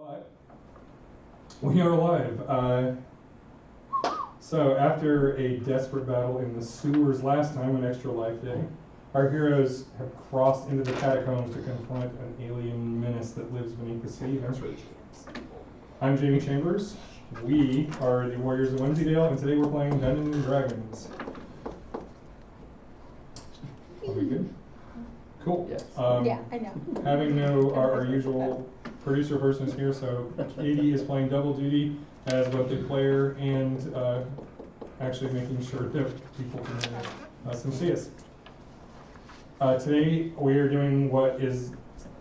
But we are live. So after a desperate battle in the sewers last time on Extra Life Day, our heroes have crossed into the catacombs to confront an alien menace that lives beneath the city of Ensridge. I'm Jamie Chambers. We are the Warriors of Wensleydale, and today we're playing Dungeons and Dragons. Are we good? Cool. Yes. Yeah, I know. Having our usual producer person is here, so Caity is playing double duty as both a player and actually making sure that people can hear us and see us. Today we are doing what is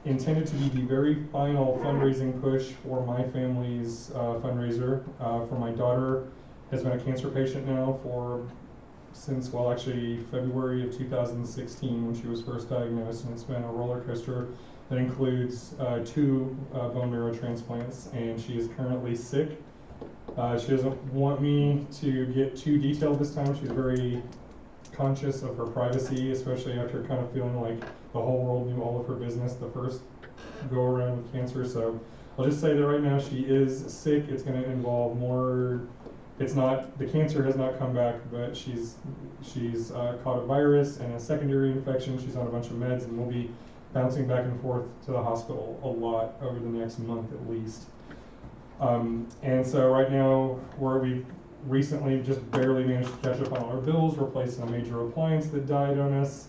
intended to be the very final fundraising push for my family's fundraiser. For my daughter has been a cancer patient now since, well, actually February of 2016 when she was first diagnosed, and it's been a roller coaster that includes 2 bone marrow transplants, and she is currently sick. She doesn't want me to get too detailed this time. She's very conscious of her privacy, especially after kind of feeling like the whole world knew all of her business the first go around with cancer. So I'll just say that right now she is sick. It's going to involve more. It's not, the cancer has not come back, but she's caught a virus and a secondary infection. She's on a bunch of meds, and we'll be bouncing back and forth to the hospital a lot over the next month at least. And so right now we've recently just barely managed to catch up on all our bills, replacing a major appliance that died on us.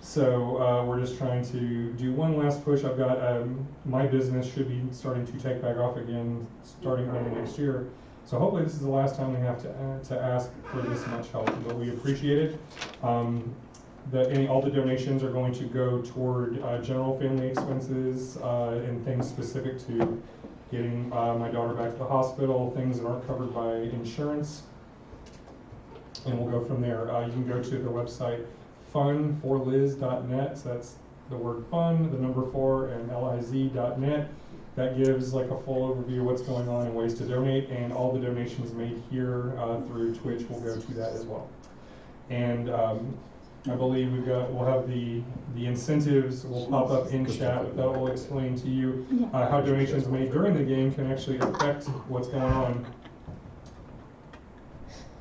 So we're just trying to do one last push. I've got, my business should be starting to take back off again starting early next year. So hopefully this is the last time we have to ask for this much help, but we appreciate it. All the donations are going to go toward general family expenses and things specific to getting my daughter back to the hospital, things that aren't covered by insurance, and we'll go from there. You can go to the website funforliz.net, so that's the word fun, the number 4, and liz.net. That gives like a full overview of what's going on and ways to donate, and all the donations made here through Twitch will go to that as well. And I believe we'll have the incentives will pop up in chat, but that will explain to you how donations made during the game can actually affect what's going on.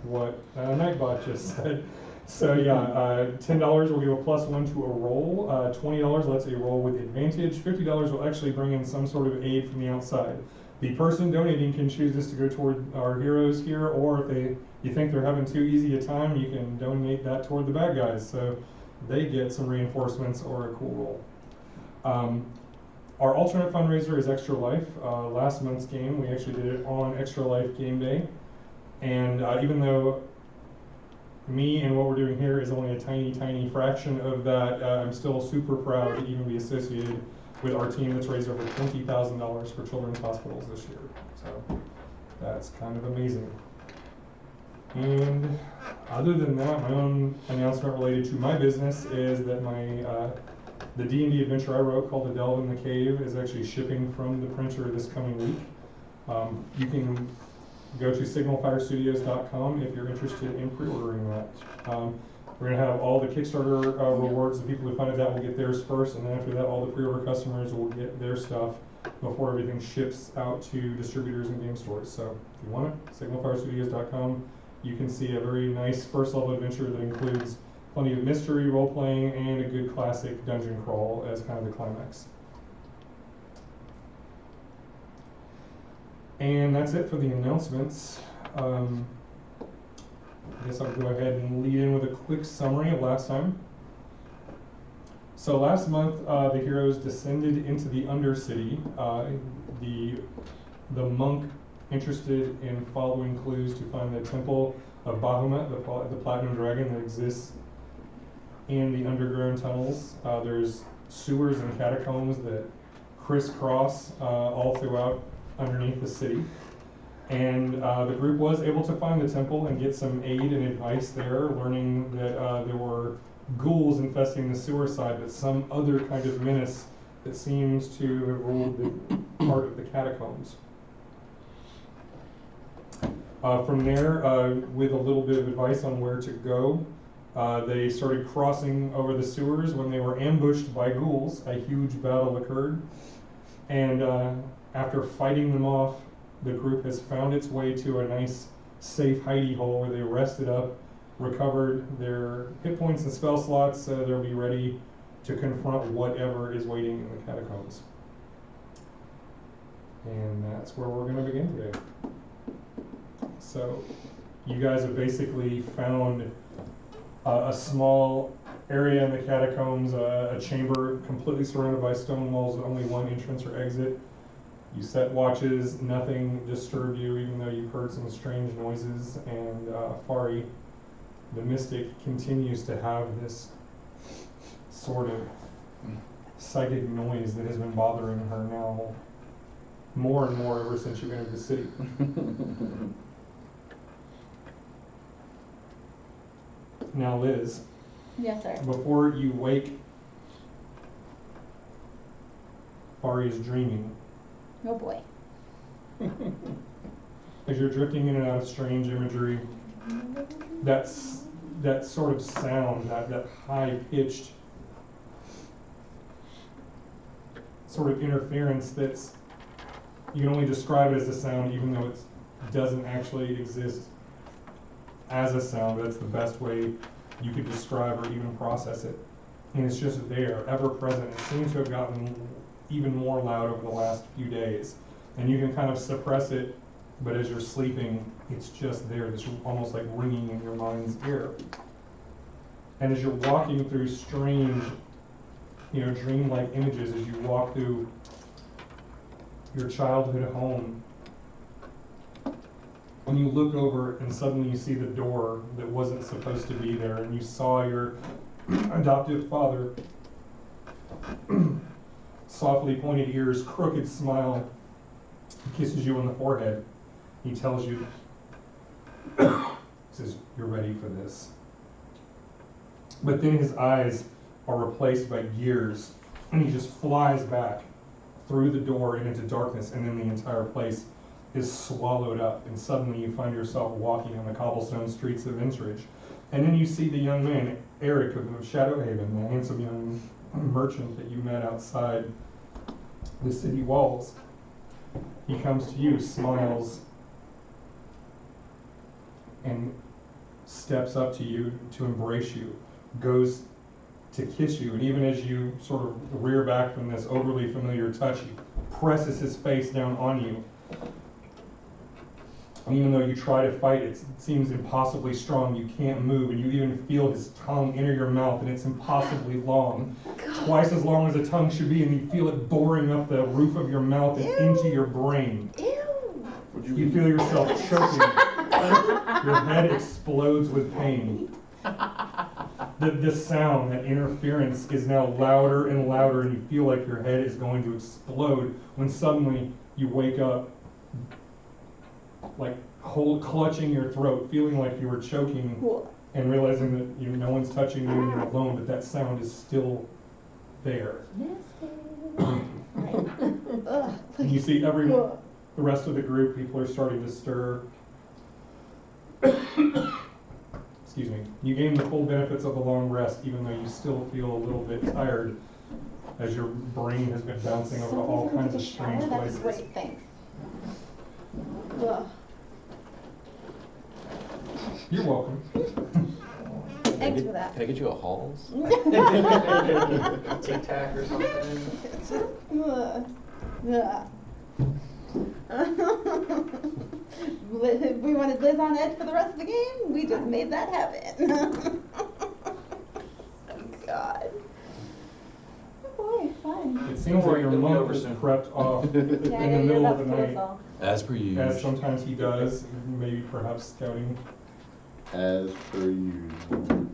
What Nightbot just said. So yeah, $10 will give a +1 to a roll. $20 lets you roll with advantage. $50 will actually bring in some sort of aid from the outside. The person donating can choose this to go toward our heroes here, or if you think they're having too easy a time, you can donate that toward the bad guys, so they get some reinforcements or a cool roll. Our alternate fundraiser is Extra Life. Last month's game, we actually did it on Extra Life game day, and even though me and what we're doing here is only a tiny fraction of that, I'm still super proud to even be associated with our team that's raised over $20,000 for children's hospitals this year. So that's kind of amazing. And other than that, my own announcement related to my business is that the D&D adventure I wrote called The Delve in the Cave is actually shipping from the printer this coming week. You can go to signalfirestudios.com if you're interested in pre-ordering that. We're going to have all the Kickstarter rewards. The people who funded that will get theirs first, and then after that all the pre-order customers will get their stuff before everything ships out to distributors and game stores. So if you want it, signalfirestudios.com. You can see a very nice first level adventure that includes plenty of mystery role-playing and a good classic dungeon crawl as kind of the climax. And that's it for the announcements. I guess I'll go ahead and lead in with a quick summary of last time. So last month, the heroes descended into the Undercity. The monk interested in following clues to find the temple of Bahamut, the platinum dragon that exists in the underground tunnels. There's sewers and catacombs that crisscross all throughout underneath the city. And the group was able to find the temple and get some aid and advice there, learning that there were ghouls infesting the sewer side, but some other kind of menace that seems to have ruled the part of the catacombs. From there, with a little bit of advice on where to go, they started crossing over the sewers when they were ambushed by ghouls. A huge battle occurred, and After fighting them off, the group has found its way to a nice, safe hidey hole where they rested up, recovered their hit points and spell slots, so they'll be ready to confront whatever is waiting in the catacombs. And that's where we're going to begin today. So, you guys have basically found a small area in the catacombs, a chamber completely surrounded by stone walls with only one entrance or exit. You set watches, nothing disturbed you, even though you've heard some strange noises, and Farih, the mystic, continues to have this sort of psychic noise that has been bothering her now more and more ever since you entered the city. Now, Liz. Yes, sir. Before you wake, Farih is dreaming. Oh boy. As you're drifting in and out of strange imagery, that sort of sound, that high-pitched sort of interference that's, you can only describe it as a sound even though it doesn't actually exist as a sound. That's the best way you could describe or even process it. And it's just there, ever present. It seems to have gotten even more loud over the last few days. And you can kind of suppress it, but as you're sleeping, it's just there, this almost like ringing in your mind's ear. And as you're walking through strange, dreamlike images, as you walk through your childhood home, when you look over and suddenly you see the door that wasn't supposed to be there, and you saw your adoptive father, softly pointed ears, crooked smile, kisses you on the forehead. He tells you, he says, "You're ready for this." But then his eyes are replaced by gears, and he just flies back through the door and into darkness, and then the entire place is swallowed up, and suddenly you find yourself walking on the cobblestone streets of Ensridge. And then you see the young man, Eric of Shadowhaven, the handsome young merchant that you met outside the city walls. He comes to you, smiles, and steps up to you to embrace you, goes to kiss you, and even as you sort of rear back from this overly familiar touch, he presses his face down on you. And even though you try to fight, it seems impossibly strong. You can't move, and you even feel his tongue enter your mouth, and it's impossibly long. God. Twice as long as a tongue should be, and you feel it boring up the roof of your mouth and into your brain. Ew. You feel yourself choking. Your head explodes with pain. The sound, that interference, is now louder and louder, and you feel like your head is going to explode when suddenly you wake up, like clutching your throat, feeling like you were choking, and realizing that no one's touching you and you're alone, but that sound is still there. And you see everyone, the rest of the group, people are starting to stir. Excuse me. You gain the full benefits of a long rest, even though you still feel a little bit tired, as your brain has been bouncing over all kinds of strange places. That's great, thanks. You're welcome. Thanks for that. Can I get you a Halls? Tic Tac or something? We wanted Liz on edge for the rest of the game. We just made that happen. Oh God. Oh boy, fun. It seems like your monk was prepped off in the middle of the night, As per usual. as sometimes he does, maybe perhaps scouting, As per usual.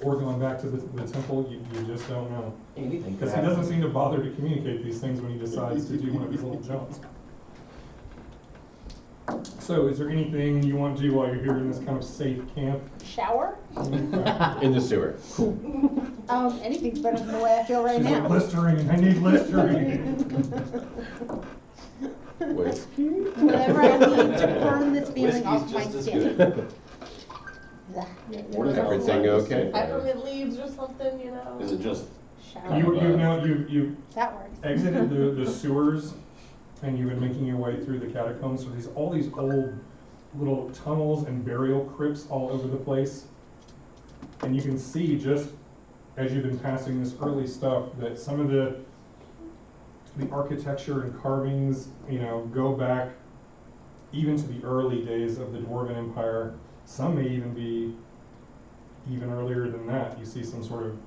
or going back to the temple. You just don't know. Anything. Because he doesn't seem to bother to communicate these things when he decides to do one of his little jumps. So, is there anything you want to do while you're here in this kind of safe camp? Shower? In the sewer. Anything's better than the way I feel right She's now. like, Listerine, I need Listerine. Wait. Whatever I need to burn this feeling off Whiskey's my just as skin. good. Everything okay? Peppermint leaves or something, Is it just Shower. You That works. exited the sewers and you've been making your way through the catacombs. So all these old little tunnels and burial crypts all over the place. And you can see just as you've been passing this early stuff that some of the architecture and carvings, go back even to the early days of the Dwarven Empire. Some may even be even earlier than that. You see some sort of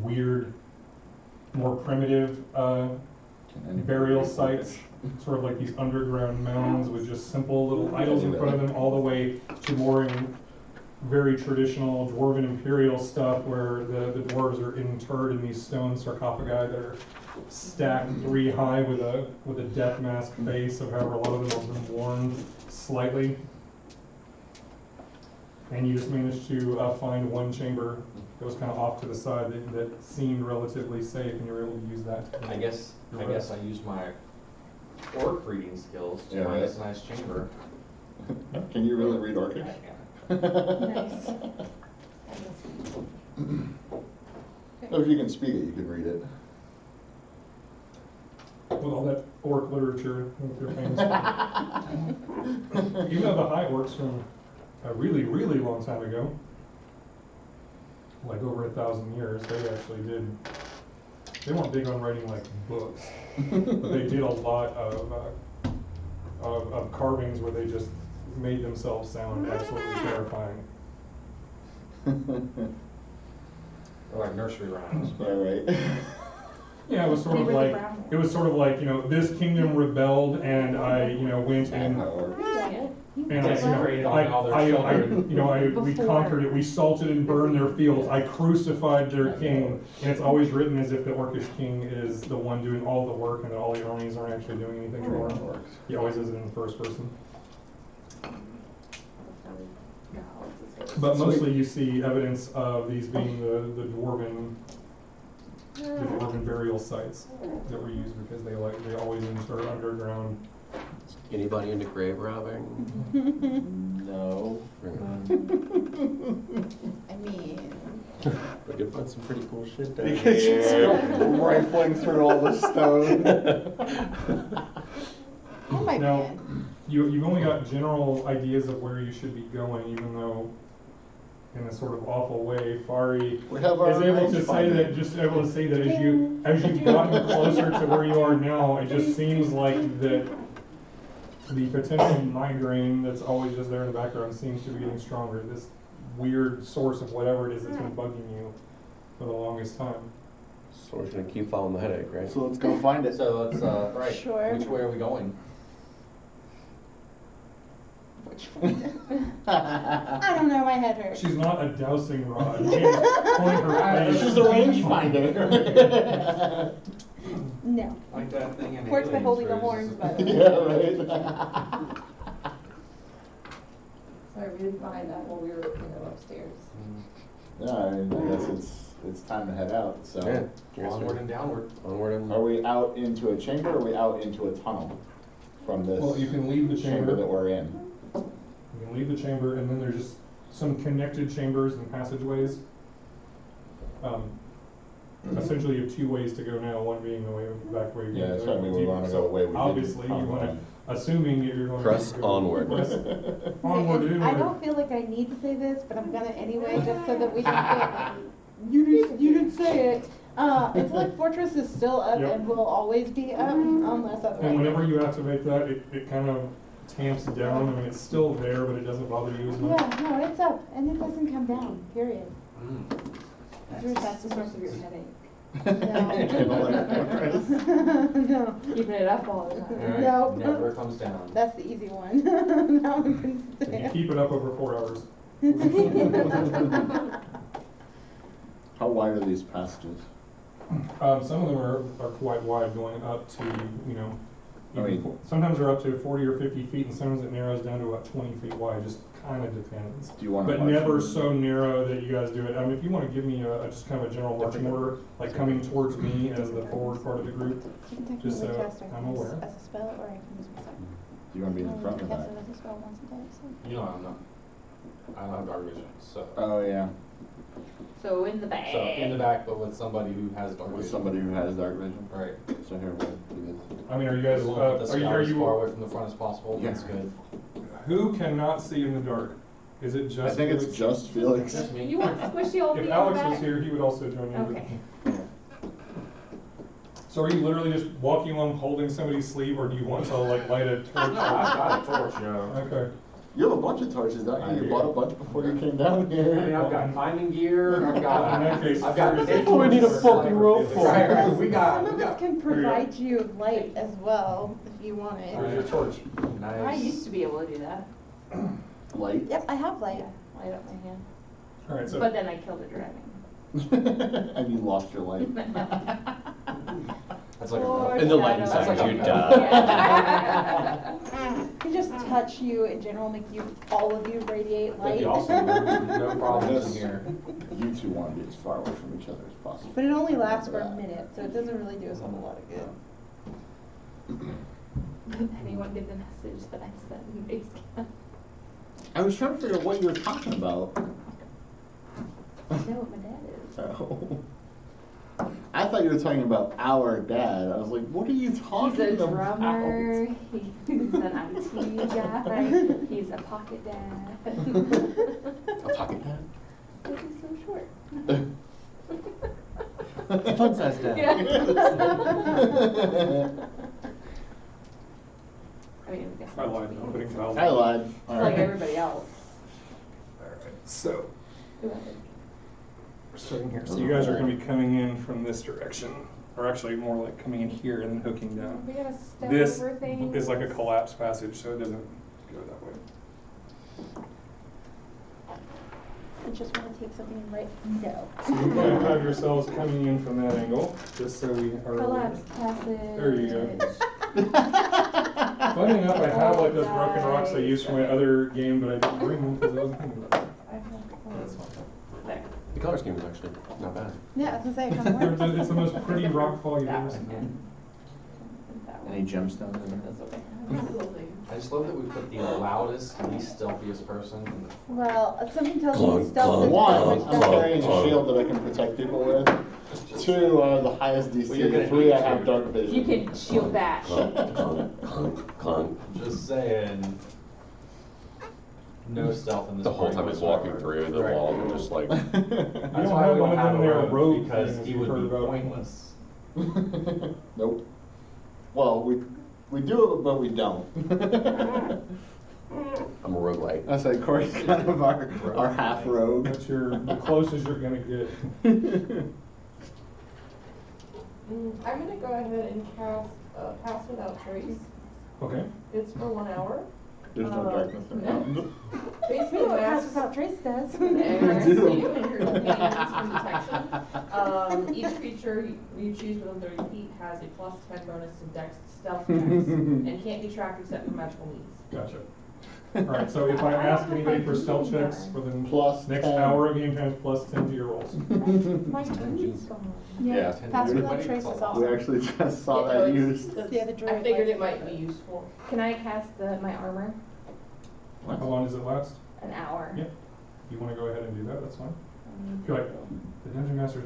weird, more primitive burial sites, sort of like these underground mounds with just simple little idols in front of them, all the way to more very traditional Dwarven imperial stuff where the dwarves are interred in these stone sarcophagi that are stacked 3 high with a death mask face of however a lot of them have been worn slightly. And you just managed to find one chamber that was kind of off to the side that seemed relatively safe, and you were able to use that. I guess I used my orc reading skills to find this nice chamber. Can you really read Orcish? Nice. Oh, if you can speak it, you can read it. With all that orc literature that they're famous for. Even though the high orcs from a really, really long time ago, like over 1,000 years, they weren't big on writing like books, but they did a lot of carvings where they just made themselves sound absolutely terrifying. They're like nursery rhymes. Yeah, right. Yeah, it was sort of like, this kingdom rebelled, and I, went and we conquered it. We salted and burned their fields. I crucified their king, and it's always written as if the Orcish king is the one doing all the work, and that all the armies aren't actually doing anything for him. He always is it in first person. But mostly you see evidence of these being the dwarven burial sites that were used because they always inter underground. Anybody into grave robbing? No. I mean, We could find some pretty cool shit down Yeah, rifling through all the stone. oh my Now, man. you've only got general ideas of where you should be going, even though in a sort of awful way, Farih We have our is able to rangefinder. say that as you've gotten closer to where you are now, it just seems like that the potential migraine that's always just there in the background seems to be getting stronger. This weird source of whatever it is that's been bugging you for the longest time. So we're gonna keep following the headache, right? So let's go find it. So let's, right, Sure. which way are we going? Which one? I don't know, my head hurts. She's not a dowsing rod. You can't point her face. She's a rangefinder. No. Like that thing in Works by Aliens holding the where horns, it's but. Yeah, right. Sorry, we didn't find that while we were, upstairs. Yeah, I guess it's time to head out. So, Yeah. Onward and downward. Onward and are we out into a chamber or are we out into a tunnel from this Well, you can leave the chamber that chamber. we're in? You can leave the chamber, and then there's just some connected chambers and passageways. Essentially, you have 2 ways to go now. One being the way back where you Yeah, that's right. We would want to go away. We Obviously, you want to, assuming you're going Press to go onward. Press Okay, onward, and inward. I don't feel like I need to say this, but I'm gonna anyway, just so that we can get, you didn't say it. Intellect Fortress is still up Yep. and will always be up unless otherwise. And whenever you activate that, it kind of tamps down. I mean, it's still there, but it doesn't bother you as much. Yeah, no, it's up and it doesn't come down, period. That's the source of your headache. No. Keeping it up all the time. Alright, Nope. never comes down. That's the easy one. That one can If you stay. keep it up over 4 hours. How wide are these passages? Some of them are quite wide, going up to, I mean- sometimes they're up to 40 or 50 feet, and sometimes it narrows down to about 20 feet wide. Just kind of depends. Do you want to? But never so narrow that you guys do it. If you want to give me just kind of a general marching order, like coming towards me as the forward part of the group. You can Just so technically cast I'm Darkness aware. as a spell, or I can use myself. Do you want to be in front of Cast that? it as a spell once a day, so. You know I'm not. I don't have dark vision, so. Oh, yeah. So in the back. So in the back, but with somebody who has dark With vision. somebody who has dark vision. Right. So here, we'll do this. I mean, are you guys, As long as the are scout is far you, away from the front as possible, Yeah. that's good. who cannot see in the dark? Is it just? I think it's Felix? just Felix. Just me. You want squishy old If me Alex in the was back? here, he would also join you. Okay. So are you literally just walking along holding somebody's sleeve, or do you want to like light a torch? No, I've got a torch, Okay. You have a bunch of torches, don't I you? You do. bought a bunch before you came down here. I mean, I've got climbing gear, I've got, In that case, I've got. seriously, Oh, we need a fucking rope for Right, it. right, we got, Some of us can provide you light as well, if you want Where's it. your torch? Nice. I used to be able to do that. Light? Yep, I have light. Yeah, light up my hand. All right, so But then I killed a dragon. And you lost your light. That's like Or a. In the light shadow. inside That's like you a- die. Can just touch you in general, make you, all of you radiate That'd light. be awesome, no problems in here. You two want to be as far away from each other as possible. But it only lasts for a minute, so it doesn't really do us a whole lot of good. Did anyone get the message that I sent in base camp? I was trying to figure out what you were talking about. I know what my dad is. Oh. I thought you were talking about our dad. I was like, what are you talking He's a about? drummer, he's an IT guy, he's a pocket dad. A pocket dad? But he's so short. Fun size dad. Yeah. I mean, I guess. I lied, I'm putting tiles. I lied. It's All like right. everybody else. All right, so Who had it? we're starting here. So you guys are going to be coming in from this direction, or actually more like coming in here and then hooking down. We gotta step This over things. is like a collapse passage, so it doesn't go that way. I just want to take something and write no. So you kind of have yourselves coming in from that angle, just so we are. Collapse passage. There you go. Funny enough, I have like those broken rocks I used for my other game, but I didn't bring them because I wasn't thinking about it. That's fine. There. The color scheme is actually not bad. Yeah, I was gonna say, it comes more. It's the most pretty rock fall you've That ever one, yeah. seen. That Any one. gemstones in there? That's okay. I just love that we put the loudest, least stealthiest person in the. Well, something tells me Clunk, stealth is One, better I'm than stealth. carrying a shield that I can protect people with. Two, the highest Well, you're DC. gonna Three, need I have to. dark vision. You can shield bash. Clunk, clunk, clunk, clunk. Just saying. No stealth in this. The whole party time he's walking whatsoever. through the Right. wall, just like. You That's don't why have we one don't of have them a there road, rogue because things he you've would heard be about. pointless. Nope. Well, we do it, but we don't. I'm a roguelite. I said Corey's kind of our half rogue. That's the closest you're gonna get. I'm gonna go ahead and cast Pass Without Trace. Okay. It's for 1 hour. There's no darkness around. We Basically, know what Pass masks Without Trace does. you and your do. companions from detection. Each creature you choose within 30 feet has a +10 bonus to Dex stealth checks and can't be tracked except for magical means. Gotcha. All right. So if I ask anybody for stealth checks for the Plus next 10. hour of game time, plus 10 to your rolls. My druid's gone. Yeah. Pass Without Everybody Trace is gets a lot. We awesome. actually just saw Yeah, that it's- used. Yeah, the druid I figured likes it might it. be useful. Can I cast my armor? How long does it last? An hour. Yeah. You want to go ahead and do that? That's fine. I feel like the dungeon master's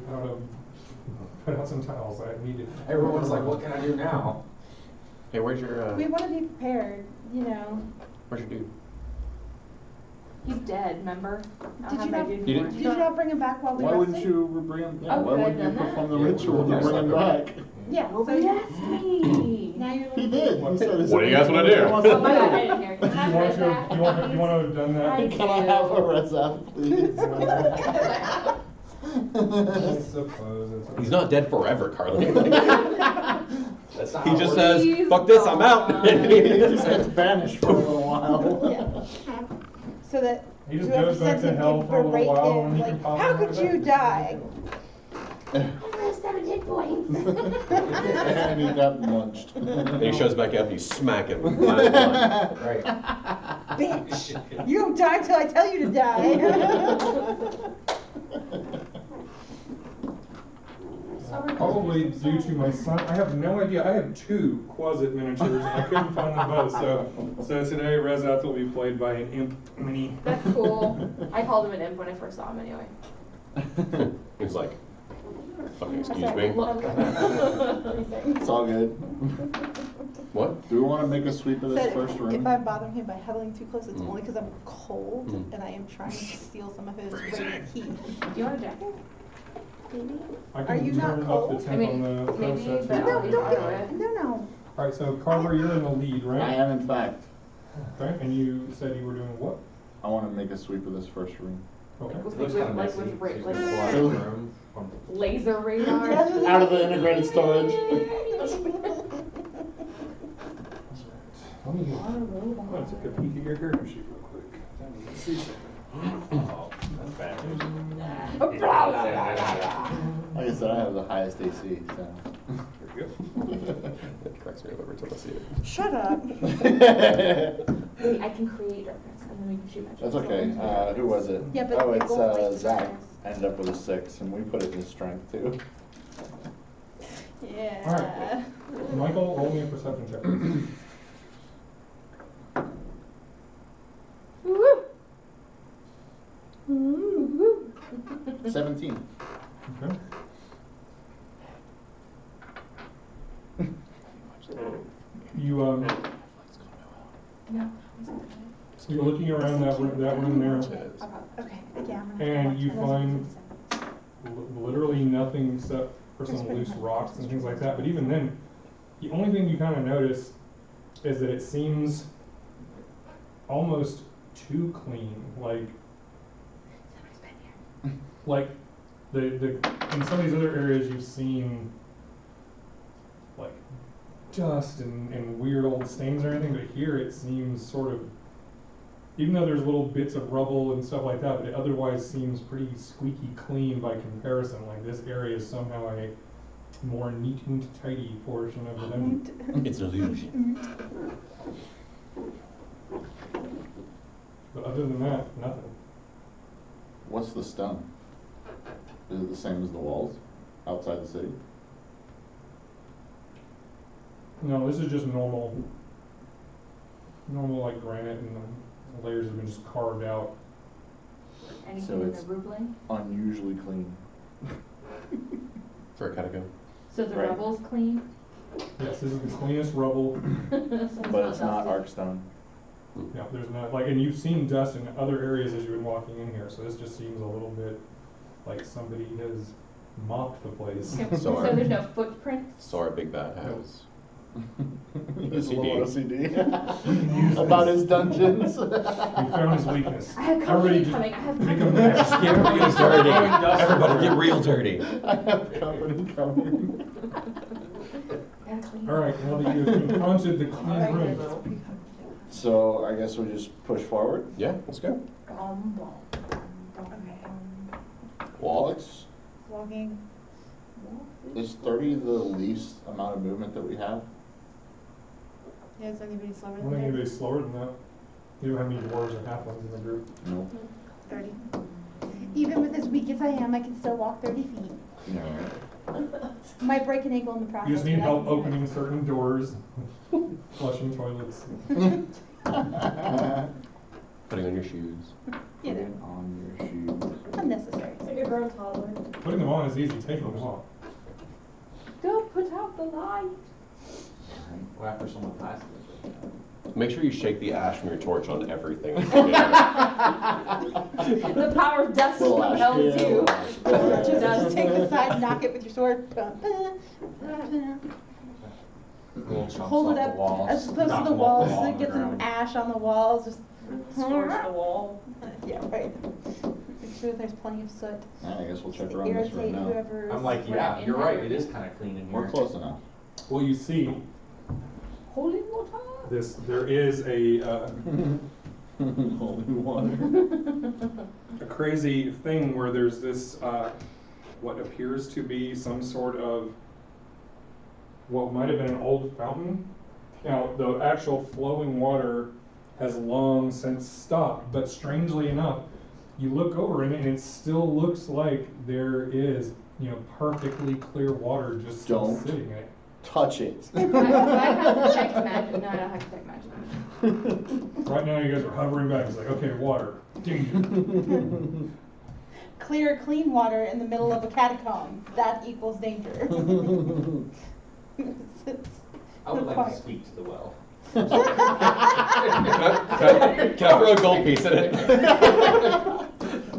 put out some tiles. I need it. Everyone's like, what can I do now? Hey, where's your We want to be prepared, you know. where's your dude? He's dead, remember? I'll Did have you my not- dude You for didn't- Did you not bring him back while we Why rested? wouldn't you bring him? Yeah, Oh, why could I wouldn't you have done perform that? the Yeah, ritual we to were bring him sucker. back? Yeah. Nobody so asked me. now you're. He did. He said, "Is What do there you guys wanna anything do?" he wants to Oh my god, I do?" didn't hear. Do you want to? You want to have done that? I Can I have a resap, please? I suppose it's He's not dead forever, Carlee. That's not He how it just works. says, Please "Fuck this, I'm out." He just gets banished for a little while. Yeah. So that He just whoever goes back sends to him hell can for a little berate while him, and he like, can pop how right could back you in." die? I have 7 hit points. And he got munched. And he shows back up, you smack him. Right. Bitch, you don't die till I tell you to die. Probably probably due to my son. I have no idea. I have 2 Quasit miniatures, and I couldn't find them both. So today, Rezath will be played by an imp mini. That's cool. I called him an imp when I first saw him anyway. He's like, fucking excuse Sorry, me. look. It's all good. What? Do we want to make a sweep of this Said first room? if I'm bothering him by huddling too close, it's Mm. only because I'm cold Mm. and I am trying to steal some of his radiant heat. Do you want a jacket? Maybe? I Are can you turn not up the cold? temp I mean, on the maybe, thermostat. but too. No, I'll don't do it. get, no. All right, so Carver, you're in the lead, I right? am, in fact. Okay, and you said you were doing what? I want to make a sweep of this first room. Okay. With, It looks with, kind of like, messy. with, So you like, can pull out of the room. laser radar. Out of the integrated storage. Let me I'm gonna take a peek at your character sheet real quick. I need to see something. Oh, that's bad. Like I said, I have the highest AC, so. Very good. It cracks me up every time I see it. Shut up. See, I can create darkness and then we can shoot magic. That's okay. Who was it? Yeah, but oh, it it's won't break the Zach. darkness. Ended up with a 6, and we put it in his strength too. Yeah. Alright. Michael, roll me a perception check. Woo! 17. Okay. You No. you're looking around that room there, Okay, yeah. I'm gonna and you watch find those. literally nothing except for some loose rocks and things like that. But even then, the only thing you kind of notice is that it seems almost too clean. Like the in some of these other areas you've seen like dust and weird old stains or anything, but here it seems sort of, even though there's little bits of rubble and stuff like that, but it otherwise seems pretty squeaky clean by comparison. Like this area is somehow a more neat and tidy portion of the dungeon. It's an illusion. But other than that, nothing. What's the stone? Is it the same as the walls outside the city? No, this is just normal like granite, and the layers have been just carved out. Anything So in the it's- rubling? Unusually clean. For a catacombs. So the Right. rubble's clean? Yes, this is the cleanest rubble. So But it's not dusty. arcstone. Yeah, there's not, like, and you've seen dust in other areas as you've been walking in here, so this just seems a little bit like somebody has mopped the place. Okay, So Sorry. there's no footprints? So our big bad has. He's a little OCD. OCD. About his dungeons. We found his weakness. I have Everybody company just coming, I have make a company. mess. Get real dirty. Everybody get real dirty. I have company coming. Gotta clean. Alright, now that you've confronted the clean room, So I guess we just push forward. Yeah, let's go. Alex, Walking. is 30 the least amount of movement that we have? Yeah, is anybody slower I than don't think 30? anybody's slower than that. You don't have any dwarves or halflings in the group. No. 30. Even with as weak as I am, I can still walk 30 feet. No. Might break an ankle in the process. You just need but I help can do it. opening certain doors, flushing toilets. Putting on your shoes. You Put know, it on your shoes. unnecessary. It's like a grown toddler. Putting them on is easy, taking them off. Don't put out the light. Well, after someone passes it. Make sure you shake the ash from your torch on everything. The power of dust Little ash compels can, you. little ash can. Just take the side, knock it with your sword. Little chunks Hold it off up the walls, as close knock to the them off walls, so on it the gets some ground. ash on the walls. Just Scorch the wall. yeah, right. Make sure there's plenty of soot. I guess we'll check to around this room irritate now. whoever is I'm like, yeah, in you're there. right, it is kind of clean in here. We're close enough. Well, you see, Holy water. there is a Holy water. a crazy thing where there's this what appears to be some sort of what might have been an old fountain. Now, the actual flowing water has long since stopped, but strangely enough, you look over in it and it still looks like there is perfectly clear water just Don't. sitting in it. Touch it. I have detect magic. No, I don't have detect magic. Right now, you guys are hovering back. It's like, okay, water, danger. Clear, clean water in the middle of a catacomb. That equals danger. I would like to speak to the well. Can I throw a gold piece in it?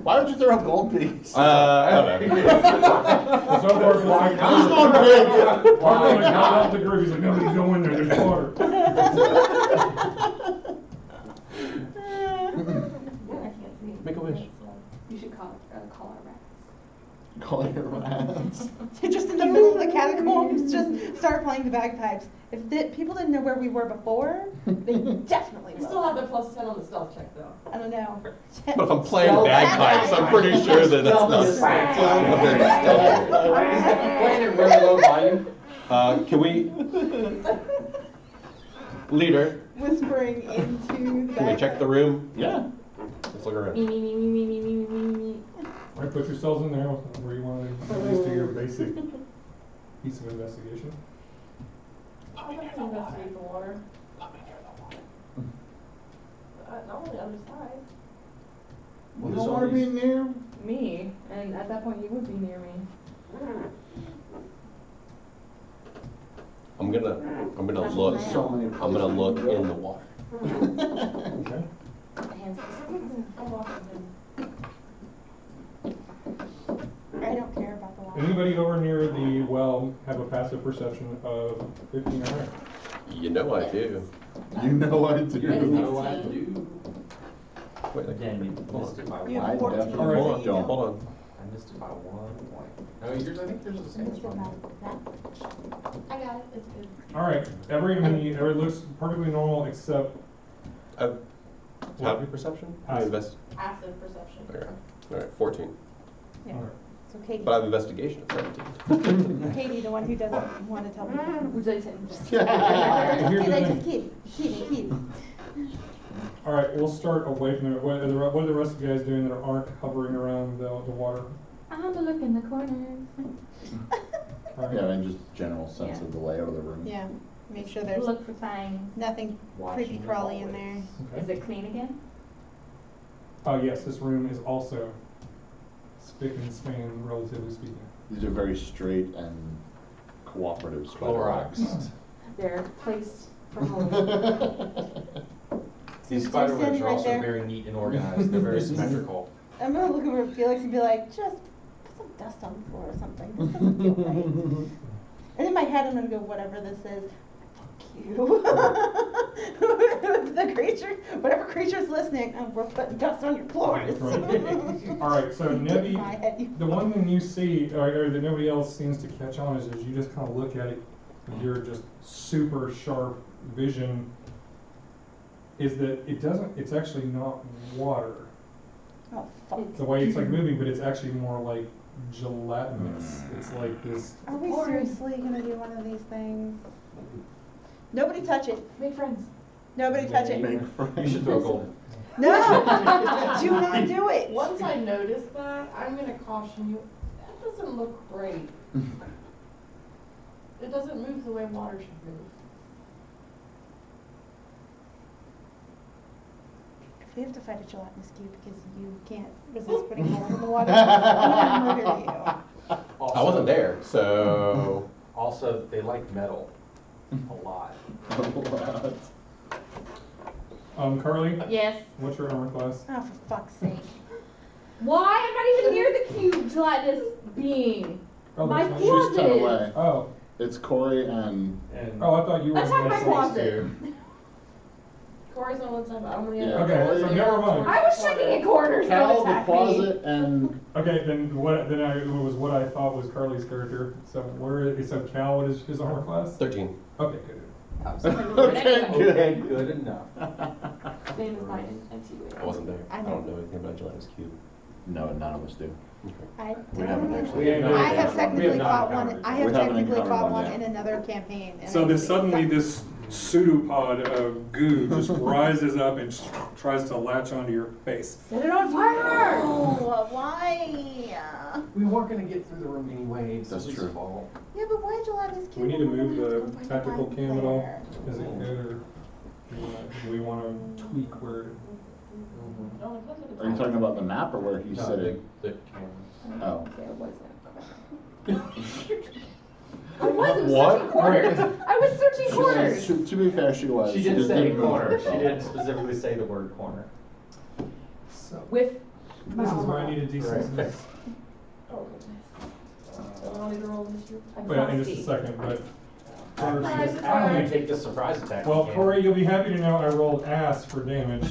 Why would you throw a gold piece? I don't know. So far, like, Who's going big? Carver like got out the group. He's like, nobody's go in there. There's water. I can't see. Make a wish. You should call our rats. Call your rats. Just in the middle of the catacombs, just start playing the bagpipes. If people didn't know where we were before, they definitely You still will. have the +10 on the stealth check though. I don't know. But if I'm playing bagpipes, I'm pretty sure that that's not very stealthy. Playing it really low volume. Can we, leader, Whispering into the can we check the room? Yeah. Let's look around. Me. All right, put yourselves in there where you want to at least do your basic piece of investigation. I'll have to investigate the water. Not on the other side. You don't want to be near? Me, and at that point you would be near me. I'm gonna look. So many I'm gonna look in the water. Okay. Hands. I'm walking in. I don't care about the water. Anybody over near the well have a passive perception of 15 or higher? You know I do. You know I do. You know what I do. Wait, Again, you missed it by You I have 14. definitely hold on, don't. hold on. I missed it by 1 point. No, yours, I think yours is the same as mine. I got it, it's good. All right, everybody looks perfectly normal except Passive perception? Passive. Passive perception. Okay. All right, 14. Yeah. All right. So Katie. But I have investigation at 17. Katie, the one who doesn't want to tell me. Would you like to Here's the thing. Katie. All right, we'll start away from there. What are the rest of you guys doing that aren't hovering around the water? I'm gonna look in the corners. All right. Yeah, and just general sense Yeah. of the layout of the room. Yeah, make sure there's Look for signs. nothing Watching creepy the crawly in hallways. there. Is it clean again? Yes, this room is also spick and span, relatively speaking. These are very straight and cooperative spider Clorox. webs. They're placed for home. These Since spider you're webs standing are right also there, very neat and organized. They're very symmetrical. I'm gonna look over at Felix and be like, just put some dust on the floor or something. This doesn't feel right. And in my head, I'm gonna go, whatever this is, fuck you. The creature, whatever creature's listening, we're putting dust on your floors. All right, so Nevi, My head, you- the one thing you see, or that nobody else seems to catch on, is you just kind of look at it with your just super sharp vision, is that it's actually not water. Oh, fuck. The way it's like moving, but it's actually more like gelatinous. It's like this. Are we seriously gonna do one of these things? Nobody touch it. Make friends. Nobody touch it. Make You should throw gold. No! Do not do it. Once I notice that, I'm gonna caution you, that doesn't look great. It doesn't move the way water should move. If we have to fight a gelatinous cube because you can't resist putting holes in the water, I'm gonna murder you. Also, I wasn't there, so. Also, they like metal a lot. Carlee, Yes. what's your armor class? Oh, for fuck's sake. Why? I'm not even near the cube gelatinous being. Oh, My that's She's right. closet. 10 away. Oh, It's Corey and And oh, I thought you were. Attack my next closet. Corey's on one side, but I'm on the Yeah. other. Okay, so never mind. I was checking in corners. Cal, Don't the attack me. closet, and Okay, then what I thought was Carly's character. So so Cal, what is his armor class? 13. Okay, good. okay, okay, good enough. Name is mine and T. I wasn't there. I I know. don't know anything about Gelatinous Cube. No, none of us do. I We haven't actually. We ain't I have We technically have not fought one. encountered I it. have We haven't technically encountered fought one one yet. in another campaign. and So I this believe suddenly that- this pseudopod of goo just rises up and tries to latch onto your face. Set it on fire! Oh, why? We weren't gonna get through the room anyway. It's That's his true. fault. Yeah, but why'd you let this kid? Do we need to We're move gonna have to the go find a tactical mind cam at all? flayer. Is it good, or do we want to tweak where? No, it doesn't. Are you talking about the map or where he's No, sitting? the camera. Oh. There was I wasn't What? searching corners. I was searching She corners. was, to be fair, she was. She did just say didn't move corner. She herself. did specifically say the word corner. So With. this is where I need a decent. Right. Oh, goodness. I want to roll initiative. Oh, yeah, in just a second, but Surprise, I'm gonna surprise. take this surprise attack. well, again. Corey, you'll be happy to know I rolled ass for damage.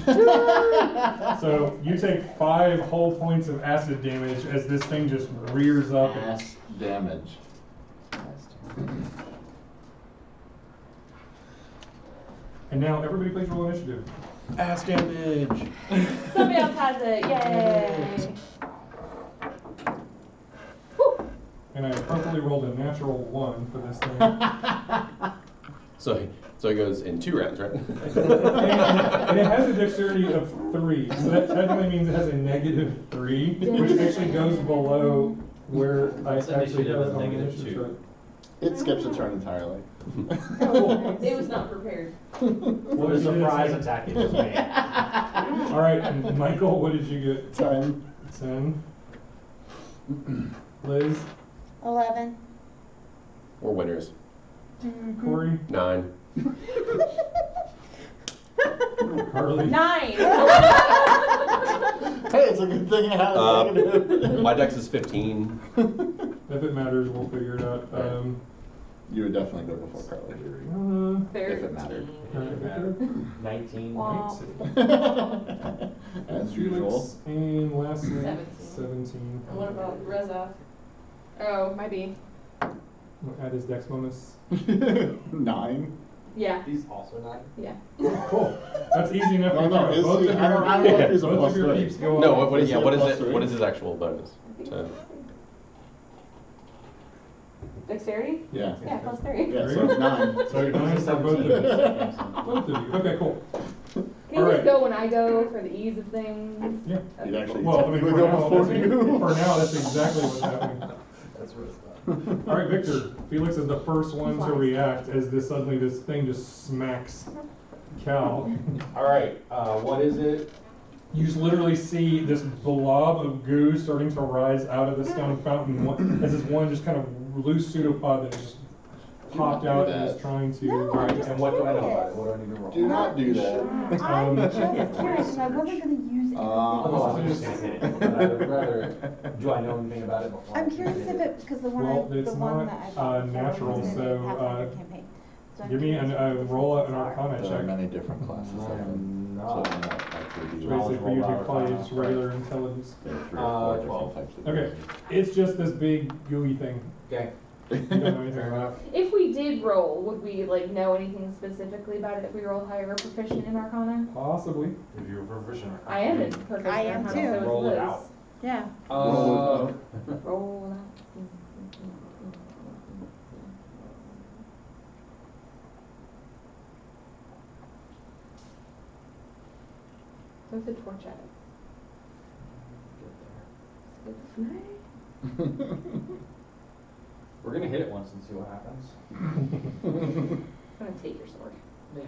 So you take 5 whole points of acid damage as this thing just rears up. And, Ass damage. and now everybody please roll initiative. Ass damage. Somebody else has it. Yay! And I appropriately rolled a natural 1 for this thing. So it goes in 2 rounds, right? And it has a dexterity of 3, so that technically means it has a negative 3, which actually goes below where I Its actually initiative have is it on the negative initiative 2. chart. It skips a turn entirely. It was not prepared. What a surprise attack it just made. All right, and Michael, what did you get? 10. 10. Liz, 11. We're winners. Corey, 9. Carlee. 9! Hey, it's a good thing I have a negative. My dex is 15. If it matters, we'll figure it out. You would definitely go before Carly. If it mattered. Doesn't matter. 19. Wow. As usual. Felix, and lastly, 17. 17. And what about Reza? Oh, might be. We'll add his dex bonus. 9. Yeah. He's also 9. Yeah. Cool. That's easy enough to Well, no, do. is Both he- of I don't know if he's a both plus of your 3. peeps go No, up. what is Is he a what is plus it? 3? What is his actual bonus? Dexterity? Yeah. Yeah, plus 3. Yeah, so it's 9. So you're 9 for both of you. Both of you. Okay, cool. Can you Alright. just go when I go for the ease of things? Yeah. You'd actually Well, I mean, technically for go now, before that's, you. for now, that's exactly what's happening. That's Reza. All right, Victor. Felix is the first one to react as this thing just smacks Cal. Alright, what is it? You just literally see this blob of goo starting to rise out of the stone fountain as this one just kind of loose pseudopod that just popped do out and that. is trying to. No, Right, I'm just And what do I know about it? What do I need to roll? Do not do that. I'm just curious, and I wasn't gonna use it. Oh, I'm just gonna hit it. But I would rather, do I know anything about it before? I'm I curious hit if it, because the one Well, the it's one not, that I bought before natural, was in so, the Pathfinder campaign. So I'm Give me curious what these roll an are. Arcana There are check. many different classes of them. I'm So not. it might actually be So basically for you to Roll play Arcana. just regular intelligence. there are 3 or 4 12. different types of Okay, it's just this big gooey thing. Okay. You don't know anything Fair about enough. If we did roll, would we like know anything specifically about it if we roll higher or proficient in Arcana? it. Possibly. If you're proficient or I am in proficient I in am Arcana, too. so is Roll it Liz. out. Yeah. Roll out. What's the torch at? It's nice. We're gonna hit it once and see what happens. I'm gonna take your sword.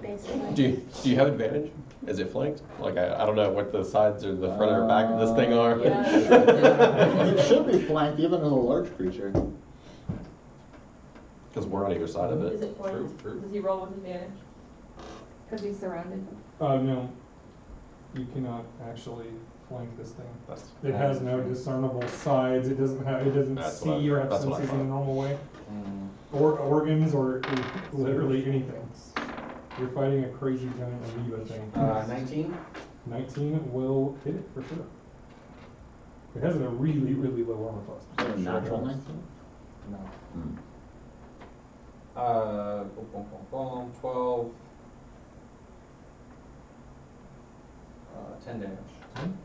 Basically. Do you have advantage? Is it flanked? Like I don't know what the sides or the front or back of this thing are. It should be flanked even as a large creature. Because we're on either side of Is it. it flanked? True. Does he roll with advantage? Because he's surrounded. No. You cannot actually flank this thing. That's It has no discernible sides. It doesn't That's see what I- or have that's what I senses in a thought. normal way. Or organs or literally anything. You're fighting a crazy giant amoeba thing. 19? 19 will hit it for sure. It has a really, really low armor class. Is that a natural 19? No. Hmm. Boom, boom, boom, boom, 12. 10 damage.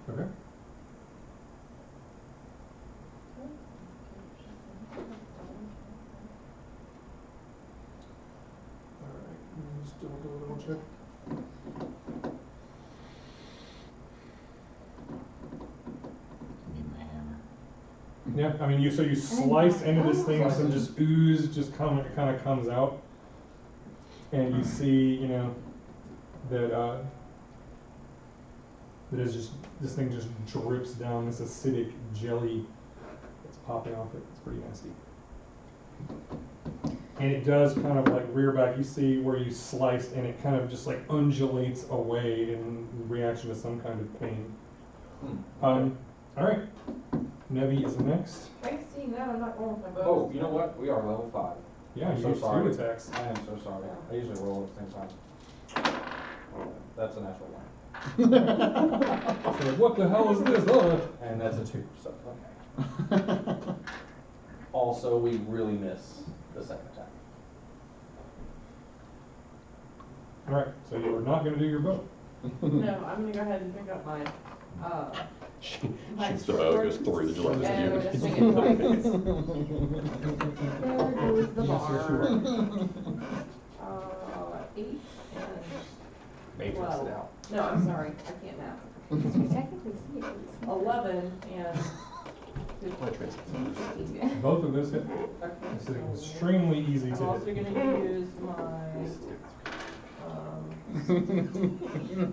Okay. Alright, let me just double check. Need my hammer. Yeah, I mean, you slice into this thing, and some just ooze kind of comes out, and you see, that is just, this thing just drips down this acidic jelly that's popping off it. It's pretty nasty. And it does kind of like rear back. You see where you sliced, and it kind of just like undulates away in reaction to some kind of pain. All right, Nevi is next. Thanks, seeing that, I'm not going with my bow. Oh, you know what? We are level 5. Yeah, I'm you so get 2 sorry. attacks. I am so sorry. I usually roll at the same time. That's a natural 1. So what the hell is this? And that's a 2, so, okay. Also, we really miss the second attack. All right, so you are not going to do your bow. No, I'm gonna go ahead and pick up my, She my shoots the bow, goes through the July and we're just distribution. swinging twice. There goes the Yes, yes, you bar. 8 and Matrix it 12. out. No, I'm sorry, I can't math. You technically see it. 11 and My transit. 15. Both of those hit. Okay, It's so extremely easy I'm to also hit. gonna use my,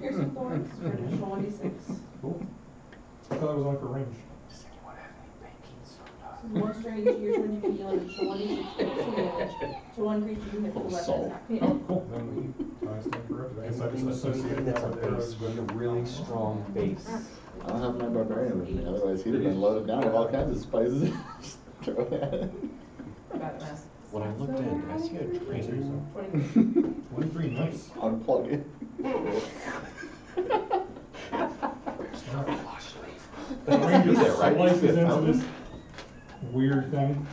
here's some thorns for an additional 1d6. Cool. I thought it was only for range. One string each year when you can deal an additional 1d6 piercing damage to one creature you hit with a weapon Soul. attack. Oh, cool. Then I stand corrected. I guess I just associated that with arrows. With a really strong base. I don't have my barbarian with me, otherwise he'd have been loaded down with all kinds of spices. Just throw it at it. Got it, mass. When I looked in, did I see a trainer? 23. 23, nice. Unplug it. The ranger He's there, right? slices He's into there. this weird thing.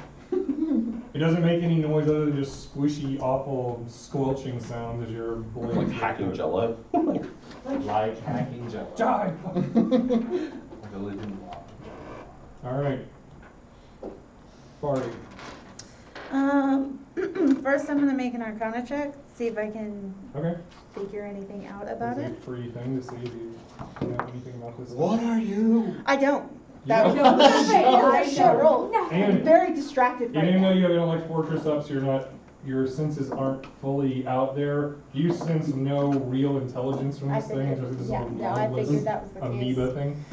It doesn't make any noise other than just squishy, awful squelching sounds as your blade. Like hacking jello. Like hacking jello. Die! Like a living log. All right. Farih. First I'm gonna make an Arcana check, see if I can Okay. figure anything out about It's it. a free thing to see if you know anything about this. What are you? I don't. You That was don't? that should roll. And Very distracted right even though now. you have like fortress up, so your senses aren't fully out there. You sense no real intelligence from I this thing. figured- It's just yeah, this no, I mindless figured that was the case. amoeba thing.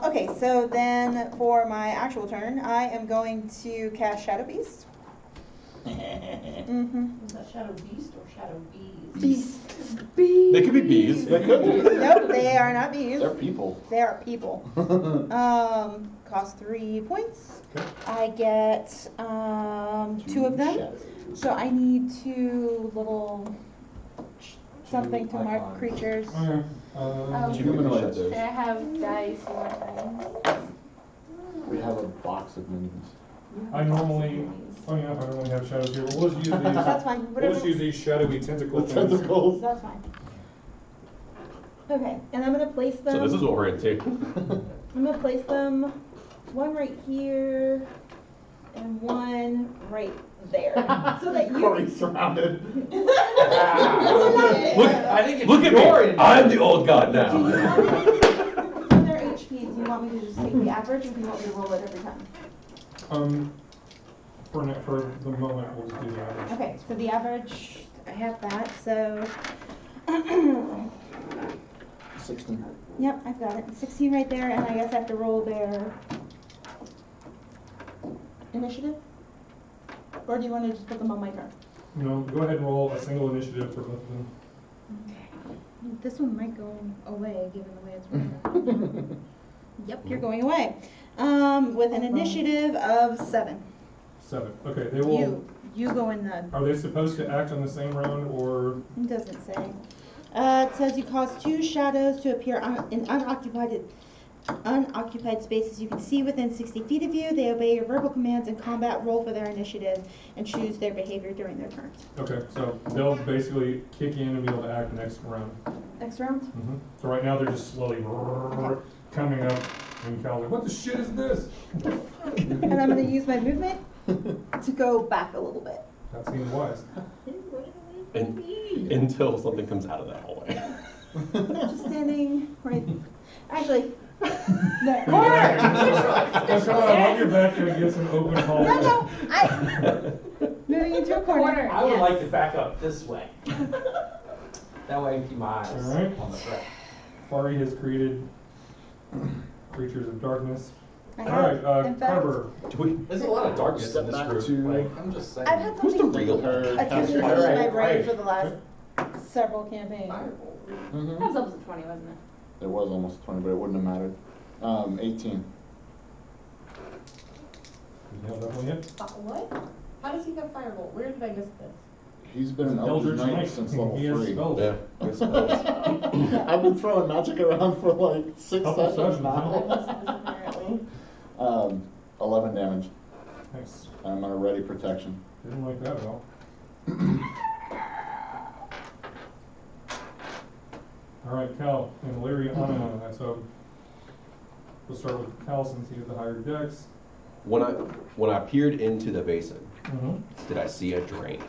Okay, so then for my actual turn, I am going to cast Shadow Beast. Mm-hmm. Is that Shadow Beast or Shadow Bees? Beast. They could be bees. They could be. Nope, they are not bees. They're people. They are people. Cost 3 points. Okay. I get 2 of them. Shadows. So I need 2 little something to mark icons. creatures. Okay. Humanoids. Can I have dice one time? We have a box of minis. I normally, funny enough, I don't really have shadows here, but we'll just use these. That's fine. We'll Whatever. just use these shadowy tentacle The things. tentacles. That's fine. Okay, and I'm gonna place them. So this is what we're into. I'm gonna place them one right here and one right there, so that you. Corey's surrounded. Look, I think it's look at your me. I'm the old god now. Do you want me to, their HP, do you want me to just take the average, or do you want me to roll it every time? For the moment, we'll just do the average. Okay, for the average, I have that, so. 16. Yep, I've got it. 16 right there, and I guess I have to roll their initiative? Or do you want to just put them on my turn? No, go ahead and roll a single initiative for both of them. Okay. This one might go away, given the way it's rolled. Yep, you're going away. With an initiative of 7. 7. Okay, they will. You go in the. Are they supposed to act on the same round, or It doesn't say. It says you cause 2 shadows to appear in unoccupied spaces you can see within 60 feet of you. They obey your verbal commands in combat, roll for their initiative, and choose their behavior during their turns. okay? So they'll basically kick in and be able to act next round. Next round? So right now they're just slowly coming up, and Cal's like, "What the shit is this?" And I'm going to use my movement to go back a little bit. That seems wise. Until something comes out of that hallway. Just standing right. Actually, no. Oh, Corner. come on, I'll get back there and get some open hallway. No, moving into a corner. I would Yes. like to back up this way. That way I can keep my eyes All right. on the threat. Farih has created creatures of darkness. I All have, right, in fact, Carver. There's a lot of darkness Step in this back group. to- Like, I'm just saying. I've had Who's the something real? attempted to All eat right, my brain right. for the last several campaigns. That Mhm. was almost a 20, wasn't it? It was almost 20, but it wouldn't have mattered. 18. Yeah, definitely hit. What? How does he have firebolt? Where did I miss this? He's been an Eldritch Eldritch Knight since level He has 3. spells. Yeah. I suppose. I've been throwing magic around for like 6 Couple sessions sessions, now. Apparently. 11 damage. Nice. I'm on a ready protection. Didn't like that at all. All right, Cal and Aleeriana. So we'll start with Cal since he has the higher dex. When I peered into the basin, Mm-hmm. did I see a drain?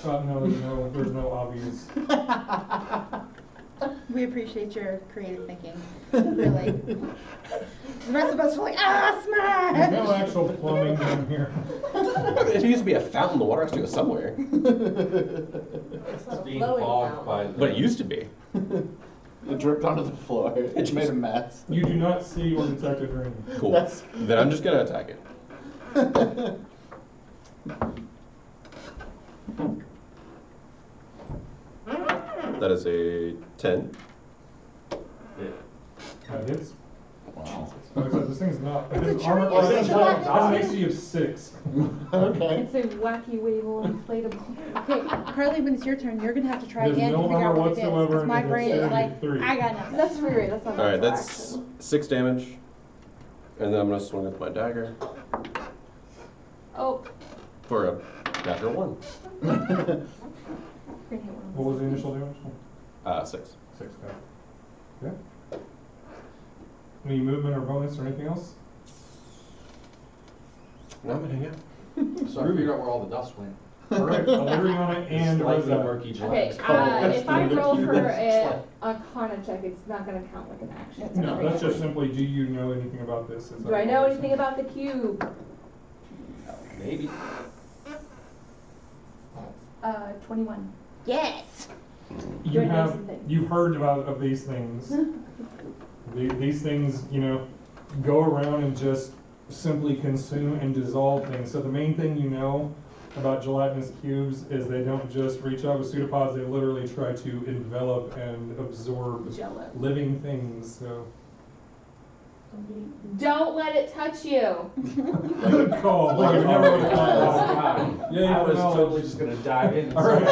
No, there's no obvious. We appreciate your creative thinking. Really. The rest of us were like, There's smash! no actual plumbing down here. It used to be a fountain. The water has to go somewhere. It's being bogged by the... But it used to be. It dripped onto the floor. It made a mess. You do not see or detect a drain. Cool. That's- Then I'm just gonna attack it. That is a 10. That hits. Wow. Like I said, this thing's not. It has The armor. drain It is has an AC of 6. Okay. It's a wacky, wavable, inflatable. Okay, Carly, when it's your turn, you're gonna have to try There's again no to figure out armor what it is. whatsoever, 'Cause my and brain it's is like, 73. I got nothing. That's pretty right. That's not Alright, bad, that's actually. 6 damage. And then I'm gonna swing with my dagger Oh, for a natural 1. we're gonna hit one. What was the initial damage? 6. 6. Okay. Any movement or bonus or anything else? Now I'm gonna hang out. So I figured out where all the dust went. All right, Aleeriana and Slightly Rosa. murky Okay, gelatin. if I roll for Slight. an Arcana check, it's not gonna count like an action. It's No, not that's really- just simply, do you know anything about this? It's Do I know anything about the cube? Maybe. 21. Yes! You Do I know have, something? you've heard of these things. These things, go around and just simply consume and dissolve things. So the main thing you know about gelatinous cubes is they don't just reach out with pseudopods, they literally try to envelop and absorb Jello. living things, so. Don't let it touch you. Good call. Like, I never would have thought that. Yeah, I was knowledge. totally just gonna dive in. All right,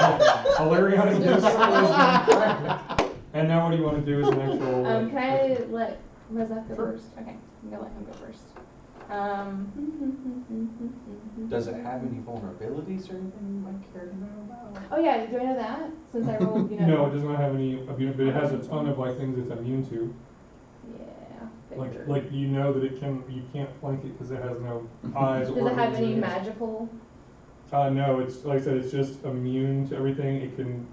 Aleeriana gives wisdom. And now what do you want to do as an actual? Can I let Reza go Sure. first? Okay, I'm gonna let him go first. Does it have any vulnerabilities or anything you might care to know about? Oh yeah, do I know that? Since I rolled, No, it does not have any immune, but it has a ton of like things it's immune to. Yeah. Like, figured. like you know that you can't flank it because it has no eyes. Does it have organs, any or- magical? No, it's like I said, it's just immune to everything. It can.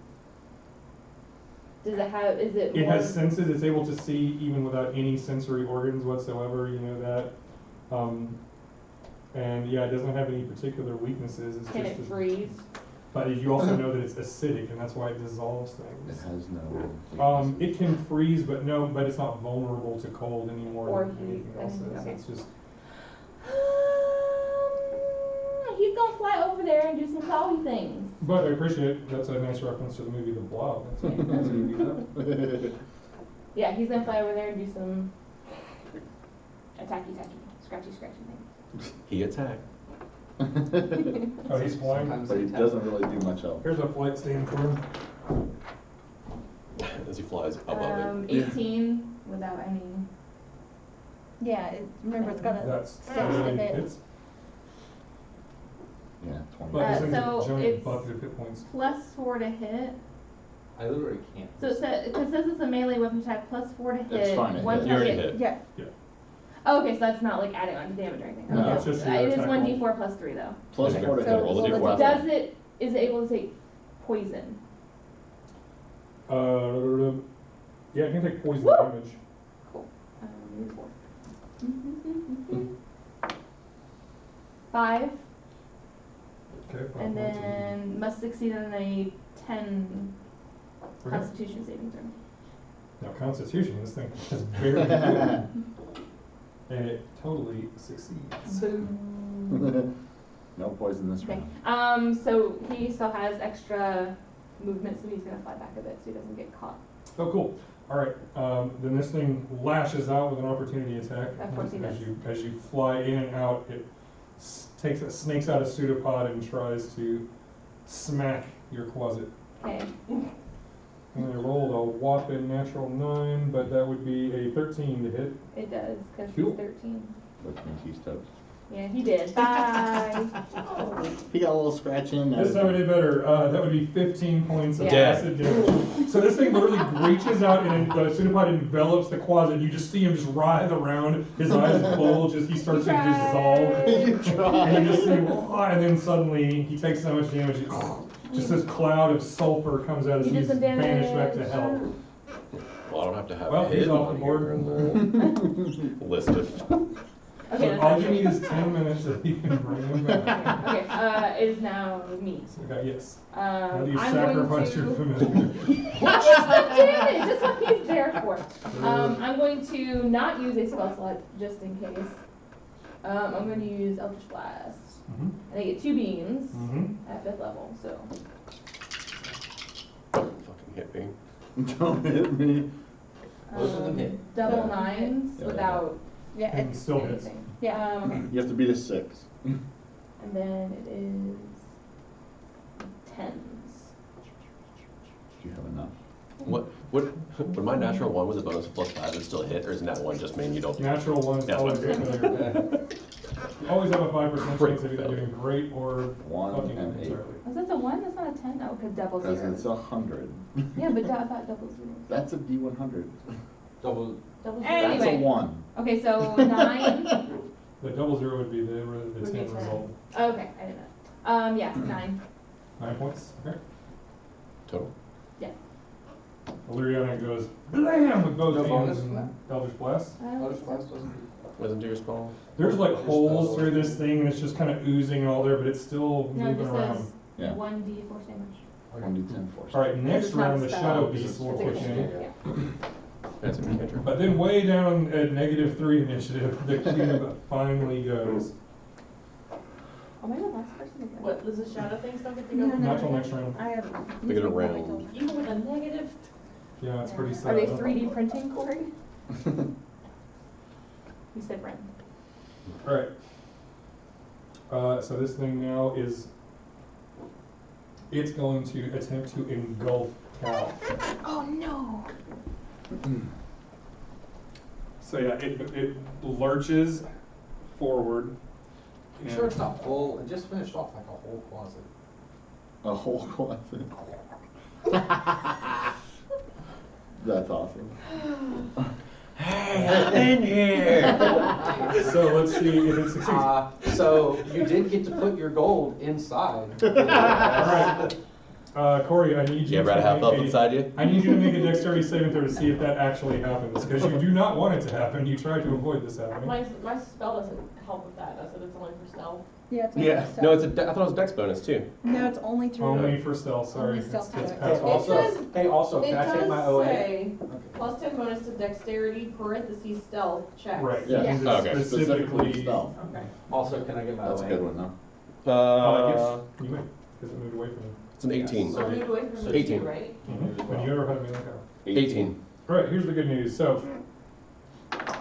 Does it have? Is it? It more- has senses. It's able to see even without any sensory organs whatsoever. You know that. And yeah, it doesn't have any particular weaknesses. It's Can just. it freeze? But you also know that it's acidic, and that's why it dissolves It things. has no. It can freeze, but it's not vulnerable to cold anymore Or than heat, anything else is. okay. It's just. He's gonna fly over there and do some clawy things. But I appreciate it. That's a nice reference to the movie The Blob. That's Yeah. that's how you do that. Yeah, he's gonna fly over there and do some attacky, scratchy things. He attacked. Oh, he's flying. Sometimes But he they doesn't really do much else. Here's a flight stand for him. As he flies above it. 18 without any. Yeah, remember it's got a That's six really if it. hits. Yeah, 20. But this thing's so a giant it's- bucket of hit points. +4 to hit. I literally can't. So it says it's a melee weapon attack, +4 to hit. It's fine, it one hits. You already target. hit. Yeah. Oh, okay, so that's not like adding on to damage or anything. No, Okay. it's just your It is attack 1d4 + 3 though. Plus Okay. 4 to So hit. roll the Roll d4. the does it is it able to take poison? Yeah, it can take poison Woo! damage. Cool. 4. 5, Okay. and then must succeed on a 10 Constitution saving throw. Now Constitution, this thing is very good. And it totally succeeds. Boom. No poison this Okay. round. So he still has extra movement, so he's gonna fly back a bit so he doesn't get caught. Oh, cool. All right. Then this thing lashes out with an opportunity attack. Of course he does. As you fly in and out, it snakes out a pseudopod and tries to smack your closet. Okay. And I rolled a whopping natural 9, but that would be a 13 to hit. It does, because Cool. he's 13. Which means he's toast. Yeah, he did. Bye. He got a little scratch in there. This time I did better. That would be 15 points of Yeah. acid damage. So this thing literally reaches out and the pseudopod envelops the closet. You just see him just writhe around. His eyes bulge as he starts to dissolve. You tried. And you just see, and then suddenly he takes so much damage. Just this cloud of sulfur comes out as You did he's some damage. vanished back to hell. Well, I don't have to have Well, it he's hidden off the on board. here in the list of. Okay, So that's all you actually- need is 10 minutes to even bring him back. Okay, it is now me. Okay, yes. Now that you I'm sacrifice your going to... familiar. That's the damage! That's what he's there for. I'm going to not use a spell slot, just in case. I'm going to use Eldritch Blast. Mhm. And I get 2 beams Mhm. at 5th level, so... Fucking hit me. Don't hit me. Most of them hit. Double Yeah. 9s Yeah. without Yeah, And still hits. anything. Yeah, okay. You have to beat a 6. And then it is 10s. Do you have enough? Would my natural 1 with a bonus of +5 would still hit, or isn't that one just mean you don't do? Natural ones That's always what get I'm familiar. You always have a 5% Great chance of either failure. doing great or 1 fucking and up 8. entirely. Was that a 1? That's not a 10? Oh, because double Because 0. it's 100. Yeah, but I thought double 0. That's a D100. Double. Double 0. That's a Anyway. 1. Okay, so 9. The double 0 would be the Would be 10 10. result. Okay, I didn't know. Yeah, 9. 9 points. Okay. Total. Yeah. Aleeriana goes blam with both No hands bonus for and that? Eldritch Blast. Eldritch Blast doesn't. Doesn't do your spell. There's like Just holes the- through this thing and it's just kind of oozing all there, but it's still No, it moving just around. says Yeah. 1d force damage. 1d10 force. Alright, next It's not round the spell. Shadow Beast will It's a kick in. cantrip, yeah. That's a cantrip. But then way down at -3 initiative, the cube finally goes. Oh, maybe the last person is there. What, does the shadow thing still get to No, go? no. Not till next round. I have. They get a round. Even with a negative? Yeah, it's pretty Are sad. they 3D printing, Corey? You said rent. Alright. So this thing now is, it's going to attempt to engulf Cal. Oh no! So yeah, it lurches forward. I'm sure it's not full. It just finished off like a whole closet. A whole closet. That's awesome. Hey, in here! So let's see if it succeeds. So you did get to put your gold inside. Alright. Corey, I need you You ever had a to half make elf inside you? I need you to make a dexterity saving throw to see if that actually happens, because you do not want it to happen. You try to avoid this happening. My spell doesn't help with that, I said it's only for stealth. Yeah, it's Yeah. only No, it's I thought it was a dex bonus too. No, it's only through. Only for stealth, sorry. Only stealth It's check. past It all. says- Hey, also, It can I take my does 08? say +10 bonus to dexterity, parentheses stealth checks. Right, Yeah. because Okay. it's Specifically stealth. Okay. Also, can I get my 08? That's a good one, though. Yes, you may, because it moved away from you. It's an 18. So moved away from So me 18. too, right? When you ever had a melee power. 18. Alright, here's the good news. So,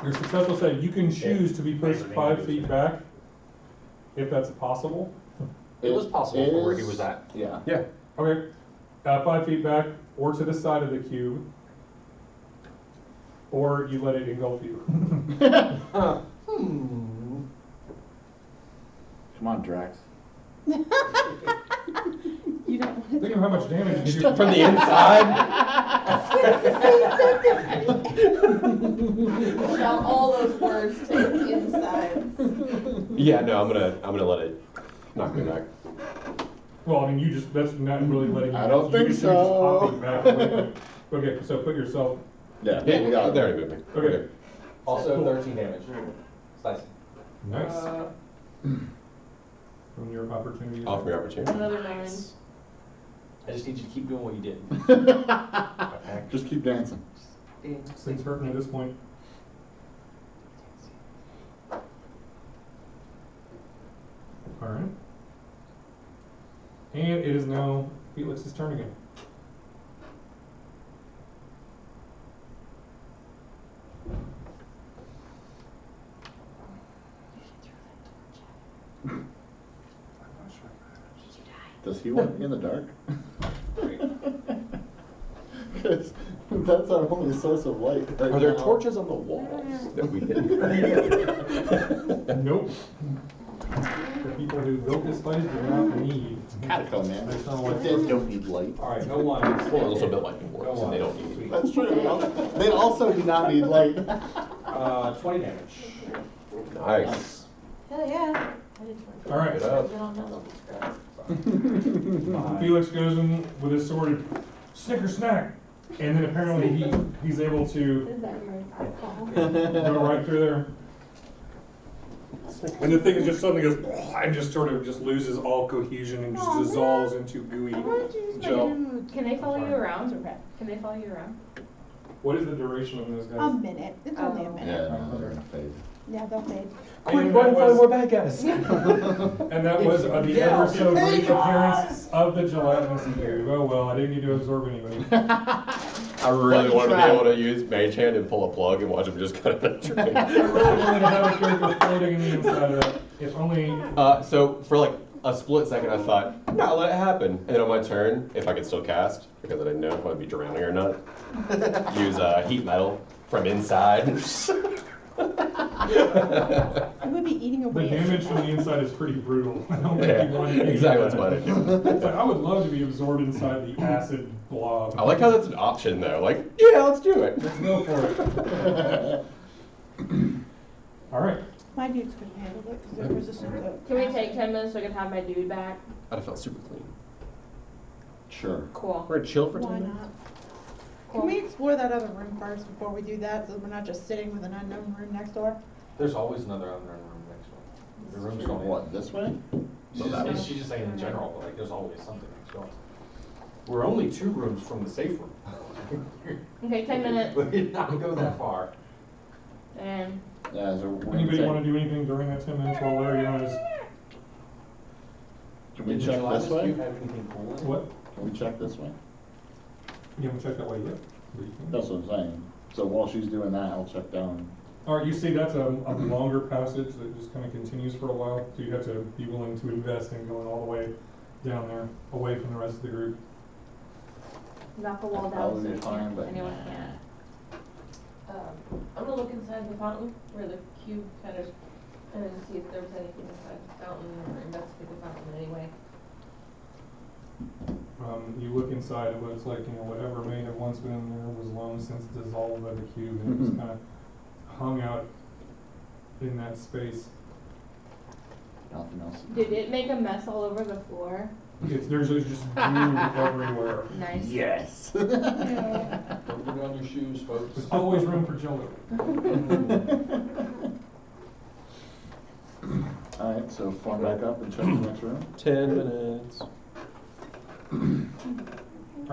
your successful save, you can choose to be pushed 5 feet back, if that's possible. It was possible for where he was at. Yeah. Yeah. Okay, 5 feet back, or to the side of the cube, or you let it engulf you. Come on, Drax. You don't want to. Think of how much damage you do. From the inside? Shall all those words take inside? Yeah, no, I'm gonna let it knock me back. Well, I mean, you just, that's not really letting you. I don't you think just- so. You just hop back. Okay, so put yourself, Yeah, Yeah, we got it. there you moved me. okay, Also 13 damage. Slicing. nice. From your opportunity. Offer me opportunity. Another 9. I just need you to keep doing what you did. Just keep dancing. Since hurting at this point. Alright. And it is now Felix's turn again. Does he want to be in the dark? Because that's our only source of light. Right Are there now. torches on the walls that we hit? Nope. The people who built this place do not need. Catacomb, man. external But light they sources. don't need light. Alright, no lines. Well, also built lightning No works, and they don't lines. need. That's true. They also do not need light. 20 damage. Nice. Hell yeah. Alright. Get up. Felix goes in with his sword and snicker snack. And then apparently he's able to Is that your call? go right through there. And the thing is just suddenly goes and just sort of just loses all cohesion and just Aw, man. dissolves into gooey gel. Can they follow you around? Can they follow you around? What is the duration of those A guys? minute. It's only a Oh. minute. Yeah, no, they're gonna fade. Yeah, they'll fade. And that was, bad guys. and that was the ever so brief appearance of the gelatinous cube. Oh well, I didn't need to absorb anybody. I really wanted to be able to use Mage Hand and pull a plug and watch him just kind of drain. I really wanted to have a character floating in the inside of that. If only. So for like a split second, I thought, no, I'll let it happen. And then on my turn, if I could still cast, because I didn't know if I'd be drowning or not, use heat metal from inside. You would be eating The away. damage from the inside is pretty brutal. I don't think Yeah, you want to do exactly that. what's what I do. It's like, I would love to be absorbed inside the acid blob. I like how that's an option though. Like, yeah, let's do it. Let's go for it. All right. My dudes couldn't handle it because they're resistant to. Can we take 10 minutes so I can have my dude back? I'd have felt super clean. Sure. Cool. We're gonna chill for Why 10 not? minutes. Can we explore that other room first before we do that, so we're not just sitting with an unknown room next door? There's always another unknown room next door. The room's going in. What, this way? She's just saying in general, but like there's always something next door. We're only 2 rooms from the safe room. Okay, 10 minutes. We did not go that far. And Yeah, so Anybody want to do anything during that 10 minutes while Aleeriana's Can we Did check July, this do you way? have anything cool in it? what? Can we check this way? You haven't checked that way yet? But you can. That's what I'm saying. So while she's doing that, I'll check down. All right, you see that's a longer passage that just kind of continues for a while, so you have to be willing to invest in going all the way down there, away from the rest of the group. knock the wall down Probably so you fine, can't, but anyone can. I'm gonna look inside the fountain where the cube kind of, and then see if there's anything inside the fountain or investigate the fountain in any way. You look inside, it looks like, whatever may have once been in there was long since dissolved by the cube, and it was kind of hung out in that space. Nothing else. Did it make a mess all over the floor? There's just goo everywhere. Nice. Yes. Don't put on your shoes, folks. There's always room for jello. Alright, so form back up and check the next room. 10 minutes. All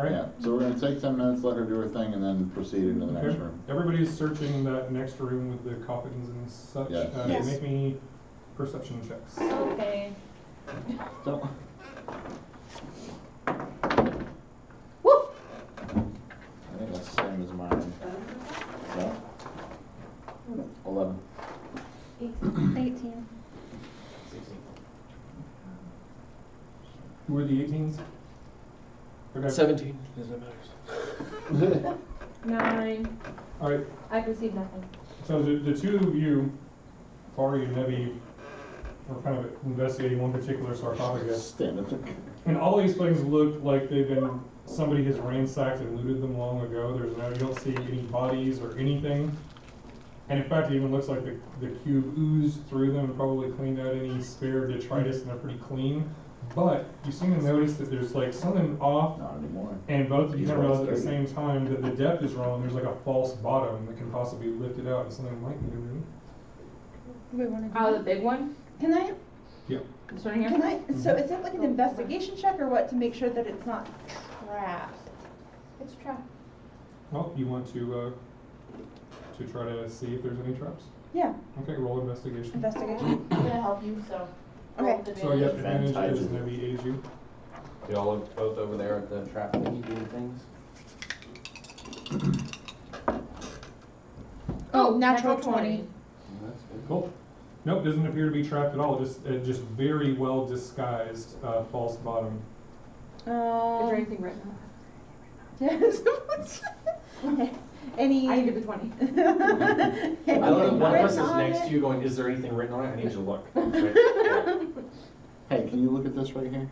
right? Yeah, so we're gonna take 10 minutes, let her do her thing, and then proceed into the next Okay. room. Everybody's searching that next room with the coffins and such. Yes. Yes. Make me perception checks. Okay. Don't. Woo! I think that's the same as mine. So? 11. 18. 16. Who are the 18s? Okay. 17. Doesn't matter. 9. All right. I perceive nothing. So the two of you, Farih and Genevieve, are kind of investigating one particular sarcophagus. Stand up. And all these things look like somebody has ransacked and looted them long ago. You don't see any bodies or anything. And in fact, it even looks like the cube oozed through them and probably cleaned out any spare detritus, and they're pretty clean. But you seem to notice that there's like something off, Not anymore. and both of you These kind of rolls realize at the 30. same time that the depth is wrong. There's like a false bottom that can possibly lift it out, and something might be underneath. Do we want to Oh, do the big one? Can I, Yeah. This one here? can I, so is it like an investigation check or what to make sure that it's not trapped? It's trapped. Well, you want to try to see if there's any traps. Yeah, Okay, roll investigation. investigation. I'm gonna help you, so. Okay. roll with So you have advantage. advantage because Advantage. Nevi aids you. Y'all look both over there at the trap thingy doing things. Oh, natural 20. That's good. Cool. Nope, doesn't appear to be trapped at all. Just very well disguised false bottom. Is there anything written on Yes. Any? I give it 20. Any I love one written person's on next it? to you going, is there anything written on it? I need you to look. Right. Hey, can you look at this right here?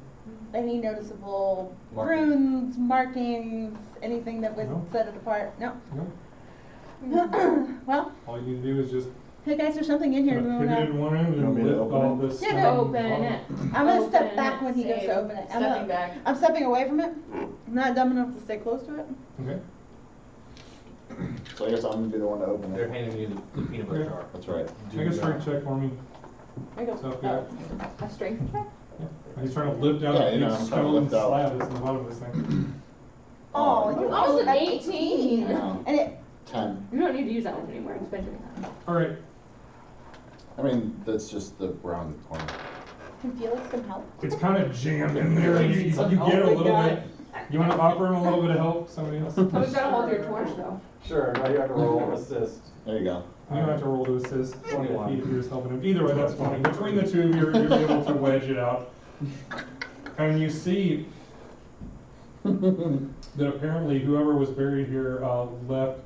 Any noticeable Markings. runes, markings, anything that would No. set it apart? No. Nope. Well, All you need to do is just hey guys, there's something in here. kind Do of we pivot wanna? in one end You want and me to lift open all it? this. Yeah, stone no. Open bottom. it. I'm gonna step Open back it, when he goes save. to open it. Stepping back. I'm stepping away from it. I'm not dumb enough to stay close to it. Okay. So I guess I'm gonna be the one to open They're it. handing you the peanut butter Okay. jar. That's right. Make a strength check for me. There you go. Tough guy. A strength check? He's trying to lift out Yeah, a you know, big I'm trying to stone lift out. slab that's in the bottom of this thing. Oh, you I was rolled an an 18. No, And it, 10. You don't need to use that one anymore. It's been doing that. All right. I mean, that's just the round the corner. can Felix come help? It's kind of jammed in there. You get a little bit. You want to offer him a little bit of help? Somebody else? Oh, we've got to hold your torch though. Sure, now you have to roll assist. There you go. You don't have to roll to assist. 21. If you're just helping him. Either way, that's fine. Between the two of you, you're able to wedge it out. And you see that apparently whoever was buried here left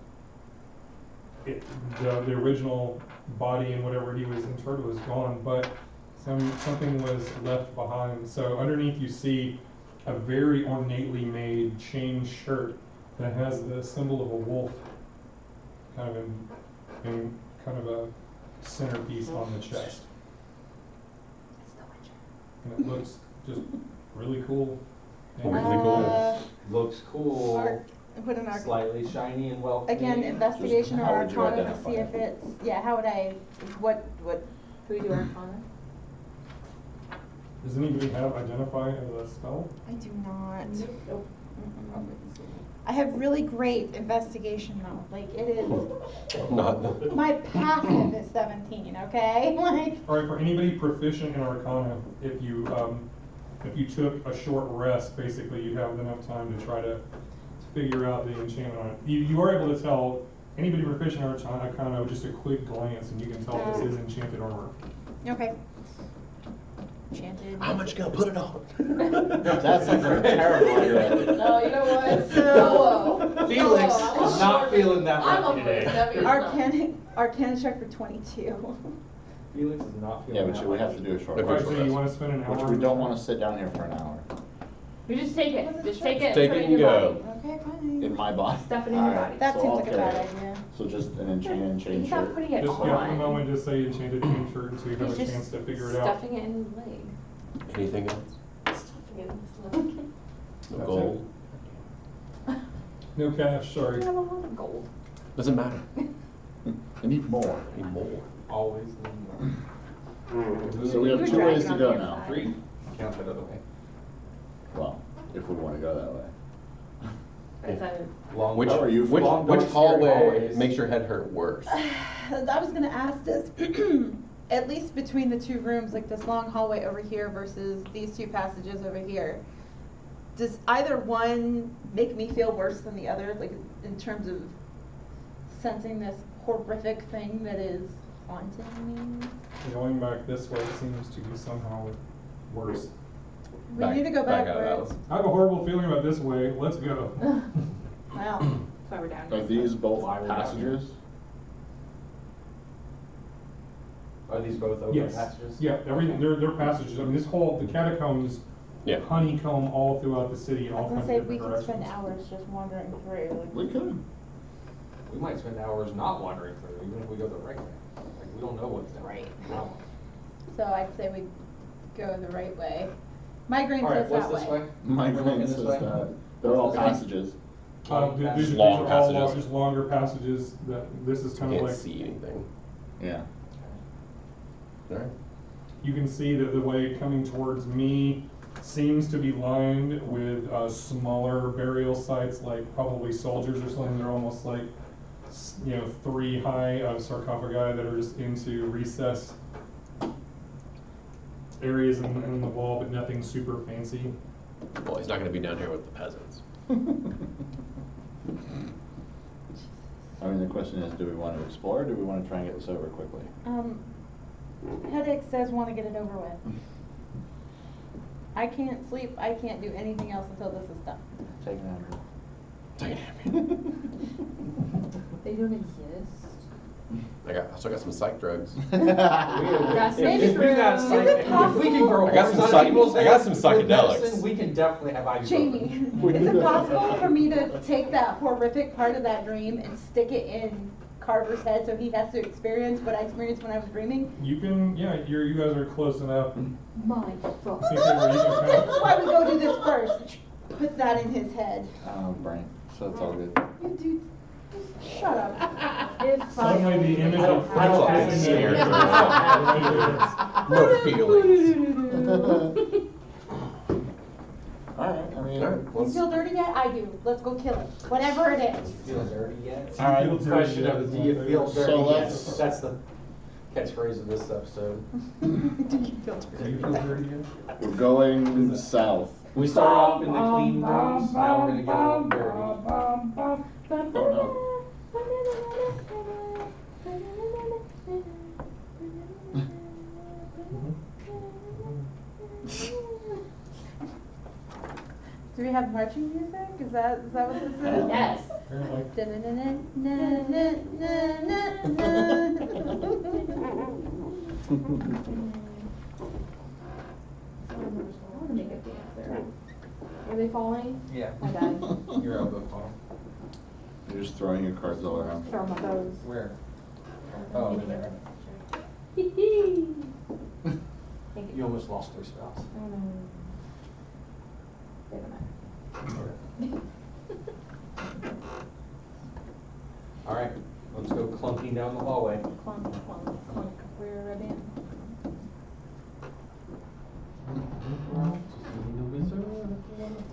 the original body and whatever he was interred was gone, but something was left behind. So underneath you see a very ornately made chain shirt that has the symbol of a wolf kind of in kind of a centerpiece on the chest. And it looks just really cool. And Really cool. Looks cool. Art. Put an arc. Slightly shiny and welcoming. Again, investigation or how would you arcana to see identify if it's, yeah, how would I, what, Can we do Arcana? Does anybody have identify as a spell? I do not. Nope. Mm-mm. I have really great investigation though, like it is, Not. my passive is 17, okay? Like, All right, for anybody proficient in Arcana, if you took a short rest, basically you'd have enough time to try to figure out the enchantment on it. You are able to tell anybody proficient in Arcana with just a quick glance, and you can tell this is enchanted armor. okay. Enchanted. How much you gonna put it on? That sounds like a terrible idea. No, you know what? So- Felix Oh, is not feeling that I'm lucky over it. today. That means no. Arcana check for 22. Felix is not feeling Yeah, that but we have to lucky. do a short Okay. All right, rest. so you want to spend an hour? Which on we this don't one? want to sit down here for an hour. You just take it. Just take it and Take put it it in and your go. body. Okay, fine. In my body. Stuff it in your Alright, body. That so seems I'll like a carry bad it. idea. So just an enchanted chain He's not shirt. putting it Just yeah, for the on. moment, just say enchanted chain shirt until you have He's a just chance to figure it out. stuffing it in his leg. Anything else? Stuffing it in his leg. No That's gold? No cash, I sorry. have a lot of gold. Doesn't matter. I need more. Need more. Always need more. So we have You 2 were ways dragging to on go the now. inside. 3. Count that other way. Well, if we want to go that way. It's either Long Which, How are you which, long, which dark, scary hallway hallways. makes your head hurt worse? I was gonna ask this, at least between the two rooms, like this long hallway over here versus these two passages over here, does either one make me feel worse than the other, like in terms of sensing this horrific thing that is haunting me? Going back this way seems to be somehow worse. We need to go back out, backwards. Alice. I have a horrible feeling about this way. Let's go. Wow. that's why we're down Are here. these both Why we're down passages? Are these both open Yes. passages? Yeah, everything, they're passages. I mean, this whole, the catacombs Yeah. honeycomb all throughout the city in I all was gonna kinds say, of we different could spend directions. hours just wandering through, like. We could. We might spend hours not wandering through, even if we go the right way. Like, we don't know what's down Right. there. So I'd say we go the right way. My brain Alright, says what's that this way. way? My We're brain looking says this way? that. They're all passages. These Long are all passages. just longer passages. That this is kind of Can't like see anything. Yeah. Alright. you can see that the way coming towards me seems to be lined with smaller burial sites, like probably soldiers or something. They're almost like 3 high sarcophagi that are just into recessed areas in the wall, but nothing super fancy. Well, he's not going to be down here with the peasants. I mean, the question is, do we want to explore or do we want to try and get this over quickly? Headache says want to get it over with. I can't sleep, I can't do anything else until this is done. Take it out. They don't exist. I also got some psych drugs. That's Maybe maybe we got Is psych- it if possible? we can grow I got horns some on psych- people's I got heads some with psychedelics. medicine, we can definitely have ibuprofen. Jamie, is it possible for me to take that horrific part of that dream and stick it in Carver's head so he has to experience what I experienced when I was dreaming? You can, you guys are close enough. My fuck. See where you can This is why we go do this first. Put that in his head. Brain. So it's all good. You dude, just shut up. It's Suddenly the image of I don't French get kissing scared. there. No feelings. Alright, I mean, You feel dirty yet? I do. Let's go kill it. Whatever it is. Feel dirty yet? Alright. Feel dirty Question yet of, is do not you there. feel So dirty yet? let's- That's the catchphrase of this episode. Do you feel Do dirty? you feel dirty yet? we're going south. We start off in the clean rooms, now we're gonna get a little dirty. Oh no. Do we have marching music? Is that what this is? Yes. Apparently. I want to make a dance there. Are they falling? Yeah. I died. Your elbow fall. You're just throwing your cards all around. Throw my bows. Where? Oh, over there. Hee hee. Thank You you. almost lost 3 spells. Oh no. Wait a minute. Alright, let's go clunking down the hallway. Clunk, clunk, clunk. We're a band.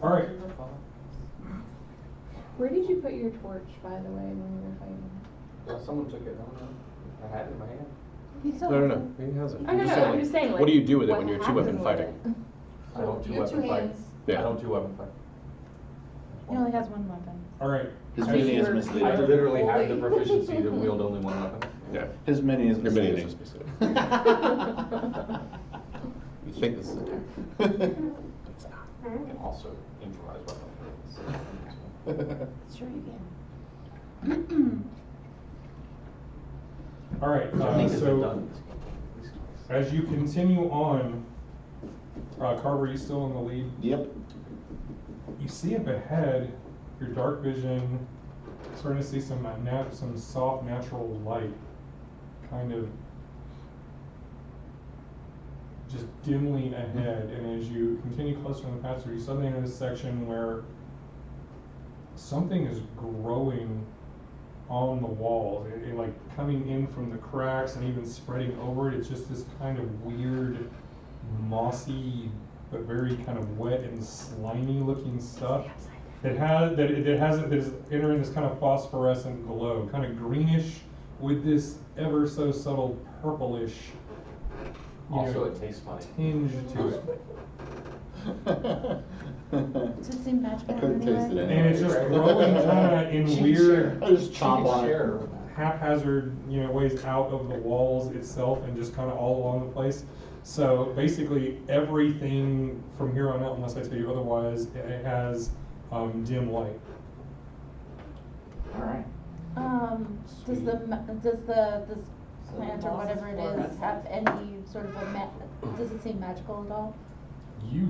All right. Where did you put your torch, by the way, when we were fighting? Well, someone took it, I don't know. I had it in my hand. He still No, has no, it. no. He has it. Oh, no, no, I'm just saying, like. What do you do with it what when you're happened 2-weapon with fighting? it? I don't You have 2-weapon two fight. hands. Yeah. I don't 2-weapon fight. He only has one weapon. All right. His As mini is you're- misleading. I literally have the proficiency to wield only one weapon. Yeah. His mini is Your mini is misleading. just misleading. You think this is attack? It's not. And also improvise weapon. Sure you can. All right. Which I think has been So done in this game at least twice. as you continue on, Carver, are you still in the lead? Yep. You see up ahead, your dark vision, starting to see some soft natural light, kind of just dimly ahead. And as you continue closer in the passage, you suddenly enter this section where something is growing on the walls, it like coming in from the cracks and even spreading over it. It's just this kind of weird, mossy, but very kind of wet and slimy looking stuff. That is entering this kind of phosphorescent glow, kind of greenish with this ever so subtle purplish, Also, it tastes funny. tinge to it. Does it seem magical? I couldn't taste it And anyway. it's just growing kind of in weird, I just chomp on it. Share. haphazard, ways out of the walls itself and just kind of all along the place. So basically everything from here on out, unless I tell you otherwise, it has dim light. Alright. Does this plant or whatever it is have any sort of does it seem magical at all? You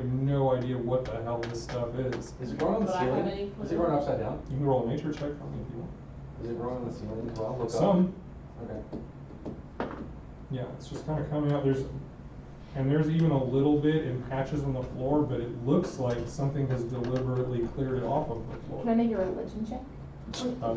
have no idea what the hell this stuff is. Is it growing on the But I have ceiling? any Is it growing upside down? You can roll a nature check for me if you want. Is it growing on the ceiling as well? Look up. Some, Okay. yeah, it's just kind of coming out. There's And there's even a little bit in patches on the floor, but it looks like something has deliberately cleared it off of the floor. Can I make a religion check? I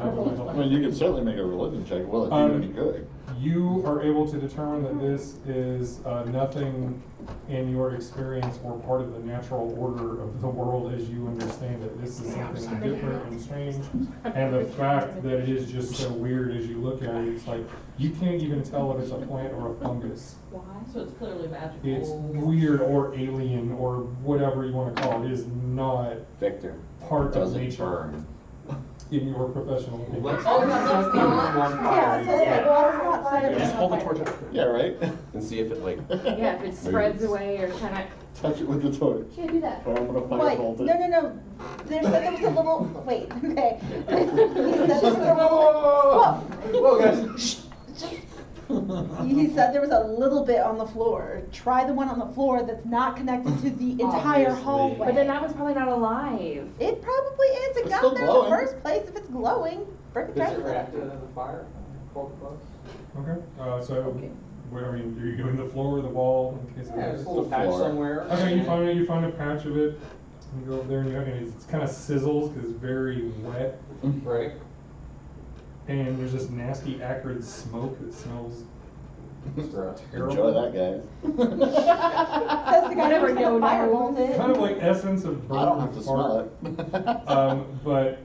mean, you can certainly make a religion check. Will it do any good? You are able to determine that this is nothing in your experience or part of the natural order of the world as you understand it. This is something different and strange. And the fact that it is just so weird as you look at it, it's like you can't even tell if it's a plant or a fungus. Why? So it's clearly magical. It's weird or alien or whatever you want to call it. It is not Victor, part of does it nature burn? in your professional opinion. Let's Oh, let's no, set the room on fire. Yeah, water's not set up. Just hold the torch up Yeah, right? and see if it like. Yeah, if it spreads away or kind of. Touch it with the torch. Can't do that. Or I'm gonna Wait, firebolt it. no. There said there was a little, wait, okay. He said there was a little, Whoa, guys. he said there was a little bit on the floor. Try the one on the floor that's not connected to the entire Obviously. hallway. But then that was probably not alive. It probably is. It It's got still there in the glowing. first place if it's glowing. Frickin' Does try it it. react to the fire? Cold close? Okay, so, where, I mean, are you doing the floor or the wall in case of Yeah, this? just a little The patch floor. somewhere. Okay, you find a patch of it, you go over there and it kind of sizzles because it's very wet, Right. and there's this nasty acrid smoke that smells Gross. terrible. Enjoy that, guys. Says the guy Whatever, who's no, gonna no. firebolt it. Kind of like essence of burnt I don't have to fart. smell it. But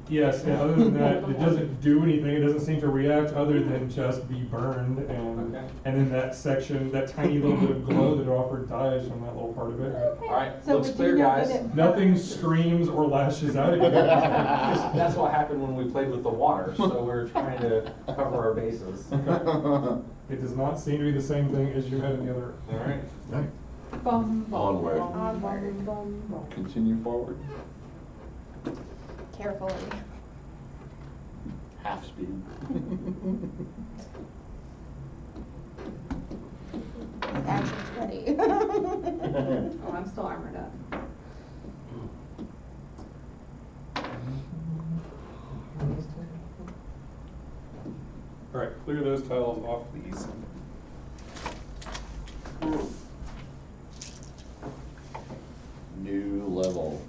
yes, yeah, other than that, it doesn't do anything. It doesn't seem to react other than just be burned, and Okay. and then that section, that tiny little bit of glow that it offered dies from that little part of it. Alright, So looks would clear, you know guys. that it- Nothing screams or lashes out again. That's what happened when we played with the water, so we were trying to cover our bases. It does not seem to be the same thing as you had in the other. Alright. Bum, bum, Onward. bum, bum, bum, bum. Continue forward. Carefully. Half speed. Action's ready. Oh, I'm still armored up. All right, clear those tiles off, please. New level.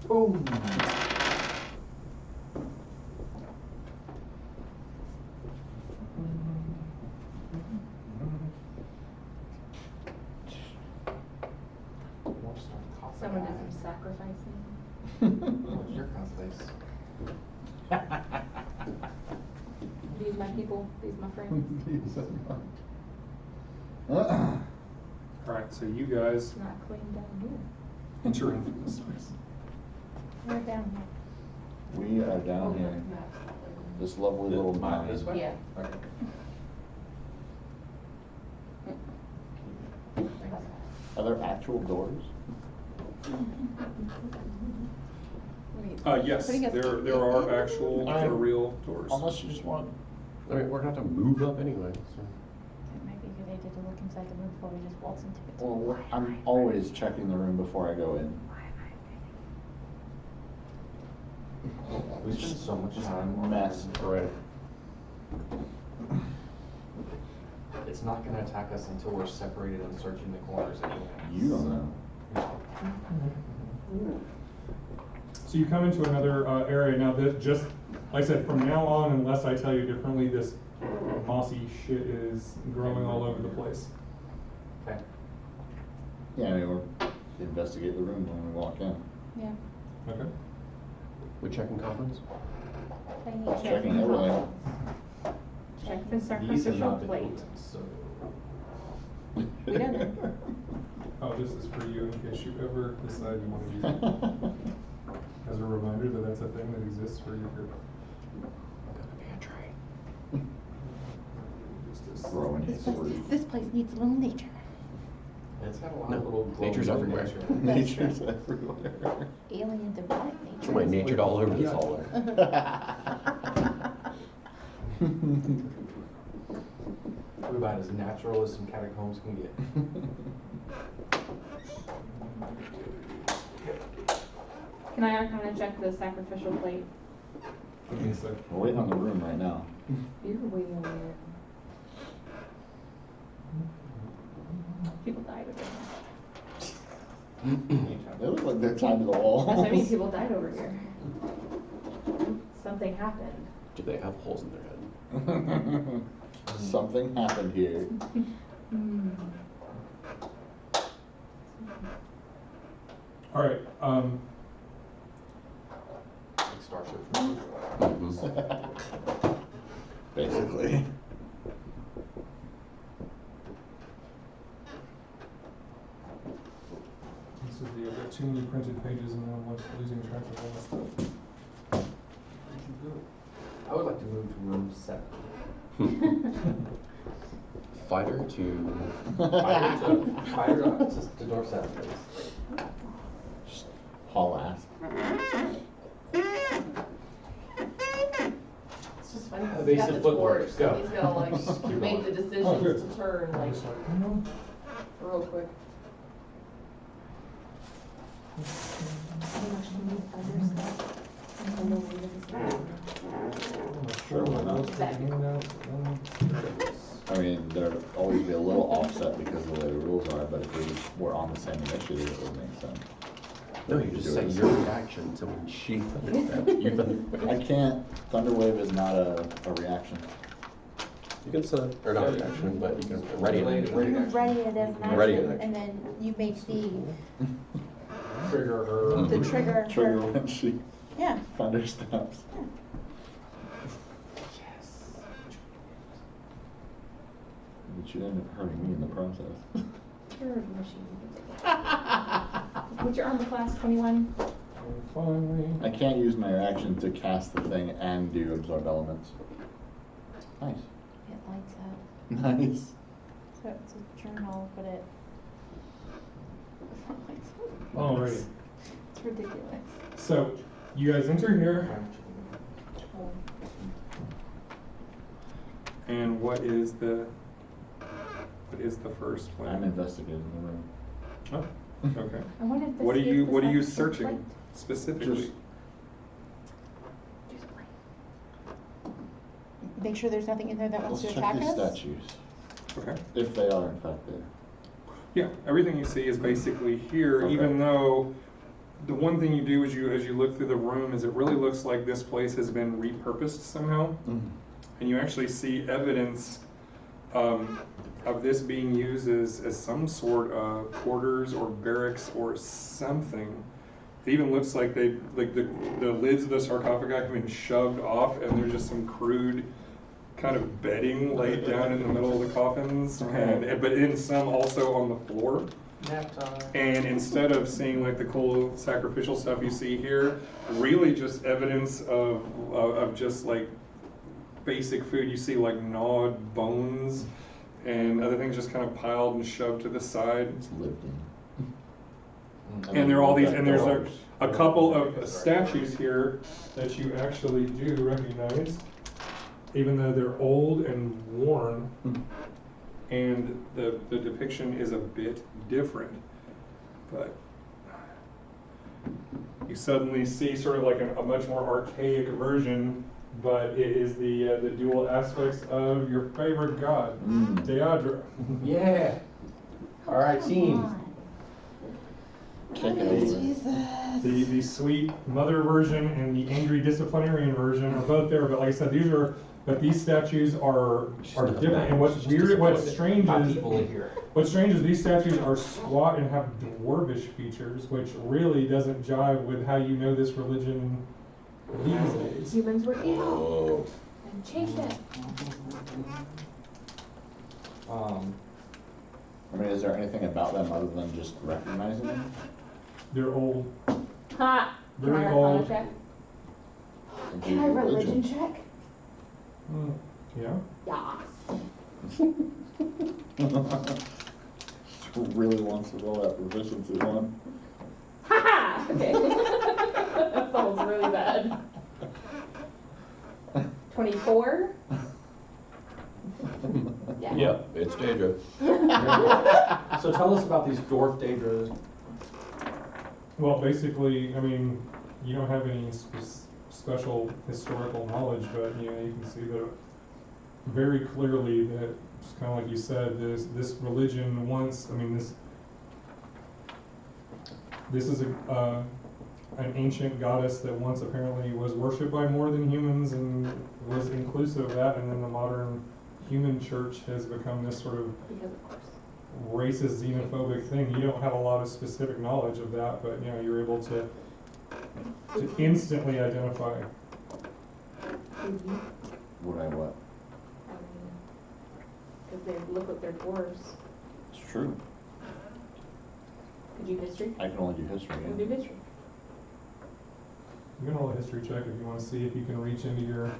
Boom. Someone did some sacrificing. What's your constellation? These my people, these my friends. All right, so you guys It's not clean down here. enter in from this space. We're down here. We are down here. This lovely little This mountain. way? Yeah. Okay. Are there actual doors? Yes, Putting us there are actual, All right. real doors. Unless you just want. I mean, we're gonna have to move up anyway. So. It might be a good idea to look inside the room before we just waltz into it. Well, I'm always checking the room before I go in. We spend so much time on Mess. Right. It's not gonna attack us until we're separated and searching the corners anyway. You don't know. So you come into another area now. This just, like I said, from now on, unless I tell you differently, this mossy shit is growing all over the place. Okay. Yeah, I mean, we'll investigate the room when we walk in. Yeah. Okay. We checking conference? Checking everything. Check the These have sacrificial not been plate. opened, so. We don't know. Oh, this is for you in case you ever decide you want to use it. As a reminder that that's a thing that exists for your group. Growing This fruit. place, this place needs a little nature. It's got a lot No, of little. nature's glowing everywhere. nature. Nature's everywhere. Alien demonic nature. Somebody natured all over this hallway. We're about as natural as some catacombs can get. Can I kind of check the sacrificial plate? Give me a sec. We're waiting on the room right now. You're waiting on it. People died over here. They look like they're tied to the wall. That's what I mean, people died over here. Something happened. Do they have holes in their head? Something happened here. All right. Like Starship. Basically. This is the, I've got too many printed pages and I'm like losing track of all this stuff. I would like to move to room 7. Fighter to. Fire to door 7, please. Just haul ass. It's just funny, 'cause he's Basic got the footwork, torch, so go. he's gotta like keep make going. the Oh, decisions good. to turn I'm like just like, real quick. Sure, why not? I mean, there'd always be a little offset because of the way the rules are, but if we were on the same initiative, it would make sense. No, you just say your reaction to when she thunderstabbed you. I can't. Thunderwave is not a reaction. You can set, or not a reaction, but you can ready it. You ready it as an Ready action, it. and then you make the Trigger her. trigger. Trigger for- when she Yeah. thundersteps. But you end up hurting me in the process. Turd machine. What's your armor class? 21? Finally. I can't use my reaction to cast the thing and do absorb elements. Nice. It lights up. Nice. So it's a journal, but it. Alrighty. It's ridiculous. So, you guys enter here. And what is the first I'm plan? investigating the room. Oh, okay. I wanted to What are see if you this What are you has the searching plate. specifically? Just- Make sure there's nothing in there that wants Let's to check attack these us. statues, Okay. if they are in fact there. Yeah, everything you see is basically here, Okay. even though the one thing you do as you look through the room is it really looks like this place has been repurposed somehow. And you actually see evidence of this being used as some sort of quarters or barracks or something. It even looks like the lids of the sarcophagi have been shoved off and there's just some crude kind of bedding laid down in the middle of the coffins, but in some also on the floor. Nap time. And instead of seeing like the cool sacrificial stuff you see here, really just evidence of just like basic food. You see like gnawed bones and other things just kind of piled and shoved to the side. It's lived in. And there are all these, Back and there's doors. a couple of statues here that you actually do recognize, even though they're old and worn, and the depiction is a bit different. But you suddenly see sort of like a much more archaic version, but it is the dual aspects of your favorite god, Deadra. Yeah. All right, team. Kick it Oh, over. Jesus. The sweet mother version and the angry disciplinarian version are both there, but like I said, these statues are different. And what's weird, what's strange is these statues are squat and have dwarvish features, which really doesn't jive with how you know this religion these days. Humans were evil Oh. and changed it. I mean, is there anything about them other than just recognizing them? They're old. Ha! Very Can I old. Arcana check? Or Can I religion check? Yeah. Yeah. Really wants to roll that proficiency one. Ha ha! Okay. That sounds really bad. 24? Yeah. Yep, it's Daedra. So tell us about these dwarf Daedras. Well, basically, I mean, you don't have any special historical knowledge, but you know, you can see that very clearly that just kind of like you said, this religion once, I mean, this is an ancient goddess that once apparently was worshipped by more than humans and was inclusive of that, and then the modern human church has become this sort of Because of course. racist, xenophobic thing. You don't have a lot of specific knowledge of that, but you know, you're able to instantly identify. Would I what? Because they look like they're dwarves. It's true. Could you history? I can only do history. We'll Yeah. do history. You can roll a history check if you want to see if you can reach into your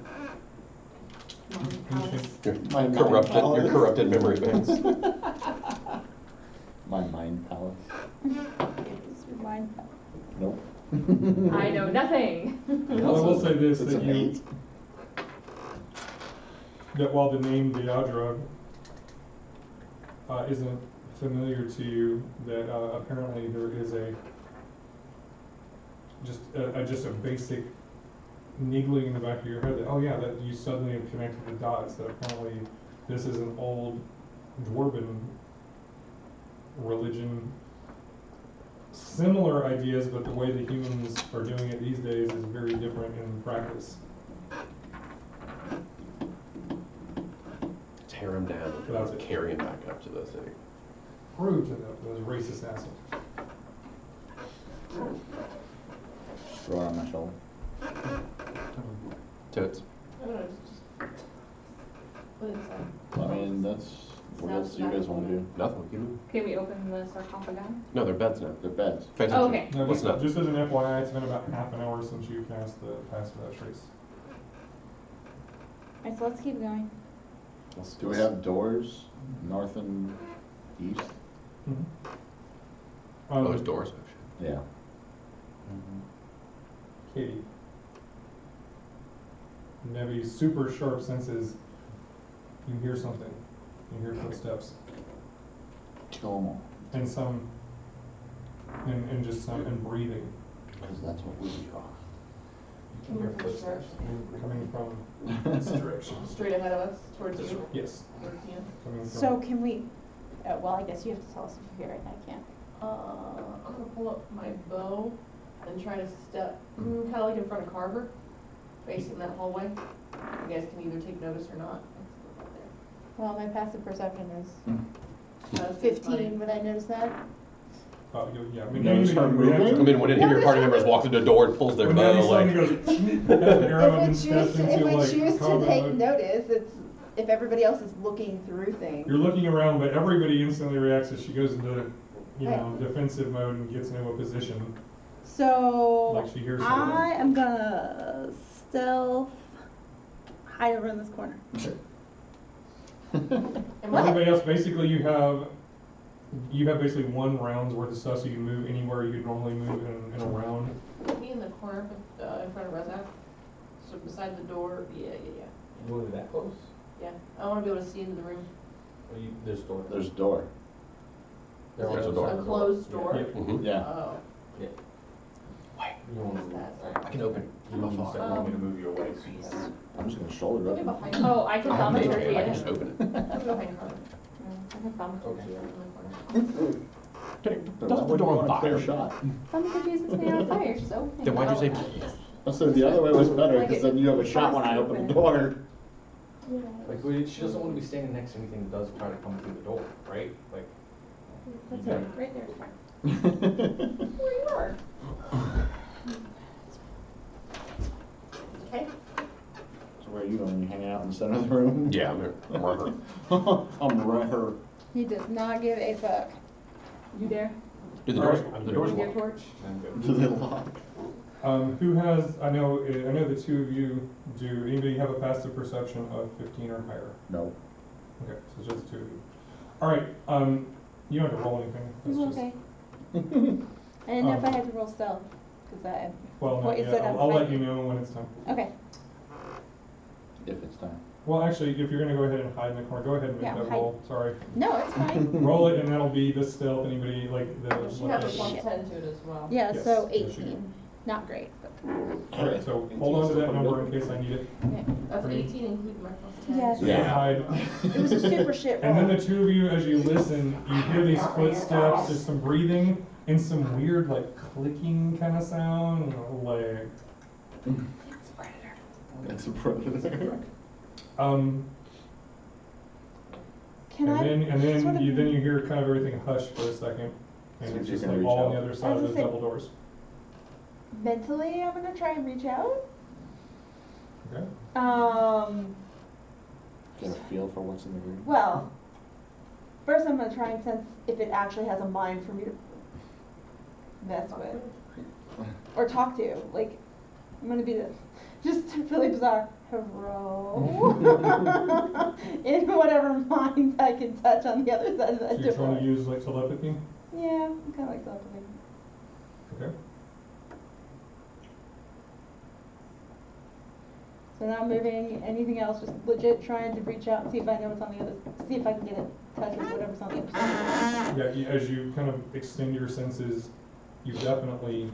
ancient. Your My mind corrupted, your palace. corrupted memory banks. My mind palace. It's mine. Nope. I know nothing. Well, I will say this, It's that an 8. that while the name Deadra isn't familiar to you, that apparently there is just a basic niggling in the back of your head that, oh yeah, that you suddenly have connected the dots, that apparently this is an old dwarven religion. Similar ideas, but the way the humans are doing it these days is very different in practice. Tear him down That's and it. carry him back up to the city. Prove to them, those racist assholes. Throw it on my shoulder. Totes. I don't know, just put it inside. I mean, that's what else do you guys want to do? Nothing. Keep moving. Can we open the sarcophagi? No, they're beds now. They're beds. Pay attention. Oh, okay. No, What's just, up? just as an FYI, it's been about half an hour since you cast the pass for that trace. Alright, so let's keep going. Do we have doors north and east? Oh, there's doors. Oh, shit. Yeah. Caity. Nevi's super sharp senses. You hear something. You hear footsteps. Kill them all. And some, and just some, and breathing Because that's what we are. Can hear footsteps. coming from this direction. Straight ahead of us, towards This you. way. Yes, Towards you. coming from. So can we, well, I guess you have to tell us if you're here and I can't. I'm gonna pull up my bow and try to step, kind of like in front of Carver, facing that hallway. You guys can either take notice or not. Well, my passive perception is That's 15, would I notice that? Yeah, I mean, Notice anything her you moving? react I to. mean, when any of your party members walk through the door and pulls their When bow, Nevi suddenly like, goes, has an arrow and If steps we into like choose to combat take mode. notice, it's if everybody else is looking through things. You're looking around, but everybody instantly reacts as she goes into, you know, defensive mode and gets into a position. So Like she hears I something. am gonna stealth hide over in this corner. Everybody else, basically you have basically one round's worth of stuff, so you can move anywhere you could normally move in a round. Put me in the corner, in front of Rezak. So beside the door, yeah. You going that close? Yeah, I wanna be able to see into the room. Or there's a door. There's a door. There's a door. A closed door? Yeah. mhm. Yeah. Oh, Yeah. Wait, You want what's to, that? I can open. you want me to move your way so you can. I'm just gonna shoulder Look up. behind. Oh, I can I have thumb mage towards hand. you. I can just open it. I'm behind Carver. I can thumb towards Okay. you. In the corner. Don't the door on fire. Shot. Thumb could use its name on fire, so. Then why'd you say? I said the other way was better because then you have a shot when I open the door. Like, she doesn't want to be standing next to anything that does try to come through the door, right? Like, That's Yeah. right there is fine. Where you are? Okay. So where are you going? You hanging out in the center of the room? Yeah, I'm here. I'm right here. I'm right here. He does not give a fuck. You there? Dude, the door's With your locked. torch? I'm good. Do they lock? Who has, I know the two of you do, anybody have a passive perception of 15 or higher? No. Okay, so it's just the two of you. All right, you don't have to roll anything. That's It's just, okay. I didn't know if I had to roll stealth, because I, well, What not you yet. said, I'm I'll let fine. you know when it's time. okay. If it's time. Well, actually, if you're gonna go ahead and hide in the corner, go ahead and make Yeah, that hide. roll, sorry. No, it's fine. Roll it and that'll be the stealth, anybody, like, the. She has a Shit. +10 to it as well. Yeah, Yes, so yes, you 18. not great, but. Alright, so hold on to that number in case I need it. That's Three. 18 including my plus 10. Yes. Yeah. It was a super shit roll. And then the two of you, as you listen, you hear these footsteps, there's some breathing, and some weird, like, clicking kind of sound, like, It's a predator. Can I? and then sort of- you hear kind of everything hush for a second, and See if it's you just can like reach all on out. the other side of I was those gonna say- double doors. Mentally, I'm gonna try and reach out. Okay. Get a feel for what's in the room. Well, first I'm gonna try and sense if it actually has a mind for me to mess with. Or talk to. Like, I'm gonna be just really bizarre. Hello? In whatever mind I can touch on the other side of So that you're trying door. to use like telepathy? Yeah, I'm kinda like telepathy. Okay. So not moving anything else, just legit trying to reach out and see if I know what's on the other, see if I can get in touch with whatever's on the other side. Yeah, as you kind of extend your senses, you definitely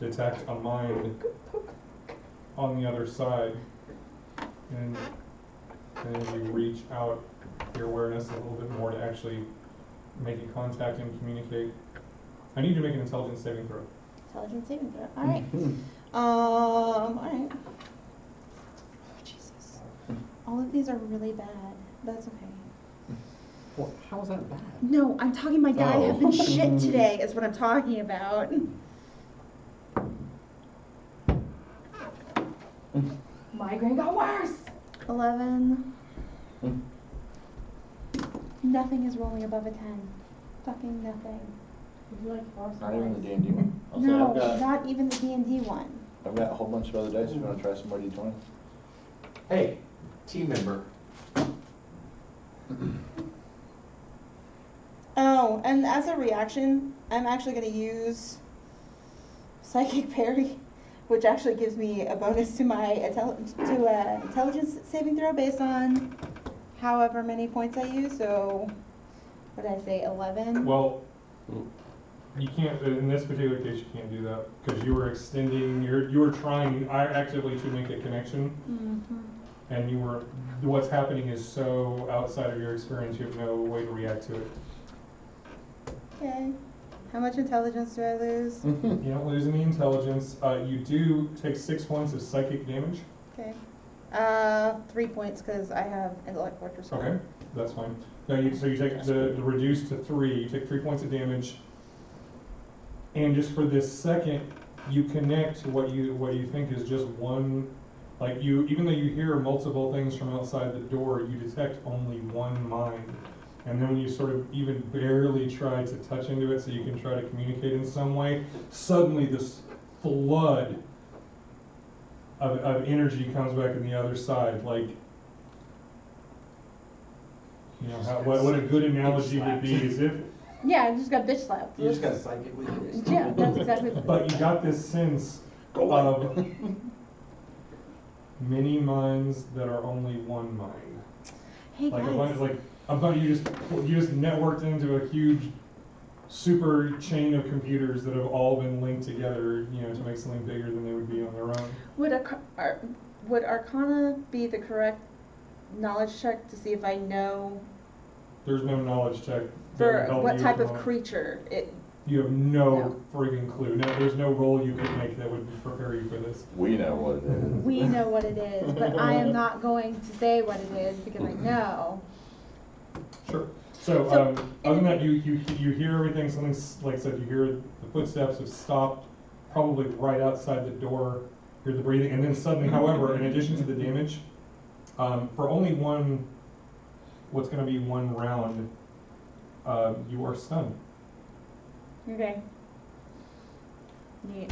detect a mind on the other side. And as you reach out your awareness a little bit more to actually make a contact and communicate. I need you to make an intelligence saving throw. Intelligence saving throw. Alright. Alright. Oh, Jesus. All of these are really bad. That's okay. Well, how is that bad? No, I'm talking my die have been Oh. shit today is what I'm talking about. Migraine got worse. 11. Nothing is rolling above a 10. Fucking nothing. Would you like horse Not even the eyes? D&D one. I'll say No, I've got, not even the D&D one. I've got a whole bunch of other dice. If you want to try some more D20. Hey, team member. Oh, and as a reaction, I'm actually going to use Psychic Parry, which actually gives me a bonus to my intelligence saving throw based on however many points I use. So, what did I say, 11? Well, you can't, in this particular case, you can't do that because you were extending, you were trying actively to make a connection. Mhm. And what's happening is so outside of your experience, you have no way to react to it. Okay. How much intelligence do I lose? You don't lose any intelligence. You do take 6 points of psychic damage. Okay. 3 points because I have intellect fortress. Okay, that's fine. So you take the reduced to 3. You take 3 points of damage. And just for this second, you connect what you think is just one. Like even though you hear multiple things from outside the door, you detect only one mind. And then when you sort of even barely try to touch into it so you can try to communicate in some way, suddenly this flood of energy comes back on the other side. Like, you know, what a good analogy would be is if, Yeah, I just got bitch slapped. You just got psychically erased. Yeah, that's exactly what. but you got this sense of many minds that are only one mind. Hey Like guys. you just networked into a huge super chain of computers that have all been linked together, you know, to make something bigger than they would be on their own. Would Arcana be the correct knowledge check to see if I know There's no knowledge check. that for would help what you type at the of moment. creature it? You have no freaking clue. No, there's no roll you could make that would prepare you for this. We know what it is. We know what it is, but I am not going to say what it is because I know. Sure. So, other than that, you hear everything. Something like I said, you hear the footsteps have stopped, probably right outside the door. Hear the breathing, and then suddenly, however, in addition to the damage, for only what's going to be one round, you are stunned. Okay. Neat.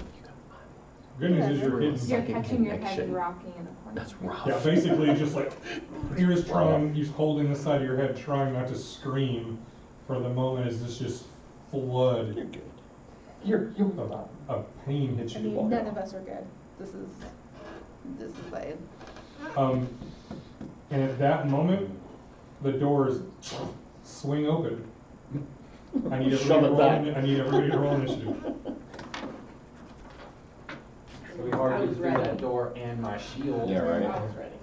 Good news is you're hidden. You're catching your head and rocking in a corner. That's rough. Yeah, basically, just like you're just trying, you're holding the side of your head, trying not to scream for the moment as this just flood You're good. You're fine. of pain hits I you. mean, none of us are good. This is like. And at that moment, the doors swing open. I need Shove everybody it to roll. back. I need everybody to roll initiative. It'll be hard I to was get through ready. that door and my shield. Yeah, right. I was ready.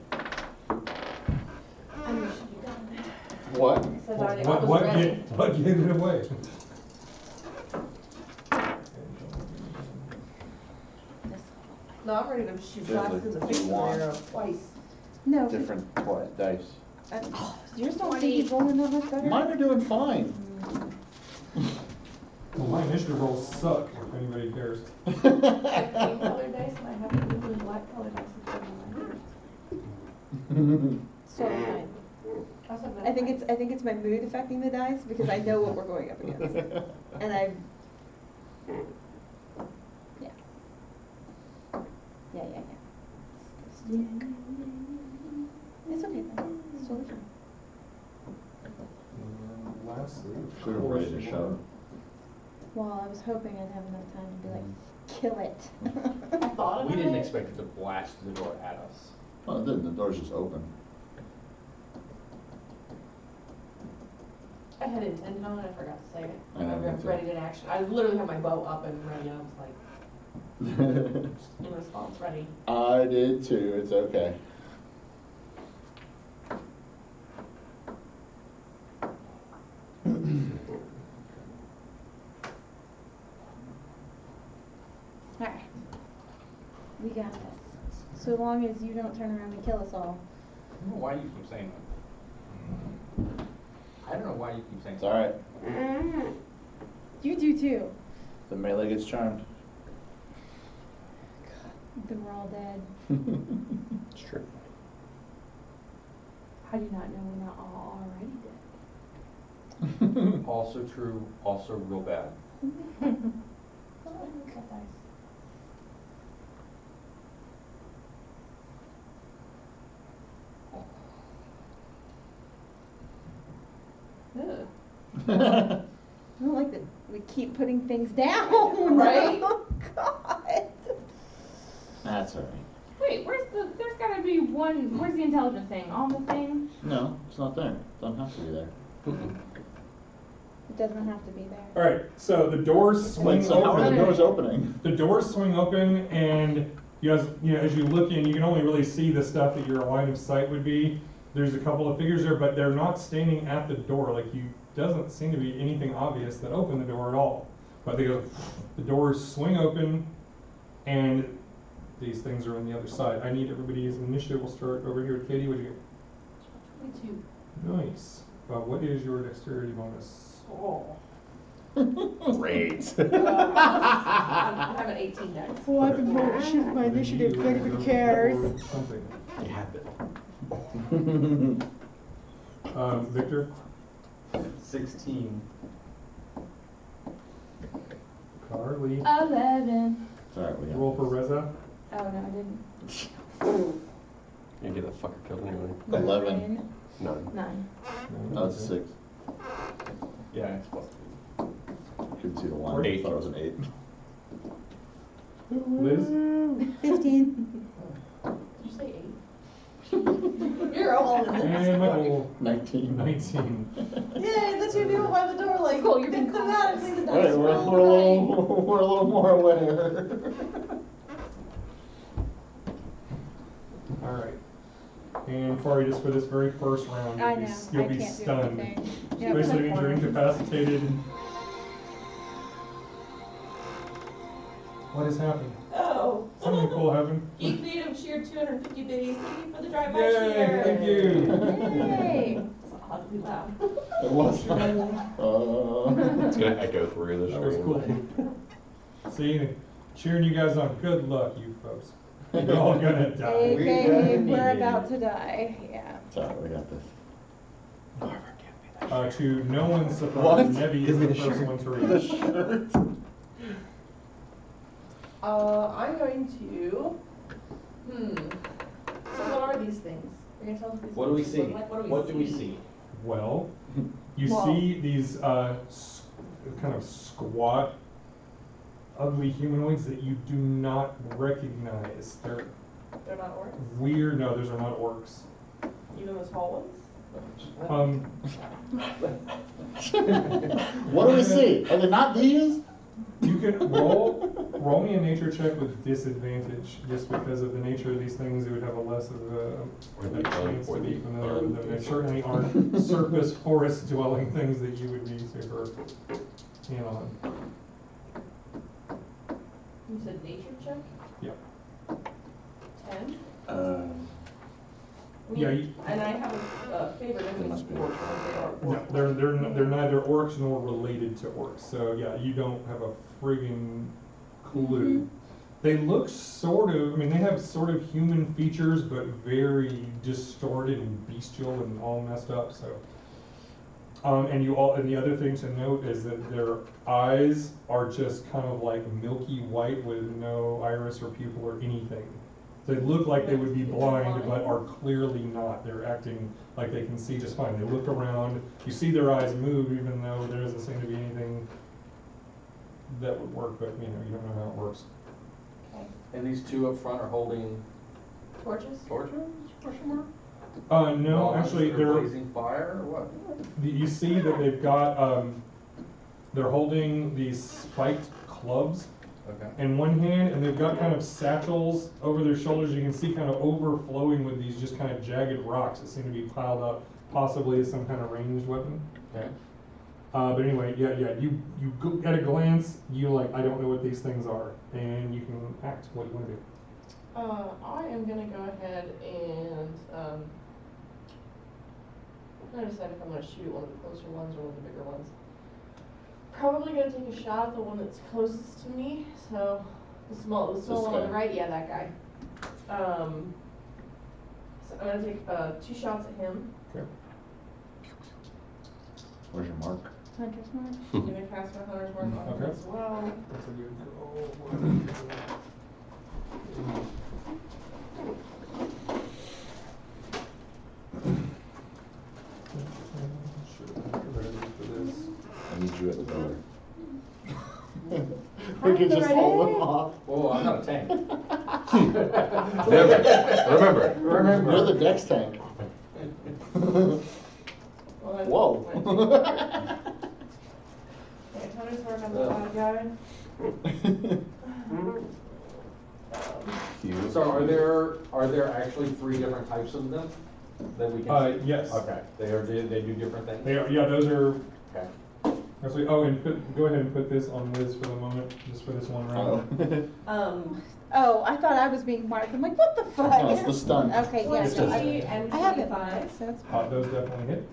I knew she'd be done. What? Said I was What ready. gave it away? No, I'm ready to shoot There's blasts in the a face with an wand. arrow twice. No, Different dice. yours don't seem to be rolling that much better. Mine are doing fine. Well, my initiative rolls suck, if anybody cares. I have green colored dice and I have blue and black colored dice. So fine. I think it's my mood affecting the dice because I know what we're going up against. And I yeah. It's okay then. It's totally fine. Lastly, Should have ready to shove. Well, I was hoping I'd have enough time to be like, kill it. I thought about We didn't it. expect it to blast the door at us. Oh, it didn't. The door's just open. I had intended on it, I forgot to say it. I know, me I'm too. ready to action. I literally had my bow up and ready, and I was like, in response, ready. I did too. It's okay. Alright. We got this. So long as you don't turn around and kill us all. I don't know why you keep saying that. I don't know why you keep saying It's alright. You do too. The melee gets charmed. Then we're all dead. It's true. How do you not know we're not all already dead? Also true, also real bad. Ugh. I don't like that we keep putting things down. Right? Oh, God. That's alright. Wait, there's gotta be one, where's the intelligence thing? On the thing? No, it's not there. Doesn't have to be there. It doesn't have to be there. alright, so the doors swing Wait, so how are open. the doors opening? The doors swing open, and as you look in, you can only really see the stuff that your line of sight would be. There's a couple of figures there, but they're not standing at the door. Like, doesn't seem to be anything obvious that opened the door at all. But the doors swing open, and these things are on the other side. I need everybody's initiative. We'll start over here with Caity. What'd you 22. get? Nice. What is your dexterity bonus? Oh. Great. I have an 18 dex. Oh, I've been rolling shit my initiative. Nobody even cares. Something. Yeah, but Victor? 16. Karlee? 11. It's alright, we got Roll for this. Reza? Oh, no, I didn't. you get that fucker killed anyway. 11. 9. 9. Oh, it's 6. Yeah, it's plus 2. Couldn't see the line. I 8. thought it was an 8. Liz? 15. Did you say 8? You're all in this. And Michael? 19. 19. Yay, the two people by the door, like, Cool, you're being thematically the dice Alright, we're a little more aware. Alright. And Farih, just for this very first round, I know. you'll I be can't do stunned. anything. Yep. Especially if you're incapacitated. What has happened? Oh. Something cool happened? Each native cheered 250 biddies. Thank you for the drive-by Yay, cheer. thank you. Yay. It's oddly loud. It was. It's gonna echo through the That was stream. cool. See, cheering you guys on. Good luck, you folks. You're all gonna die. AKA, we're about to die. Yeah. It's alright, we got this. To no one's surprise, What? Nevi is the first one to The read. shirt. I'm going to. So what are these things? You're gonna tell us these What do we things see? look like? What do we see? Well, you Well- see these kind of squat, ugly humanoids that you do not recognize. They're They're not orcs? weird. No, those are not orcs. Even those tall ones? What do we see? Are they not these? You can roll roll me a nature check with disadvantage, just because of the nature of these things, it would have a less of a chance to be familiar with them. They certainly aren't surface forest dwelling things that you would be super in on. You said nature check? Yep. 10? Yeah, and I have a favorite They must be orcs, they are No, they're neither orcs nor related to orcs. So yeah, you don't have a friggin' clue. They look sort of, I mean, they have sort of human features, but very distorted and bestial and all messed up. So, and the other thing to note is that their eyes are just kind of like milky white with no iris or pupil or anything. They look like they would be blind, but are clearly not. They're acting like they can see just fine. They look around, you see their eyes move, even though there doesn't seem to be anything that would work, but you don't know how it works. Okay. And these two up front are holding Torches? torches? Question mark? No, Wands actually, or they're, blazing fire or what? you see that they've got, they're holding these spiked clubs Okay. in one hand, and they've got kind of satchels over their shoulders. You can see kind of overflowing with these just kind of jagged rocks that seem to be piled up, possibly as some kind of ranged weapon. Okay. But anyway, you go, at a glance, you like, I don't know what these things are, and you can act. What do you want to do? I am gonna go ahead and, I'm gonna decide if I'm gonna shoot one of the closer ones or one of the bigger ones. Probably gonna take a shot at the one that's closest to me, so the small one on the guy? right, yeah, that guy. So I'm gonna take 2 shots at him. Okay. Where's your mark? Hunter's mark. I'm gonna cast my hunter's mark on him Okay. as well. That's a good goal. I need you at the door. We could just hold them off. Oh, I'm not a tank. Remember. You're the dex tank. Well, that's Whoa. Okay, hunter's mark on the bad guy. So are there actually 3 different types of them that we can see? Yes. Okay, they do different things? They are, yeah, those are, Okay. actually, oh, and go ahead and put this on Liz for the moment, just for this one round. Oh, I thought I was being marked. I'm like, what the fuck? No, it's the stun. Okay, yeah. It's no, just- and I have it 25. marked, so it's fine. Those definitely hit.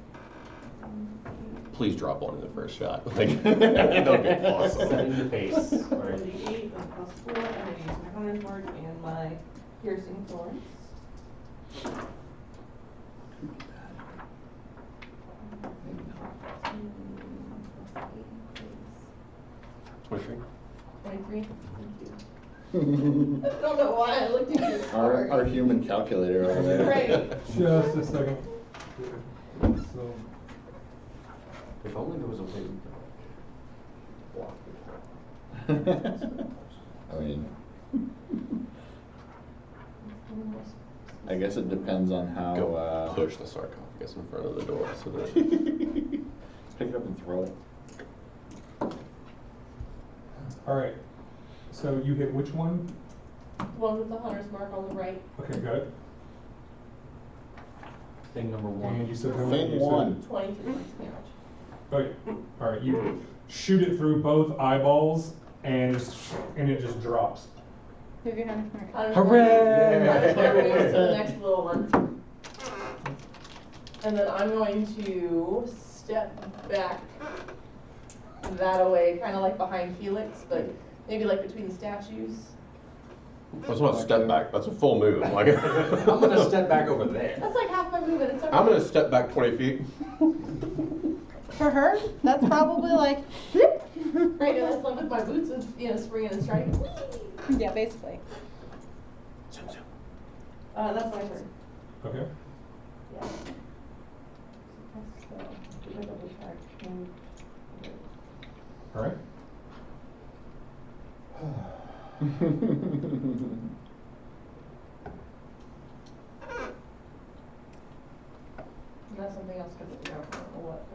Please drop one in the first shot. Like, that'll be awesome. Setting the pace. Or the 8 and plus 4, I'm gonna use my hunter's mark and my piercing thorns. Twenty-three. 23. Thank you. I don't know why I looked at you. Our human calculator over there. Right. Just a second. So, If only there was a way we could block it. I mean, I guess it depends on how, Go push the sarcophagus in front of the door so that. pick it up and throw it. alright. So you hit which one? One with the hunter's mark on the right. Okay, got it. Thing number And 1. you said how Thing many? You said- 1. 23 points of damage. Okay, alright, you shoot it through both eyeballs, and it just drops. Who's your hunter's mark? Hunter's Hooray! mark. Hunter's mark moves to the next little one. And then I'm going to step back that away, kind of like behind Felix, but maybe like between the statues. That's not a step back, that's a full move. Like, I'm gonna step back over there. That's like half my movement. It's okay. I'm gonna step back 20 feet. For her, that's probably like, Right, and that's like with my boots and springing and striking. Whee! yeah, basically. That's my turn. Okay. Yeah. So, do my double check. Alright. Unless something else comes to go, I don't know what.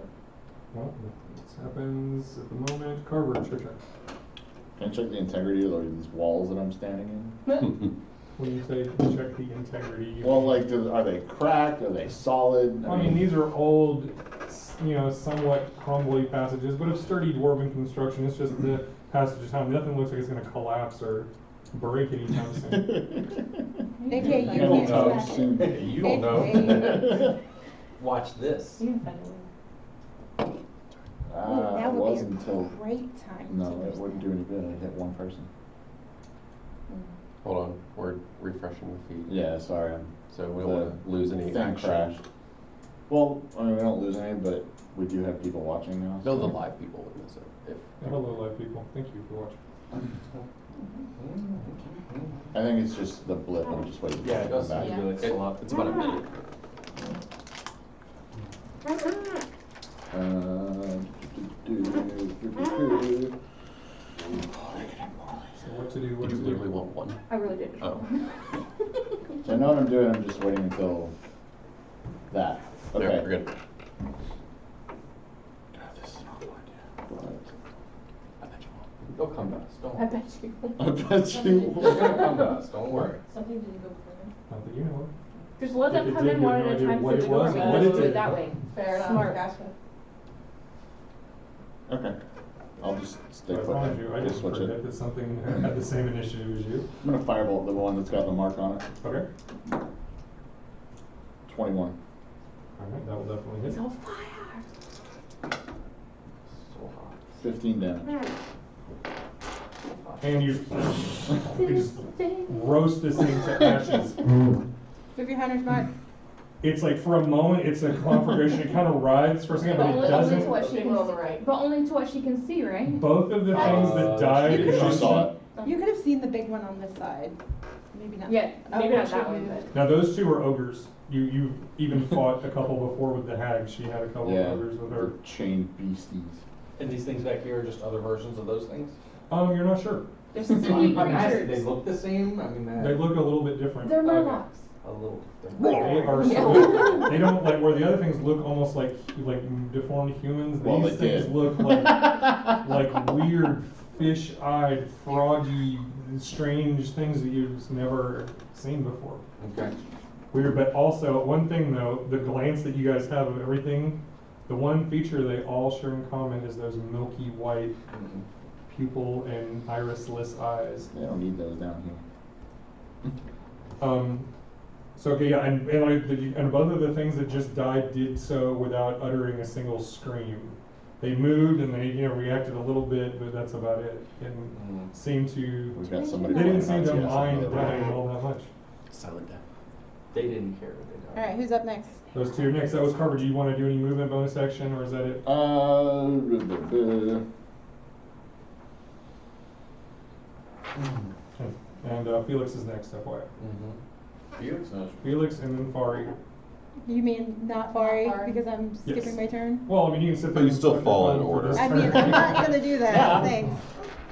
Well, this happens at the moment. Carver, it's your turn. Can I check the integrity of these walls that I'm standing in? When you say check the integrity, you Well, like, are they cracked? Are they solid? I mean, these are old, somewhat crumbly passages, but of sturdy dwarven construction. It's just the passage of time. Nothing looks like it's going to collapse or break anytime soon. AJ, you Anytime can't do soon. that. You don't know. AJ. Watch this. You can find a way. Ooh, that It would was be a until, great time no, to it use wouldn't that. do any good. I hit one person. Hold on, we're refreshing the feed. Yeah, sorry. So we don't want to lose any Thing action. crashed. Well, I mean, we don't lose any, but we do have people watching now. No, so- the live people would miss it. If Hello, live people. Thank you for watching. I think it's just the blip. I'm just waiting. Yeah, it does back. seem to be like still up. it's about a minute. So what to do? What Did to you literally do? want one? I really did. Oh. So I know what I'm doing. I'm just waiting until that. There, Okay. we're good. God, this is not good. I bet you will. They'll come to us, don't I worry. bet you. I bet you. They're gonna come to us, don't worry. Something did you go before them? Not that you know Just let them It come did in give one no at a idea time what through the it door. was We and can what just it do it did. that way. Fair enough, Smart. gotcha. Okay. I'll just stay it. I put. promise you, I Just just switch forget it. that something had the same initiative as you. I'm gonna firebolt the one that's got the mark on it. Okay. 21. Alright, that will definitely hit. It's on fire. So hot. 15 damage. And you just roast this thing to ashes. Move your hunter's mark. It's like for a moment, it's a conflagration. It kind of writhes for a second, but it Only to doesn't. what she People on the can, right. but only to what she can see, right? Both of the things that died You in could She saw it. You could have seen the big one on this side. Maybe not. Yeah, maybe Oh, not that she one, moved. but. Now those two are ogres. You even fought a couple before with the hag. She had a couple Yeah. of ogres with her. The chained beasties. And these things back here are just other versions of those things? You're not sure. They're sea I'm asking, they creatures. look the same? I mean, They look a little bit different. They're Okay. murlocs. a little. They are so, they don't like where the other things look almost like deformed humans. Well, These they things did. look like weird fish-eyed, froggy, strange things that you've never seen before. Okay. Weird, but also one thing though, the glance that you guys have of everything, the one feature they all share in common is those milky white pupil and irisless eyes. They don't need those down here. So okay, yeah, and both of the things that just died did so without uttering a single scream. They moved and they reacted a little bit, but that's about it. And seemed to We've got somebody. they didn't pointing seem out to us mind another way. dying all that much. Silent death. They didn't care what they done. Alright, who's up next? Those two next. That was Carver. Do you want to do any movement bonus action, or is that it? And Felix is next, FYI. Felix knows. Felix and then Farih. You mean not Farih Farih. because I'm Yes. skipping my turn? Well, I mean, you can sit there. You and still put fall it in on for order. this I mean, turn. I'm not gonna do that, Yeah. thanks.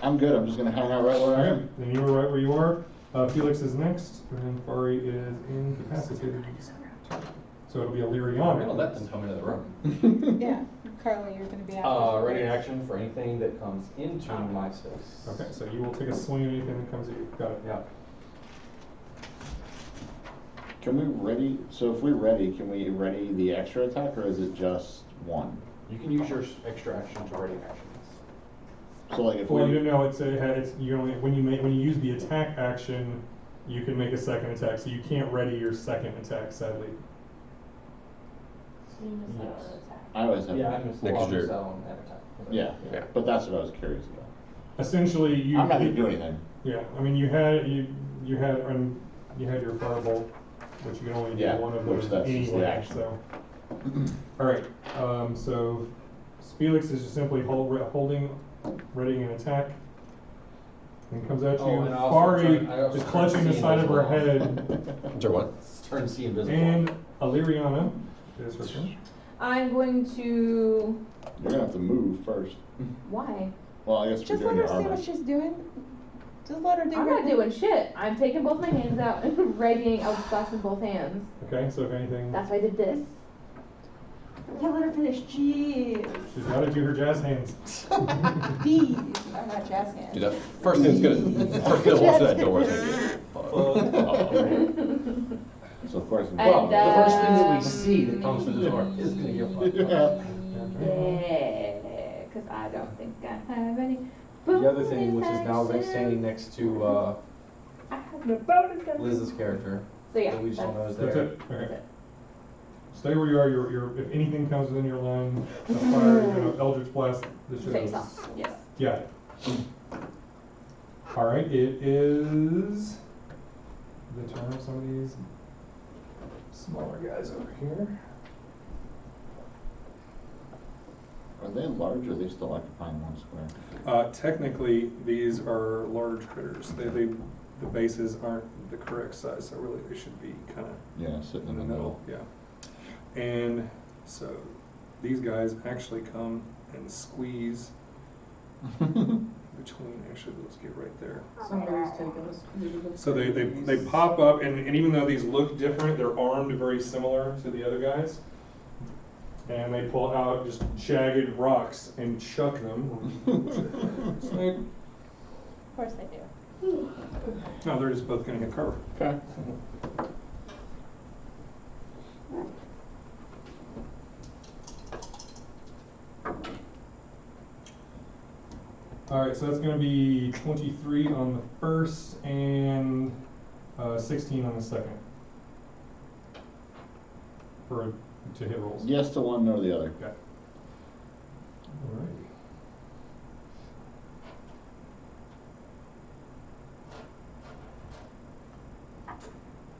I'm good. I'm just gonna hang out right where I Okay, am. then you were right where you are. Felix is next, and then Farih is incapacitated. So it'll be I'm gonna Aleeriana. let them come into the room. Yeah, Karlee, you're gonna be out. Ready in action for anything that comes into my space. Okay, so you will take a swing at anything that comes at you. Got it. Yeah. Can we ready? So if we ready, can we ready the extra attack, or is it just one? You can use your extra action to ready actions. So like if Well, we. you know, it's you only when you use the attack action, you can make a second attack. So you can't ready your second attack, sadly. So you missed out on Yes. an attack. I always have. Yeah, I missed Next one year. cell and attack. Yeah. Yeah. But that's what I was curious about. Essentially, you. I'm not gonna do anything. Yeah, I mean, you had your firebolt, which you can only do Yeah, one of which those that's just the anyway. action. So, all right. So Felix is just simply holding, readying an attack, and comes at you. Oh, and I also Farih turn- I also is turn clutching the see side of her invisible. head, Turn what? Turn C invisible. and Aleeriana is her turn. I'm going to. You're gonna have to move first. Why? Well, I guess Just we're let doing her your see armor. what she's doing. Just let her do I'm her not thing. doing shit. I'm taking both my hands out and readying Eldest Blast in both hands. Okay, so if anything, That's why I did this. Yeah, let her finish. Jeez. She's got to do her jazz hands. These are not jazz hands. Dude, that first thing's gonna first thing that walks through that door is gonna be. So of course, And, Well, the first thing that we see that comes through the door is gonna get fucked. Yeah, because I don't think I have any. The other thing, which is now standing next to I have no bonus. Liz's character, So yeah, that we just don't know is That's there. it. that's Okay. it. Stay where you are. If anything comes within your line of fire, you're gonna Eldritch Blast the Face shadows. off. Yes. Yeah. All right. It is the turn of some of these smaller guys over here. Are they large or are they still occupying one square? Technically, these are large critters. The bases aren't the correct size, so really they should be kind of Yeah, sitting in the middle. Yeah. And so these guys actually come and squeeze between. Actually, let's get right there. Somebody's taking this. So they pop up, and even though these look different, they're armed very similar to the other guys. And they pull out just jagged rocks and chuck them. It's like, Of course they do. no, they're just both gonna hit Carver. Okay. All right, so that's gonna be 23 on the first and 16 on the second. To hit rolls. Yes to one or the other. Okay. Alrighty.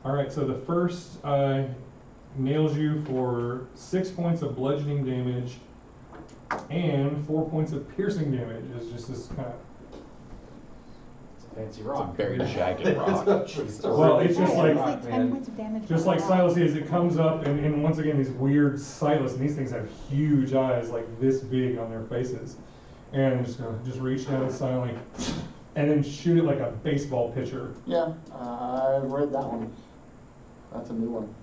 Alright, so the first nails you for 6 points of bludgeoning damage and 4 points of piercing damage. It's just this kind of. It's a fancy It's a rock. very jagged rock. Well, it's just It's like like 10 points of damage. Just like Silas is, it comes up, and once again, these weird Silas, and these things have huge eyes, like this big on their faces. And I'm just gonna reach down silently, and then shoot it like a baseball pitcher. Yeah, I've read that one. That's a new one.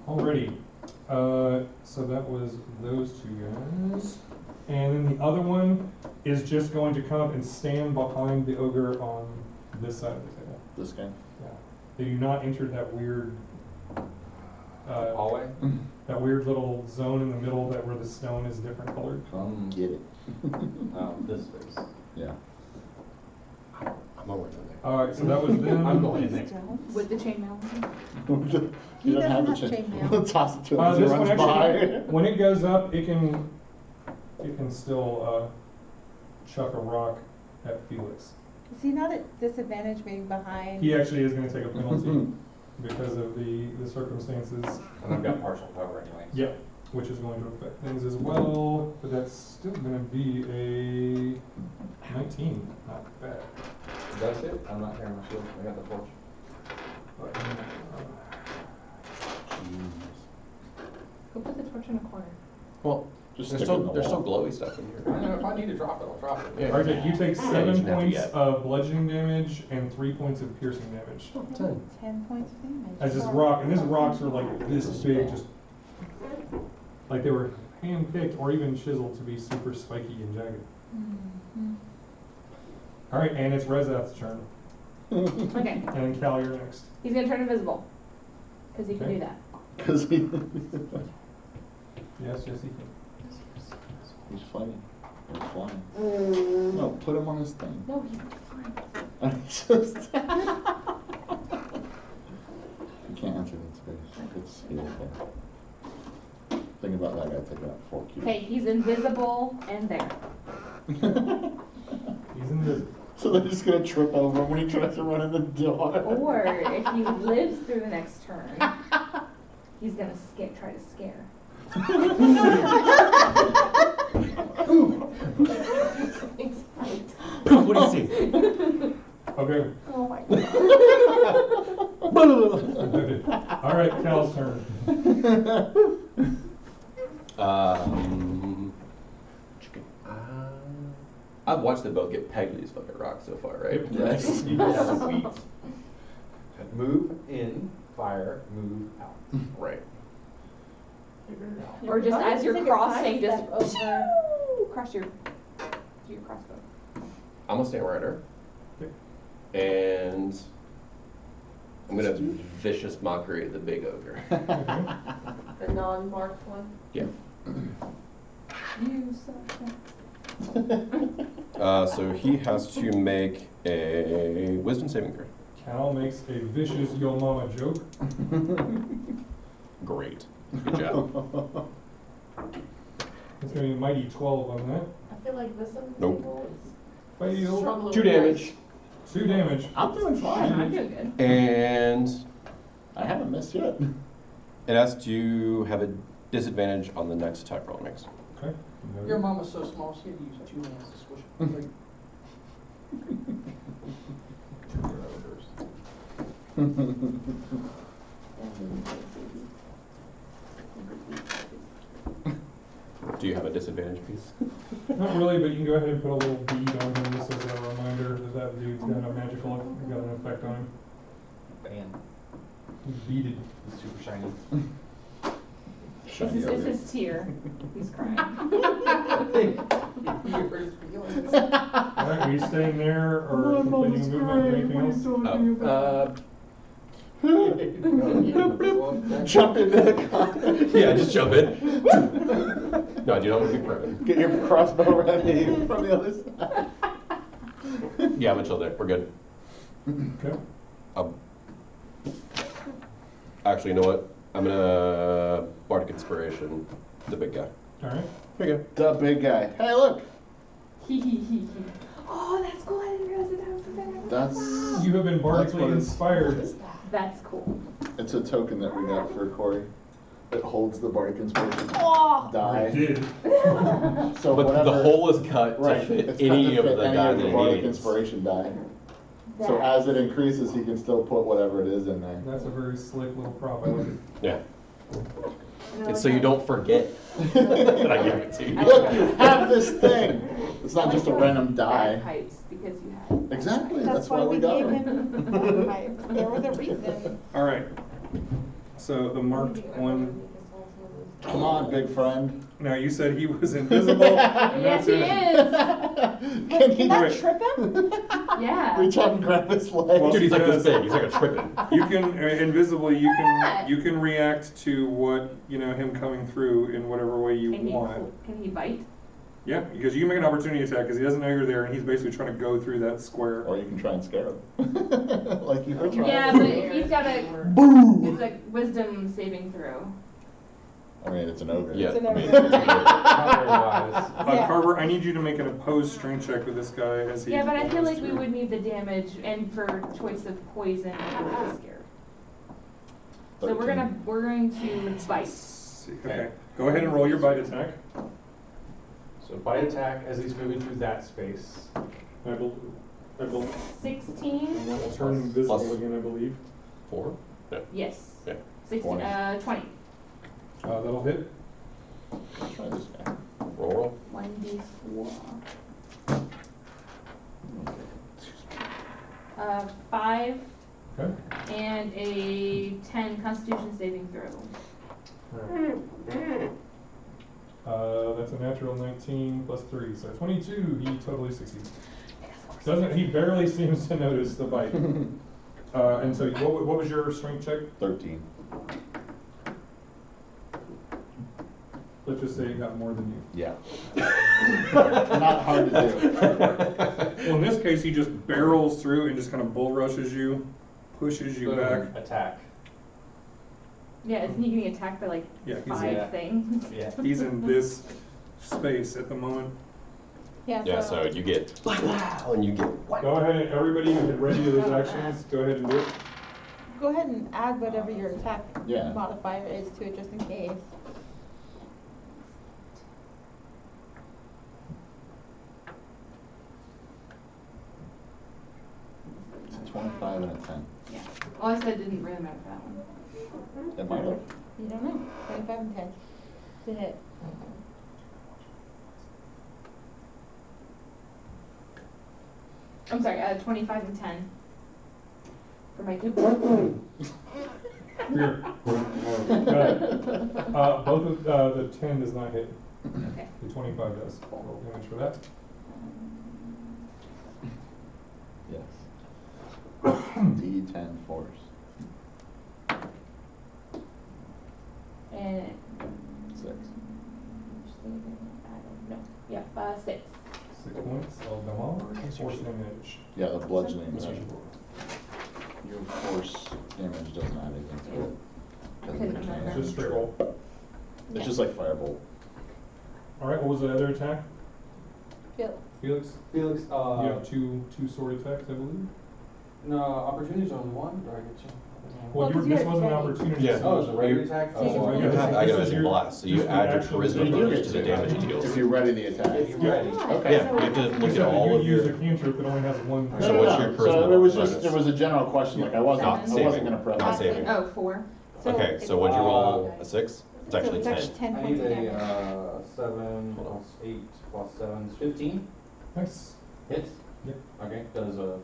Alrighty, so that was those two guys. And then the other one is just going to come up and stand behind the ogre on this side of the table. This guy. Yeah. They do not enter that weird Hallway? that weird little zone in the middle that where the stone is different colored. Come get it. This space. Yeah. I'm over there. Alright, so that was them. I'm going in there. With the chainmail. You don't doesn't have the have chainmail. We'll toss it to him as he This runs one by. actually, when it goes up, it can still chuck a rock at Felix. Is he not at disadvantage being behind? He actually is going to take a penalty because of the circumstances. And I've got partial cover anyway. Yep, which is going to affect things as well, but that's still going to be a 19. Not bad. That's it? I'm not carrying my shield. I got the torch. But, Go put the torch in a corner. Well, Just there's stick it in the still wall. glowy stuff in here. I know, if I need to drop it, I'll drop it. Yeah. Alright, you take Yeah, 7 you shouldn't have to points yet. of bludgeoning damage and 3 points of piercing damage. 10 points of damage. As this rock, and these rocks are like this big, just like they were hand-picked or even chiseled to be super spiky and jagged. Mhm. Alright, and it's Rezath's turn. Okay. And then Cal, you're next. He's gonna turn invisible. Because he can Okay. do that. Because he, Yes, yes, he can. he's fighting. He's flying. No, put him on his thing. No, he's fine. Just. You can't enter that space. It's beautiful. Think about that guy taking out 4 cubes. Okay, he's invisible and there. He's invisible. So they're just gonna trip over him when he tries to run in the door. Or if he lives through the next turn, he's gonna try to scare. What do you see? Okay. Oh my god. Alright, Cal's turn. I've watched them both get pegged with these fucking rocks so far, right? Yes. Sweet. Move in fire, move out. Right. Or just as you're crossing, just over. cross your crossbow. I'm gonna stay right here. And I'm gonna vicious mockery of the big ogre. The non-marked one. Yeah. You suck. So he has to make a wisdom saving throw. Cal makes a vicious yo mama joke. Great. Good job. It's gonna be a mighty 12 on that. I feel like this one Nope. Fail. struggling 2 with damage. 2 damage. I'm doing fine. I'm doing good. And I haven't missed yet. it has to have a disadvantage on the next attack roll it makes. Okay. Your mom was so small, she had to use 2 hands to squish it. Like, Do you have a disadvantage piece? Not really, but you can go ahead and put a little bead on him just as a reminder that that dude's got a magical, got an effect on him. Bam. He's beaded. It's super shiny. Shiny It's ogre. his tear. He's crying. your first feelings. Alright, are you staying there or completing movement or anything else? Jump into the car. Yeah, just jump in. No, I do not want to be prone. Get your crossbow ready from the other side. Yeah, I'm gonna chill there. We're good. Okay. Actually, you know what? I'm gonna Bardic Inspiration the big guy. Alright. Here you go. The big guy. Hey, look. Oh, that's cool. I didn't realize that was the thing. That's You have been That's what bardically it's- inspired. That's cool. it's a token that we got for Corey. It holds the bardic inspiration Oh. I die. did. So But whatever, the hole is cut right, to fit it's any cut of to the fit guy any of that the it bardic needs. inspiration die. So as it increases, he can still put whatever it is in there. That's a very slick little prop. I like it. Yeah. It's so you don't forget that I give it to you. Look, you have this thing. It's not just a random die. Pipes because you had. Exactly. That's why we we got gave him. him pipes. There was a reason. Alright. So the marked one. Come on, big friend. Now you said he was invisible. And Yes, that's he it. is. Can he Can that Wait. trip him? Yeah. reach out and grab his leg? Well, Dude, he's like Because- this big. He's like a tripping. You can invisibly. Yeah. You can react to what him coming through in whatever way you want. Can he bite? Yeah, because you can make an opportunity attack because he doesn't know you're there and he's basically trying to go through that square. Or you can try and scare him. Like you were trying. Yeah, but he's got a. It's a wisdom saving throw. I mean, it's an ogre. Yeah. So I mean, there- Not very wise. Yeah. Carver, I need you to make an opposed strength check with this guy as he. Yeah, but I feel goes like we through. would need the damage and for choice of poison, I would be scared. So we're going to bite. Okay, go ahead and roll your bite attack. So bite attack as he's moving through that space. I will 16. turn invisible Plus- again, I believe. 4? Yeah. Yes. Yeah. 16. 20. That'll hit. Try this guy. Roll. 1d4. 5 Okay. and a 10 Constitution saving throw. That's a natural 19 plus 3, so 22. He totally succeeds. He barely seems to notice the bite. And so, what was your strength check? 13. Let's just say he got more than you. Yeah. Not hard to do. Well, in this case, he just barrels through and just kind of bull rushes you, pushes you Boom. back. Attack. Yeah, isn't he getting attacked by like Yeah, he's 5 Yeah. things? Yeah. He's in this space at the moment. Yeah, so you get wow, and you get what? Go ahead, and everybody who get ready to those actions, go ahead and do it. Go ahead and add whatever your attack Yeah. modifier is to it just in case. It's a 25 and a 10. Yeah. Well, I said it didn't really matter for that one. It might have. You don't know. 25 and 10 to hit. I'm sorry, 25 and 10 for my Here. Both of, the 10 does not hit. Okay. The 25 does. Roll damage for that. Yes. D10 force. And 6. no, yeah, 6. 6 points of damage. Force damage. Yeah, the bludgeoning. Your force damage doesn't add anything to it. 'Cause of the Couldn't remember. mechanic. Just straight roll. It's just like firebolt. Alright, what was the other attack? Felix? Felix, You have two sword attacks, I believe? no, opportunity's only one, or I get you? Well, because this you're was an ready. opportunity. Yeah. so- Oh, it's a regular attack? So you can Oh, roll You it. have This is agonizing your- blast, so you this is add your actual charisma damage. bonus to the damage it deals. If you ready the attack. If you're ready. Okay. Yeah, you have to look Except at all that of you use your. a cantrip that only has one. No, So no, what's no. your So charisma it was just, bonus? it was a general question, like I wasn't Not saving. gonna press. Not saving. Oh, 4. Okay, so what'd you roll? A 6? It's actually 10. 10 I points need of a, damage. 7 plus 8 plus 7 is 15. Nice. Hits? Yep. Okay, does 14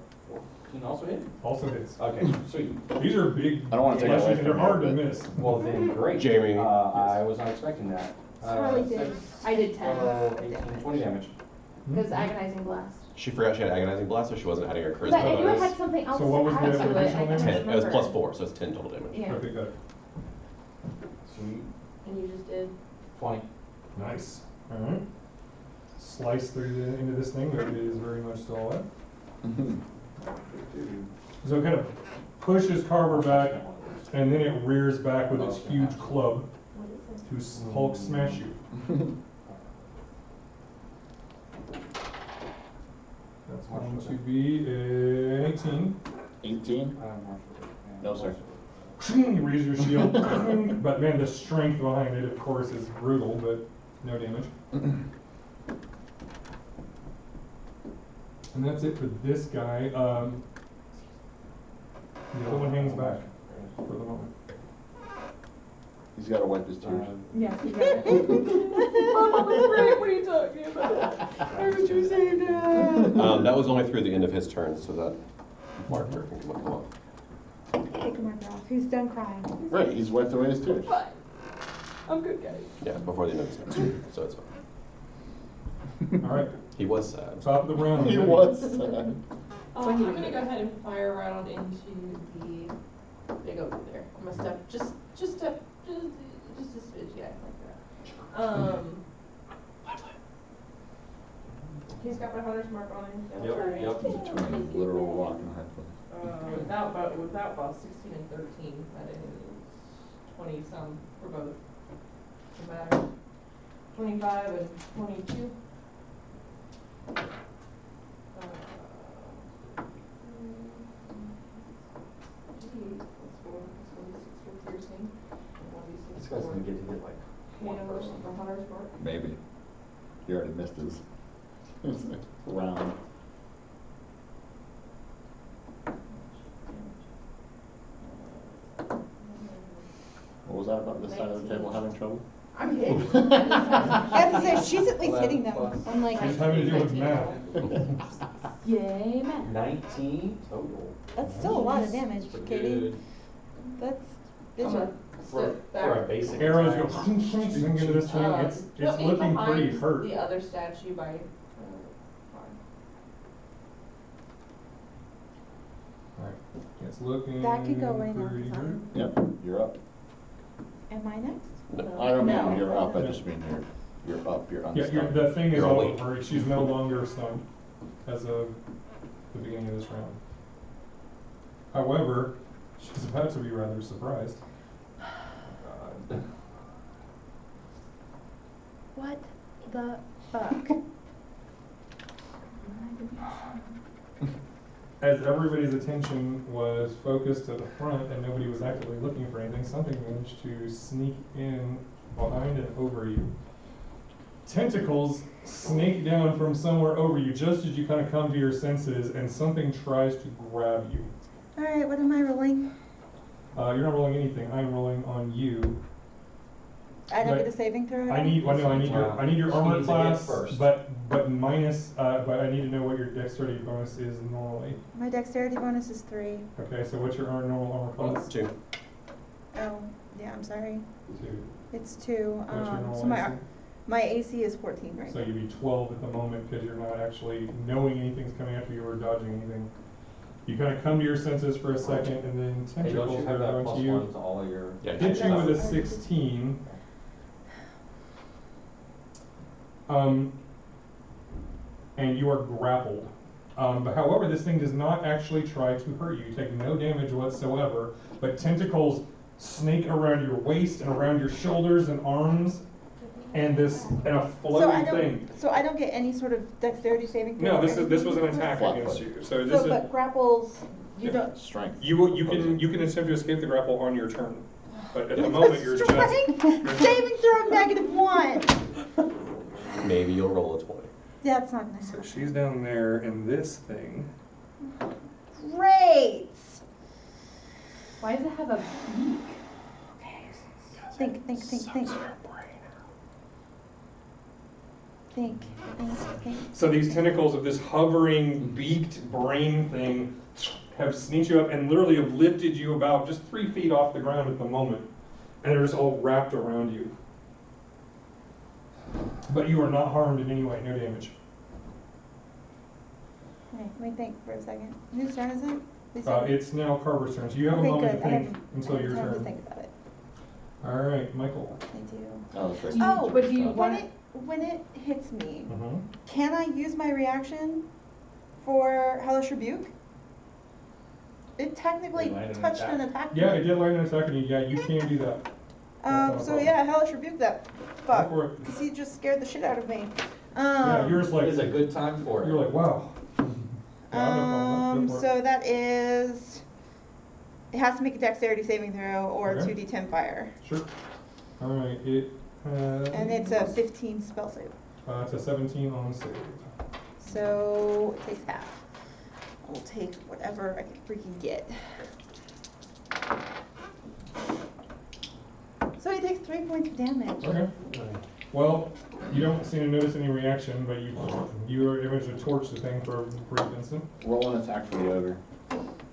also hit? Also hits. Okay, sweet. These are big. I don't wanna take it away flashes, and from they're hard you, to but- miss. Well then, great. Jamie. I was not expecting that. Charlie did. 6, I did 10. 18, 20 damage. Because agonizing blast. She forgot she had agonizing blast, so she wasn't adding her charisma But I knew I had bonus. something else So what was to the add to it. I additional couldn't damage? 10. It was remember. plus 4, so it's 10 total damage. Yeah, Okay, got it. Sweet. and you just did. 20. Nice. Alright. Slice through into this thing, but it is very much still alive. So it kind of pushes Carver back, and then it rears back with its huge club to Hulk smash you. That's going to be an 18. 18? No, sir. You raise your shield, but man, the strength behind it, of course, is brutal, but no damage. And that's it for this guy. The other one hangs back for the moment. He's gotta wipe his tears. Yes, you got it. Mama was great, what are you talking about? Why would you say that? That was only through the end of his turn, so that Marker. can come up. Take a marker off. Who's done crying? Right, he's wiped away his tears. Fine. I'm good, guys. Yeah, before the end of his next turn, so it's fine. All right, He was sad. top of the round. He was. I'm gonna go ahead and fire around into the big over there. I'm gonna step, just a smidge, yeah, like that. He's got my hunter's mark on him. Yep, yep. Between literal rock and hard place. Without about 16 and 13, that is 20 some for both. No matter. 25 and 22. This guy's gonna get to hit like one person. Maybe. He already missed his round. What was that about this side of the table having trouble? I'm hit. I have to say, she's at least hitting them. I'm like, She's having to do with math. Yay, man. 19 total. that's still a lot of damage, Katie. Good. That's I'm vicious. gonna For step back. a basic Arrows attack. go into this thing. It's Put me looking pretty behind hurt. the other statue by, Alright, it's looking That could go right now, pretty because hurt. Yep, you're up. Am I next? I don't No. mean you're up, I just mean you're up, you're Yeah, unstuck. the thing is You're all awake. over. She's no longer stunned as of the beginning of this round. However, she's about to be rather surprised. God. What the fuck? As everybody's attention was focused to the front and nobody was actively looking for anything, something managed to sneak in behind and over you. Tentacles snake down from somewhere over you just as you kind of come to your senses, and something tries to grab you. Alright, what am I rolling? You're not rolling anything. I'm rolling on you. I don't But get a saving throw? I need your She armor needs to hit class, first. but minus. But I need to know what your dexterity bonus is normally. My dexterity bonus is 3. Okay, so what's your normal armor class? 2. Oh, yeah, I'm sorry. 2. It's 2. What's your normal So AC? my AC is 14 right So now. you'd be 12 at the moment because you're not actually knowing anything's coming after you or dodging anything. You kind of come to your senses for a second, and then Hey, don't tentacles you are have that going plus to you. 1 to all of your? Yeah, Hit you with a That's- 16. And you are grappled. But however, this thing does not actually try to hurt you. You take no damage whatsoever, but tentacles snake around your waist and around your shoulders and arms, and a floating thing. So I don't get any sort of dexterity saving throw. No, or this was an anything? attack Flat against foot. you. So this So, is but grapples, you Yeah. don't. Strength. you can attempt to escape the grapple on your turn, but at the It's moment a you're just strength saving throw of -1. Maybe you'll roll a 20. That's not nice. So she's down there, and this thing. Great. Why does it have a beak? Think. Think. So these tentacles of this hovering, beaked brain thing have sneaked you up and literally have lifted you about just 3 feet off the ground at the moment, and they're just all wrapped around you. But you are not harmed in any way, no damage. Okay, let me think for a second. Whose turn is it? Whose Uh, turn? it's now Carver's turn, so you have Okay, a moment good. to I think have- until I have your time to turn. think about it. All right, Michael. I do. Oh, that's right. Do you- Oh, but do you When want? when it hits me, Mm-hmm. can I use my reaction for Hellish Rebuke? It technically It landed an touched attack. and attacked Yeah, me. it did land in a second. Yeah, you can do that. not a So problem. yeah, Hellish Rebuke that fuck. Go for it. Because he just scared the shit out of me. Yeah, you're just like, It's a good time for it. you're like, wow. Yeah, I have no problem. Go for it. So that is, it has to make a dexterity saving throw or Okay. 2d10 fire. Sure. All right, it has. And it's a 15 spell save. It's a 17 on save. So it takes half. I'll take whatever I can freaking get. So he takes 3 points of damage. Okay. Well, you don't seem to notice any reaction, but you are able to torch the thing for a brief instant. Roll an attack for the ogre.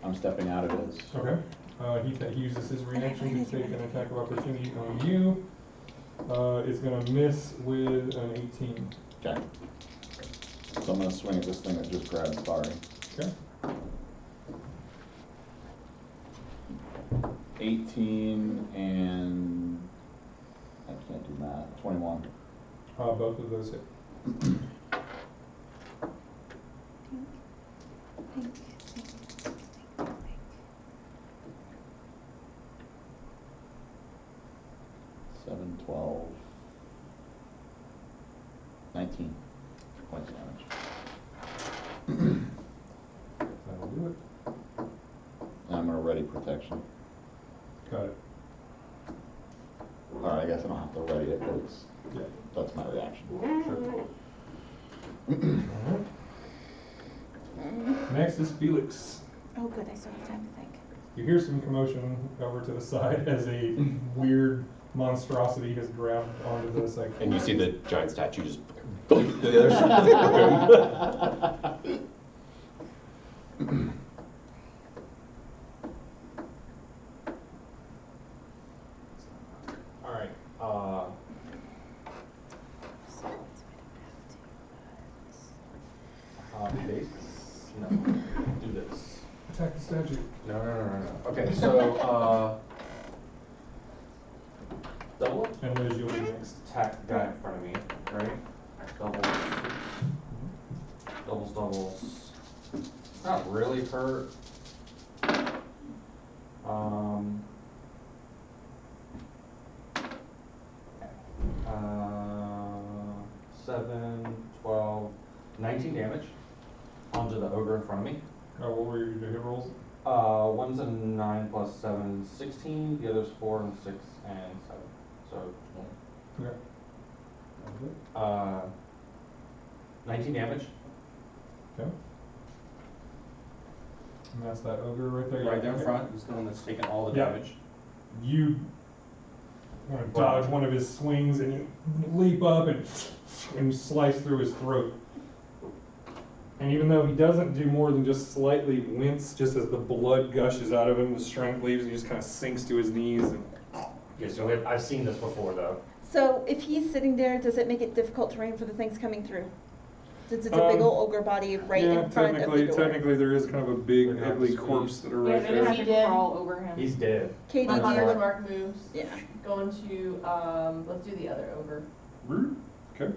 I'm stepping out of his. Okay. He uses his reaction to take an attack of opportunity on you. It's gonna miss with an 18. Okay. So I'm gonna swing at this thing that just grabbed Farih. Okay. 18 and I can't do math. 21. Both of those hit. Think. 7, 12, 19 points of damage. That'll do it. And I'm gonna ready protection. Got it. Alright, I guess I don't have to ready it, but it's, Yeah. that's my reaction. Sure. Next is Felix. Oh good, I still have time to think. You hear some commotion over to the side as a weird monstrosity has grabbed onto this. Like, And you see the giant statue just going to the other side. Alright, base? No, do this. attack the statue. No. Okay, so, double And Liz, you'll be next. attack the guy in front of me, right? Doubles. Not really hurt. 7, 12, 19 damage onto the ogre in front of me. What were your hit rolls? One's a 9 plus 7, 16. The other's 4 and 6 and 7. So 20. Okay. That was it. 19 damage. Okay. And that's that ogre right there. Right Yeah, there in okay. front is the one that's taking all the Yeah. damage. You want to dodge one of his swings, and you leap up and slice through his throat. And even though he doesn't do more than just slightly wince, just as the blood gushes out of him, the strength leaves, he just kind of sinks to his knees and Okay, so I've seen this before though. So if he's sitting there, does it make it difficult terrain for the things coming through? Since it's a big old ogre body right in front of the door. Technically there is kind of a big They're not ugly squeezed. corpse that are Yeah, right they're gonna there. have to crawl over him. He's dead. Katie, My do Hunter's you? Mark moves. Yeah. Going to, let's do the other ogre. Okay.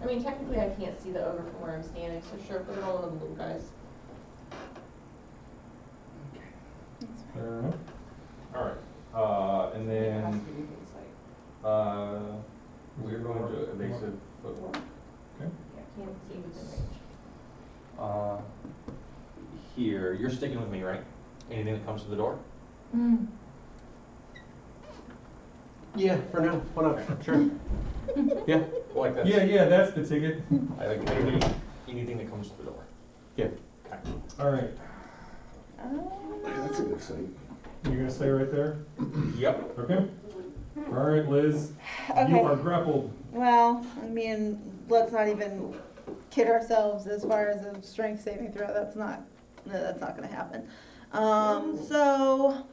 I mean, technically I can't see the ogre from where I'm standing, so sure, put it on one of the little guys. Fair enough. Alright, and It has then, to be within sight. we're going to evasive footwork. Yeah, can't see within range. Here, you're sticking with me, right? Anything that comes to the door? Mm. Yeah, for now. Why not? Sure. Yeah. Like that. Yeah, that's the ticket. I think anything that comes to the door. Yeah. Okay. All right. That's a good sight. You're gonna stay right there? Yep. Okay. All right, Liz. Okay. You are grappled. Well, I mean, let's not even kid ourselves as far as a strength saving throw. That's not gonna happen. So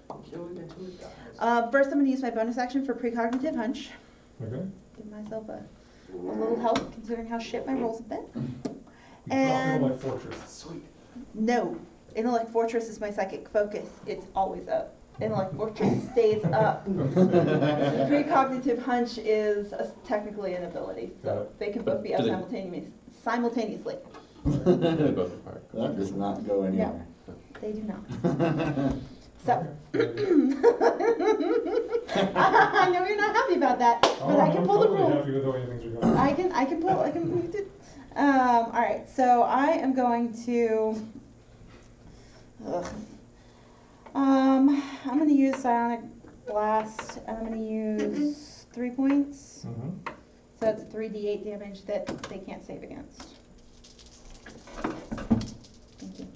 first I'm gonna use my bonus action for precognitive hunch. Okay. Give myself a little help considering how shit my rolls have been. You And- drop Intellect Fortress. Sweet. No, Intellect Fortress is my psychic focus. It's always up. Intellect Fortress stays up. Precognitive hunch is technically an ability, so they can both be up simultaneously. They both require. That does not go anywhere. They do not. So, I know you're not happy about that, but I can pull the I'm rules. happy with the way things are going. I can pull. All right, so I am going to. I'm going to use psionic blast. I'm going to use 3 points. Mm-hmm. So that's 3d8 damage that they can't save against. Thank you.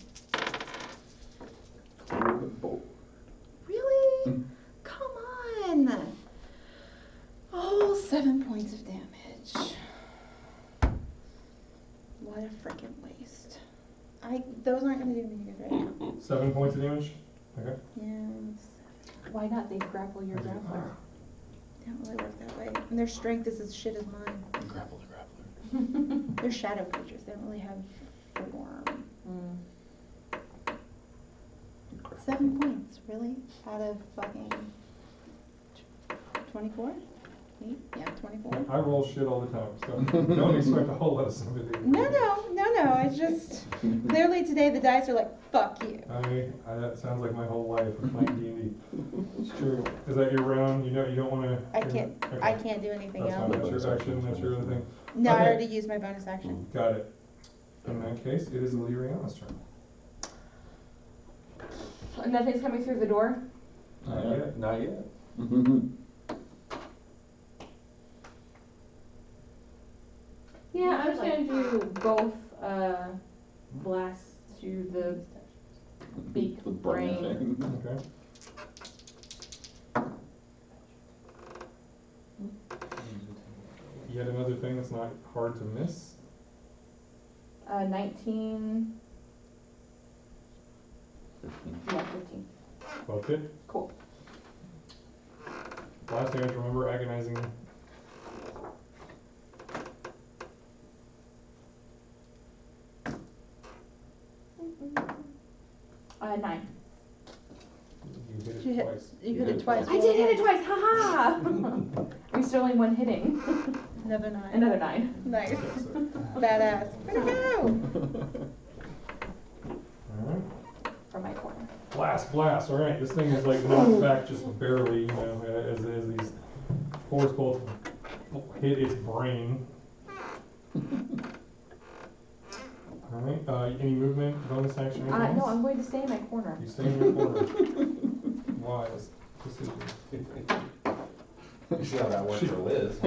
Really? Come on. Oh, 7 points of damage. What a freaking waste. Those aren't going to do anything good right now. 7 points of damage. Okay. Yes. Why not? They grapple your grappler. They don't really work that way. And their strength is as shit as mine. Grapple the grappler. They're shadow creatures. They don't really have form. 7 points, really? Out of fucking 24? 8? Yeah, 24. I roll shit all the time, so don't expect a whole lot of sympathy. No. I just clearly today the dice are like, fuck you. That sounds like my whole life of playing D&D. It's true. Is that your round? You don't want to. I can't do anything That's fine. else. That's your action. That's your other thing. No, I Okay. already used my bonus action. Got it. In that case, it is Aleeriana's turn. Nothing's coming through the door. Not yet. Not yet. Yeah, I'm just gonna do both blasts to the beak The brain. Okay. Yet another thing that's not hard to miss. 19. Yeah, 15. Both hit. Cool. Last damage, remember agonizing. Nine. You hit You it hit- twice. You hit it twice. I did hit it twice, haha! I'm still only one hitting. Another 9. Another 9. Nice. Okay, so, Badass. Way to go! alright. From my corner. Blast. Alright, this thing is like knocked back just barely, as these force bolts hit its brain. Alright, any movement, bonus action, anything else? No, I'm going to stay in my corner. You stay in your corner. Wise decision. You see how that works for Liz.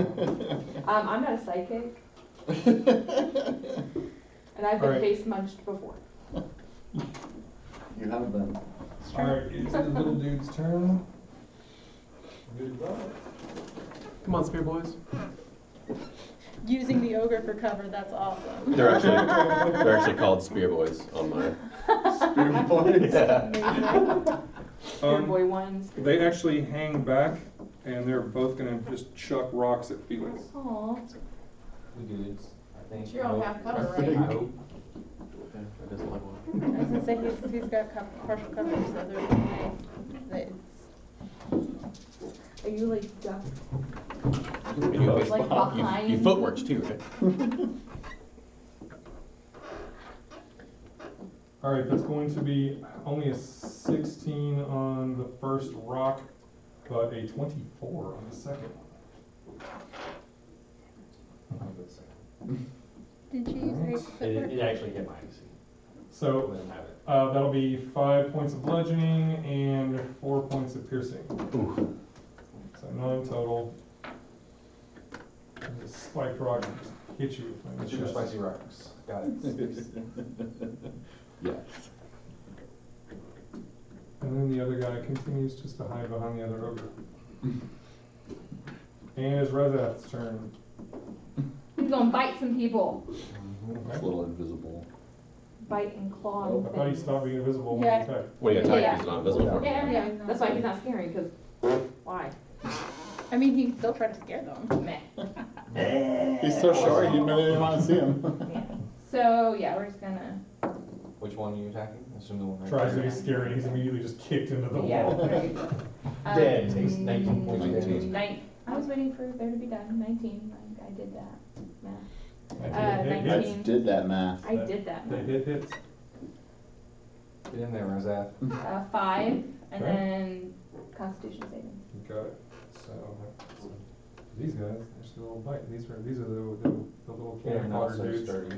I'm not a psychic. And I've been Alright. face munched before. You have been. Alright, it's the little dude's turn. Come on, spear boys. Using the ogre for cover, that's awesome. They're actually called spear boys on mine. Spear boys? Yeah. Spear boy one. Spear They boy. actually hang back, and they're both gonna just chuck rocks at Felix. Aw. We good, I think. But you're on half cover, I right? hope. That doesn't look well. I was gonna say he's got partial cover, so there's no way Are you like ducked? You, Like behind? you footworks too, right? Alright, that's going to be only a 16 on the first rock, but a 24 on the second one. Did you use It actually hit my AC. So, Let him have it. that'll be 5 points of bludgeoning and 4 points of piercing. Ooh. So 9 total. And the spiked rock just hit you in the Super chest. spicy rocks. Got it. Yes. And then the other guy continues just to hide behind the other ogre. And it's Rezath's turn. He's gonna bite some people. It's a little invisible. Bite and claw. I and thought he things. stopped being invisible when he Yeah. attacked. When you attack, Yeah. he's not invisible for Yeah, him. yeah. That's why he's not scary, because why? I mean, he can still try to scare them. Meh. He's so short, you really didn't want to see him. Yeah. So, yeah, we're just gonna. Which one are you attacking? Assume the one right Tries to there. be scary, and he's immediately just kicked into the Yeah, wall. what are you? Dead. Takes 19 points of damage. I was waiting for there to be done. 19. I did that. Math. Hit, 19. Did that math. I did that. They hit hits. Get in there, Razaf. 5, and Okay. then Constitution saving. You got it. So these guys, they're still biting. These are the little They're cannon not fodder so dudes. sturdy.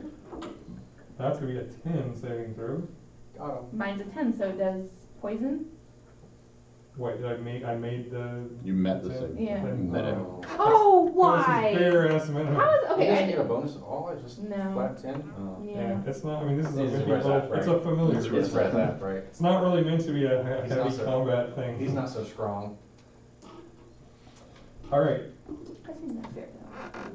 That's gonna be a 10 saving throw. Got him. Mine's a 10, so does poison? Wait, did I made the? You met the same. Yeah. Met him. Oh, Why? why? Fair estimate. How is He okay? doesn't I get a bonus at all. It's just No. flat 10. Oh. Yeah. It's not. I mean, this is a It's maybe, Razaf, it's a right? familiar. It's Razaf. Razaf, right? It's not really meant to be a He's heavy not so- combat thing. He's not so strong. All right. That seems not fair,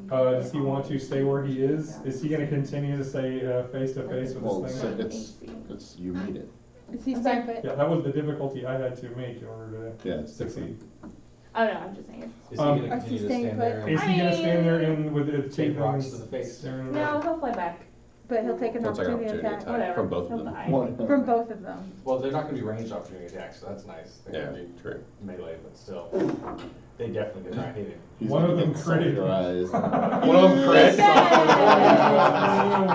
though. Does he want to stay where he is? Is he going to continue to stay face to face with Well, this so thing? it's you meet it. Is he I'm staying sorry. put? Yeah, that was the difficulty I had to make in order Yeah, to it's succeed. Oh, no, I'm just saying. Is he Um, going to Is he continue to staying stand put? there? Is he going to stand there I and with the Take rocks to things the face. staring at No, him? he'll fly back. But he'll take an He'll take an opportunity opportunity attack. attack. Whatever. From both of He'll them. die. From both of them. Well, they're not going to be ranged opportunity attacks, so that's nice. They're Yeah, going to true. be melee, but still. They definitely did not hit him. He's One of gonna them get critted. surprised. One of them crit.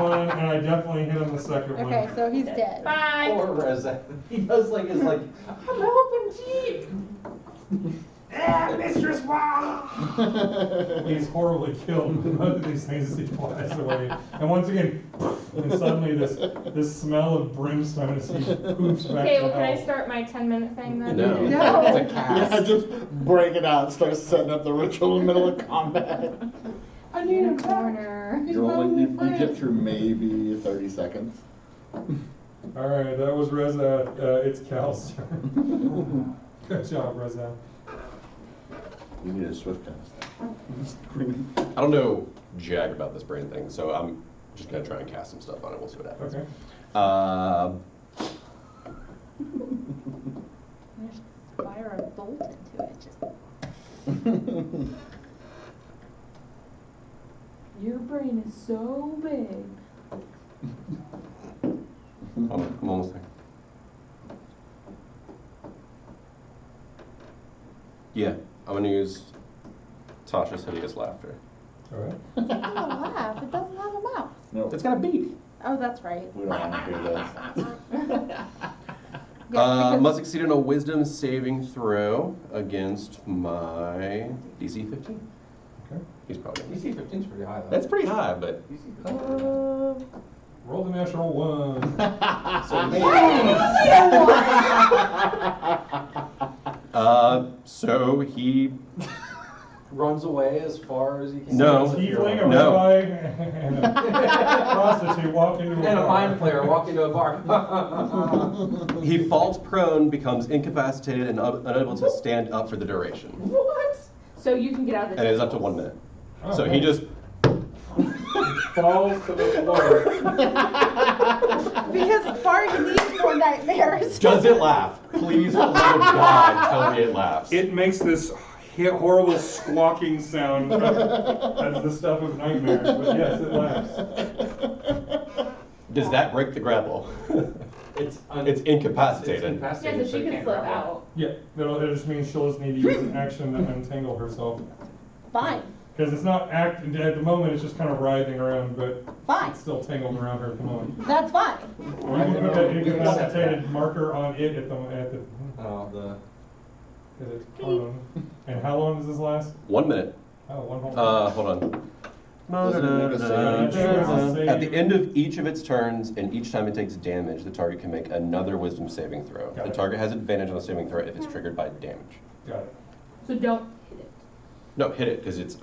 One, and I definitely hit on the second one. Okay, so he's dead. Bye. Poor Razaf. He does like his like, I'm helping Jeep. Mistress Wah! He's horribly killed both of these things as he flies away. And once again, and suddenly this smell of brimstone as he poofs back Okay, to well, can I hell. start my 10-minute thing then? No. No. It's a Yeah, cast. just break it out, start setting up the ritual in the middle of combat. I need him back. Corner. He's You finally get through maybe 30 seconds. Alright, that was Reza. It's Cal's turn. Good job, Reza. You need a swift cast. I don't know jack about this brain thing, so I'm just gonna try and cast some stuff on it. We'll see what happens. Okay. Just fire a bolt into it. Just Your brain is so big. I'm almost there. Yeah, I'm gonna use Tasha's hideous laughter. Alright. it's not a laugh. It doesn't have a mouth. No, It's got a beak. Oh, that's right. we don't want to hear this. Yeah, because- Must succeed on a wisdom saving throw against my DC 15. Okay. He's probably gonna DC 15's pretty high though. That's pretty high, but Roll the natural one. so he runs away as far as he can. No. Tiefling, a No. rabbi, and a prostitute walk into a And a bar. mind player walk into a bar. he falls prone, becomes incapacitated, and unable to stand up for the duration. What? So you can get out of the And it is up to 1 minute. Oh, So he nice. just falls to the floor. Because Farih needs more nightmares. Does it laugh? Please, for the love of God, tell me it laughs. It makes this horrible squawking sound as the stuff of nightmares, but yes, it laughs. Does that break the grapple? It's It's incapacitated. Yeah, so she can slip out. Yeah, it just means she'll just need to use an action to untangle herself. Fine, Because it's not at the moment, it's just kind of writhing around, but fine. it's still tangled around her at the moment. That's fine. Or you can put that incapacitated marker on it at the, Oh, because it's prone. And how long does this last? 1 minute. Oh, one whole. Hold on. Doesn't it make a save? At the end of each of its turns, and each time it takes damage, the target can make another wisdom saving throw. Got The it. target has advantage on the saving throw if it's triggered by damage. Got it. So don't hit it. No, hit it, because it's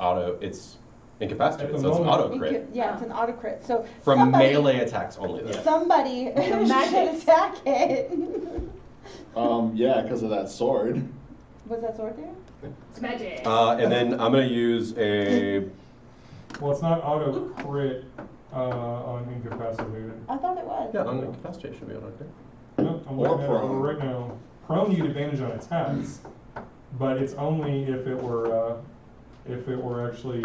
incapacitated, At the so it's an moment- auto crit. Yeah, it's an auto crit. So From somebody, melee attacks only, though. somebody should attack it. Yeah, because of that sword. Was that sword there? It's magic. And then I'm going to use a... Well, it's not auto crit on incapacitated. I thought it was. Yeah, on incapacitated should be auto crit. No, I'm Or looking at it prone. right now. Prone you get advantage on attacks, but it's only if it were actually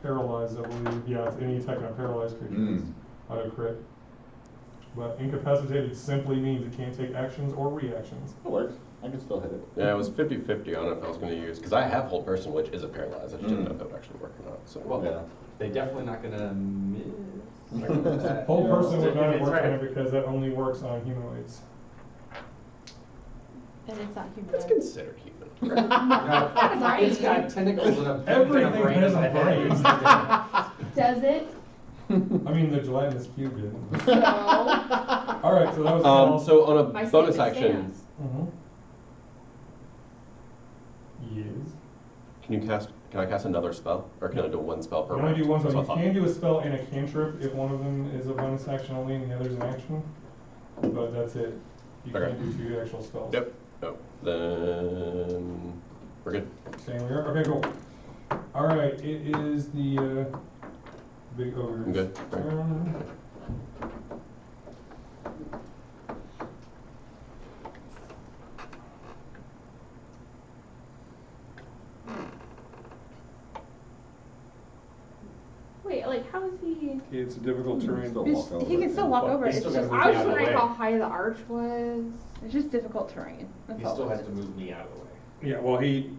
paralyzed, I believe. Yeah, it's any attack on a paralyzed creature is auto crit. But incapacitated simply means it can't take actions or reactions. It works. I can still hit it. Yeah, it was 50-50 on it if I was going to use, because I have Hold Person, which is a paralyzed. I just didn't know if it would actually work or not. So. well, Yeah. they definitely not gonna miss. Whole person would not It's work on right. it because that only works on humanoids. And it's not human. It's considered human. It's got tentacles and a Everything brain has and a brain. Does it? I mean, the gelatinous cube did. So. All right, so that was all. So on a My bonus statement action, stands. Mhm. Yes. can I cast another spell? Or can I do one spell per You round? only do one That's spell. what I You thought. can do a spell and a cantrip if one of them is a bonus action only and the other's an action. But that's it. You Okay. can't do two actual spells. Yep. Oh, then we're good. Same here. Okay, cool. All right, it is the big ogre. I'm good. Right. Wait, like, how is he? It's a difficult terrain. Still He walk over can it. still walk over it. He's It's still just, gotta I was out of the wondering way. how high the arch was. it's just difficult terrain. That's He all still it has is. to move me out of the way. Yeah, well, he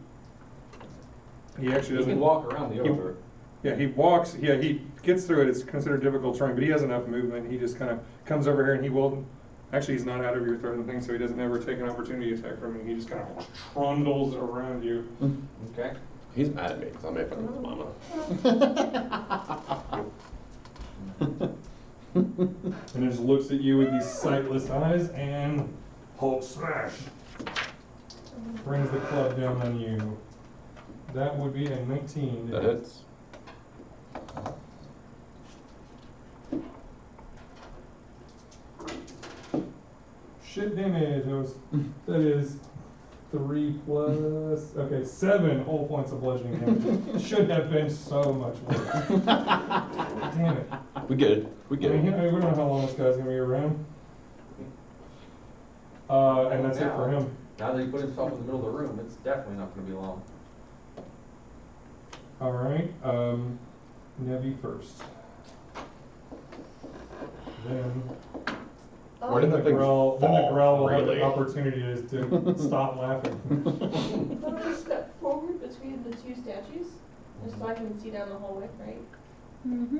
actually He doesn't. can walk around the he- ogre. Yeah, he walks, yeah, he gets through it, it's considered difficult terrain, but he has enough movement, he just kind of comes over here and he will, actually, he's not out of your throat and things, so he doesn't ever take an opportunity attack from you, he just kind of trundles around you. Okay. He's mad at me because I made fun of his mama. And just looks at you with these sightless eyes and Hulk smash. Brings the club down on you. That would be a 19. That hits. Shit damage, that is 3 plus, okay, 7 whole points of bludgeoning damage. Should have been so much worse. Damn it. We good. We I mean, good. we don't know how long this guy's gonna be around. And that's it for him. Now that he put himself in the middle of the room, it's definitely not gonna be long. All right, Nevi first. Then Where did the the thing growl fall, will have really? the opportunity to stop laughing. I'm gonna step forward between the two statues, just so I can see down the hallway, right? Mm-hmm.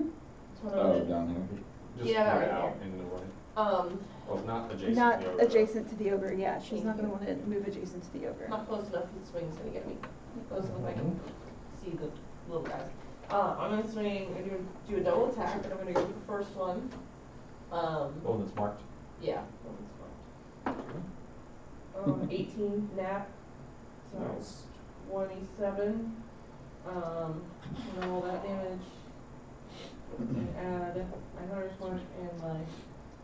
That's what I'm Oh, gonna- down here. Just Yeah, right right out there. in the way. Oh, Not adjacent. Not to the ogre. adjacent to the ogre, yeah. She's not gonna want to move adjacent to the ogre. not close enough, the swing's gonna get me. Close enough, I can see the little guys. I'm gonna swing, I'm gonna do a double attack, and I'm gonna go with the first one. The one that's marked. Yeah, that one's fine. 18 nap, so Nice. 27. And all that damage. And add my hunter's mark and my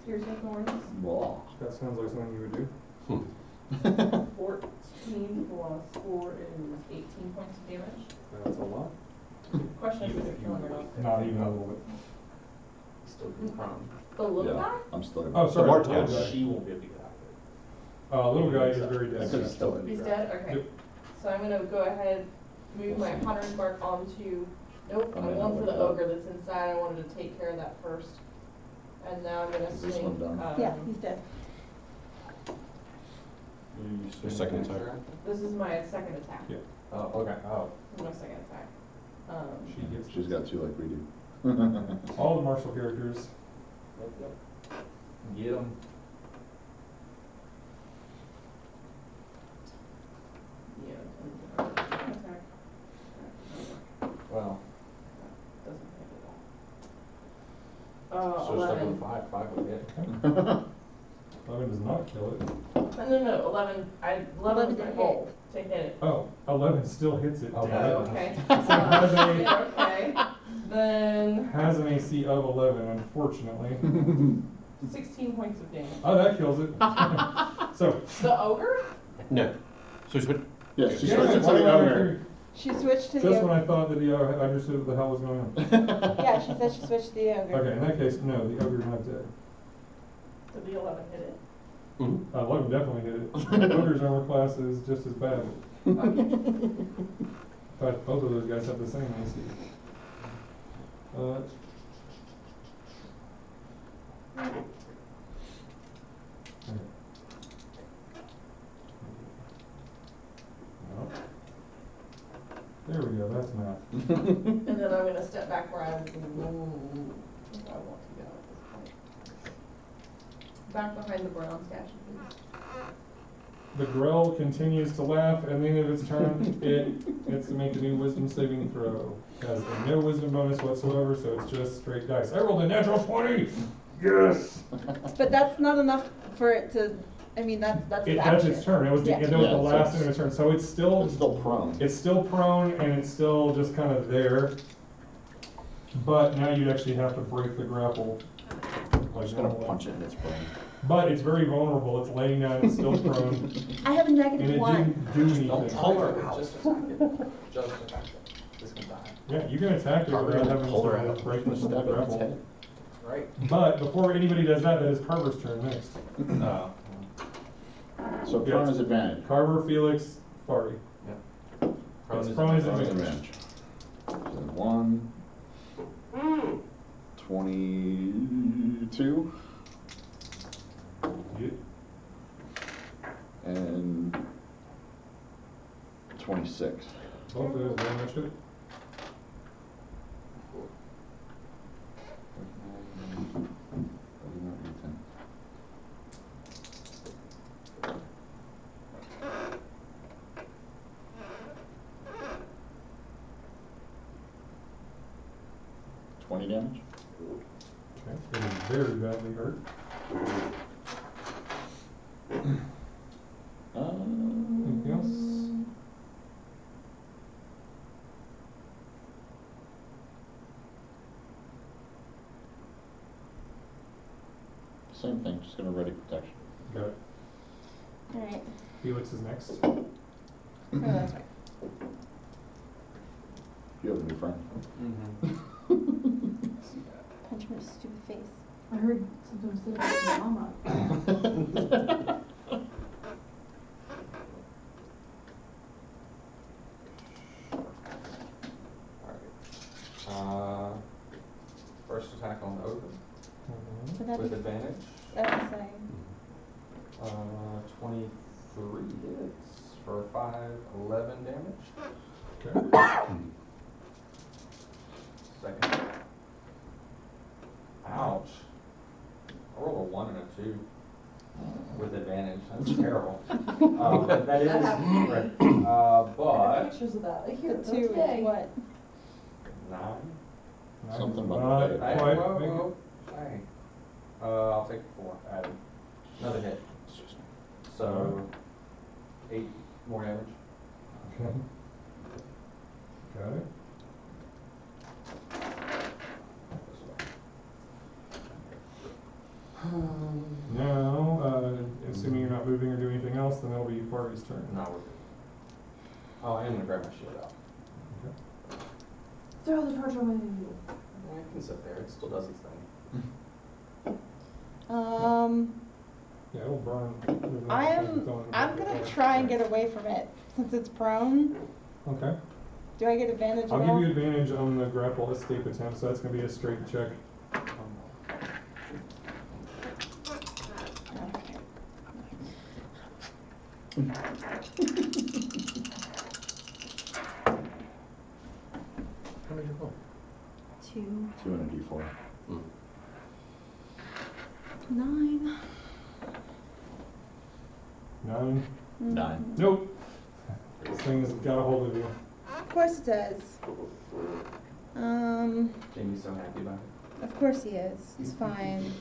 piercing thorns. Blah. That sounds like something you would do. 14 plus 4 is 18 points of damage. That's a lot. Question if it's killing or not. Not even a little bit. Still be prone. The little Yeah, guy? I'm still. Oh, sorry. marked little guy. guy. She won't be able to get out Little guy is very I dead. could still. He's dead? Okay. Yep. So I'm gonna go ahead, move my hunter's mark onto, nope, I I'm mean, going for the I would, ogre that's inside. I wanted to take care of that first. And now I'm gonna Is this swing, one done? Yeah, he's dead. Your second attack. this is my second attack. Yeah. Oh, okay, oh. This is my second attack. She gets She's got two like we do. all the martial characters. Get him. Yeah. Attack. Well, Doesn't hit at all. so stuck 11. with 5 would hit. 11 does not kill it. No, 11, 11 was my didn't roll to hit it. Oh, 11 still hits it. Oh, Damn it. Okay. So it has Okay, then has an AC of 11, unfortunately. 16 points of damage. Oh, that kills it. So, The ogre? No. So switch. Yeah, she yeah, switched it to why the did I owner. figure- She switched to the Just when ogre. I thought that I understood what the hell was going on. Yeah, she said she switched to the ogre. Okay, in that case, no, the ogre's not dead. Did the 11 hit it? 11 definitely hit it. The ogre's armor class is just as bad. Okay. But both of those guys have the same AC. No. There we go, that's math. And then I'm gonna step back where I want to go at this point. Back behind the brown statue, please. The Grell continues to laugh, and at the end of its turn, it gets to make a new wisdom saving throw. It has no wisdom bonus whatsoever, so it's just straight dice. I rolled a natural 20! Yes! But that's not enough for it to, I mean, that's That's its action. its turn. It was the, Yeah. that was Yeah, the so last it's- end of its turn. So it's still It's still prone. It's still prone and it's still just kind of there. But now you'd actually have to break the grapple. I'm just gonna punch it in its brain. But it's very vulnerable. It's laying down, it's still prone, I have a and negative it 1. didn't do Don't anything. pull her out. Just attack it. Just attack it. This can die. Yeah, you can attack it without having Pull her to out. break the Stab it in its grapple. head. Right. But before anybody does that, that is Carver's turn next. Oh. So prone is advantage. Carver, Felix, Farih. Prone Yes, is prone is Prone is advantage. advantage. So 1, 22, Yeah. and 26. Both of those damage it. Damage. Okay, it is very badly hurt. Anything else? Same thing, just gonna ready protection. Got it. Alright. Felix is next. Oh, that's right. You have a new friend. Punch him in his stupid face. I heard sometimes sit with your mama. Alright. First attack on the ogre Would that with be, advantage. that's the same. 23 hits for 11 damage. Okay. Second. Ouch. I rolled a 1 and a 2 with advantage. That's terrible. That is right. But Pictures of that. Here, The 2 is what? 9. Something about Not the Hey, quite. whoa, Make it- whoa. Hey. I'll take 4. Added. Another hit. So 8 more damage. Okay. Got it. Now, assuming you're not moving or doing anything else, then that'll be Farih's turn. No, we're good. Oh, I am gonna grab my shield out. Okay. Throw the torch away. I can sit there. It still does its thing. Yeah, it'll burn. There's no I'm point in throwing it I'm back gonna there. try and get away from it since it's prone. Okay. Do I get advantage at I'll all? give you advantage on the grapple escape attempt, so that's gonna be a straight check. How did you roll? 2, 2 and a D4. 9. 9. 9. Nope. This thing's got a hold of you. Of course it does. Jamie's so happy about it. Of course he is. It's fine.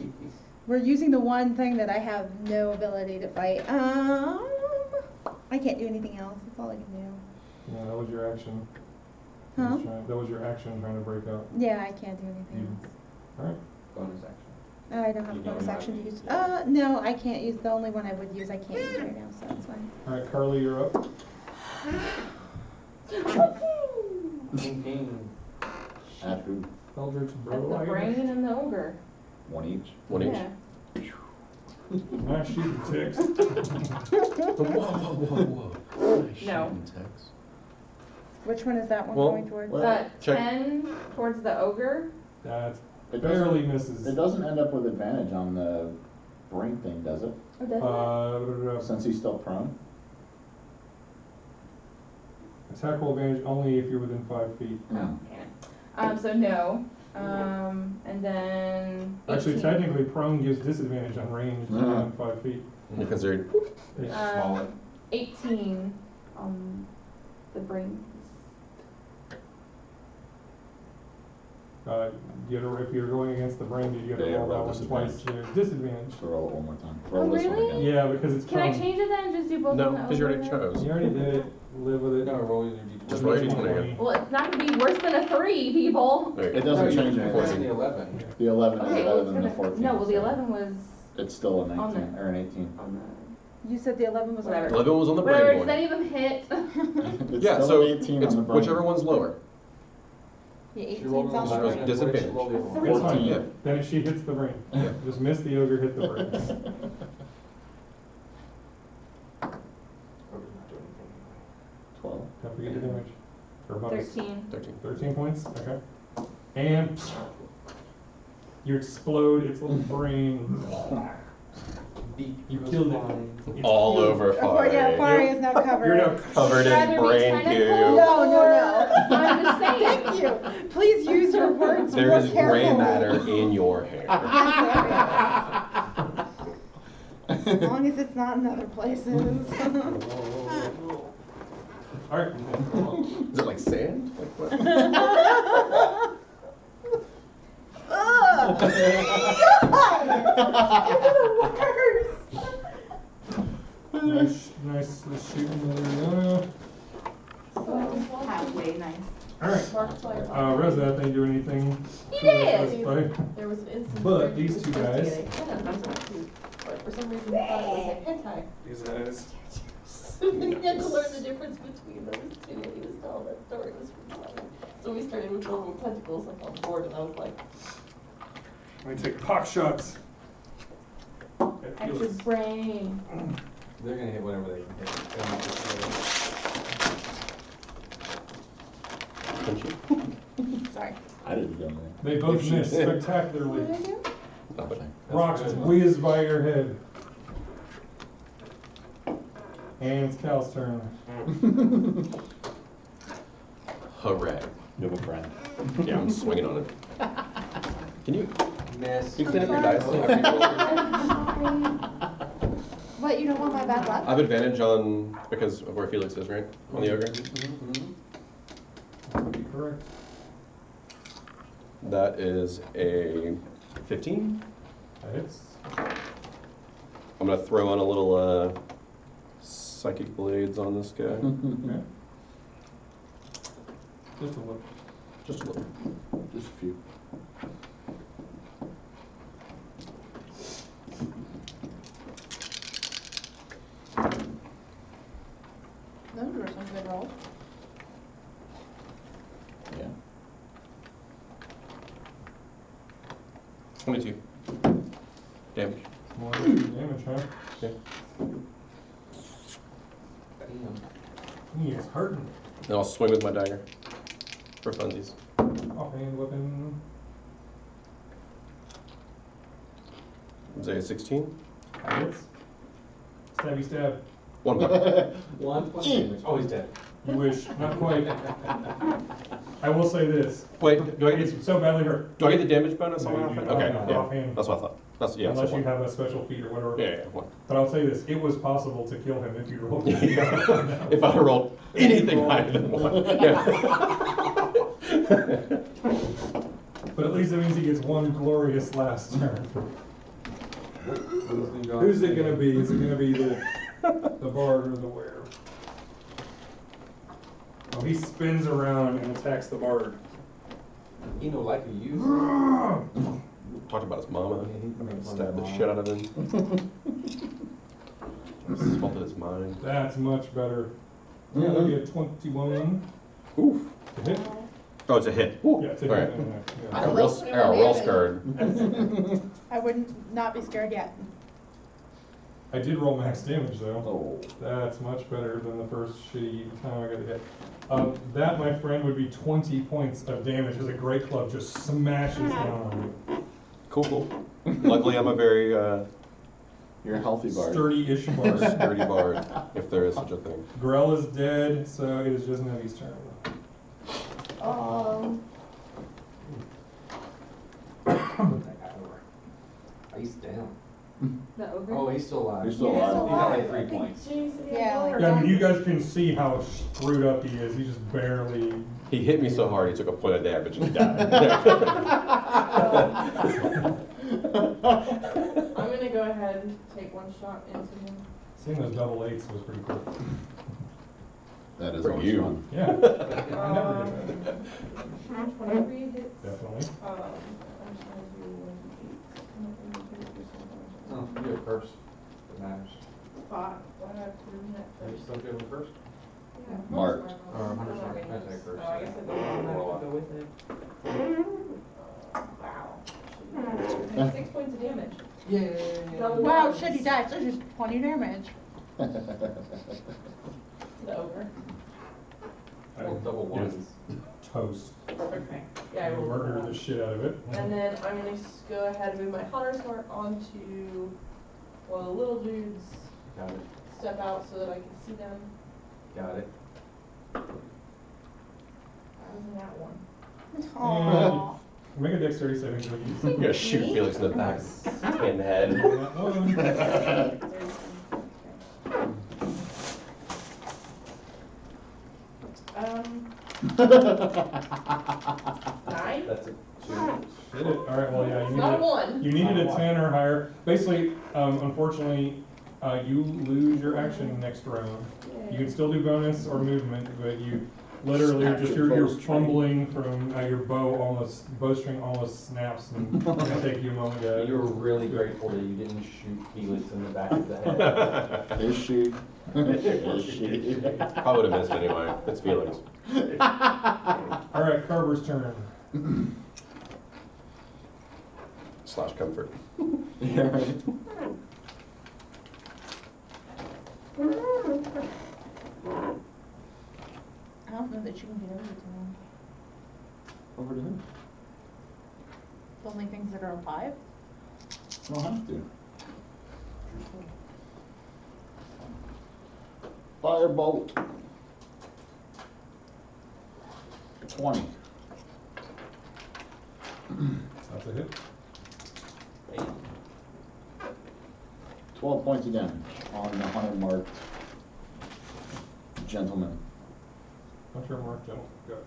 We're using the one thing that I have no ability to fight. I can't do anything else. That's all I can do. Yeah, that was your action. Huh? That was your action trying to break out. Yeah, I can't do anything else. Alright. Bonus action. I don't have a You don't bonus have action to to use. use No, I can't use. The only one I would use I can't use right now, so that's fine. Alright, Karlee, you're up. Ping ping. At who? Eldritch That's Bro. the brain and the ogre. 1 each? One each. Yeah. Nice shooting ticks. Whoa. Nice No. shooting text. Which one is that one Well, going towards? well, That Check. 10 towards the ogre. That It barely doesn't, misses. it doesn't end up with advantage on the brain thing, does it? Oh, does it? Since he's still prone? Attack roll advantage only if you're within 5 feet. Oh, okay. So no. And then 18. Actually, technically, prone gives disadvantage on range within 5 feet. Because they're Smaller. 18 on the brain. If you're going against the brain, you gotta Yeah, roll that roll one twice. disadvantage. There's disadvantage. So roll it one more time. Oh, Roll this one really? again. Yeah, because it's Can prone. I change it then? Just do both no, on the because you ogre already then? chose. You already did it. Live with it. No, roll your D20. Just roll your D20 Well, it's not gonna be worse than a 3, people. There you It go. doesn't No, change you anything. rolled the 11. The 11 is Okay, well, better it's than the gonna, 14. no, well, the so 11 was It's still a on 19, the- or an 18. on the. You said the 11 was Whatever. 11 was on the Whatever, brain does boy. any of them hit? It's Yeah, still so an 18 it's on the brain. whichever one's lower. Yeah, She 18's rolled on an the 11. brain. Disadvantage. Roll the other one. It's fine. 14. Yeah. Then she hits the brain. Just miss the ogre, hit the brain. Ogre's not doing anything. 12. Don't forget the damage. Or bonus. 13. 13 points? Okay. And you explode its little brain. You killed it. All over Oh, yeah, Farih. Farih is now covered. You're now Covered in Rather be brain tentacle goo. No, no, no. I'm just saying. Thank you. Please use your words There more is carefully. gray matter in your hair. As long as it's not in other places. Alright. Is it like sand? Like what? Ugh! God! You're the worst! Nice shooting, Aleeriana. Halfway, nice. Alright. Reza, didn't do anything. He to the did! first fight. There was an instance. But where these he was two supposed to guys- get a hit on himself too, but for some reason he thought it was a hentai. These guys. So we had to learn the difference between those two when he was telling that story. It was really funny. So we started with little tentacles like on the board, and I was like, Let me take pot shots. at At your Felix. brain. They're gonna hit whatever they can hit. They're not just Sorry. I didn't do anything. They both miss What spectacularly. did I do? Nothing. Rocks whiz by your head. And it's Cal's turn. Hooray. You have a friend. Yeah, I'm swinging on it. Can you miss. you clean up your dice? What, you don't want my bad luck? I have advantage on, because of where Felix is, right? On the ogre? That would be correct. That is a 15. That hits. I'm gonna throw on a little psychic blades on this guy. Okay. Just a look. Just a little. Just a few. those were some good rolls. Yeah. 22. Damage. More damage, huh? Okay. He is hurting. And I'll swing with my dagger. For funsies. Offhand weapon. Is that a 16? Hits. Stabby stab. 1 point. 1 point damage. Oh, he's dead. You wish. Not quite. I will say this. Wait, do I It's get so badly hurt. do I get the damage bonus on No, my you offhand? do not. Okay, yeah. Offhand. That's what I thought. That's yeah. Unless so you one. have a special feat or whatever. Yeah, yeah. One. But I'll say this, it was possible to kill him if you rolled. If I rolled anything higher than 1. Yeah. But at least it means he gets one glorious last turn. Who's it gonna be? Is it gonna be the bard or the were? Oh, he spins around and attacks the bard. He no like you. Talked about his mama. Stabbed the shit out of him. Salted his mind. That's much better. Yeah, that'll be a 21. Oof. To hit? Oh, it's a hit. Ooh. Yeah, it's a All hit. right. Yeah. I got real, I got real scared. I wouldn't not be scared yet. I did roll max damage though. Oh. That's much better than the first shitty time I got hit. That, my friend, would be 20 points of damage as a great club just smashes down on you. Cool, cool. Luckily, I'm a very You're a healthy bard. Sturdy-ish bard. sturdy bard, if there is such a thing. Grell is dead, so it is just Nevi's turn. He's down. The ogre? Oh, he's still alive. You're still Yeah, alive. He got like 3 points. Yeah, like Yeah, I mean, you guys can see how screwed up he is. He just barely. He hit me so hard, he took a point of damage and died. I'm gonna go ahead and take one shot into him. Seeing those double 8s was pretty cool. That is For always you. fun. Yeah. I never did that. 23 hits. Definitely. I'm just gonna do 1d8. Oh, you get first. It matters. 5. What did I put in that Are you first? still good with first? Yeah, Mark. first Or one. 100 Oh, mark. wait, I take first. Oh, I guess I don't have to go with it. Wow. 6 points of damage. Yay. Double wow, ones. shitty dice. That's just 20 damage. The ogre. Well, double Yes. ones. Toast. Okay. Yeah, I You rolled murder one. the shit out of it. And then I'm gonna go ahead and move my hunter's mark onto one of the little dudes. Got it. Step out so that I can see them. Got it. That was in that one. Aww. Make a dexterity saving throw. I'm gonna shoot Felix in the back in the head. That one. Nine? That's a 2. Did it. All right. Well, yeah. It's not a 1. You needed a 10 or higher. Basically, unfortunately, you lose your action next round. You can still do bonus or movement, but you literally are just you're fumbling from your bowstring almost snaps, and it's gonna take you a moment. You were really grateful that you didn't shoot Felix in the back of the head. Is she? Is she? I would have missed anyway. It's Felix. All right, Carver's turn. / comfort. Yeah, right. I don't know that you can get over to them. Over to him. The only things that are alive. You don't have to. Firebolt. 20. That's a hit. 12 points of damage on the 100 marked gentleman. Hunter mark gentle. Go.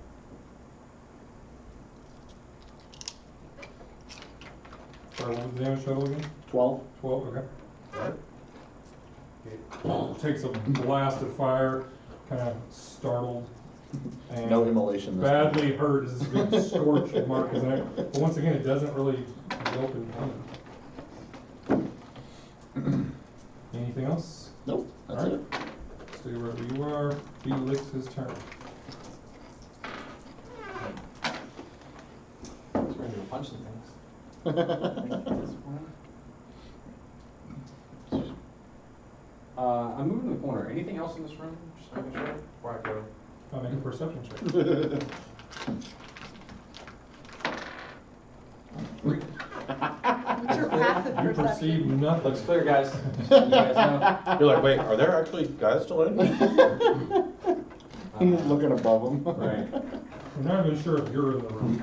Sorry, what was the damage total again? 12. 12. Okay. It takes a blast of fire, kind of startled. And No immolation this time. badly hurt as this big scorch mark is there. But once again, it doesn't really result in harm. Anything else? Nope, that's Alright. it. Stay wherever you are. Felix's turn. He's ready to punch some things. I'm moving to the corner. Anything else in this room? Just making sure before I go. I'll make a perception check. What's your passive You perceive perception? nothing. Looks clear, guys. You guys know. You're like, wait, are there actually guys still in? He's looking above him. Right. I'm not even sure if you're in the room.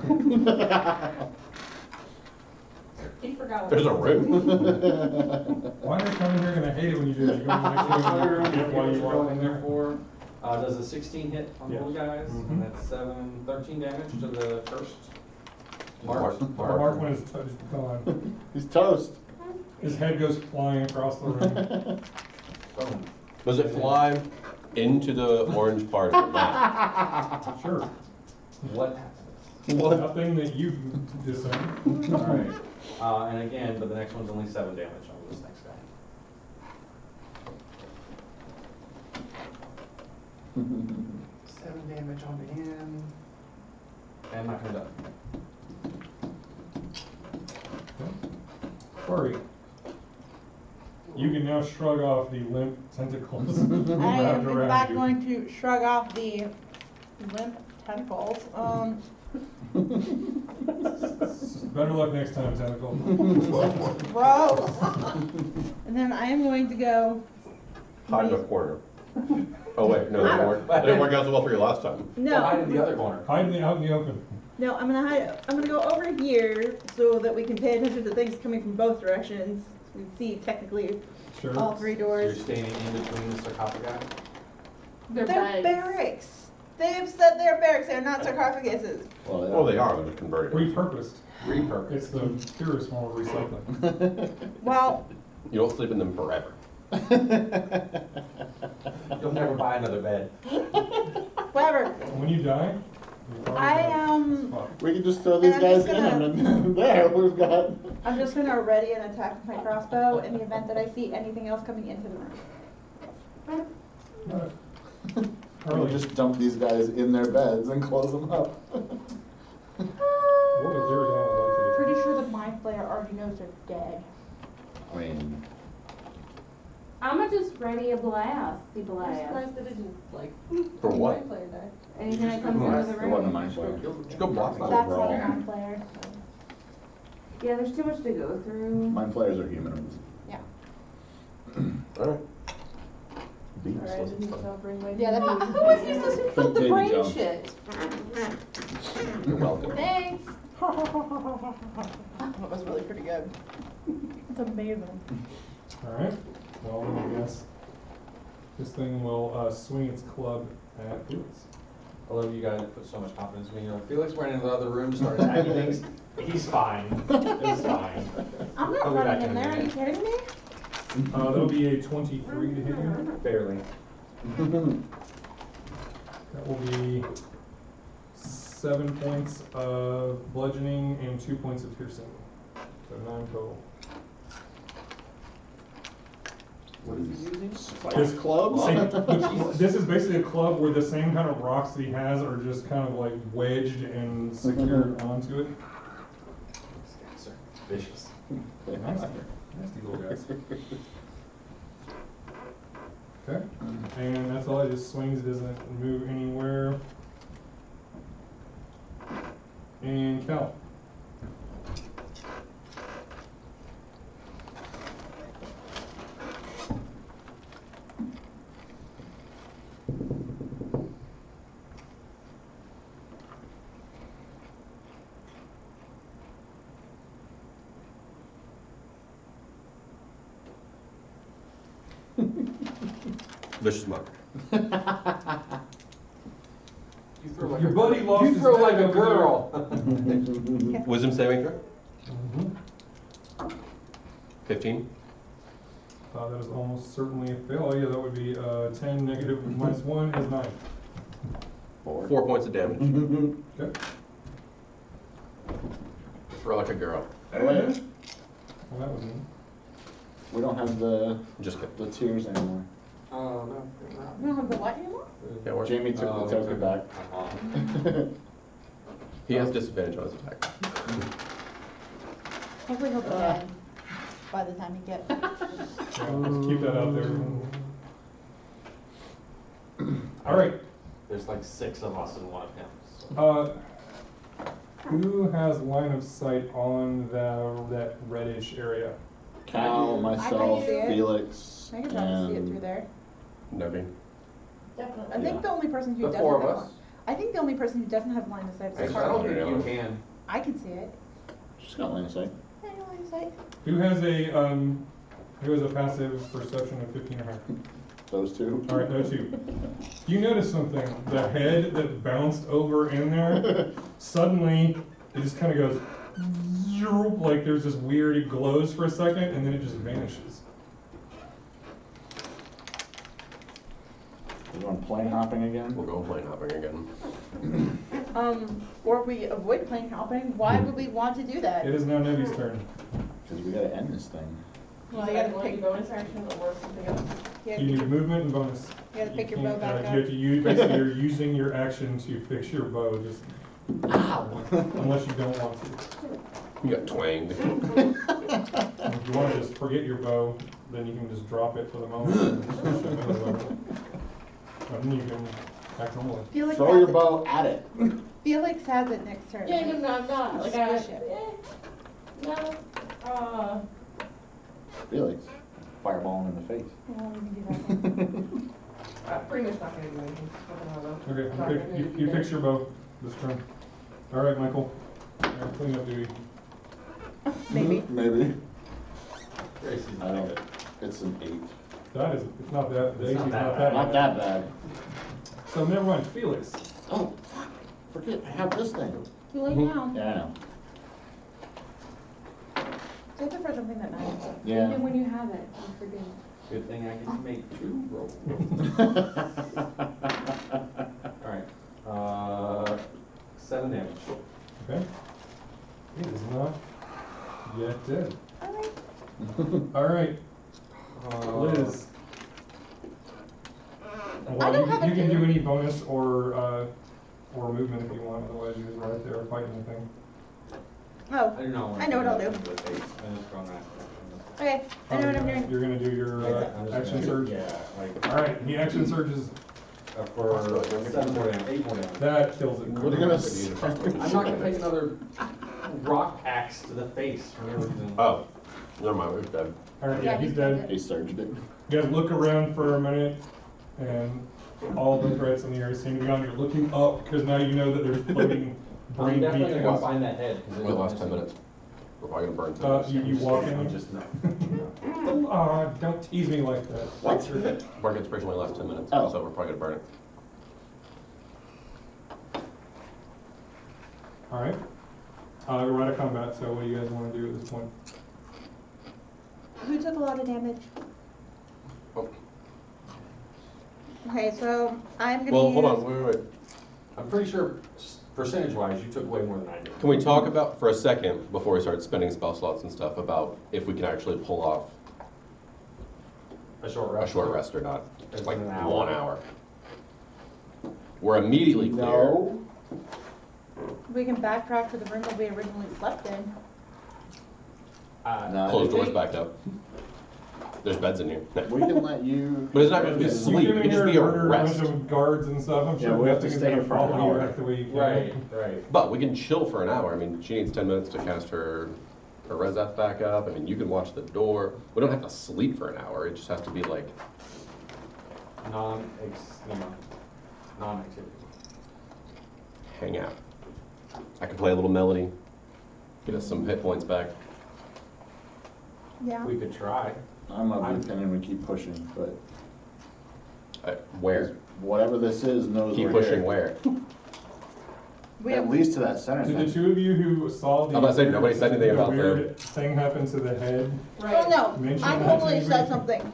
He forgot what There's a room. Why are they coming here gonna hate it when you do that? You go to the next room, you get what you want in there. for. Does a 16 hit on Yes. those guys? Mhm. And that's 13 damage to the first. Mark. Mark when his touch is gone. He's toast. His head goes flying across the room. Boom. Does it fly into the orange part of the map? Sure. What happens? Nothing that you discern. Alright. And again, but the next one's only 7 damage on this next guy. 7 damage on him. And my turn up. Farih. You can now shrug off the limp tentacles I am wrapped in around fact you. going to shrug off the limp tentacles. Better luck next time, tentacle. Gross. And then I am going to go. Hide in the corner. Oh wait, no, that didn't work out so well for you last time. Well, hide in the No, other corner. Hide out in the open. no, I'm gonna hide. I'm gonna go over here so that we can pay attention to things coming from both directions. We can see technically Sure. all 3 So you're doors. standing in between the sarcophagi. They're They're bags. barracks. They've said they're barracks. They're not sarcophaguses. Well, they are, they're just converted. Repurposed. Repurposed. It's the purest form of recycling. Well, You don't sleep in them forever. You'll never buy another bed. whatever. When you die, you probably I die. am. We can just throw these And I'm guys just in gonna- and there we've got. I'm just gonna ready an attack with my crossbow in the event that I see anything else coming into the room. Alright. We Karlee, just dump these guys in their beds and close them up. what would Aleeriana like to Pretty sure the mind flayer already knows they're dead. I mean, I'ma just ready a blast, the I'm blast. surprised that it didn't, like, For what? my player died. Anything that comes into the it wasn't a room. mind flayer. Just go block them. That's brawl. not a mind flayer. Yeah, there's too much to go through. Mind flayers are humanoids. Yeah. Alright. Beast Alright, wasn't then fun. I'll bring my. Yeah, that'd be- Who was used to put the Baby brain jump. shit? You're welcome. Thanks. That was really pretty good. It's amazing. Alright, well then I guess this thing will swing its club at Felix. I love you guys that put so much confidence in me. You're like, Felix went into the other room, started attacking things. He's fine. It's fine. I'm He'll not be back running in in there. a Are you minute. kidding me? That'll be a 23 to hit you. Barely. That will be 7 points of bludgeoning and 2 points of piercing. So 9 total. What is he using? This Spice club? This is basically a club where the same kind of rocks that he has are just kind of like wedged and secured onto it. These guys are vicious. Nasty little guys. Okay, and that's all. It just swings, doesn't move anywhere. And Cal. Vicious Monk. You throw like Your buddy lost You his throw bag like a over there. girl. Wisdom saving throw? Mhm. 15. That is almost certainly a fail. Yeah, that would be 10 negative minus 1 is 9. 4 points of damage. Okay. Throw like a girl. Well, that was neat. We don't have the Just kidding. the tears anymore. Oh, no. You don't have the what anymore? Yeah, we're- Jamie took the token back. He has disadvantage on his attack. Hopefully he'll be dead by the time you get. Yeah, just keep that out there. All right. There's like 6 of us and one of him. So. Who has line of sight on that reddish area? Cal, myself, see it. Felix, I can probably see it through and there. Nothing. Definitely. I think Yeah. the only person who The doesn't 4 have of us. I think the only person who doesn't have line of sight is I don't Karlee. think you can. I can see it. she's got line of sight. I have line of sight. Who has a passive perception of 15 or higher? Those two. All right, no two. You notice something? The head that bounced over in there, suddenly it just kind of goes, like there's this weird, it glows for a second, and then it just vanishes. We're going plane hopping again. We'll go plane hopping again. Or we avoid plane hopping. Why would we want to do that? It is now Nevi's turn. Because we gotta end this thing. Well, You you gotta guys want pick, any bonus actions or something else? you You gotta need pick, movement and bonus. you gotta pick your bow can't, back You up. have to use, basically you're using your action to fix your bow, just unless you don't want to. You got twanged. And if you want to just forget your bow, then you can just drop it for the moment. And then you can act normally. Felix Throw has your it. bow at it. Felix has it next turn. Yeah, no, I'm not. Like, I, Squish it. no. Felix, fireball him in the face. Well, we can do that then. I'm pretty much not gonna do anything. Okay, Not you, gonna you, do you that. fix your bow this turn. All right, Michael. Clean up duty. Maybe. Maybe. Gracie's I not don't. good. It's an 8. That is, it's not that, the It's AC's not that not bad. that Not bad. that bad. So never mind, Felix. Oh, fuck. Forget, I have this thing. Too late now. Yeah, I know. Save it for something that matters. Yeah. Even when you have it, you forget. Good thing I get to make 2 rolls. Alright, 7 damage. Okay. It is not yet dead. Alright. All right, Liz. I don't have a You can do two. any bonus or movement if you want, otherwise you're just right there fighting the thing. Oh, I don't know. I know what I'll do. I'm just going that. okay. I know what I'm doing. You're gonna do your I'm just action gonna- surge. Yeah, like, All right, the action surges. for 7 more damage, 8 more damage. That kills it. What are you gonna say? I'm not gonna take another rock axe to the face for no reason. Oh, never mind, we're dead. All right, yeah, he's dead. He surged it. You guys look around for a minute, and all the threats in the area seem to be gone. You're looking up because now you know that there's floating I'm brain definitely gonna go beacons. find that head. 'cause We last 10 minutes. We're probably gonna burn 10 minutes. You walk in. I'm just not. Don't tease me like that. What? Bark inspiration only lasts 10 minutes, Oh. so we're probably gonna burn it. All right. We're out of combat, so what do you guys want to do at this point? Who took a lot of damage? Oh. Okay, so I'm gonna Well, use... hold on, wait. I'm pretty sure percentage-wise, you took way more than I did. Can we talk about, for a second, before we start spending spell slots and stuff, about if we can actually pull off A short a rest. short rest or not? It's Like an hour. 1 hour. We're immediately clear. No. We can backtrack to the room that we originally slept in. No. Close doors back up. There's beds in here. We can let you. But it's not gonna be You sleep, came it in can here just be a and murder a bunch rest. of guards and stuff. I'm Yeah, sure we have to nothing's stay gonna here for an follow you hour. after we. Right, right. But we can chill for an hour. I mean, she needs 10 minutes to cast her Rezeth back up. I mean, you can watch the door. We don't have to sleep for an hour. It just has to be like, Non-activity. hang out. I can play a little melody, get us some hit points back. Yeah. We could try. I'm of the opinion we keep pushing, but Where? whatever this is knows Keep we're pushing here. where? We At have, least to that center Did the thing. two of you who saw the I'm about to say, nobody said anything about weird thing happen to the head? oh no, Mention I that totally to said me. something.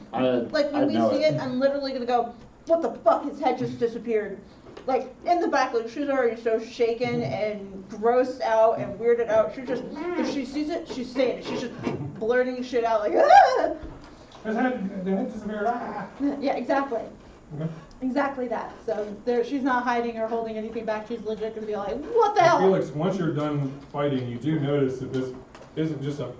Like I when we know see it, I'm literally gonna go, what the fuck, his head just disappeared. Like in the back, like she's already so shaken and grossed out and weirded out. She just, if she sees it, she's saying it. She's just blurting shit out like, ah! The head disappeared. Ah! Yeah, exactly. Okay. Exactly that. So there, she's not hiding or holding anything back. She's legit gonna be like, what the hell? Felix, once you're done fighting, you do notice that this isn't just a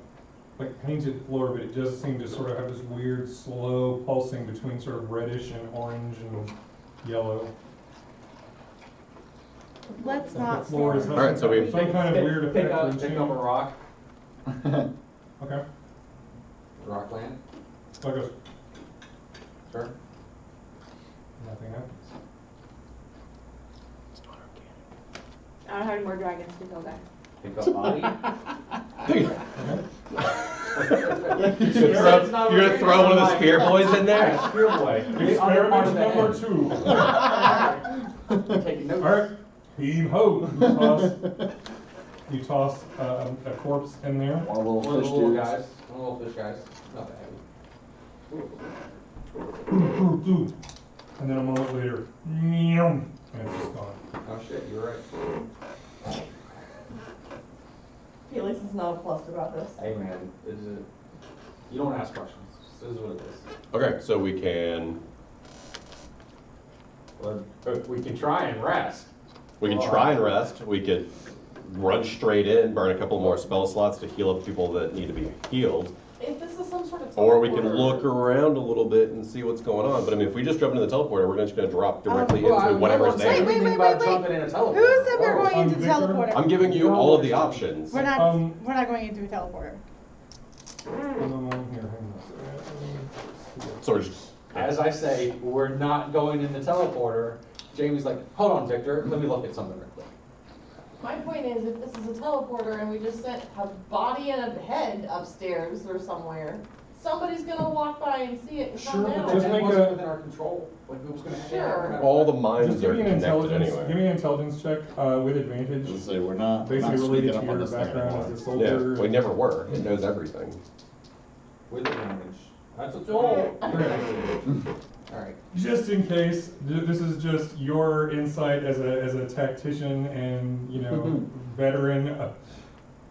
like painted floor, but it does seem to sort of have this weird, slow pulsing between sort of reddish and orange and yellow. Let's The not. floor is stand. Alright, so we- some kind of weird Pick effect. up, pick up a rock, Okay, rock land, so it goes, sure. nothing happens. I don't have any more dragons to kill guys. Pick up body. You're gonna throw one of the spear boys in there? Yeah, spear boy. The other part of Experiment the number 2. head. Taking notes. Alright, heave ho. You toss a corpse in there. Our little One of fish the little dudes. guys, one of the little fish guys, not that heavy. And then a moment later, and it's just gone. Oh shit, you're right. Felix is not plussed about this. Hey man, you don't ask questions, this is what it is. Okay, so we can We can try and rest. try and rest. We could run straight in, burn a couple more spell slots to heal up people that need to be healed. If this is some sort of Or we can teleporter- look around a little bit and see what's going on. But I mean, if we just jump into the teleporter, we're just gonna drop directly Well, into whatever's saying there. Wait, anything wait, about wait. jumping in a teleporter. Who said we're going into the Victor? teleporter? I'm giving you all of the options. We're not going into a teleporter. Here, hang on a second. So we're just, As I say, we're not going in the teleporter. Jamie's like, hold on, Victor, let me look at something real quick. My point is, if this is a teleporter and we just sent a body and a head upstairs or somewhere, somebody's gonna walk by and see it and come Sure, but down. that Just make wasn't a- within our control. Like, who's gonna Sure. all the Just minds give are me an connected intelligence. anyway. Give me an intelligence check with advantage. Let's say we're not Basically related sneaking to up on your this thing background anymore. as a soldier. Yeah, we never were. It knows everything. With advantage. That's a tool. Alright. Just in case, this is just your insight as a tactician and, you know, veteran.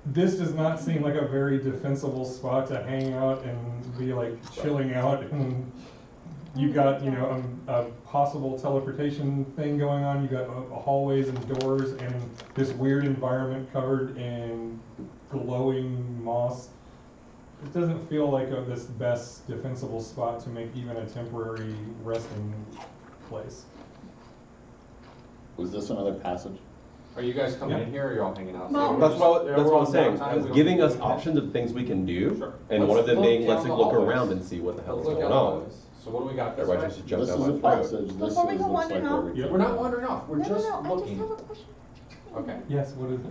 This does not seem like a very defensible spot to hang out and be like chilling out. And you've got, you know, a possible teleportation thing going on. You've got hallways and doors and this weird environment covered in glowing moss. It doesn't feel like this best defensible spot to make even a temporary resting place. Was this another passage? Are you guys coming Yeah. in here or are you all hanging out? Well- That's what I'm saying. Downtime, we don't- Giving us options of things we can do, Sure. and one of them Let's being look let's down the look hallways. around and see what the hell's Let's look going down the on. hallways. So what do we got this Everybody way? just jump This down is a my throat. passage, this Before we is, go looks like wandering where off- we Yep. We're not wandering off, we're just I just looking. have a question. Okay. Yes, what is it?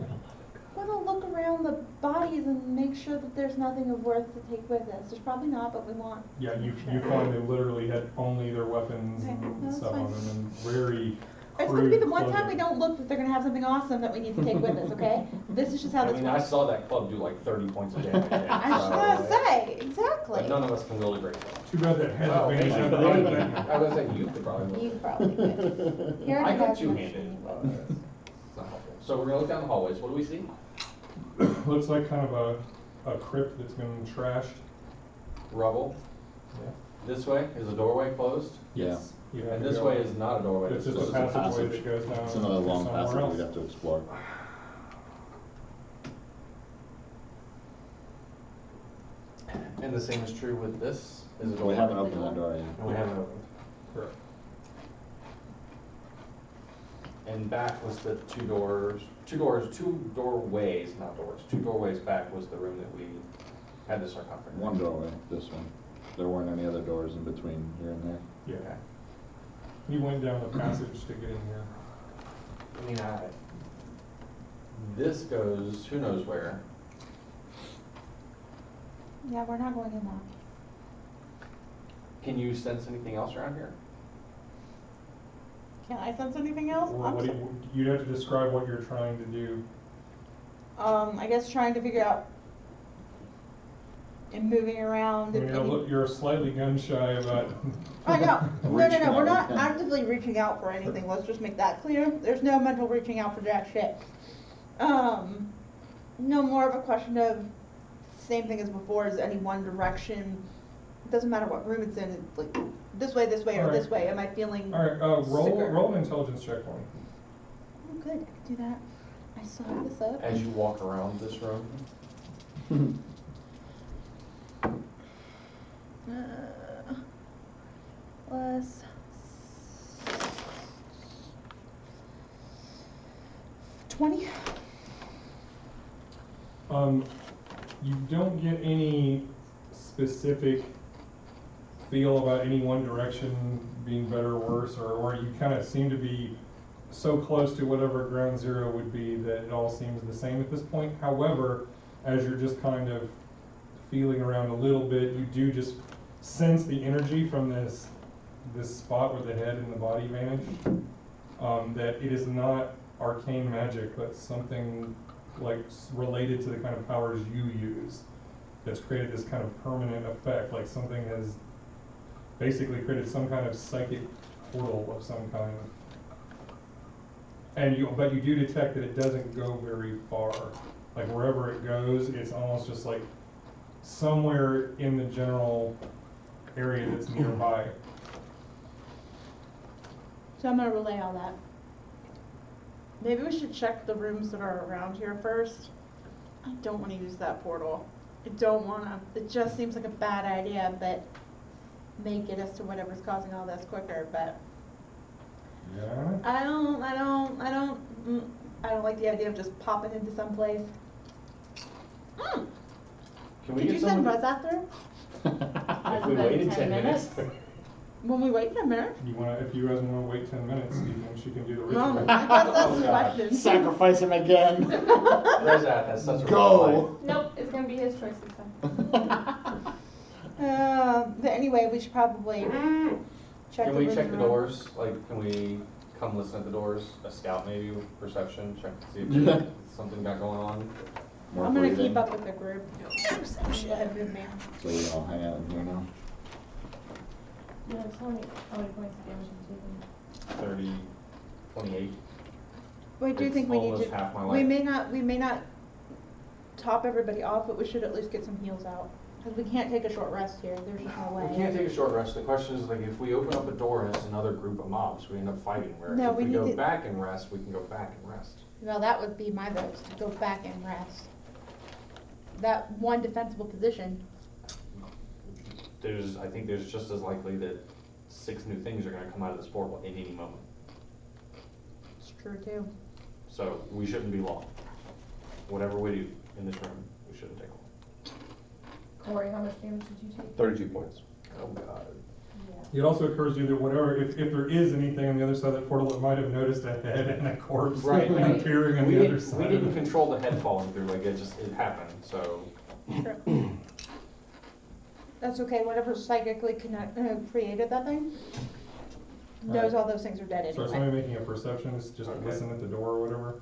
We're gonna look around the bodies and make sure that there's nothing of worth to take with us. There's probably not, but we want. Yeah, you find they literally had only their weapons Okay, no, and that's stuff fine. on them and very It's gonna be the crude one time we clothing. don't look that they're gonna have something awesome that we need to take with us, okay? This is just how I this mean, I works. saw that club do like 30 points of damage. I was just gonna say, exactly. But none of us can really break it. Too bad that has Well, advantage maybe- on the maybe- right I was saying you could probably. You probably could. Here I it got has two-handed. much- It's not helpful. So we're gonna look down the hallways. What do we see? Looks like kind of a crypt that's been trashed. Rubble. Yeah. This way is the doorway closed, Yeah, You have and to this go- way is not a doorway. It's This just is a a passageway passage. that goes down it's another long somewhere passage else. we'd have to explore. And the same is true with this. Is a door. We haven't opened that door yet. And we haven't opened. Correct. And back was the two doorways, not doors. Two doorways back was the room that we had the sarcophagus. One doorway, this one. There weren't any other doors in between here and there. Yeah. Okay. He went down the passage to get in here. I mean, this goes who knows where. Yeah, we're not going in that. Can you sense anything else around here? Can I sense anything else? Well, what do you'd have to describe what you're trying to do. I guess trying to figure out and moving around. I mean, look, you're slightly gun shy about. I know. No, Reaching we're out, not okay. actively reaching out for anything. Let's just make that clear. There's no mental reaching out for jack shit. No, more of a question of same thing as before, is any one direction. It doesn't matter what room it's in, it's like this way, or Alright. this way. Am I feeling All right, sicker? roll an intelligence check for me. Oh, good, I can do that. I saw this up. As you walk around this room, Plus 20. You don't get any specific feel about any one direction being better or worse, or you kind of seem to be so close to whatever ground zero would be that it all seems the same at this point. However, as you're just kind of feeling around a little bit, you do just sense the energy from this spot where the head and the body vanished. That it is not arcane magic, but something like related to the kind of powers you use that's created this kind of permanent effect, like something has basically created some kind of psychic portal of some kind. And but you do detect that it doesn't go very far. Like wherever it goes, it's almost just like somewhere in the general area that's nearby. So I'm gonna relay all that. Maybe we should check the rooms that are around here first. I don't want to use that portal. I don't want to. It just seems like a bad idea, but may get us to whatever's causing all this quicker. But Yeah. I don't like the idea of just popping into some place. Can we Did get you send someone? Buzz after? If we waited 10 minutes. When we wait 10 minutes? You wanna, if you guys wanna wait 10 minutes, you can, she can do the ritual. No, I guess that's the Oh, God. question. Sacrifice him again. Rezath has such a Go. Nope, it's gonna be his choice this time. But anyway, we should probably check Can the we rooms check the around. doors? Like, can we come listen at the doors? A scout maybe with perception, check to see Yeah. if something got going on. More I'm gonna breathing. keep up with the group. Go ahead with me. So we all hang out in here now. Yeah, tell me how many points of damage I'm taking. 30, 28. We do It's think we need almost to. half my We life. may not top everybody off, but we should at least get some heals out because we can't take a short rest here. There's just no way. We can't take a short rest. The question is, like, if we open up a door and it's another group of mobs, we end up fighting. Where No, if we we need go to- back and rest, we can go back and rest. Well, that would be my vote to go back and rest. That one defensible position. I think there's just as likely that 6 new things are going to come out of this portal at any moment. It's true too. So we shouldn't be long. Whatever we do in this room, we shouldn't take long. Corey, how much damage did you take? 32 points. Oh God. It also occurs to you that whatever, if there is anything on the other side of that portal, it might have noticed a head and a corpse Right. appearing on We the other didn't, side. we of didn't it. control the head falling through, like it happened, so. True. That's okay. Whatever psychically created that thing knows all those things are dead So anyway. somebody making a perception is just Okay. listen at the door or whatever.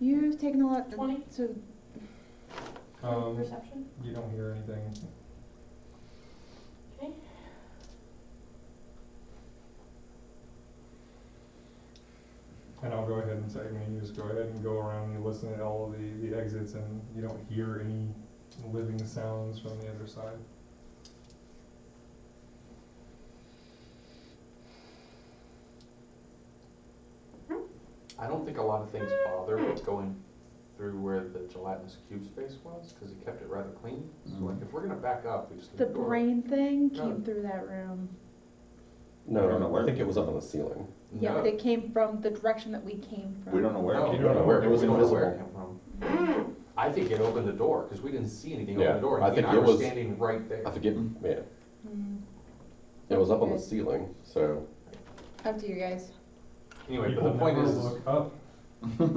You've taken a lot. 20. So Perception? You don't hear anything. Okay. And I'll go ahead and say, I mean, you just go ahead and go around and you listen at all of the exits and you don't hear any living sounds from the other side. I don't think a lot of things bother going through where the gelatinous cube space was, because it kept it rather clean. So like, if we're gonna back up, we just leave the door. brain thing No. came through that room. We don't know No, where. I think it was up on the ceiling. Yeah, No. but it came from the direction that we came from. We don't know where. No, You don't know where it was we don't know where it invisible. came from. I think it opened the door, because we didn't see anything Yeah, open the door. I and think he and it I were was- standing right there. I forget, yeah. Mm, It was up on the Okay. ceiling, so. up to you guys. Anyway, People but the point never is, look up.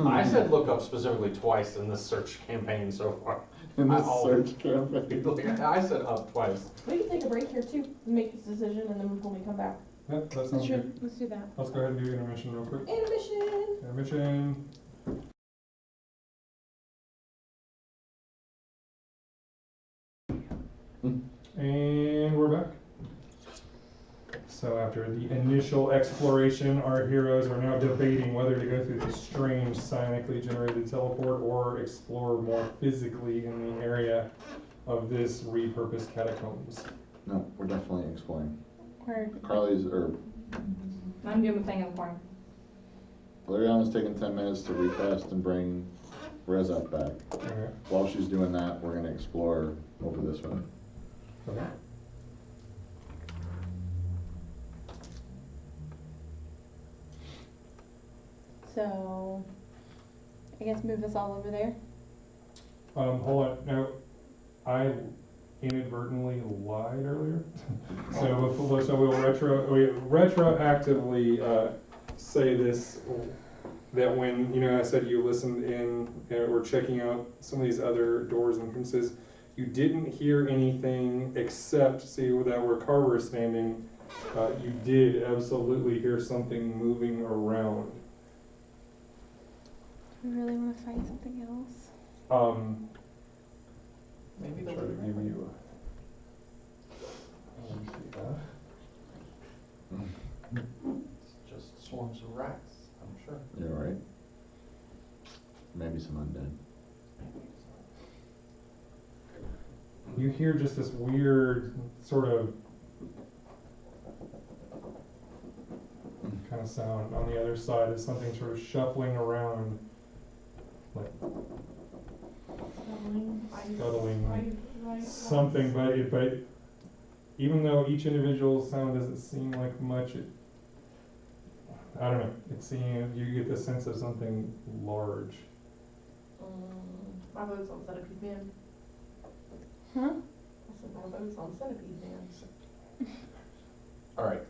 I said look up specifically twice in this search campaign so far. In I this always- search campaign. I said up twice. We can take a break here too, and make this decision, and then when we come back. Yep, that sounds Sure, good. let's do that. Let's go ahead and do intermission real quick. Intermission! Intermission. And we're back. So after the initial exploration, our heroes are now debating whether to go through this strange psionically generated teleport or explore more physically in the area of this repurposed catacombs. No, we're definitely exploring. Where? Carlee's, or I'm doing the thing in the corner. Aleeriana's taking 10 minutes to recast and bring Rezat back. Okay. While she's doing that, we're gonna explore over this way. Okay. So, I guess move us all over there. Hold on, now, I inadvertently lied earlier. So we'll retroactively, say this, that when, I said you listened in, or checking out some of these other doors and entrances, you didn't hear anything except, see that where Carver is standing, you did absolutely hear something moving around. Do we really want to find something else? Maybe Try the to give lair. you. Let me see, It's just swarms of rats, I'm sure. You're right. Maybe some undead. You hear just this weird sort of kind of sound on the other side of something sort of shuffling around, like scuttling, something, but even though each individual sound doesn't seem like much, I don't know, you get the sense of something large. My vote's on Centipede Man. Huh? I said my vote's on Centipede Man. Alright.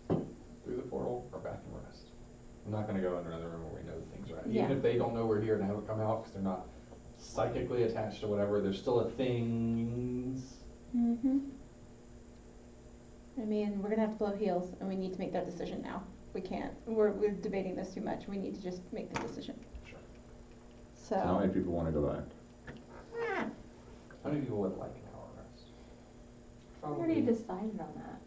Through the portal or back and rest. I'm not gonna go into another room where we know things are at. Yeah. Even if they don't know we're here and haven't come out, because they're not psychically attached to whatever, there's still a things. Mm-hmm. I mean, we're gonna have to blow heels, and we need to make that decision now. We can't. We're debating this too much. We need to just make the decision. Sure. So how many people want to go back? How many people would like an hour rest? We already decided on that.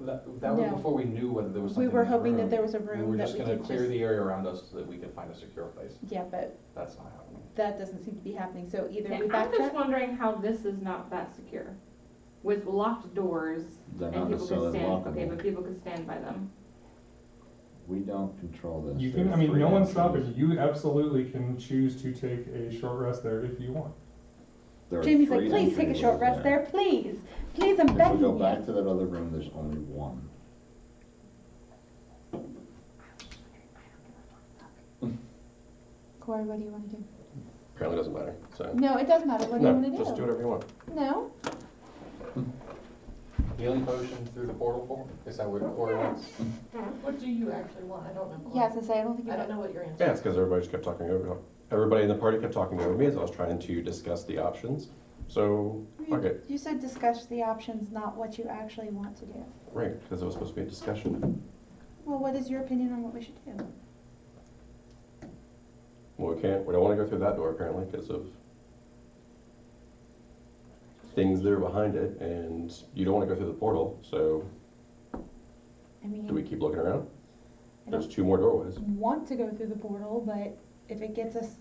That was No. before we knew whether there was something We were in the hoping that room. there was a room We were that just we gonna could clear just- the area around us so that we could find a secure place. Yeah, but That's not happening. that doesn't seem to be happening. So either Okay, we I'm just backtrack. wondering how this is not that secure. With locked doors They're and not people could necessarily stand, lockable. okay, but people could stand by them. We don't control this. You can, There's I mean, free no one's entries. stopping you. You absolutely can choose to take a short rest there if you want. There are Jamie's like, free please take a entries short over rest there, please. Please, I'm If we begging go you. back to that other room, there's only one. Corey, what do you want to do? Apparently doesn't matter, so. No, it does matter. What do you want to do? Just do whatever you want. No? Healing potion through the portal for? Is that what Corey wants? What do you actually want? I don't know. Yeah, I was gonna say, I don't think you I don't know what your answer Yeah, it's because everybody just kept talking over. Everybody in the party kept talking over me as I was trying to discuss the options. So, okay, You said discuss the options, not what you actually want to do. right, because it was supposed to be a discussion. Well, what is your opinion on what we should do? Well, we don't want to go through that door apparently because of things that are behind it, and you don't want to go through the portal, so I mean, do we keep looking around? I There's don't 2 more doorways. want to go through the portal, but if it gets us,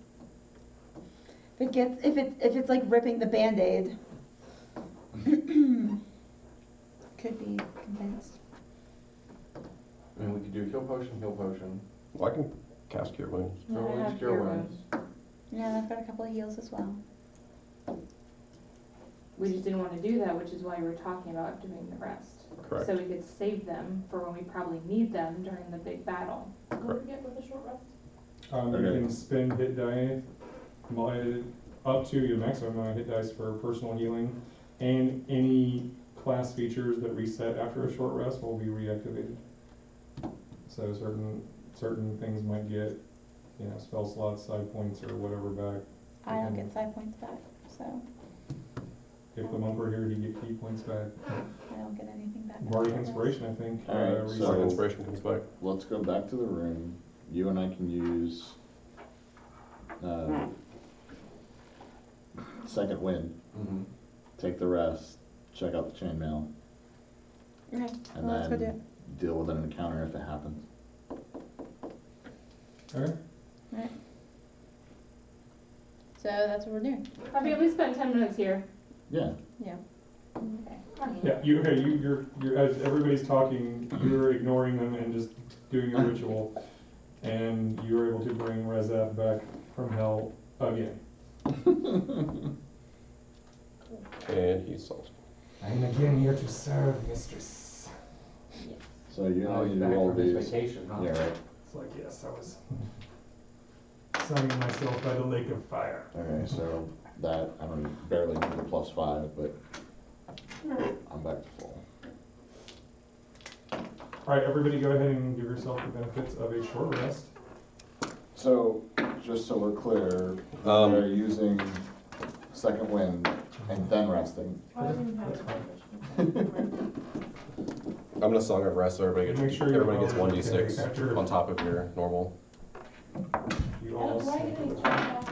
if it's like ripping the Band-Aid, could be convinced. I mean, we could do heal potion. Well, I can cast Cure Wounds. Yeah, I Cure have wounds, cure wounds. Yeah, I've got a couple of heals as well. We just didn't want to do that, which is why we were talking about doing the rest. Correct. So we could save them for when we probably need them during the big battle. What do we get with a short rest? You Okay. can spend hit die, up to your maximum amount of hit dice for personal healing, and any class features that reset after a short rest will be reactivated. So certain things might get, spell slots, side points, or whatever back. I don't get side points back, so If the monk were here, he'd get key points back. I don't get anything back. Bardic Inspiration, I think. Alright, resets. so- Inspiration comes back. Let's go back to the room. You and I can use second wind, Mm-hmm. take the rest, check out the chainmail, Okay, and well, let's go do it. then deal with an encounter if it happens. Okay. Alright. So that's what we're doing. Have you at least spent 10 minutes here? Yeah. Yeah. Yeah, you're, as everybody's talking, you're ignoring them and just doing your ritual. And you were able to bring Rezeth back from hell again. And he's salty. I am again here to serve, mistress. So you Oh, need he's to back roll from his these. vacation, huh? Yeah, right. It's like, yes, I was sunning myself by the lake of fire. Okay, so that, I don't barely need a +5, but I'm back to full. All right, everybody go ahead and give yourself the benefits of a short rest. So, just so we're clear, they're using second wind and then resting. That's fine. I'm gonna song of rest so Make sure you're everybody gets rolling 1d6 after- on top of your normal. You all Do I get any see- back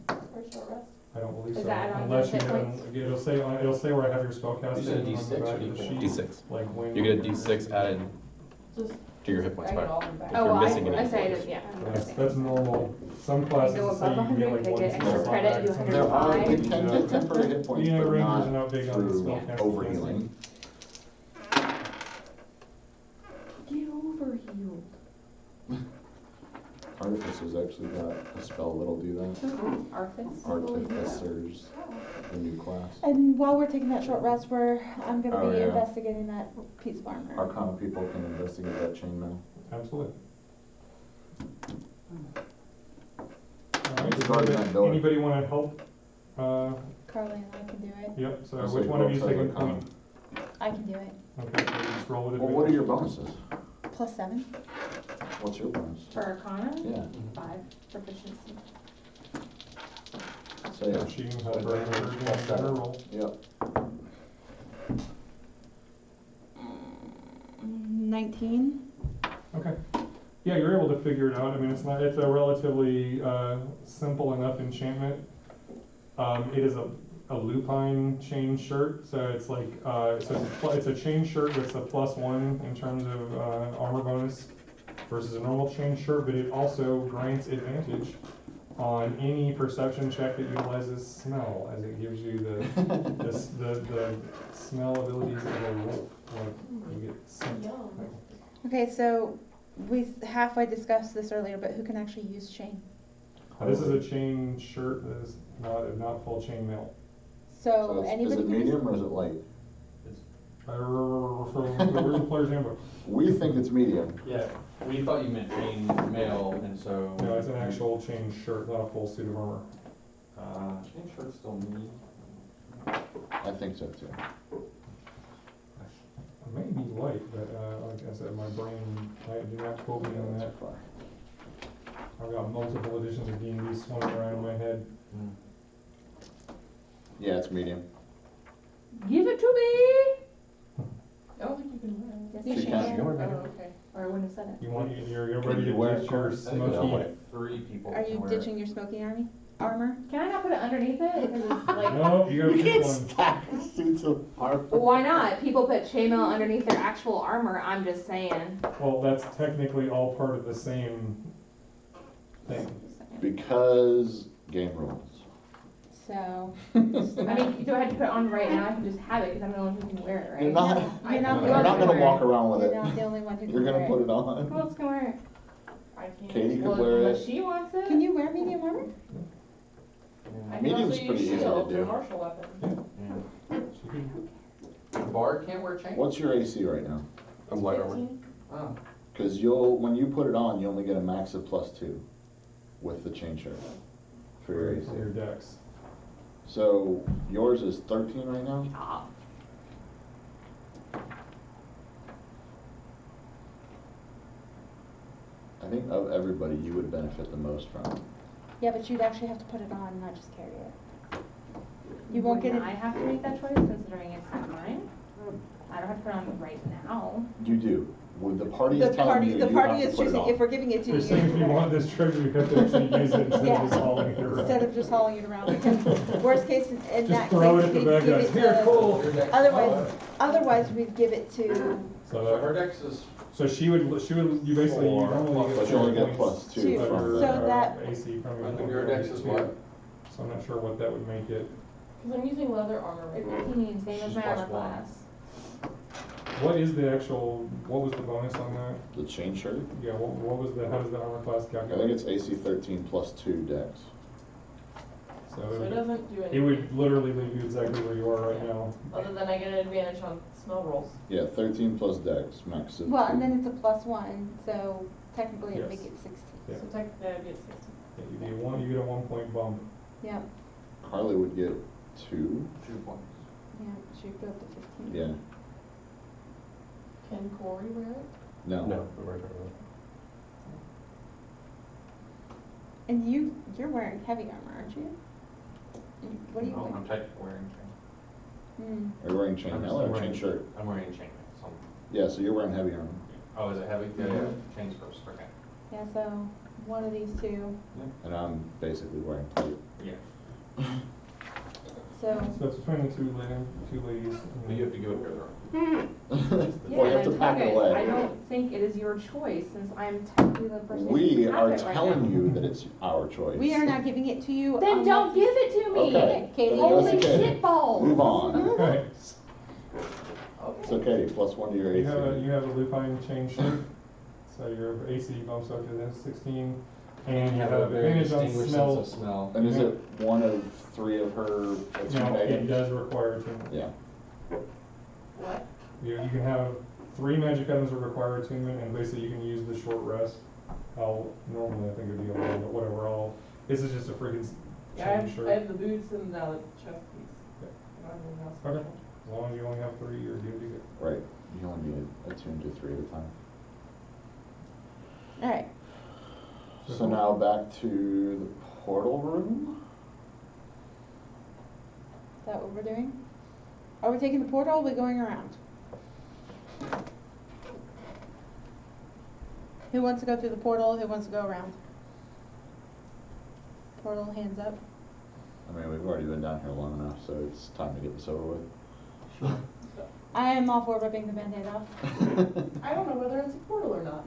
for short rest? I don't believe Is so, that on unless you hit have, points? it'll say where I have your spellcasting You said on the D6 back or of the D4? sheet. D6. Like when. You get a d6 added Just, to your hit points I get back. all of them back. If Oh, you're well, missing I any say points. it, yeah. That's normal. Some classes Go say above you can get 100, like they one get spell extra slot credit, back, do some There are, Five. they can get temporary hit points, Yeah, but Rangers are not not big on through spellcasting. overhealing. Get overhealed. Artificers actually got a spell that'll do that. Artifice. Artificers, the new class. And while we're taking that short rest, I'm gonna Oh, be yeah. investigating that piece of armor. Arcana people can investigate that chainmail. Absolutely. It's guarding that door. Anybody wanna help? Carly and I can do it. Yep, so I'll which say one of you is roll taking Arcana. point? I can do it. Okay, so you just roll with Well, what are your bonuses? +7. What's your bonus? For Arcana? Yeah, 5 proficiency. so yeah, She can help her with her roll. yep. 19. Okay. Yeah, you're able to figure it out. I mean, it's a relatively simple enough enchantment. It is a lupine chain shirt, so it's like, it's a chain shirt that's a +1 in terms of armor bonus versus a normal chain shirt, but it also grants advantage on any perception check that utilizes smell, as it gives you the smell abilities of a wolf. Like you get scent. Okay, so we halfway discussed this earlier, but who can actually use chain? This is a chain shirt that is not full chain mail. So Is anybody it can use medium or is it light? From the original player's handbook. We think it's medium. Yeah, we thought you meant chain mail, and so. No, it's an actual chain shirt, not a full suit of armor. Chain shirt's still me. I think so too. It may be light, but like I said, my brain, do not quote me on that. I've got multiple editions of D&D swimming around in my head. Yeah, it's medium. Give it to me! I don't think you can wear it. Yes, She you can. can. Oh, okay. Or I wouldn't have said it. You're ready Can to you wear ditch your it? I think No, smoky. wait. 3 people Are can you wear it. ditching your smoky armor? Can I not put it underneath it? Because it's like, No, you gotta pick one. stack suits of armor. well, why not? People put chainmail underneath their actual armor, I'm just saying. Well, that's technically all part of the same thing. Because game rules. So. I mean, do I have to put it on right now? I can just have it because I'm the only one who can wear it, right? You're not, You're not the you're only not one. gonna walk around with You're it. not the only one who can You're gonna wear put it. it Who on. else can wear it? I can't. Katie could Well, wear unless it. she wants it. Can you wear medium armor? I can Medium's also pretty use easy to shield do. and martial weapon. The bard can't wear chain? What's your AC right now? I'm light armor. 15? Oh. Cause when you put it on, you only get a max of +2 with the chain shirt for your AC. For your decks. So yours is 13 right now? Ah. I think of everybody, you would benefit the most from it. Yeah, but you'd actually have to put it on, not just carry it. You won't get it. I have to make that choice considering it's not mine. I don't have to put it on right now. You do. Well, the party The is telling party, you, the you party have to is put it choosing, if on. we're giving it to They're saying if you you, want this treasure, you have to actually use it instead Yeah. of just hauling it around. instead of just hauling it around, because worst case, in Just that throw it case, at the we'd bad give guys. it Here, to, cool. otherwise we'd give it to, So So, her dex is so you basically, you normally But get you only get points +2 Two. of from your, So that- AC from I your think your dex is what? So I'm not sure what that would make it. I'm using leather armor right now. 15, same as She's my plus armor one. class. What is the actual, what was the bonus on that? The chain shirt? Yeah, what was the, how does the armor class I think calculate? it's AC 13 plus 2 dex. So So it doesn't do it anything. would literally leave you exactly where you are right now. Other than I get an advantage on smell rolls. Yeah, 13 plus dex, max of Well, 2. and then it's a +1, so technically it'd make Yes. it 16. Yeah. So technically I'd get 16. Yeah, you get a 1 point bump. Yep, Karlee would get 2. 2 points. yeah, should go up to 15. Yeah. Can Corey wear it? No. No, we're right there. And you're wearing heavy armor, aren't you? And what are you No, wearing? I'm technically wearing chain. Hmm. Are you wearing chain I'm mail or wearing- chain shirt? I'm wearing chain. So Yeah, so you're wearing heavy armor. oh, is it heavy? Yeah, yeah. Chains first. Okay. Yeah, so one of these two. And I'm basically wearing plate. Yeah. So So it's between the two ladies. But you have to give up your other arm. Well, you have to pack it I away. don't think it is your choice since I'm technically the person who We has are it right telling now. you that it's our choice. we are not giving it to you. Then don't give it to me. Okay. Katie. Then Holy that's okay. shitballs. Move on. Okay. So Katie, +1 to your You have a, AC. you have a lupine chain shirt, so your AC bumps up to 16, and you have advantage on distinguished smell. sense of smell. And is it one of 3 of her No, attuned it items? does require attunement. Yeah. What? You can have 3 magic items that require attunement, and basically you can use the short rest. Normally I think it'd be a little, but whatever, this is just a freaking Yeah, I chain have shirt. the boots and now the chest piece. Yeah. I don't have anything else Okay. special. As long as you only have 3, you're good to go. Right. You only need attuned to 3 at a time. All right. So now back to the portal room. Is that what we're doing? Are we taking the portal or are we going around? Who wants to go through the portal? Who wants to go around? Portal, hands up. I mean, we've already been down here long enough, so it's time to get this over with. I am all for ripping the band-aid off. I don't know whether it's a portal or not.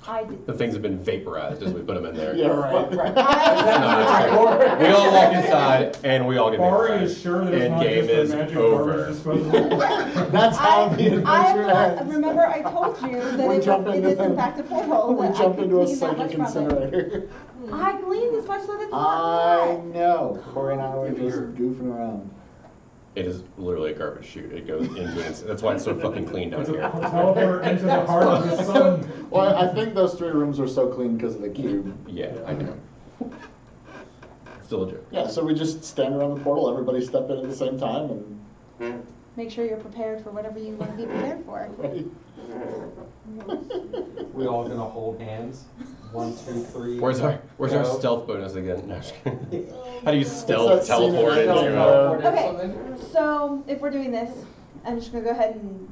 I did. The things have been vaporized as we put them in there. Yeah, right. No, we all walk inside and we all get Farih vaporized. is sure that it's And not game just is a magic over. garbage disposal. That's how the adventure ends. Remember I told you that We jump it into is in fact a portal. We that I jump could into a clean that much psychic from it. incinerator. I gleaned as much so that it's I not know. Corey and I were Yeah, just you're- goofing around. It is literally a garbage chute. It goes into it. That's why it's so fucking clean down It's a here. teleport into the heart of the sun. Well, I think those 3 rooms are so clean because of the cube. Yeah, I know. Still a joke. Yeah, so we just stand around the portal, everybody step in at the same time, and Make sure you're prepared for whatever you want to be prepared for. right? We all gonna hold hands. 1, 2, 3. Where's our go. stealth bonus again? No, just kidding. How do you It's stealth that scene in teleport into Teleport. Okay, so if we're doing this, I'm just gonna go ahead and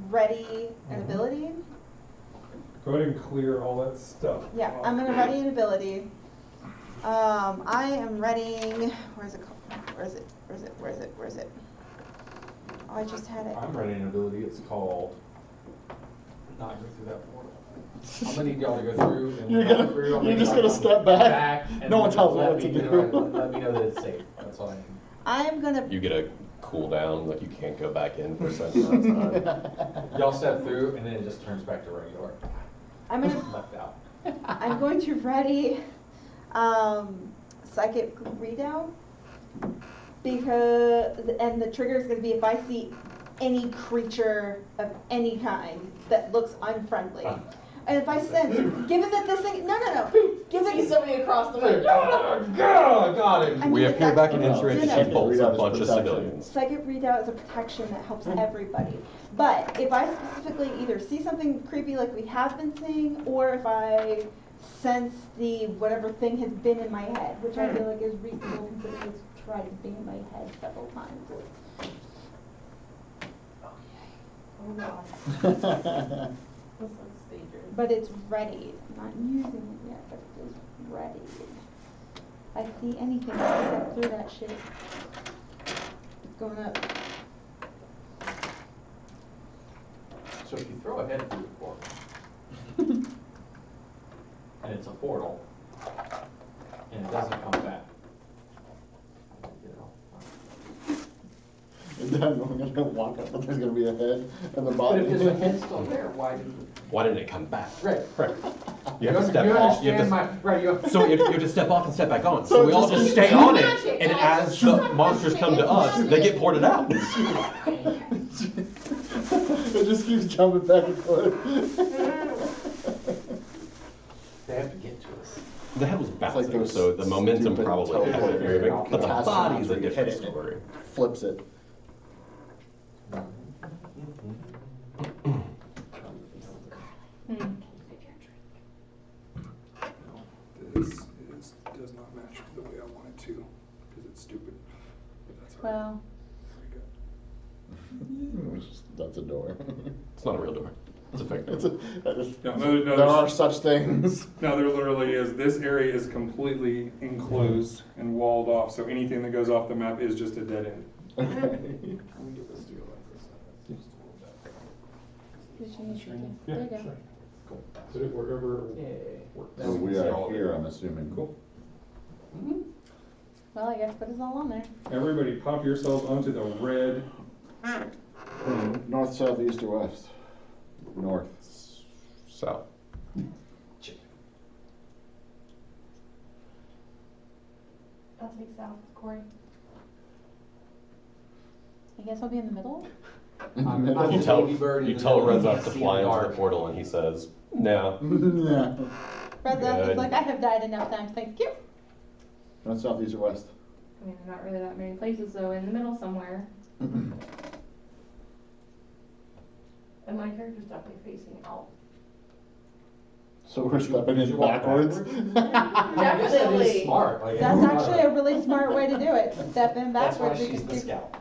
ready an ability. Go ahead and clear all that stuff. Yeah, I'm gonna ready an ability. I am readying, where's it called? Where is it? Oh, I just had it. I'm ready an ability. It's called not go through that portal. I'm gonna need y'all to go through. And You're walk gonna- through. I'm you're gonna just come gonna step back. and No one tells me let what to me do. know- Let me know that it's safe. That's all I need. I'm gonna, You get a cooldown, like you can't go back in for a certain amount of time. Y'all step through, and then it just turns back to regular. I'm gonna, Left out. I'm going to ready, psychic readout. Because, and the trigger is gonna be if I see any creature of any kind that looks unfriendly. And if I sense, given that this thing, no, given, See somebody across the room. Got him. I mean, We appear back in that's- Ensridge no, and bolts a Readout is bunch of protection. civilians. Psychic readout is a protection that helps everybody. But if I specifically either see something creepy like we have been seeing, or if I sense the whatever thing has been in my head, which I feel like is reasonable considering it's tried to be in my head several times. Oh god. This looks dangerous. But it's ready. I'm not using it yet, but it is ready. If I see anything, I step through that shit. It's going up. So if you throw a head through the portal, and it's a portal, and it doesn't come back, you know, you don't walk up, but there's gonna be a head and the But body. if there's a head still there, why didn't? Why didn't it come back? Right. Right. You have to step You off. You have understand to, my, right, you have. so you have to step off and step back on. So So we it all just just keeps stay on it, magic, and guys. as the monsters come to us, they get ported out. It just keeps jumping back and forth. They have to get to us. The head was like bouncing, those so the momentum stupid probably has it very big, teleporter but the catastrophes body's a where you hit different it and story. Flips it. This does not match the way I want it to, because it's stupid. But that's all right. Well, That's a door. It's not a real door. It's a fake door. There are such things. No, there literally is. This area is completely enclosed and walled off, so anything that goes off the map is just a dead end. Okay. did you need to? Yeah, There you go. sure. Put it wherever Yay. works. So we are here, I'm assuming. Cool. Well, I guess put us all on there. Everybody pop yourselves onto the red. North, south, east, or west? North. South. I'll take south, Corey. I guess I'll be in the middle. I'm You a tell, baby bird in you the tell middle, Runs you off can't to see fly in the into the dark. portal, and he says, "No." Yeah. Red Left is Good. like, I have died enough times, thank you. North, south, east, or west? I mean, not really that many places, so in the middle somewhere. And my character's definitely facing out. So we're stepping Did in you walk backwards? I guess that is smart. Like, That's actually a really smart way to do it. Step in That's why backwards. she's because the you- scout.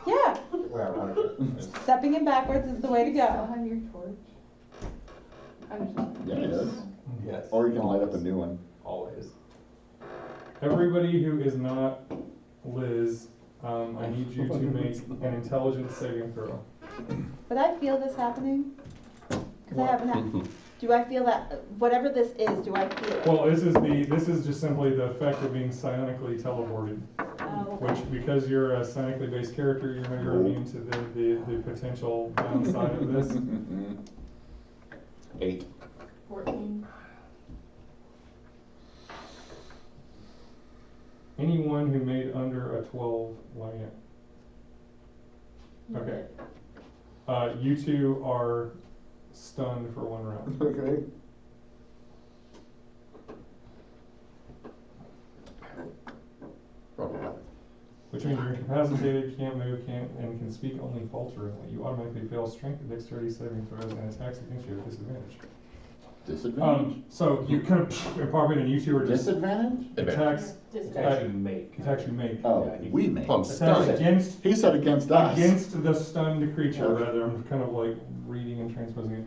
Yeah, Well, okay. stepping in backwards is the way to Still go. have your torch. I'm just. Yeah, it is. Yes. Or you can light up a new one. Always. Everybody who is not Liz, I need you to make an intelligence saving throw. But I feel this happening. Because I haven't. Do I feel that whatever this is? Do I feel it? Well, this is just simply the effect of being psionically teleported. Oh, Which, because you're a psionically based character, you're immune to the potential downside of this. 8. 14. Anyone who made under a 12, let me know. Okay. You two are stunned for 1 round. Okay. Which means you're incapacitated, can't move, and can speak only falteringly. You automatically fail strength and dexterity saving throws and attacks against you at disadvantage. Disadvantage? So you kind of pop in and you two are just Disadvantage? attacks Attacks you make. you make. Oh, Yeah, we make. Well, I'm Attacks stunned. against He said against us. the stunned creature, rather. I'm kind of like reading and transposing it.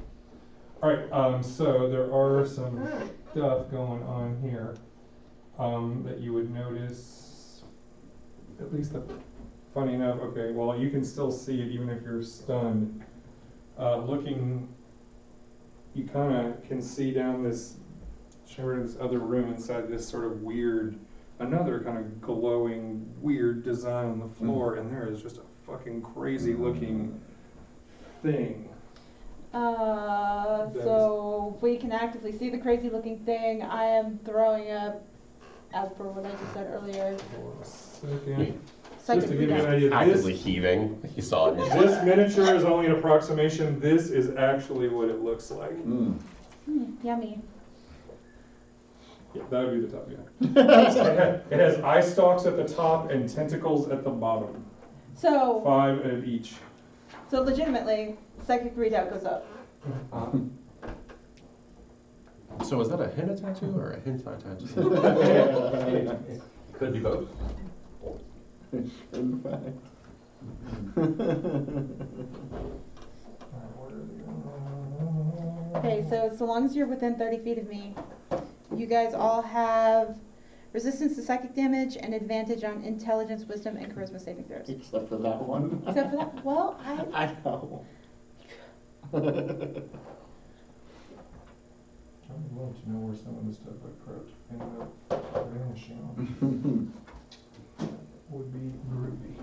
Alright, so there are some stuff going on here that you would notice, at least funny enough, okay, well, you can still see it even if you're stunned. Looking, you kind of can see down this chamber, this other room inside this sort of weird, another kind of glowing, weird design on the floor, and there is just a fucking crazy looking thing. So we can actively see the crazy looking thing. I am throwing up, as per what I just said earlier. For a second. Second Just to give you an readout. idea, Actively heaving. You saw it. this miniature is only an approximation. This is actually what it looks like. Yummy. Yeah, that would be the top, yeah. It has eye stalks at the top and tentacles at the bottom. So, 5 of each. so legitimately, psychic readout goes up. So is that a henna tattoo or a hentai tattoo? Could be both. In fact. Okay, so long as you're within 30 feet of me, you guys all have resistance to psychic damage and advantage on intelligence, wisdom, and charisma saving throws. Except for that one. Except for that, well, I know. I would love to know where some of this stuff I crept ended up vanishing on. Would be groovy.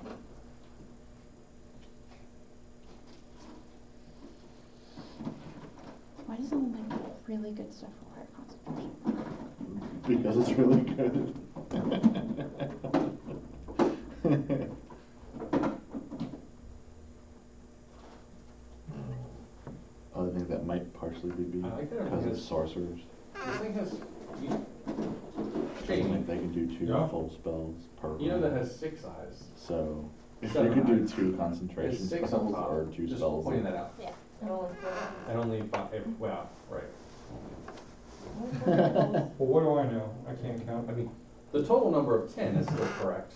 really good stuff require concentration? Because it's really good. I think that might partially be I like that because of because- sorcerers. This thing has, I Shady. think they can do 2 Yeah. full spells per You know that round. has 6 eyes. So, if Seven you could do eyes. 2 There's concentration 6 spells on top. or 2 Just spells. pointing that out. And only four. And only 5, well, right. Well, what do I know? I can't count. I mean, the total number of 10 is still correct.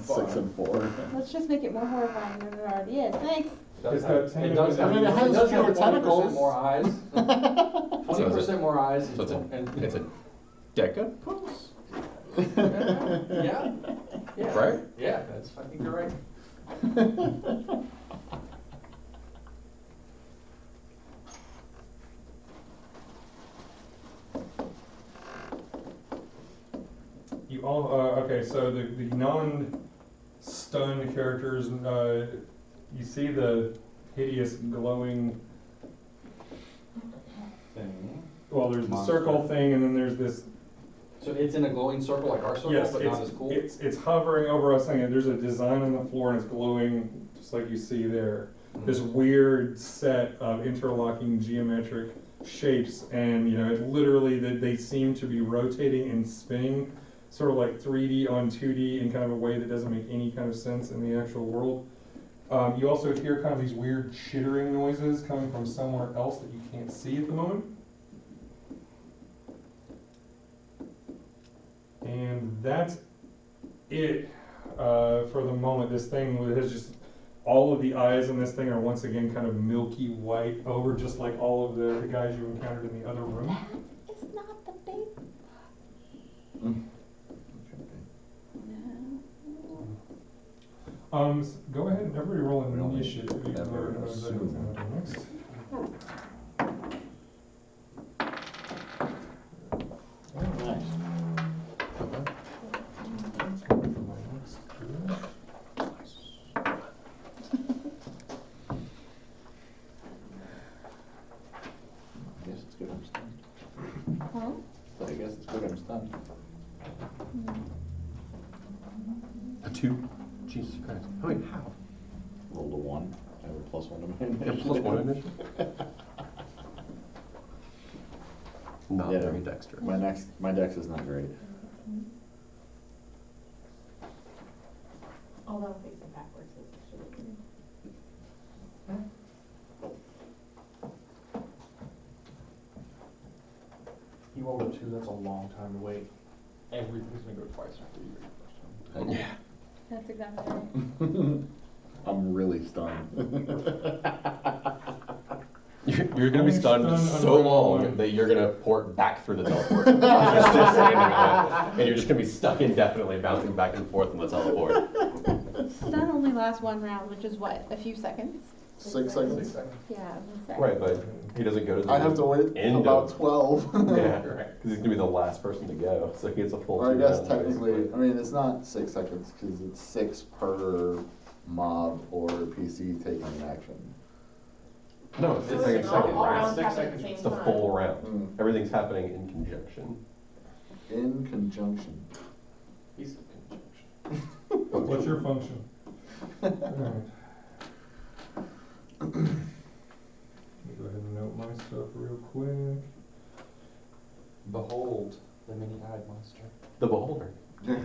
6 and 4. Let's just make it more horrifying than it already is. Thanks. It's got 10 It does have, I mean, it has does have fewer 20% tentacles. more eyes. 20% more eyes. So it's a decapulse? Yeah. Yeah. Right? Yeah, that's, I think you're right. You all, okay, so the non-stunned characters, you see the hideous glowing, Thing. well, there's the Monster. circle thing, and then there's this, So it's in a glowing circle like our circle, yes, but not as cool? it's hovering over us, and there's a design on the floor, and it's glowing, just like you see there. This weird set of interlocking geometric shapes, and, you know, it literally, they seem to be rotating and spinning, sort of like 3D on 2D in kind of a way that doesn't make any kind of sense in the actual world. You also hear kind of these weird chittering noises coming from somewhere else that you can't see at the moment. And that's it for the moment. This thing has just, all of the eyes in this thing are once again kind of milky white over, just like all of the guys you encountered in the other room. It's not the big. Go ahead and everybody roll an We only initiative. You can ever know exactly what's gonna happen next. Nice. I guess it's good I'm stunned. Huh? But I guess it's good I'm stunned. A 2? Jesus Christ. I mean, how? Rolled a 1. I have a +1 to my initiative. Plus 1 initiative? Not Yeah, very dexterous. My dex is not great. Although facing backwards is actually good. You rolled a 2, that's a long time to wait. Everything's gonna go twice after you get your first time. Yeah. That's exactly right. I'm really stunned. You're gonna be stunned Stunned so on long one. that you're gonna port back through the teleport. You're just still standing there, and you're just gonna be stuck indefinitely, bouncing back and forth in the teleport. Stun only lasts 1 round, which is what, a few seconds? 6 seconds? 6 seconds. Yeah, I was gonna say. Right, but he doesn't go to the I have to wait end about of, 12. yeah, because he's gonna be the last person to go, so he gets a full. Or I 2 guess rounds, technically, basically. I mean, it's not 6 seconds because it's 6 per mob or PC taking an action. No, it's So like a it's second all round. rounds 6 happen at seconds. the It's same the time. full round. Mm. Everything's happening in conjunction. In conjunction. He's in conjunction. What's your function? Alright. Let me go ahead and note my stuff real quick. Behold the many-eyed monster. The beholder. Yeah.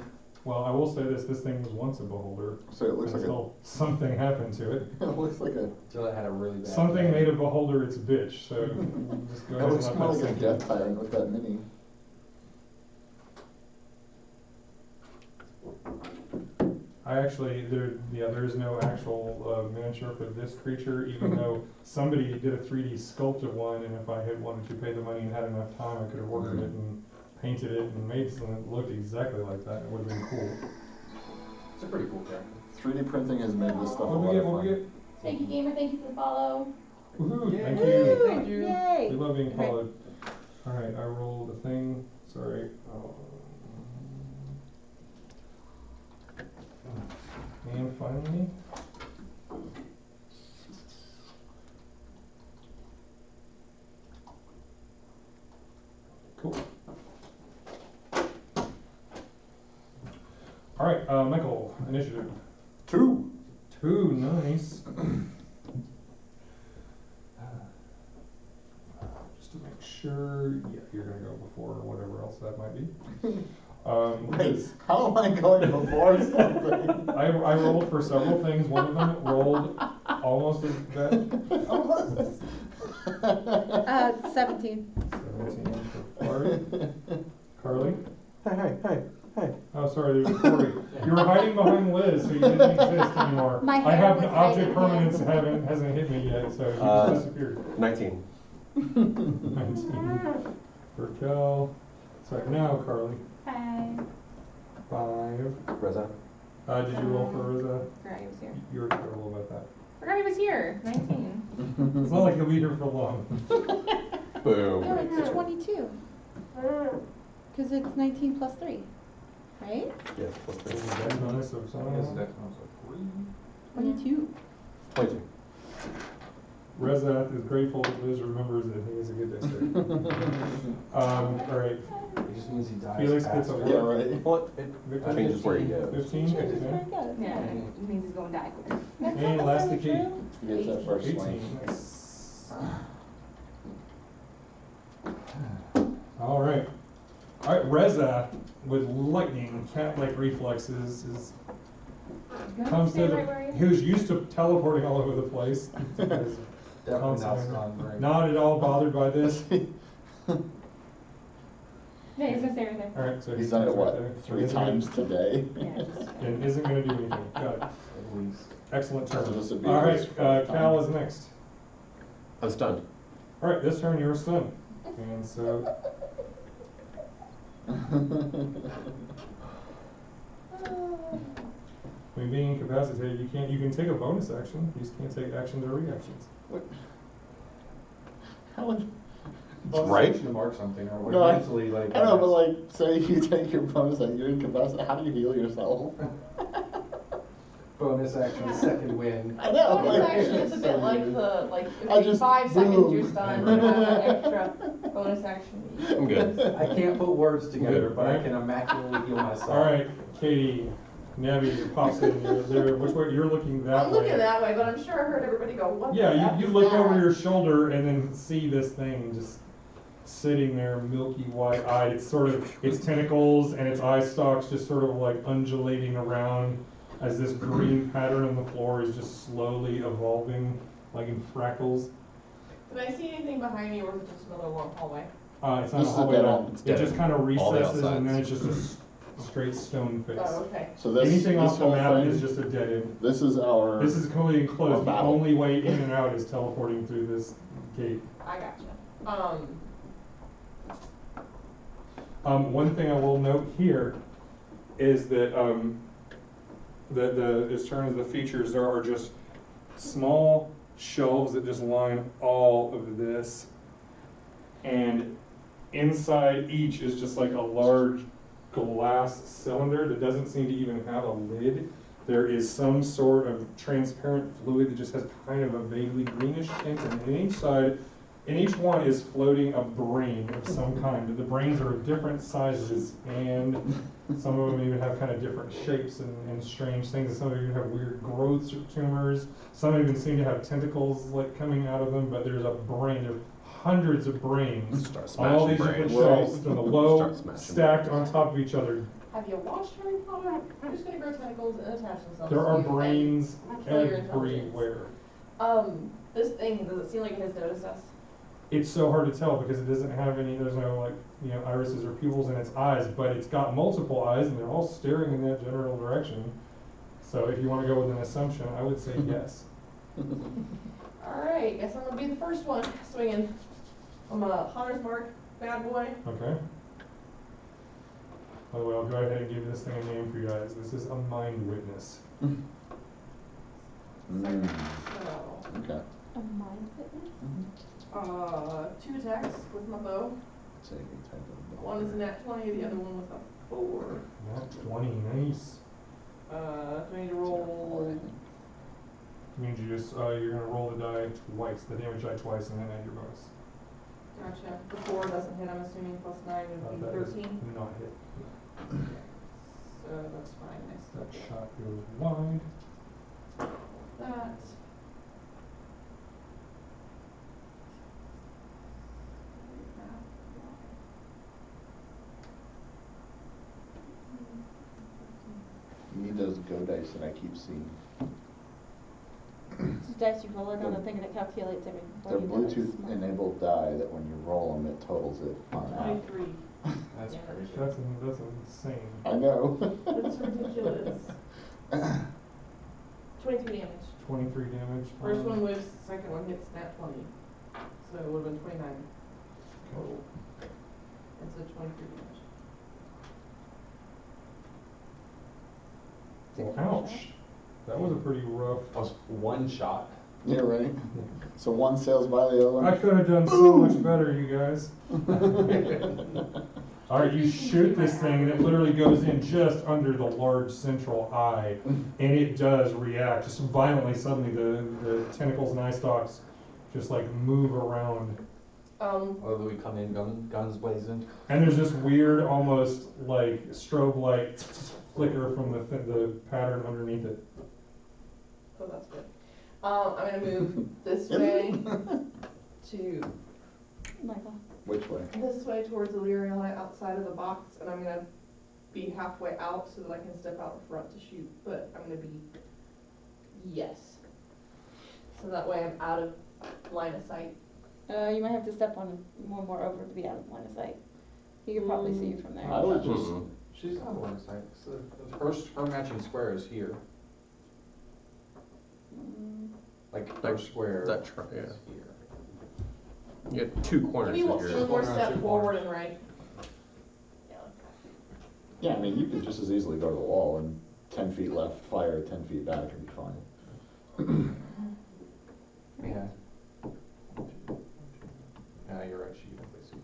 Well, I will say this thing was once a beholder. So it looks like until something happened to it. it looks like a, Until it had a really bad Something day. made a beholder its bitch, so we'll just go it ahead and looks let more that like a sink in. death tyrant with that mini. I actually, there is no actual miniature for this creature, even though somebody did a 3D sculpt of one, and if I had wanted to pay the money and had enough time, I could have worked with it and painted it and made something that looked exactly like that. It would have been cool. It's a pretty cool character. 3D printing has made this stuff a What lot do we get? of What do we fun. get? Thank you, gamer. Thank you for the follow. Woohoo! Yay. Thank you. Thank you. Yay! We love being Okay. followed. All right, I rolled a thing. Sorry. And finally, Cool. All right, Michael, initiative. 2. 2, nice. Just to make sure, yeah, you're gonna go before whatever else that might be. Wait, how am I going before something? I rolled for several things. One of them rolled almost as bad. 17. 17 for Farih. Carlee? Hey. Oh, sorry, there's Corey. You were hiding behind Liz, so you didn't exist anymore. My I hair have was object hiding permanence hasn't hit me yet, so you just disappeared. 19. 19. For Cal. Sorry, now Carlee. 5. Reza. Did you roll for Reza? Forgot he was here. You were terrible about that. Forgot he was here. 19. It's not like he'll be here for long. Boom. No, it's 22. Because it's 19 plus 3. Right? Yeah, plus 3. That's bonus of I some. guess that counts like 3. 22. 22. Reza is grateful that Liz remembers that he is a good dice. Alright. It just means he dies Felix gets faster. a Yeah, right. What? It changes where he goes. 15? Sure, it's Okay. very good. Yeah, it means he's going to die quicker. That's And not last the necessarily key. true. He gets that first 18. swing. Nice. Alright. Alright, Reza, with lightning, cat-like reflexes, comes to Stay right where the, he is. who's used to teleporting all over the place. Definitely not Constantly stunned, right? Not at all bothered by this. Yeah, he's gonna stay right there. Alright, so He's done it, stays right what, there. 3 times today? Yeah, just. And isn't gonna do anything. Got it. At least. Excellent turn. So this would be Alright, his fourth Cal time. is next. I'm stunned. Alright, this turn you're stunned. And so, I mean, being incapacitated, you can take a bonus action, you just can't take actions or reactions. How would, Well, Right? it's to mark something, or No, I- eventually, like. I don't know, but like, say you take your bonus and you're incapacitated, how do you heal yourself? Bonus action, second win. I know, Bonus like, action is a so bit like weird. the, like, I if you just 5 seconds you're boom. stunned, you have an extra bonus action. I'm good. I can't put words together, Good, but I right? can immaculately heal myself. Alright, Caity, Navi pops in, there, which way, you're looking that I'm way. looking that way, but I'm sure I heard everybody go, what the Yeah, F you is look that? over your shoulder and then see this thing just sitting there, milky white eyed. It's sort of, its tentacles and its eye stalks just sort of like undulating around as this green pattern on the floor is just slowly evolving, like in freckles. Did I see anything behind me, or was it just another long hallway? It's not This a is hallway at dead all. end. It's It dead just end. kind of All the recesses and then outsides. it's just a straight stone face. Oh, okay. So this, Anything this off the whole map thing, is just a dead end. this is our. This is completely enclosed. Or The battle. only way in and out is teleporting through this gate. I gotcha. One thing I will note here is that as terms of the features, there are just small shelves that just line all of this, and inside each is just like a large glass cylinder that doesn't seem to even have a lid. There is some sort of transparent fluid that just has kind of a vaguely greenish tint, and in each side, in each one is floating a brain of some kind. The brains are of different sizes, and some of them even have kind of different shapes and strange things. And some of them even have weird growths or tumors. Some even seem to have tentacles like coming out of them, but there's a brain. There's hundreds of brains Start on all smashing these different brains. shelves, from the low, Start smashing stacked brains. on top of each other. Have you watched Harry Potter? They're just gonna grow tentacles and attach themselves There to are you and brains kill your intelligence. everywhere. This thing, does it seem like it has noticed us? It's so hard to tell because it doesn't have any, there's no like, irises or pupils in its eyes, but it's got multiple eyes and they're all staring in that general direction. So if you want to go with an assumption, I would say yes. Alright, guess I'm gonna be the first one swinging. I'm a hunter's mark, bad boy. Okay. By the way, I'll go ahead and give this thing a name for you guys. This is a Mindwitness. Mm, So, okay. A Mindwitness? 2 attacks with my bow. Take a type of. One is a nat 20, the other one was a 4. Nat 20, nice. Do I need to roll? Means you just, you're gonna roll the die twice, the damage die twice, and then add your bonus. Gotcha. The 4 doesn't hit, I'm assuming, plus 9 would be That is 13. not hit. So that's fine. I still That get shot goes wide. that. You need those go dice that I keep seeing. Just dice you roll it on the thing and it calculates every. They're Bluetooth enabled die that when you roll them, it totals it on an app. 23. That's Yeah. crazy. That's insane. I know. That's ridiculous. 23 damage. 23 damage. First one whiffs, second one hits nat 20. So it would have been 29 total. It's a 23 damage. Well, ouch. That was a pretty rough. That was one shot. Yeah, right? So one sails by the other one. I could have done so much better, you guys. Alright, you shoot this thing and it literally goes in just under the large central eye. And it does react just violently. Suddenly the tentacles and eye stalks just like move around. Whether we come in guns blazing. And there's this weird, almost like strobe light flicker from the pattern underneath it. Oh, that's good. I'm gonna move this way to Michael. Which way? this way towards Aleeriana outside of the box, and I'm gonna be halfway out so that I can step out in front to shoot. But I'm gonna be yes, so that way I'm out of line of sight. You might have to step on one more over to be out of line of sight. He could probably see you from there. I would just, She's on one side. So her matching square is here. Like her square that tr- yeah. is here. You got two corners Give me of one your. more Corner, step two forward corners. and right. yeah, I mean, you could just as easily go to the wall and 10 feet left, fire, 10 feet back, and be fine. Yeah. Yeah, you're right. She can definitely see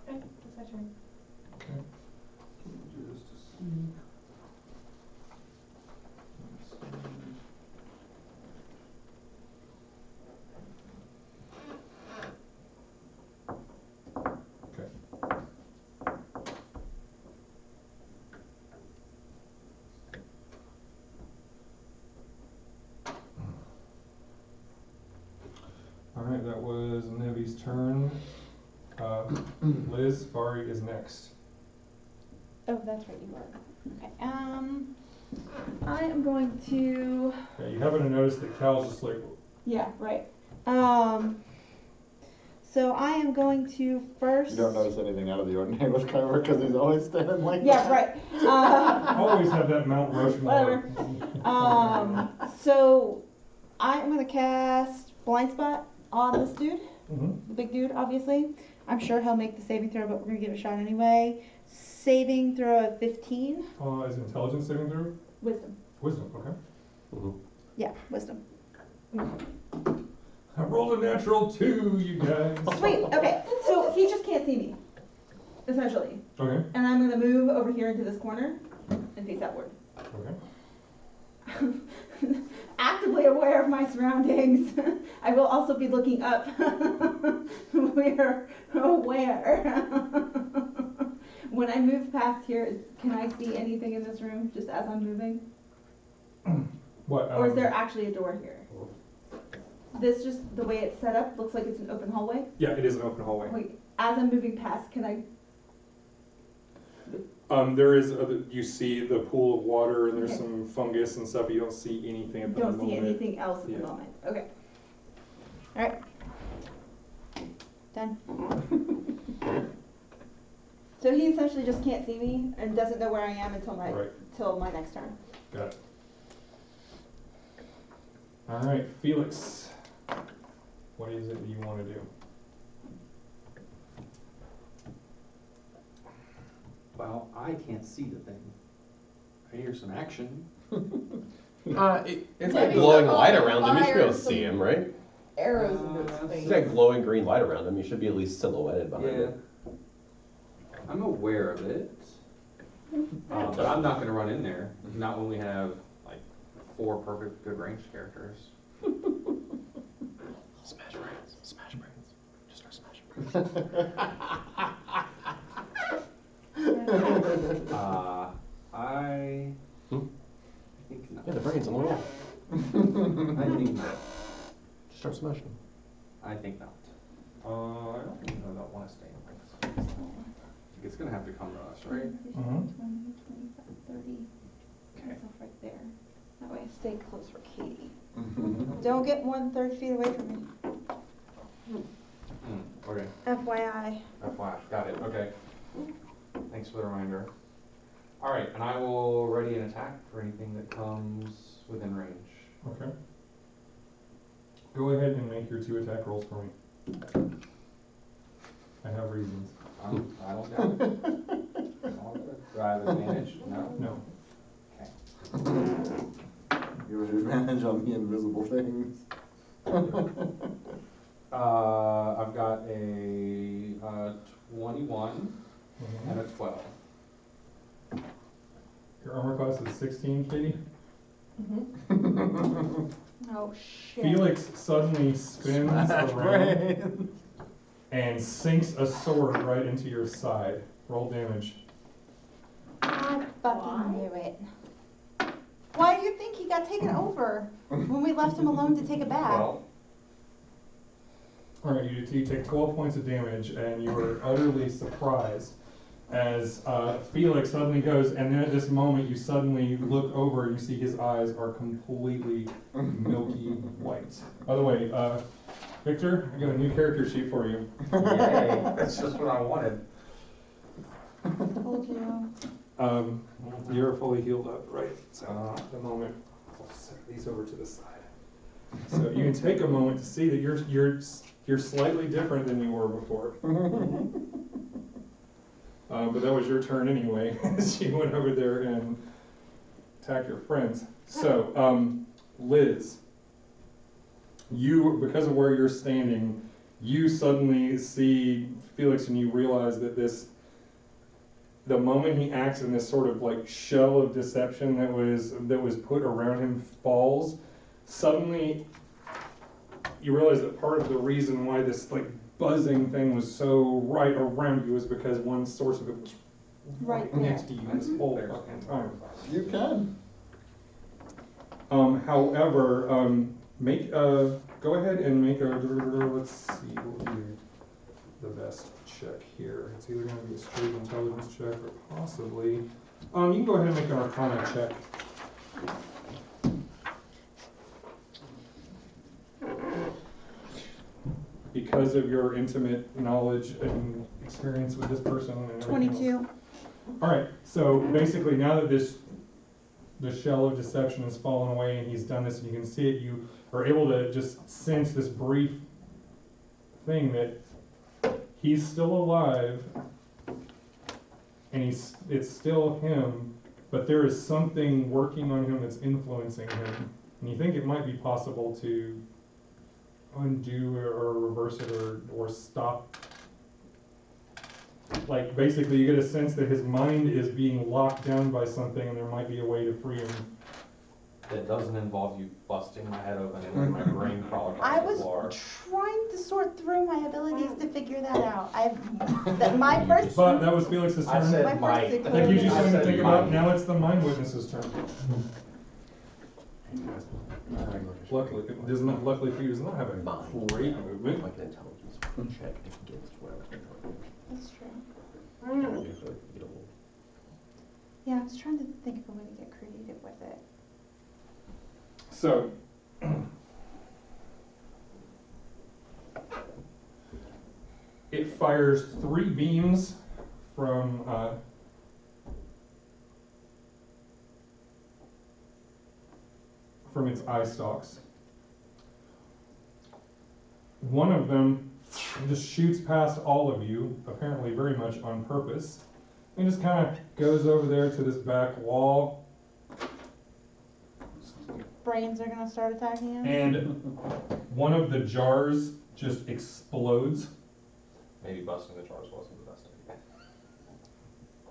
from Okay, that's my turn. Okay. Just a sec. Okay. Alright, that was Nevi's turn. Liz, Farih is next. Oh, that's right, you are. Okay, I am going to, Okay, you happen to notice that Cal's just like, yeah, right. So I am going to first. You don't notice anything out of the ordinary with Carver because he's always standing like Yeah, that. right. always have that Mount Rushmore. Whatever. So I'm gonna cast Blind Spot on this dude, the big dude, obviously. I'm sure he'll make the saving throw, but we're gonna give it a shot anyway. Saving throw of 15. Is intelligence saving throw? Wisdom. Wisdom, okay. Yeah, wisdom. I rolled a natural 2, you guys. Sweet. Okay. So he just can't see me, essentially. Okay, And I'm gonna move over here into this corner and face outward. okay. Actively aware of my surroundings. I will also be looking up. We're aware. When I move past here, can I see anything in this room just as I'm moving? What? Or is there actually a door here? This just, the way it's set up, looks like it's an open hallway. Yeah, it is an open hallway. Wait, as I'm moving past, can I? There is, you see the pool of water and there's Okay. some fungus and stuff. You don't see anything at the Don't moment. see anything else at Yeah. the moment. Okay. All right. Done. So he essentially just can't see me and doesn't know where I am until my Right. till my next turn. Got it. All right, Felix. What is it that you want to do? Well, I can't see the thing. I hear some action. It's got Maybe glowing some light around him. You should be able to fires, see him, right? Arrows into its He's face. got glowing green light around him. You should be at least silhouetted behind Yeah. him. I'm aware of it. But I'm not gonna run in there, not when we have like 4 perfect good ranged characters. Smash brains. Smash brains. I Hmm? think not. Yeah, the brain's on the wall. I think no. Just start smashing. I think not. I don't think I don't want to stay in place. It's gonna have to come to us, right? 20, Mhm. 25, 30. Okay. Myself right there. That way I stay close for Caity. Don't get more than 30 feet away from me. Okay. FYI. FYI, got it, okay. Thanks for the reminder. Alright, and I will ready an attack for anything that comes within range. Okay. Go ahead and make your 2 attack rolls for me. I have reasons. I don't doubt it. All good. Do I have advantage? No? No. Okay. You have advantage on the invisible things. I've got a 21 Mhm. and a 12. Your armor class is 16, Katie. Oh shit. Felix suddenly spins Smash around brain. and sinks a sword right into your side. Roll damage. I fucking knew it. Why do you think he got taken over when we left him alone to take a bath? Well, Alright, you take 12 points of damage, and you are utterly surprised as Felix suddenly goes, and then at this moment you suddenly look over and you see his eyes are completely milky white. By the way, Victor, I got a new character sheet for you. yay, that's just what I wanted. Told you. You're fully healed up, right? So at the moment, I'll set these over to the side. So you can take a moment to see that you're slightly different than you were before. But that was your turn anyway, as you went over there and attacked your friends. So, Liz, you, because of where you're standing, you suddenly see Felix and you realize that the moment he acts in this sort of like shell of deception that was put around him falls, suddenly you realize that part of the reason why this like buzzing thing was so right around you is because one source of it was Right next to you this whole fucking time. You can. However, go ahead and make a, let's see, what would be the best check here. It's either gonna be a straight intelligence check or possibly, you can go ahead and make an arcana check. Because of your intimate knowledge and experience with this person and everything else. 22. Alright, so basically now that the shell of deception has fallen away and he's done this and you can see it, you are able to just sense this brief thing that he's still alive and it's still him, but there is something working on him that's influencing him. And you think it might be possible to undo or reverse it or stop. Like basically you get a sense that his mind is being locked down by something and there might be a way to free him. That doesn't involve you busting my head open and letting my brain crawl I across the was floor. trying to sort through my abilities to figure that out. My first. But that was Felix's turn. I said My might. first That gives you I something to said think might. about. Now it's the Mindwitness's turn. Luckily, it does not. Luckily for you, does not have a great movement. Like an intelligence check against whatever. That's true. Yeah, I was trying to think of a way to get creative with it. So, it fires 3 beams from its eye stalks. One of them just shoots past all of you, apparently very much on purpose, and just kind of goes over there to this back wall. Brains are gonna start attacking him. And one of the jars just explodes. Maybe busting the jars wasn't the best idea.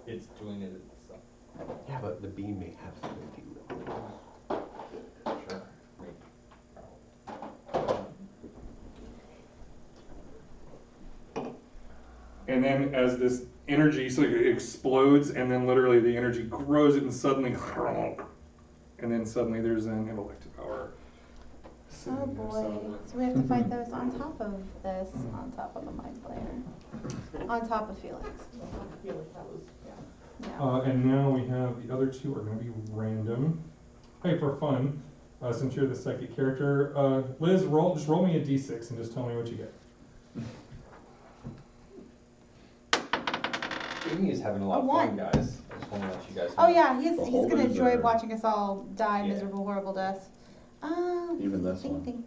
It's doing it itself. Yeah, but the beam may have something to do with it. Sure. and then as this energy so it explodes, and then literally the energy grows it, and suddenly, and then suddenly there's an intellect power. Oh boy. So we have to fight those on top of this, on top of the mind flayer, on top of Felix. I feel like that was, yeah. Yeah. And now we have the other two are going to be random. Hey, for fun, since you're the psychic character, Liz, just roll me a d6 and just tell me what you get. Amy is having a lot A of fun, one. guys. I just want to let you guys know. Oh yeah, he's whole gonna enjoy deserve. watching us all die Yeah. miserable, horrible deaths. Even this one. Think.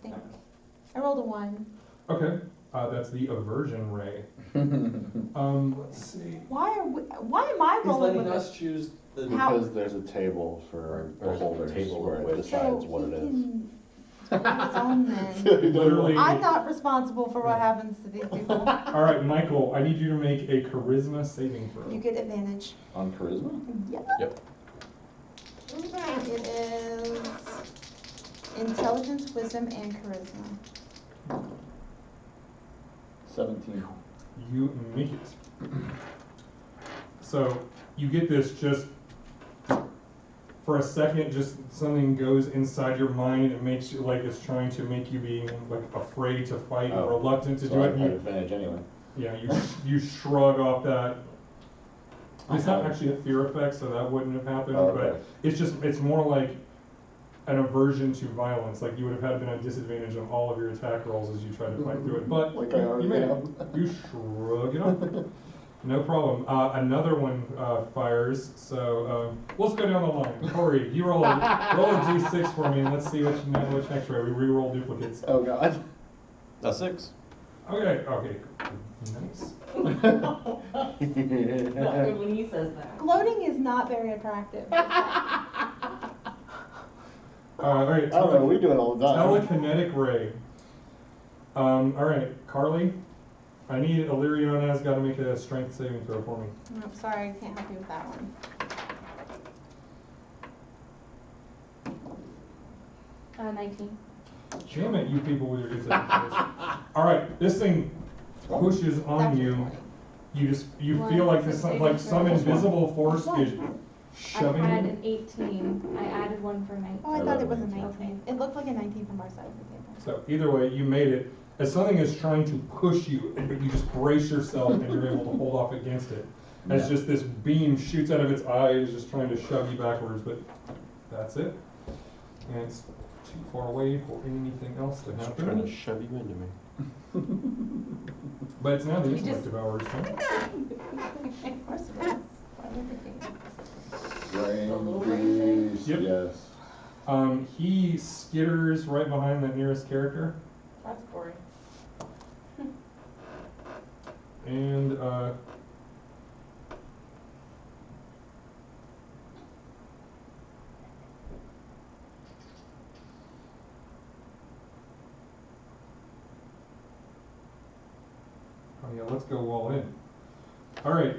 I rolled a 1. Okay, that's the aversion ray. Let's see. Why am I He's rolling letting with us choose the. How- Because there's a table for the There's a holders table where it with- decides what it is. Can hold his own then. Literally. I'm not responsible for what happens to these people. All right, Michael, I need you to make a charisma saving throw. You get advantage. On charisma? Yep. Yep. It is intelligence, wisdom, and charisma. 17. You make it. So you get this just for a second, just something goes inside your mind and it makes you like it's trying to make you be like afraid to fight, Oh. reluctant to So do I it. had You, advantage anyway. yeah, you shrug off that. It's not Okay. actually a fear effect, so that wouldn't have happened. Oh, But okay. it's more like an aversion to violence. Like you would have had been at disadvantage on all of your attack rolls as you try to fight through it. But Like I already you made it. am. You shrug it off. No problem. Another one fires. So let's go down the line. Corey, you roll a d6 for me, and let's see which next row. We re-roll duplicates. Oh god. A 6. Okay. Nice. Not good when he says that. Gloating is not very attractive. All right. I don't know, we do it all the time. Telekinetic ray. All right, Karlee. I need Aleeriana's got to make a strength saving throw for me. No, sorry, I can't help you with that one. 19. Damn it, you people with your good saving throws. All right, this thing pushes on you. You feel like this like some invisible force is shoving I had you. an 18. I added one for 19. Oh, I thought it was a 19. 19. It looked like a 19 from our side of the table. So either way, you made it. As something is trying to push you, but you just brace yourself and you're able to hold off against it. As just this beam shoots out of its eyes, just trying to shove you backwards, but that's it. And it's too far away for anything else to Just trying to happen. shove you into me. But it's now the You intellect just- devourer's turn. Of course it is. Why would it be? Rain beast, Yep. yes. He skitters right behind that nearest character. That's Corey. And oh yeah, let's go all in. All right,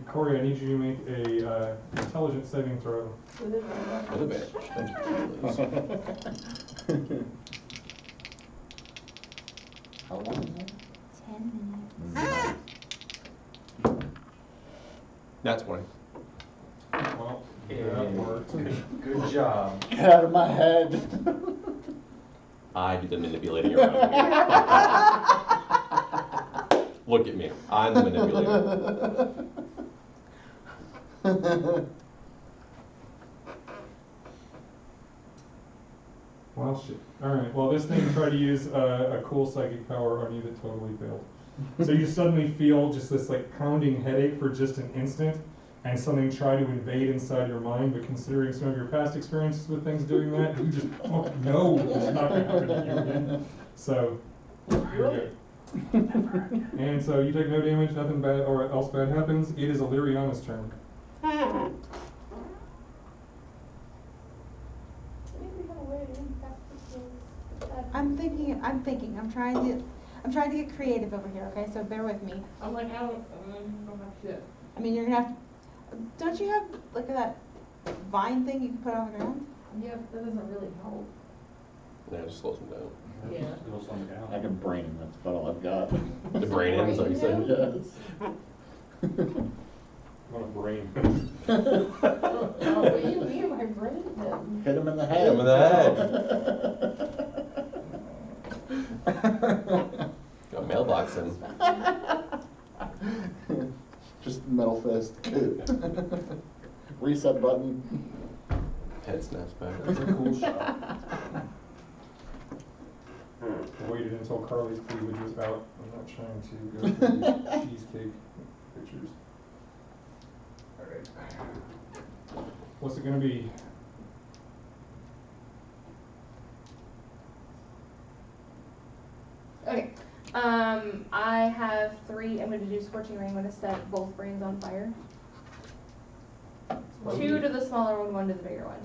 Corey, I need you to make a intelligence saving throw. With advantage. Thank you. How long is that? 10 minutes. That's 20. Well, that worked. Good job. Get out of my head. I do the manipulating around here. Look at me. I'm the manipulator. Well, shit. All right. Well, this thing tried to use a cool psychic power on you that totally failed. So you suddenly feel just this like pounding headache for just an instant, and something tried to invade inside your mind. But considering some of your past experiences with things doing that, you just know it's not going to happen to you again. So you're good. And so you take no damage, nothing bad or else bad happens. It is Aleeriana's turn. I'm thinking. I'm trying to get creative over here. Okay, so bear with me. I'm like, I don't have shit. I mean, you're gonna have. Don't you have like that vine thing you can put on the ground? Yeah, that doesn't really help. Yeah, it just slows them down. Yeah. It'll slow me down. I can brain him, that's about all I've got. The brain in, is what you said? Yes. What a brain. Oh, what do you mean by brain him? Hit him in the head. Hit him in the head. Got mailboxing. Just metal fist. Reset button. Head snaps back. That's a cool shot. Waited until Carly's cleavage was out. I'm not trying to go through these cheesecake pictures. Alright. What's it gonna be? Okay. I have 3. I'm going to do Scorching Ray. I'm going to set both brains on fire. 2 to the smaller one, 1 to the bigger one.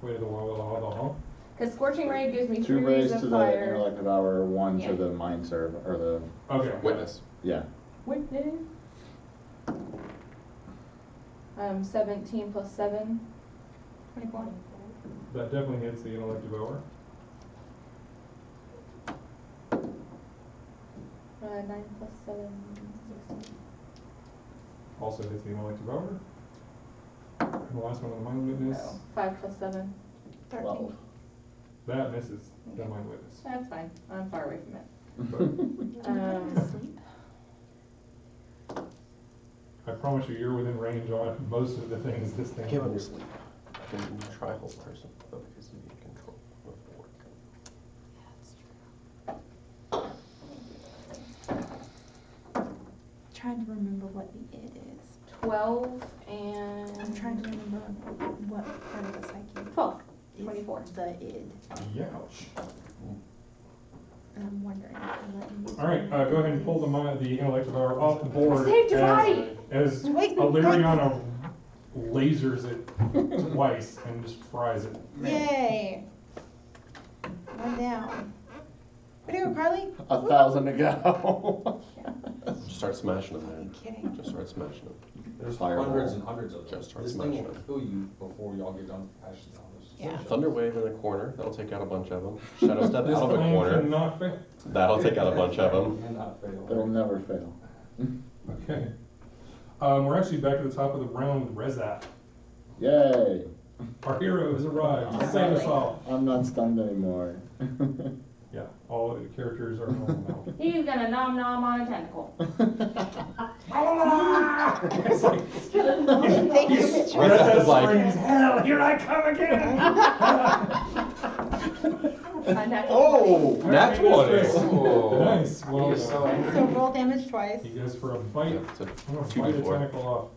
Wait to the wall. Because Scorching Ray gives me 2 3 rays rays to of the fire. intellect devour, 1 Yeah. to the mind serve, or the, Okay. Witness. yeah. Witness. 17 plus 7. 24. That definitely hits the intellect devour. 9 plus 7, 16. Also hits the intellect devour. And the last one on the mind witness. No, 5 plus 7. 13. 12. That misses the mind witness. That's fine. I'm far away from it. Sleep. I promise you're within range on most of the things this thing Give can him do. sleep. I can try whole person, but because you need control of the work. Trying to remember what the id is. 12 and... I'm trying to remember what part of the psyche 12. is 24. the id. Youch. And I'm wondering if I let you use Alright, go ahead and pull the intellect devour off the board. Saved your body! As Wait, Aleeriana lasers it twice and just fries it. Yay! 1 down. Way to go, Carly. 1,000 to go. Just start smashing them, Are you man. kidding? Just start smashing them. There's Fireball. hundreds and hundreds of them. Just start This thing smashing will them. kill you before y'all get done hashing down this. Yeah. Thunder wave in the corner. That'll take out a bunch of them. Shadow step This out of the plan corner. cannot fail. That'll take out a bunch of them. Cannot fail. It'll never fail. Okay. We're actually back to the top of the round, Rezat. Yay. Our hero has arrived to save us all. I'm not stunned anymore. Yeah, all the characters are normal now. He's gonna nom nom on a tentacle. It's like, Thank you, Mitch. Rezat is like, screams, hell, here I come again! oh, nat 20. Oh. Nice, well He is so done. angry. So roll damage twice. He goes for a bite. It's a I'm gonna 2d4. bite a tentacle off.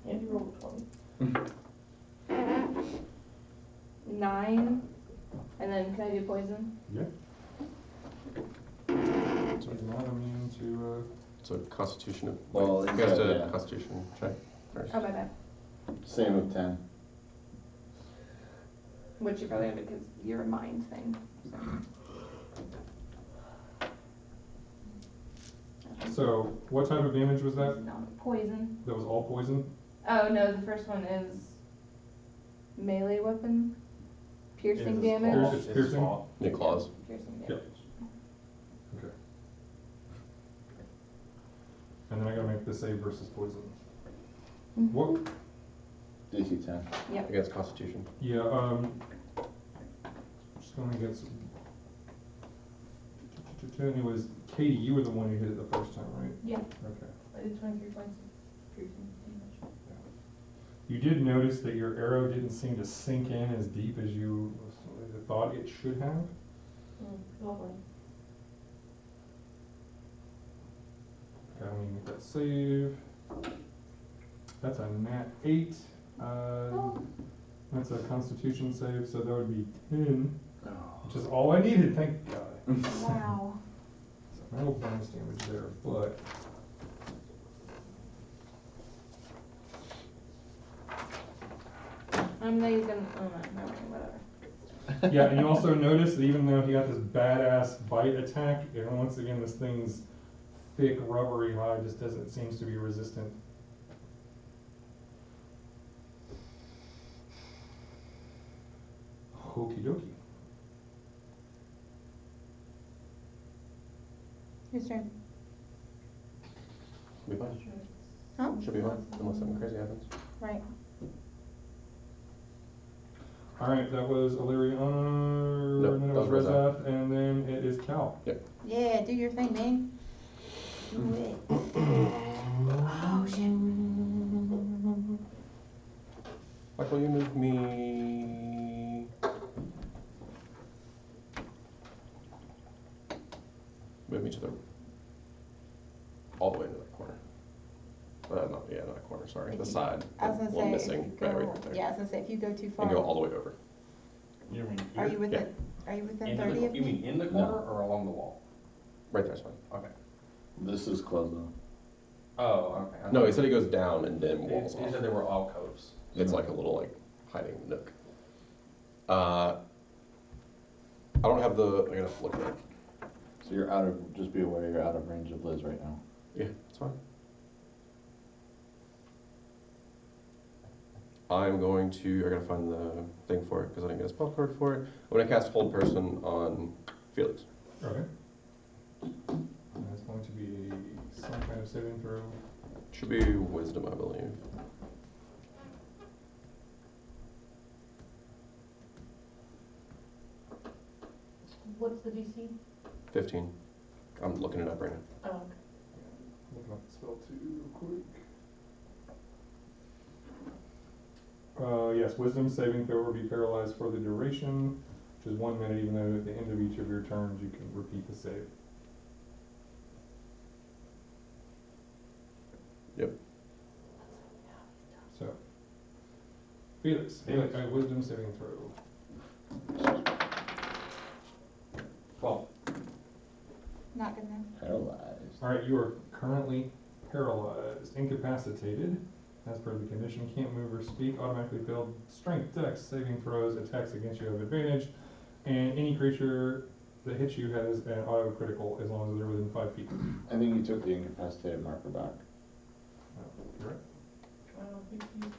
And you rolled 20. 9. And then can I do poison? Yeah. So he's not immune to, So Constitution. Well, you guys did yeah. a Constitution check first. Oh, my bad. Same with 10. Which you probably have because you're a mind thing. so what type of damage was that? No, poison. That was all poison? Oh, no, the first one is melee weapon. Piercing Is it damage. It's piercing? Yeah, claws. Piercing Yep. damage. Okay. And then I gotta make the save versus poison. What? DC 10. Yep. Against Constitution. Yeah, just gonna get some. It was Caity, you were the one who hit it the first time, right? Yeah. Okay. I did 23 points of piercing damage. You did notice that your arrow didn't seem to sink in as deep as you thought it should have. Lovely. Okay, I'm gonna make that save. That's a nat 8. That's a Constitution save, so that would be 10, which is all I needed, thank God. Wow. So no bonus damage there, but I'm not even gonna, oh no, never mind, whatever. yeah, and you also notice that even though he got this badass bite attack, and once again this thing's thick rubbery hide just doesn't seems to be resistant. Okie dokie. Whose turn? Be fine. Huh? Should be fine, unless something crazy happens. Right. Alright, that was Aleeriana, Nope, and then it that was was Rezath. Rezath, and then it is Cal. Yeah, do your thing, man. Do it. Oh, shit. Michael, you move me. Move me to the. All the way into that corner. Not a corner, sorry. If The you- side. I was gonna One say, missing. if you Yeah, go, right there. yeah, I was gonna say, if you go too far. And go all the way over. You mean Are here? you within, are you within Into 30 the, of you me? mean in the corner or along the wall? Right there's fine. Okay. This is closed off. Oh, okay. No, he said he goes down and then walls He off. said there were alcoves. It's like a little hiding nook. I don't have the. I gotta look at it. So you're out of, just be aware you're out of range of Liz right now. Yeah, it's fine. I'm going to. I gotta find the thing for it because I didn't get a spell card for it. I'm gonna cast Hold Person on Felix. Okay. And that's going to be some kind of saving throw. Should be Wisdom, I believe. What's the DC? 15. I'm looking it up right now. Oh, okay. Looking up the spell too, real quick. Yes, Wisdom saving throw will be paralyzed for the duration, which is 1 minute, even though at the end of each of your turns you can repeat the save. Yep. So, Felix, Wisdom saving throw. 12. Not good enough. Paralyzed. Alright, you are currently paralyzed, incapacitated, as per the condition, can't move or speak, automatically failed strength, dex, saving throws, attacks against you have advantage, and any creature that hits you has an auto critical as long as they're within 5 feet. I think you took the incapacitated marker back. Correct? I don't think you.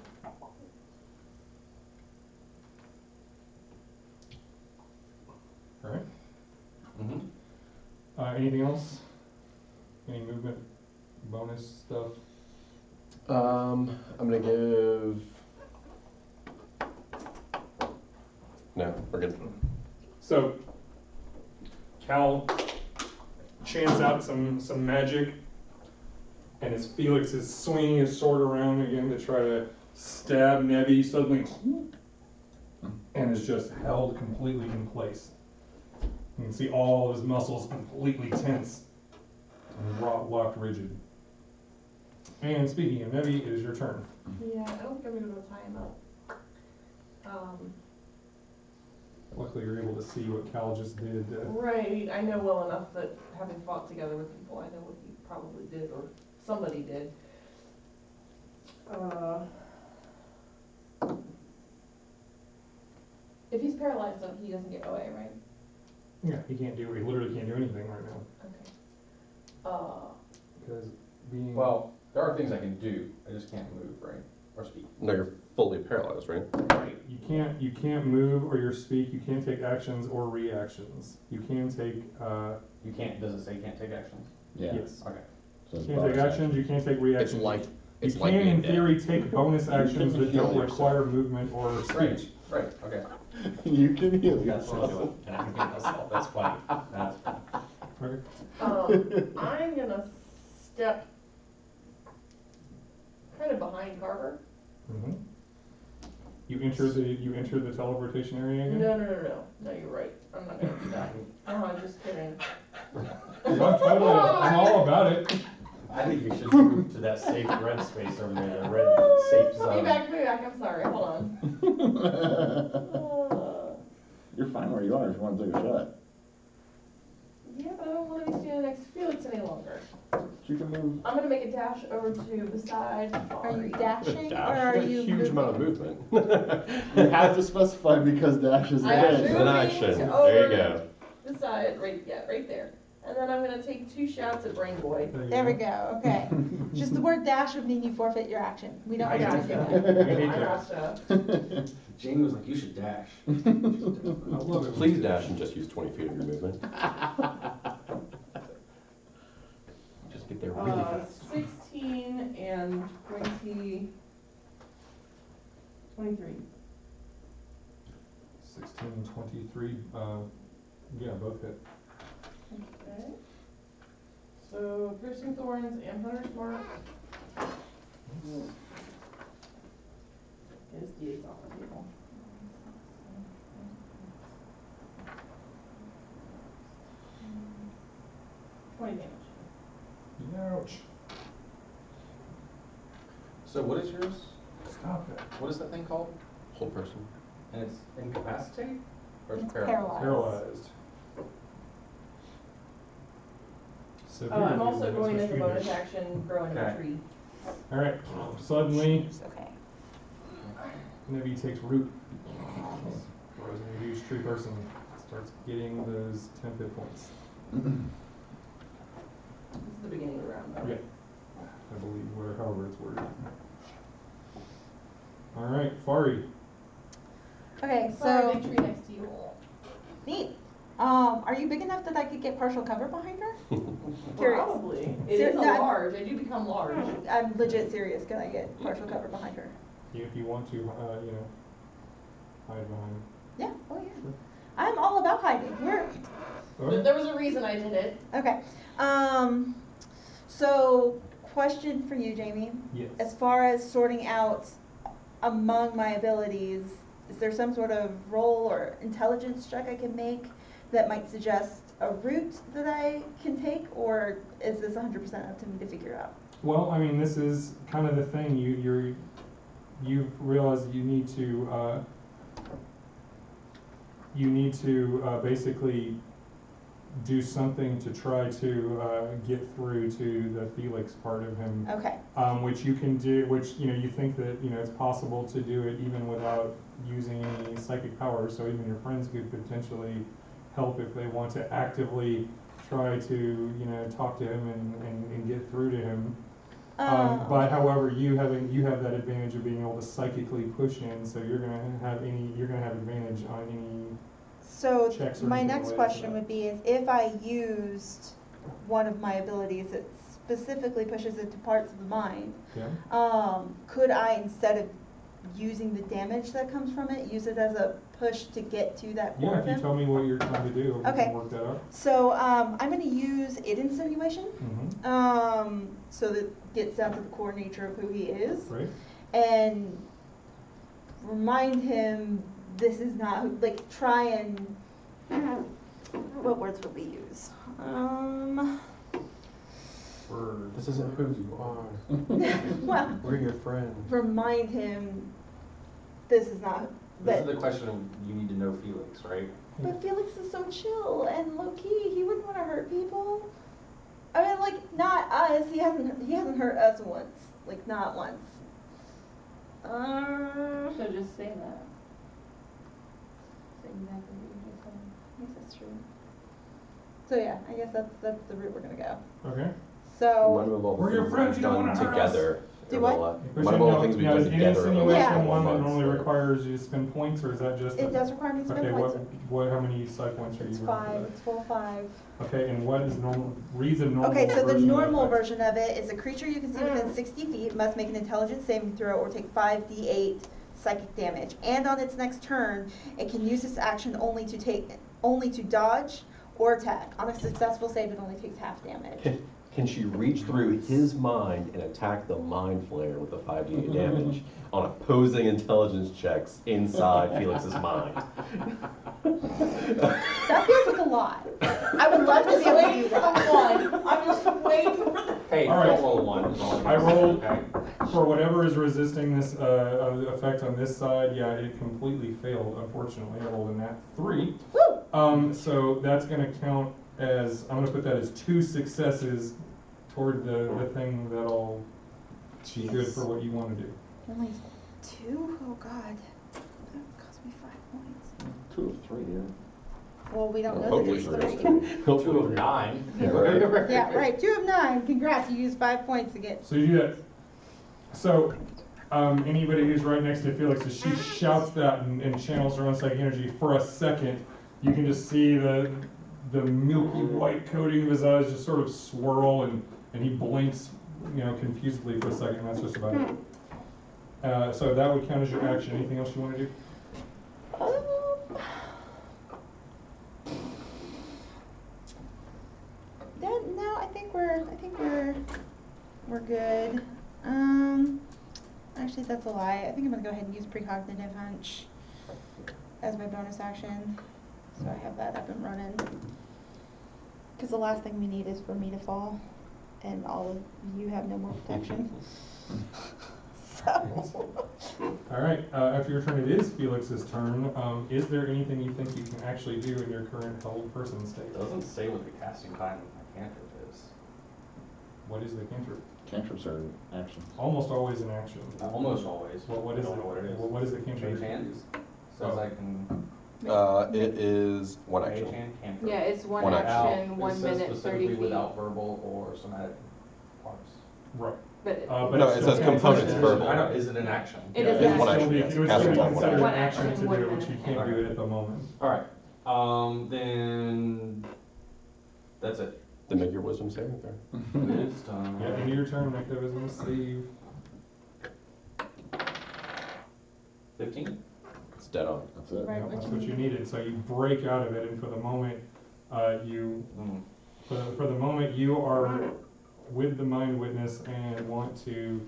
Alright. Mm-hmm. Anything else? Any movement, bonus stuff? I'm gonna give. No, we're good. So, Cal chants out some magic, and as Felix is swinging his sword around again to try to stab Nevi, suddenly, and is just held completely in place. You can see all of his muscles completely tense and locked rigid. And speaking of Nevi, it is your turn. Yeah, I don't think I'm gonna be able to tie him up. Luckily, you're able to see what Cal just did. Right, I know well enough that having fought together with people, I know what he probably did, or somebody did. If he's paralyzed, though, he doesn't get OA, right? Yeah, he literally can't do anything right now. Okay. Because being. Well, there are things I can do. I just can't move, right? Or speak. No, you're fully paralyzed, right? Right. You can't move or you speak, you can't take actions or reactions. You can take, You can't, does it say you can't take actions? Yeah. yes. Okay. So You it's can't take bonus actions, you can't take It's reactions. like You it's like can, being in dead. theory, take bonus actions that heal don't yourself. require movement or Right, speech. right, okay. You can heal That's what I'm yourself. doing. And I can get myself. That's fine. That's fine. Okay. I'm gonna step kind of behind Carver. Mhm. You enter the teleportation area again? No, you're right. I'm not gonna do that. No, I'm just kidding. I'm all about it. I think you should move to that safe red space over there, the red safe Be zone. back, I'm sorry, hold on. You're fine where you are if you want to take a shot. Yeah, but I don't wanna be standing next to Felix any longer. You can move. I'm gonna make a dash over to beside Are you Farih. dashing, or Dash. are You got a you huge moving? amount of movement. You have to specify because dash is I'm dead. moving An action. over There you go. Beside, right there. And then I'm gonna take 2 shots at Brain Boy. you There we go. go, okay. Just the word dash would mean you forfeit your action. We don't I want to do that. gotcha. Jamie was like, you should dash. I love it. Please dash and just use 20 feet of your movement. Just get there really fast. 16 and 23. 16, 23, yeah, both hit. Okay. So piercing thorns and hunter's mark. Get his D8s off the table. 20 damage. Ouch. So what is yours? Stop it. What is that thing called? Hold person. And it's incapacitate? Or it's It's paralyzed? Paralyzed. Severe I'm also damage, going that's as a what you bonus do. action, grow into a Okay. tree. Alright, suddenly, Okay. Genevieve takes root. Grows into a huge tree person. Starts getting those 10 hit points. This is the beginning of the round, though. Yeah. I believe, however it's worded. Alright, Farih. Okay, Sorry, so, big tree next to you. neat. Are you big enough that I could get partial cover behind her? Curious. Probably. It is a No, large. They do become large. I'm legit serious. Can I get partial cover behind her? If you want to, hide behind. Yeah. Oh yeah. I'm all about hiding. There was a reason I did it. Okay. So question for you, Jamie. Yes. As far as sorting out among my abilities, is there some sort of roll or intelligence check I can make that might suggest a route that I can take, or is this 100% up to me to figure out? Well, I mean, this is kind of the thing. You've realized you need to basically do something to try to get through to the Felix part of him, Okay. which you can do. Which you think that it's possible to do it even without using any psychic powers. So even your friends could potentially help if they want to actively try to talk to him and get through to him. But however, you have that advantage of being able to psychically push in, so you're gonna have advantage on any. So Checks or my anything next related to question that. would be is if I used one of my abilities that specifically pushes into parts of the mind, Yeah. could I, instead of using the damage that comes from it, use it as a push to get to that core Yeah. of If you him? tell me what you're trying to do, we Okay. can work that out. So I'm going to use id insinuation, Mm-hmm. so that gets down to the core nature of who he is, Right. and remind him this is not try and what words would we use? This isn't who you are. Well, We're your friend. remind him this is not. This is the question of you need to know Felix, right? But Felix is so chill and low key. He wouldn't want to hurt people. I mean, not us. He hasn't hurt us once. Not once. So just say that. Say exactly what you just said. I guess that's true. So yeah, I guess that's the route we're gonna go. Okay. So Remind me of all the We're your things friends, we've you don't done wanna hurt together. Do over what? the la- Remind me of all the things we've done Is any together over the insinuation last Yeah. one that couple only months. requires you to spend points, or is that just? it does require me to spend Okay. points. How many side points are you? It's rolling for 5. that? It's full 5. Okay, and what is normal? Read the normal. Okay, so the version of normal that. version of it is a creature you can see within 60 feet must make an intelligence saving throw or take 5d8 psychic damage. And on its next turn, it can use its action only to dodge or attack. On a successful save, it only takes half damage. Can she reach through his mind and attack the mind flayer with the 5d8 damage on opposing intelligence checks inside Felix's mind? That feels like a lot. I would love to be able to do that. I'm just waiting for the. Hey, All right. don't roll a 1. is all I'm I gonna say, rolled- okay? For whatever is resisting this effect on this side, yeah, it completely failed, unfortunately. I rolled a nat 3. Woo! So that's gonna count as, I'm gonna put that as 2 successes toward the thing that'll be good for what you wanna do. Only 2? Oh god. That cost me 5 points. 2 of 3, yeah. Well, we don't know Hopefully that three. it's 3. Hopefully 2 of 9. Right. Yeah, right, 2 of 9, congrats, you used 5 points to get. So you do that. So, anybody who's right next to Felix, as she shouts that and channels her own psychic energy, for a second, you can just see the milky white coating of his eyes just sort of swirl, and he blinks, confusedly for a second, and that's just about it. So that would count as your action. Anything else you want to do? No, I think we're good. Actually, that's a lie. I think I'm gonna go ahead and use precognitive hunch as my bonus action, so I have that up and running. Because the last thing we need is for me to fall, and all of you have no more protection. So. All right. After your turn, it is Felix's turn. Is there anything you think you can actually do in your current held person state? It doesn't say what the casting time of my cantrip is. What is the cantrip? Cantrips are actions. Almost always an action. Almost always. What I is don't it? know what it is. What is the cantrip? Mage hand says I can. It is one Mage action. hand cantrip. Yeah, it's one One action, It 1 says minute, 30 specifically feet. without verbal or somatic parts. Right. But But No, it's it still says counts components as- verbal. I know, is it an action? It Yeah, is it an would action. still be, Yes. it would Cast still be it on one considered an action. action to One do it, which you minute. can't do it at the moment. Alright, then, that's it. Then make your wisdom saving throw. Wisdom. Yeah, end of your turn, make that wisdom save. 15? It's dead on. That's it. Right. Yeah, what that's you what you need. needed. So you break out of it, and for the moment, you Mm. for the moment you are with the mind witness and want to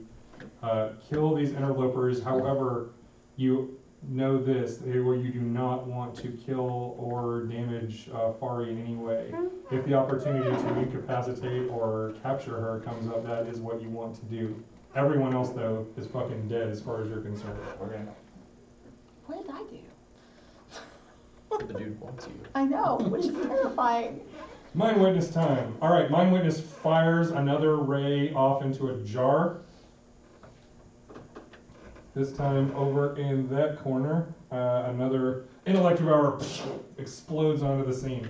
kill these interlopers. However, you know this, where you do not want to kill or damage Farih in any way. If the opportunity to incapacitate or capture her comes up, that is what you want to do. Everyone else, though, is fucking dead as far as you're concerned. Okay. What did I do? The dude wants you. I know, which is terrifying. Mind Witness time. All right, Mind Witness fires another ray off into a jar. This time over in that corner, another intellect devourer explodes onto the scene.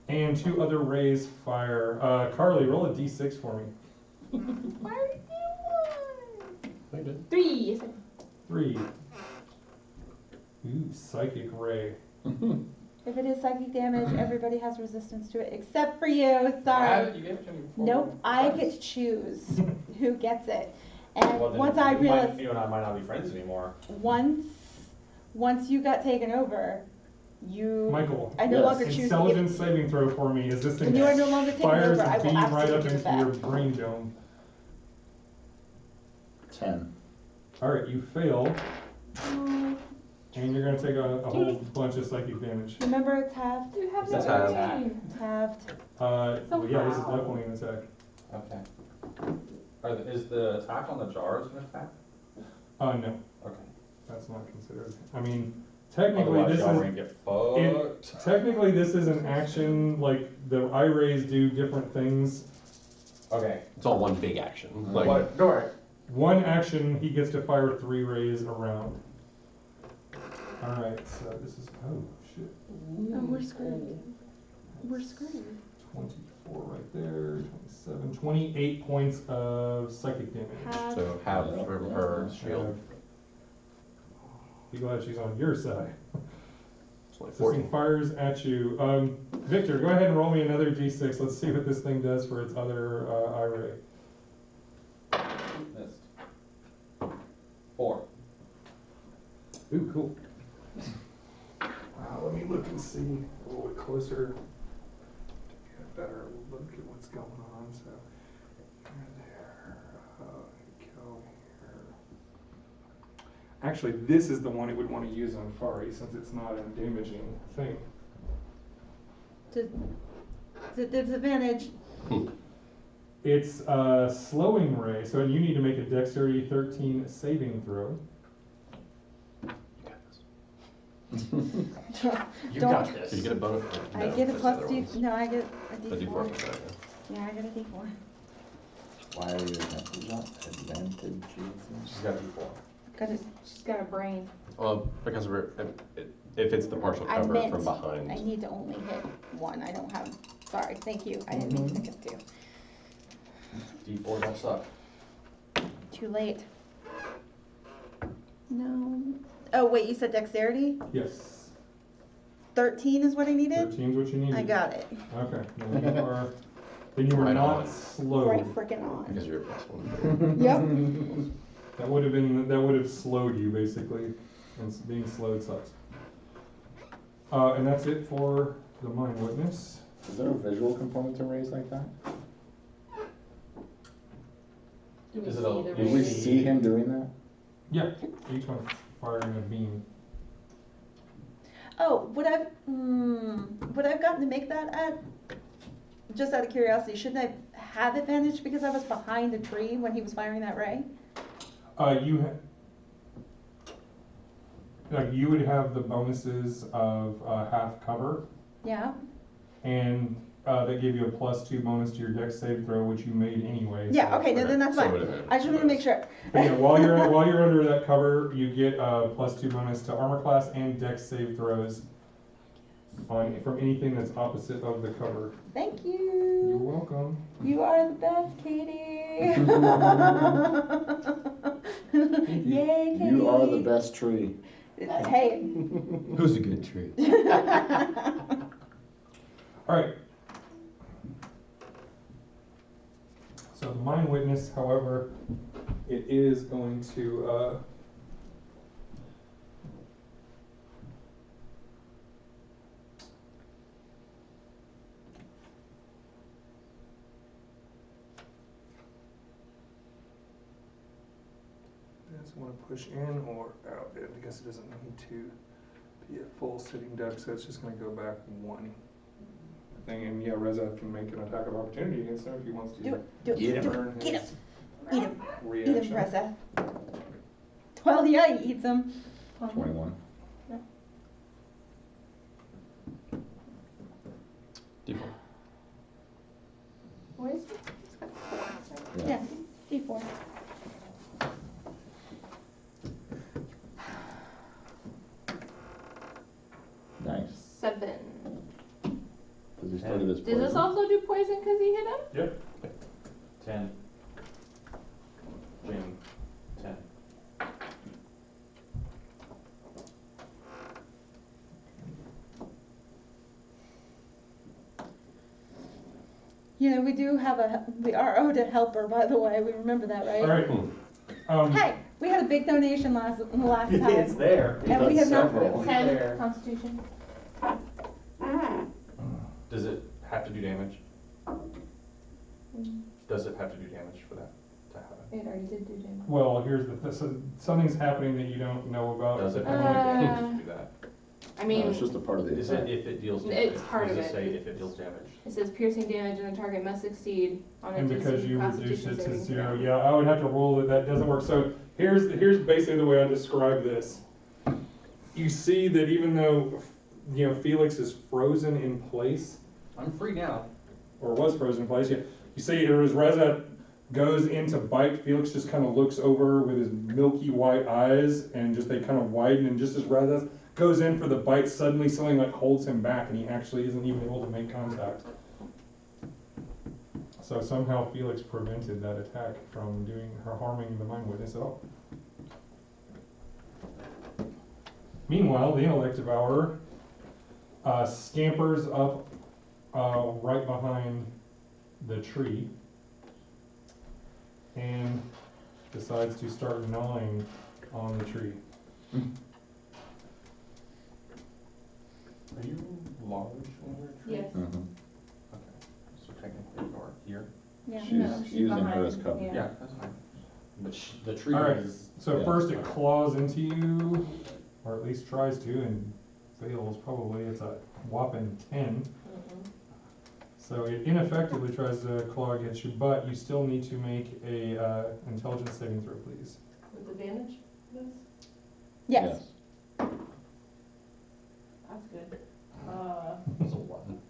And 2 other rays fire. Karlee, roll a d6 for me. Why are you I did. 3? Yes, 3. Ooh, psychic ray. If it is psychic damage, everybody has resistance to it except for you. How Sorry. did you get it to me before? Nope, I get to choose who gets it. And Well, then once I realized, you and I might not be friends anymore. once you got taken over, Michael, I no Yes. longer choose to intelligence give. saving throw for me. Is this thing When you are no longer taken fires over, I a will beam right absolutely up give it into back. your brain dome? 10. All right, you fail, Oh, and you're gonna take a whole bunch of psychic damage. remember, it's halved. You have Is no that an attack? brain. It's halved. Well, yeah, this is Somehow. definitely an attack. Okay. Is the attack on the jars an attack? No, Okay. that's not considered. I mean, technically, Otherwise, this y'all are is gonna get fucked. technically this is an action. Like the eye rays do different things. Okay. It's all one big action. Like, What? Go ahead. One action, he gets to fire 3 rays around. All right, so this is shit. Oh, we're screwed. We're screwed. 24 right there, 27, 28 points of psychic damage. Halved. so have her shield. Be glad she's on your side. It's like This thing 14. fires at you. Victor, go ahead and roll me another d6. Let's see what this thing does for its other eye ray. Missed. 4. Ooh, cool. Let me look and see a little bit closer to get a better look at what's going on. So, there, go here. Actually, this is the one it would want to use on Farih since it's not a damaging thing. It's a disadvantage. It's a slowing ray, so you need to make a dexterity 13 saving throw. You Don't- got this. Did you get a bonus? I No, get a that's plus the other D. ones. No, I get a The D4 D4. for that, yeah. Yeah, I get a D4. Why are your advantages? She's got a D4. Got it. She's got a brain. Well, because if it's the partial I cover meant, from behind. I need to only hit one, I don't have, sorry, thank you, I didn't mean to hit two. D4 don't suck. Too late. No. Oh, wait, you said dexterity? Yes. 13 is what I needed? 13's what you need. I got it. Okay. Then you were Right not on. slowed. Right frickin' on. Because you're a +1. Yep. That would have slowed you basically, and being slowed sucks. And that's it for the mind witness. Is there a visual component to raise like that? Do we Is it see a- the Did we raise? see him doing that? Yeah, each one firing a beam. Oh, would I've gotten to make that at, just out of curiosity, shouldn't I have advantage because I was behind a tree when he was firing that ray? You would have the bonuses of half cover, Yeah? and they give you a +2 bonus to your dex save throw, which you made anyway. Yeah, so- okay, no, then that's So it fine. would've been I just wanted to make sure. But yeah, while you're under that cover, you get a +2 bonus to armor class and dex save throws on from anything that's opposite of the cover. Thank You're you. welcome. You are the best, Katie. Yay, Katie. You are the best tree. Hey. Who's a good tree? All right. So the mind witness, however, it is going to does want to push in or out. I guess it doesn't need to be a full sitting duck, so it's just going to go back one thing. And yeah, Reza can make an attack of opportunity against him if he wants to. Do it, do it, Get do him. it. Get him. Eat him. Eat Reaction. him, Reza. Well, yeah, he eats him. 21. D4. What is it? It's got 4, right? Yeah, D4. Nice. 7. Does he still get his Does this poison? also do poison because he hit him? Yep. 10. Jane, 10. You know, we are owed a helper, by the way, we remember that, right? All right. Hey, we had a big donation last time. It's there. And we have not, Several. 10 There. Constitution. Does it have to do damage? Does it have to do damage for that to happen? It already did do damage. Well, here's so something's happening that you don't know about. Does it have to do damage to do that? I mean, No, it's just a part of the Is it attack. if it deals damage? It's part Does of it it. say if it deals damage? it says piercing damage and the target must succeed on a And because DC you reduced Constitution it to saving 0, throw. yeah, I would have to rule that doesn't work. So here's basically the way I describe this. You see that even though Felix is frozen in place, I'm free now. or was frozen in place, you see as Reza goes in to bite, Felix just kind of looks over with his milky white eyes, and just they kind of widen, and just as Reza goes in for the bite, suddenly something like holds him back, and he actually isn't even able to make contact. So somehow Felix prevented that attack from harming the mind witness at all. Meanwhile, the intellect devourer scampers up right behind the tree and decides to start gnawing on the tree. Are you large when you're a tree? Yes. Mhm. Okay. So technically you are here. yeah. She's using her as cover. Yeah. Yeah, that's fine. But the tree All right, is. so Yeah. first it claws into you, or at least tries to, and fails probably. It's a whopping 10. So it ineffectively tries to claw against you, but you still need to make a intelligence saving throw, please. With advantage? Yes. That's good. It's a 1.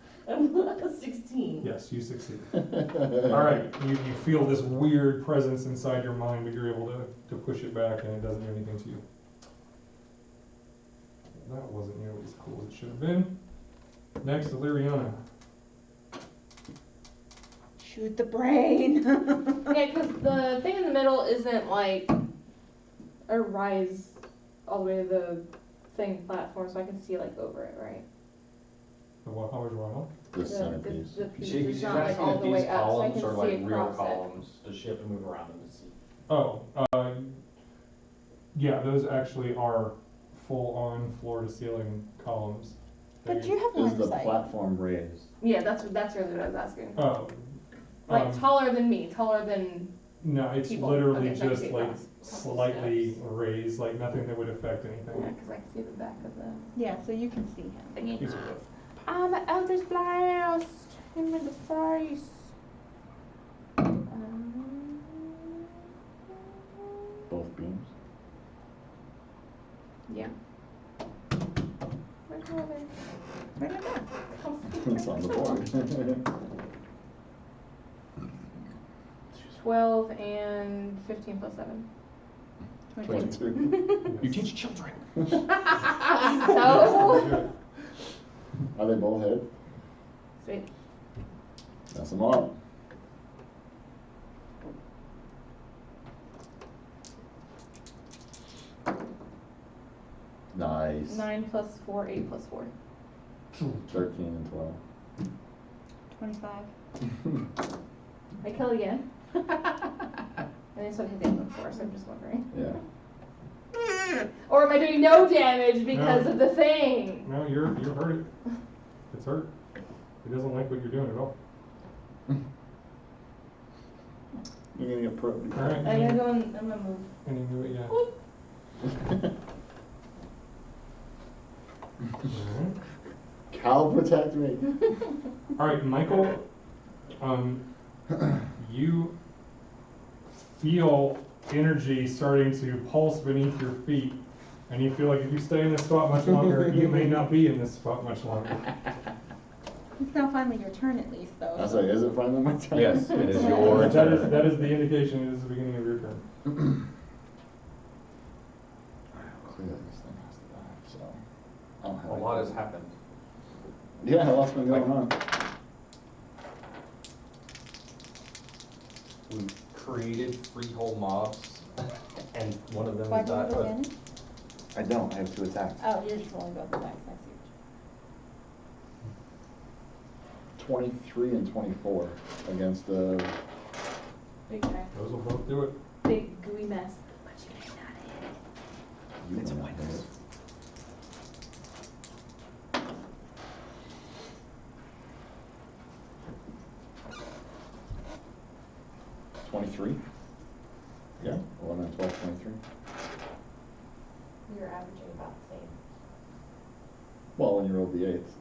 16. Yes, you succeed. All right, you feel this weird presence inside your mind, but you're able to push it back, and it doesn't do anything to you. that wasn't nearly as cool as it should have been. Next, Aleeriana. Shoot the brain. Yeah, because the thing in the middle isn't like a rise all the way to the thing platform, so I can see like over it, right? The what? How was wrong? This centerpiece. The piece She's is not like asking all if the way these up, so I columns can are see like real across it. columns. Does she have to move around them to see? Oh, yeah, those actually are full-on floor-to-ceiling columns. But They- you have line Is of the sight. platform raised? Yeah, that's really what I was asking. Oh. Like taller than me, taller than. No, it's people. literally Okay, so I can just see like across. slightly raised, like nothing that would affect Yeah, anything. because I can see the back of the Yeah, so you can see him. thingy. These are both. I'm an Eldritch Blast. Him in the face. Both beams? Yeah. Where's my other? Right like that. It's on the board. 12 and 15 plus 7. 22. You teach children. So. Are they both hit? Sweet. Mess them up. Nice. 9 plus 4, 8 plus 4. 13 and 12. 25. I kill again. And this one hit the other one before, so I'm just wondering. Yeah. Or am I doing no damage because No. of the thing? No, you're hurt. It's hurt. He doesn't like what you're doing at all. You're gonna get pro. Alright. I'm gonna go and I'm gonna move. And you do it, yeah. Alright. Cal, protect me. Alright, Michael, you feel energy starting to pulse beneath your feet, and you feel like if you stay in this spot much longer, you may not be in this spot much longer. It's now finally your turn at least, though. I was like, is it finally my turn? Yes, it is your That turn. that is the indication it is the beginning of your turn. Clearly this thing has to die, so. I don't have A lot has happened. Yeah, a lot's been going on. We created 3 whole mobs, and one of them Why is do you have not. advantage? I don't, I have 2 attacks. Oh, you're just rolling both attacks. I see. 23 and 24 against the. Big guy. Those will both do it. Big gooey mess. But you may not hit it. It's a white dice. Yeah, 11, 12, 23. You're averaging about the same. Well, when you roll the 8s.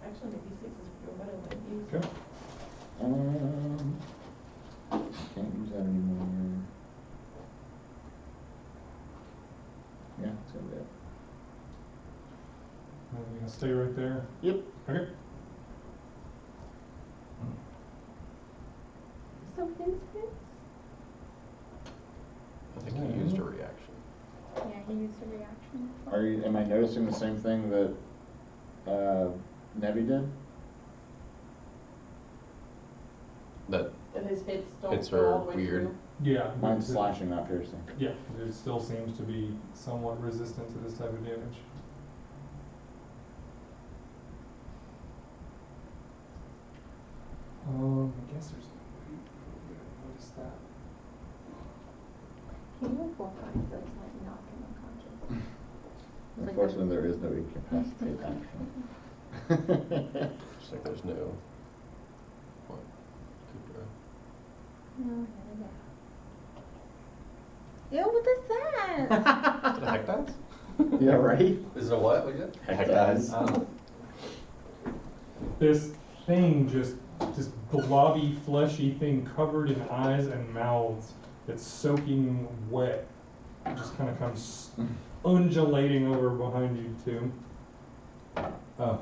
Actually, maybe 6 is better than you. Okay. Can't use that anymore. Yeah, it's gonna be it. And you're gonna stay right there. Yep. Okay. So his hits? I think you used a reaction. Yeah, he used a reaction. Am I noticing the same thing that Nevi did? That That his hits don't hits go all are the way weird. through. Yeah. Mine's the- slashing, not piercing. Yeah, it still seems to be somewhat resistant to this type of damage. I guess there's no way to notice that. Can you like walk by and like knock him unconscious? Like Unfortunately, there is no incapacitate action. Just like there's no. What? Keep it No, yeah. Ew, what is that? Is it a heck dice? Yeah, right? Is it a what? We did? Heck dice. This thing just this blobby, fleshy thing covered in eyes and mouths that's soaking wet. It just kind of comes undulating over behind you two. Oh.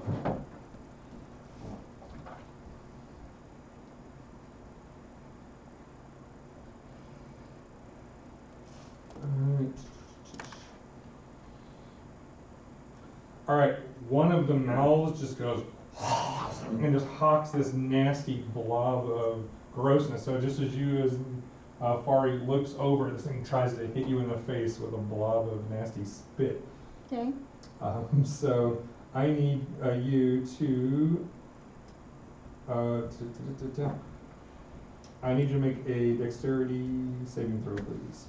Alright. All right, one of the mouths just goes and just hawks this nasty blob of grossness. So just as Farih looks over, this thing tries to hit you in the face with a blob of nasty spit. Okay. So I need you to. I need you to make a dexterity saving throw, please.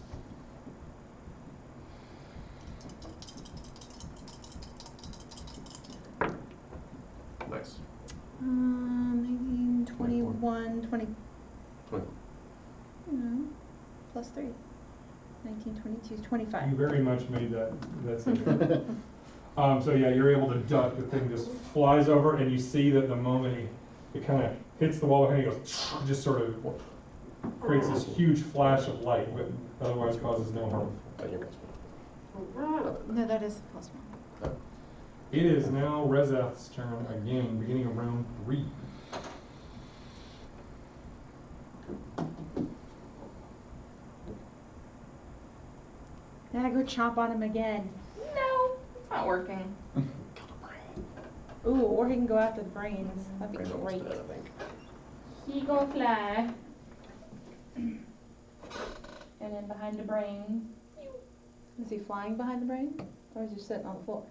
Nice. 19, 21, 20. 20. No, plus 3. 19, 22, 25. You very much made that saving. So yeah, you're able to duck. The thing just flies over, and you see that the moment it kind of hits the wall behind you, goes just sort of creates this huge flash of light, but otherwise causes no harm. No, that is plus 1. It is now Rezath's turn again, beginning of round 3. Then I go chomp on him again. No, it's not working. Ooh, or he can go after the brains. That'd be Brain's almost great. dead, I think. He gonna fly. And then behind the brain. Is he flying behind the brain? Or is he sitting on the floor?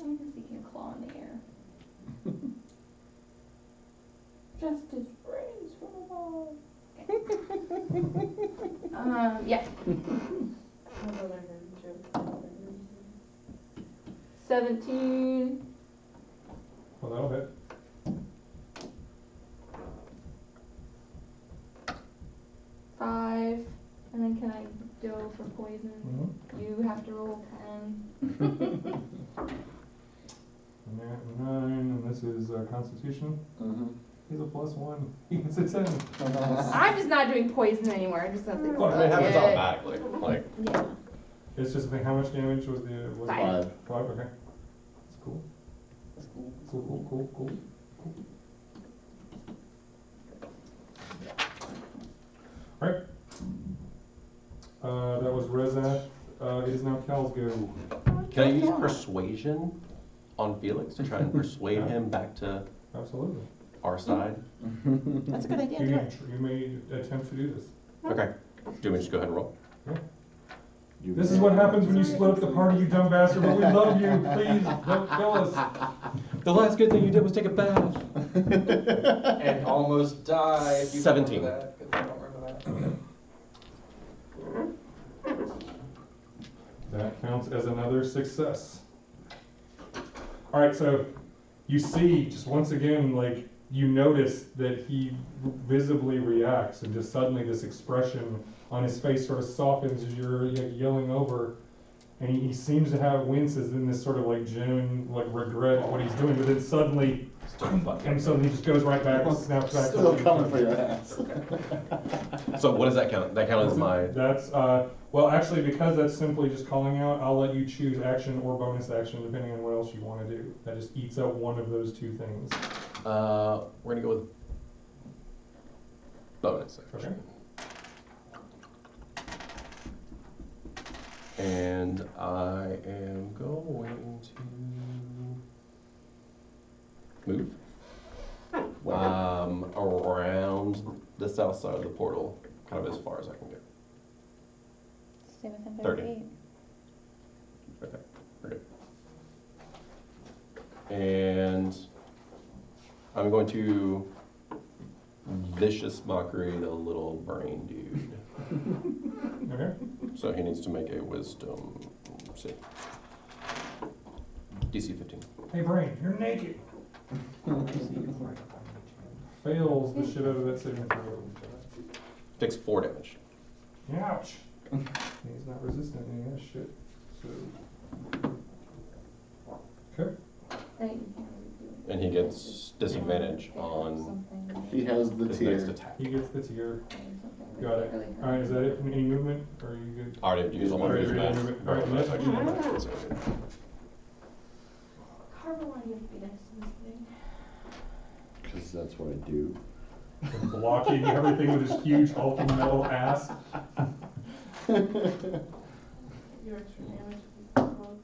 I'm gonna see him claw in the air. Just his brains from above. Yeah. 17. Well, that'll hit. Five. And then can I go for poison? Mm-hmm. You have to roll 10. And that 9, and this is Constitution. Mm-hmm. He's a +1. He gets a 10. I'm just not doing poison anymore. I'm just gonna say Well, I mean, it happens automatically. Like, Yeah. It's just how much damage was the? Was 5. it 5? Okay. That's cool. That's cool. Cool. All right. That was Rezath. It is now Cal's go. can I use persuasion on Felix to try and persuade him back to Absolutely. our side? That's a good idea. Do it. You may attempt to do this. Okay. Do we just go ahead and roll? This is what happens when you split up the party, you dumb bastard, but we love you. Please, don't kill us. The last good thing you did was take a bath. And almost die. If you 17. remember that, 'cause I don't remember that. That counts as another success. All right, so you see, just once again, like, you notice that he visibly reacts, and just suddenly this expression on his face sort of softens as you're yelling over, and he seems to have winces in this sort of like genuine like regret at what he's doing, but then suddenly, and suddenly he just goes right back and snaps back. Still coming for your ass. So what does that count? That counts as my... That's, well, actually, because that's simply just calling out, I'll let you choose action or bonus action, depending on what else you want to do. That just eats out one of those two things. we're gonna go with bonus action. Okay. And I am going to move around the south side of the portal, kind of as far as I can get. Stay within 30. 30 feet. Okay, we're good. And I'm going to vicious mockery the little brain dude. Okay. So he needs to make a wisdom save. DC 15. Hey, Brain, you're naked. Fails the shit out of that saving throw. Takes 4 damage. Ouch. He's not resistant to any of that shit. So. Okay. And he gets disadvantage on He has the his next tier. attack. He gets the tier. Got it. All right, is that it? Any movement? Or are you good? I already used all my Alright, movement. you're good. Alright, Bonus next. action on that, so- Carver wanted you to be next to this thing. Because that's what I do. and blocking everything with his huge hulking metal ass. You extra damage if you come close.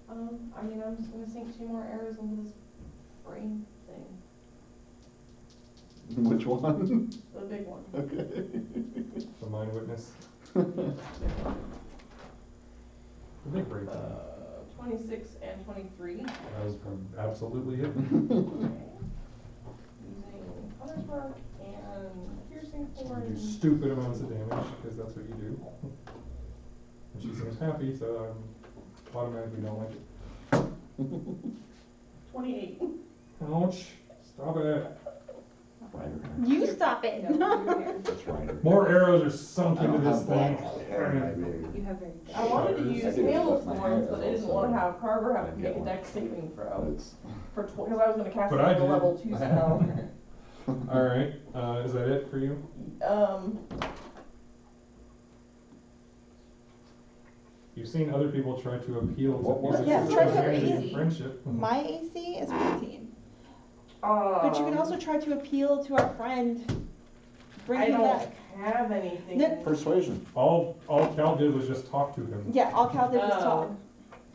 I mean, I'm just gonna sink 2 more arrows into this brain thing. Which one? The big one. Okay. The Mindwitness. The big break. 26 and 23. That was absolutely it. Okay. Using Hunter's Mark and Piercing You do Thorn. stupid amounts of damage, because that's what you do. And she seems happy, so I automatically don't like it. 28. Ouch. Stop it. You stop it. That's right. More arrows are sunk into this thing. You have very good. I wanted to use I did Hail of with my Thorns, hair but I didn't also. want to have Carver have to I make get a one. dex saving But throw it's, because I was going to cast But it I as a did. level 2 spell. Alright, is that it for you? You've seen other people try to appeal to What was music it? Yeah, of try to humanity and appeal. friendship. My AC is 15. But you can also try to appeal to our friend. Bring I him don't back. have anything. No. persuasion. All Cal did was just talk to him. Yeah, all Cal did was Oh. talk.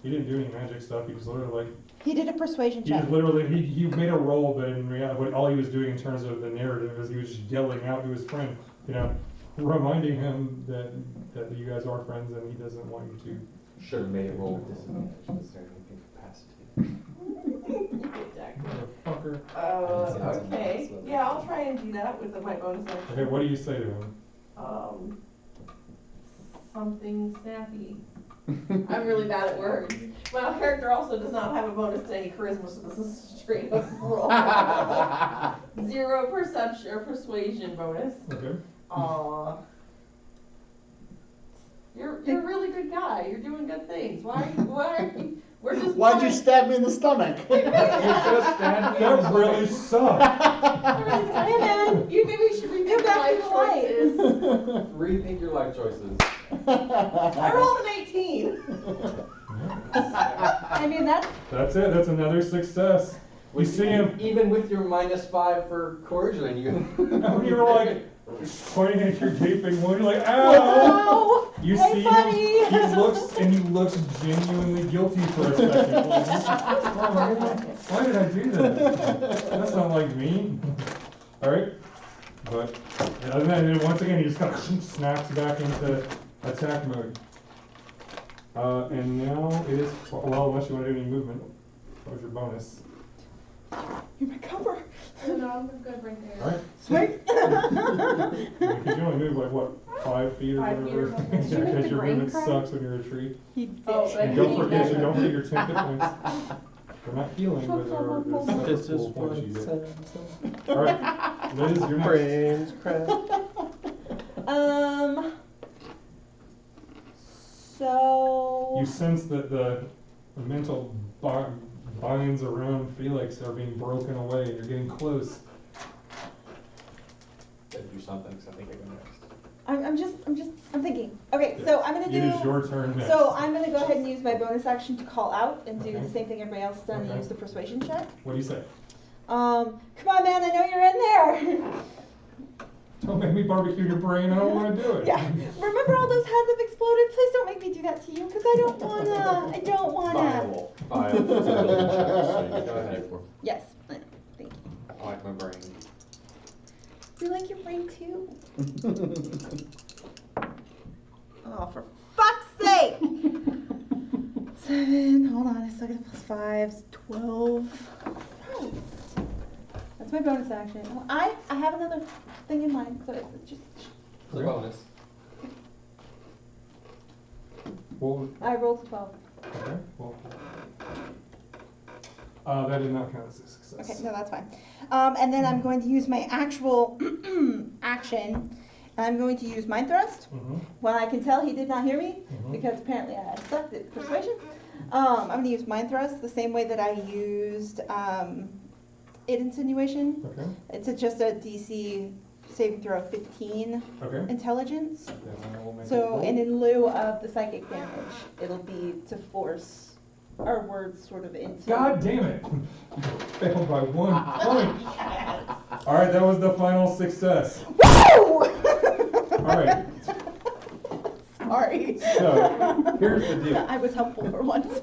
He didn't do any magic stuff. He just literally He did a persuasion check. he made a roll, but in reality, all he was doing in terms of the narrative is he was just yelling out to his friend, reminding him that you guys are friends and he doesn't want you to. Should have made it roll with disadvantage, was there anything capacity? Motherfucker. Okay. Yeah, I'll try and do that with my bonus action. Okay, what do you say to him? Something snappy. I'm really bad at words. My character also does not have a bonus to any charisma, so this is straight up roll. 0 perception or persuasion bonus. Okay. Aw. You're a really good guy. You're doing good things. Why are you? We're just. Why'd you stab me in the stomach? That really sucked. Hey man, You maybe you should rethink Go your back life to the light. choices. Rethink your life choices. I rolled an 18. I mean that's That's it. That's another success. You see him. Even with your -5 for coercion, you. When you were like pointing at your gaping wound, you're like, ow! oh, You hey see buddy. him. He looks genuinely guilty for a second. Like, oh, why did I do that? That's not like me. All right, but other than that, once again, he just kind of snaps back into attack mode. And now it is unless you want to do any movement. What was your bonus? You're my cover. No, I'm good right there. All right. Sweet. Because you only move like what, 5 feet or 5 feet or whatever. something. Did you make Because the your brain movement cry? sucks when you're a tree. He did. Oh, but And don't forget your 10 hit points. They're not healing, but they're This full is points you what get. All right, Liz, you're next. Brains crack. So You sense that the mental binds around Felix are being broken away, and you're getting close. Gotta do something, because I think I go next. I'm thinking. Okay, so I'm gonna It is do. your turn next. So I'm gonna go ahead and use my bonus action to call out and do Okay. the same thing everybody else has done and Okay. use the persuasion check. What do you say? Come on, man, I know you're in there. Don't make me barbecue your brain. I don't want to do it. Yeah. Remember all those heads have exploded? Please don't make me do that to you, because I don't wanna. I don't wanna. Viable. Five. Go ahead. Yes. Thank you. I like my brain. You like your brain too? Oh, for fuck's sake! 7. Hold on, I still get a +5. 12. Christ. That's my bonus action. Oh, I have another thing in mind, so it's just. It's a bonus. Well, I rolled a 12. okay. Well, that did not count as a success. Okay, no, that's fine. And then I'm going to use my actual action. I'm going to use Mind Thrust. Mm-hmm. Well, I can tell he did not hear me, Mhm. because apparently I sucked at persuasion. I'm going to use Mind Thrust the same way that I used Insinuation. Okay. It's just a DC saving throw of 15 Okay. intelligence. Then I will make a So, roll. and in lieu of the psychic damage, it'll be to force our words sort of into. God damn it! Failed by 1 point. All right, that was the final success. Woo! All right, Sorry. so here's the deal. I was helpful for once.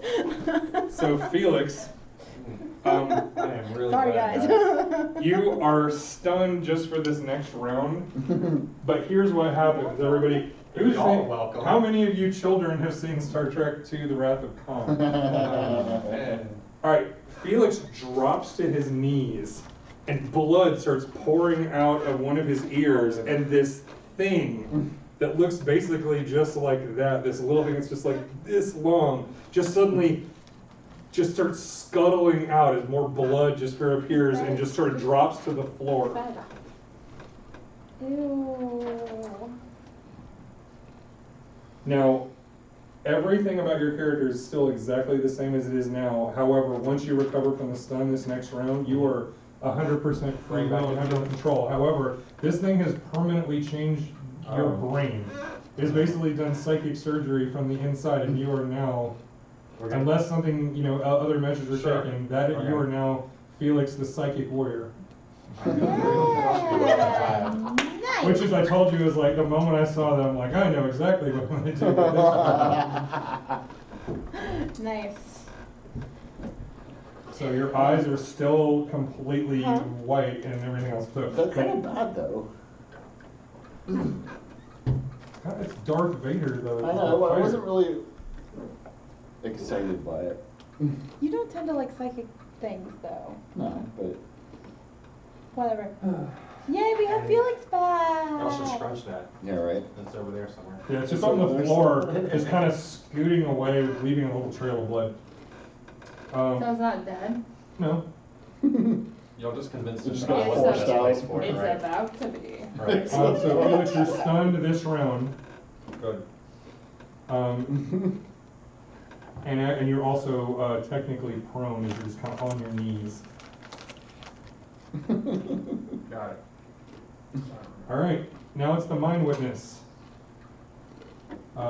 So Felix, I am really Sorry, glad, guys. you are stunned just for this next round. But here's what happens, everybody. Who's You're all seen- welcome. How many of you children have seen Star Trek II: The Wrath of Khan? Man. All right, Felix drops to his knees, and blood starts pouring out of one of his ears, and this thing that looks basically just like that, this little thing that's just like this long, just suddenly just starts scuttling out as more blood just appears and just sort of drops to the floor. Ew. Now, everything about your character is still exactly the same as it is now. However, once you recover from the stun this next round, you are 100% free will and under control. However, this thing has permanently changed your brain. It's basically done psychic surgery from the inside, and you are now, unless something, other measures are Sure. taken, that you are now Felix the Psychic Warrior. Yeah. Nice. Which, as I told you, is like the moment I saw them, like, I know exactly what I'm going to do. Nice. So your eyes are still completely Huh? white and everything else. So, That's kind of bad though. God, it's Darth Vader, though. I know, I wasn't really excited by it. You don't tend to like psychic things, though. No, but Whatever. Yay, we have Felix back! Also scrunch that. yeah, right. It's over there somewhere. Yeah, it's just on the floor, just kind of scooting away, leaving a little trail of blood. So it's not dead. No. You'll just convince It them just that I got wasn't the forced best place out. for it, It's right? about to be. Right. So Felix, you're stunned this round. Good. And you're also technically prone, as you're just kind of on your knees. Got it. All right, now it's the Mindwitness.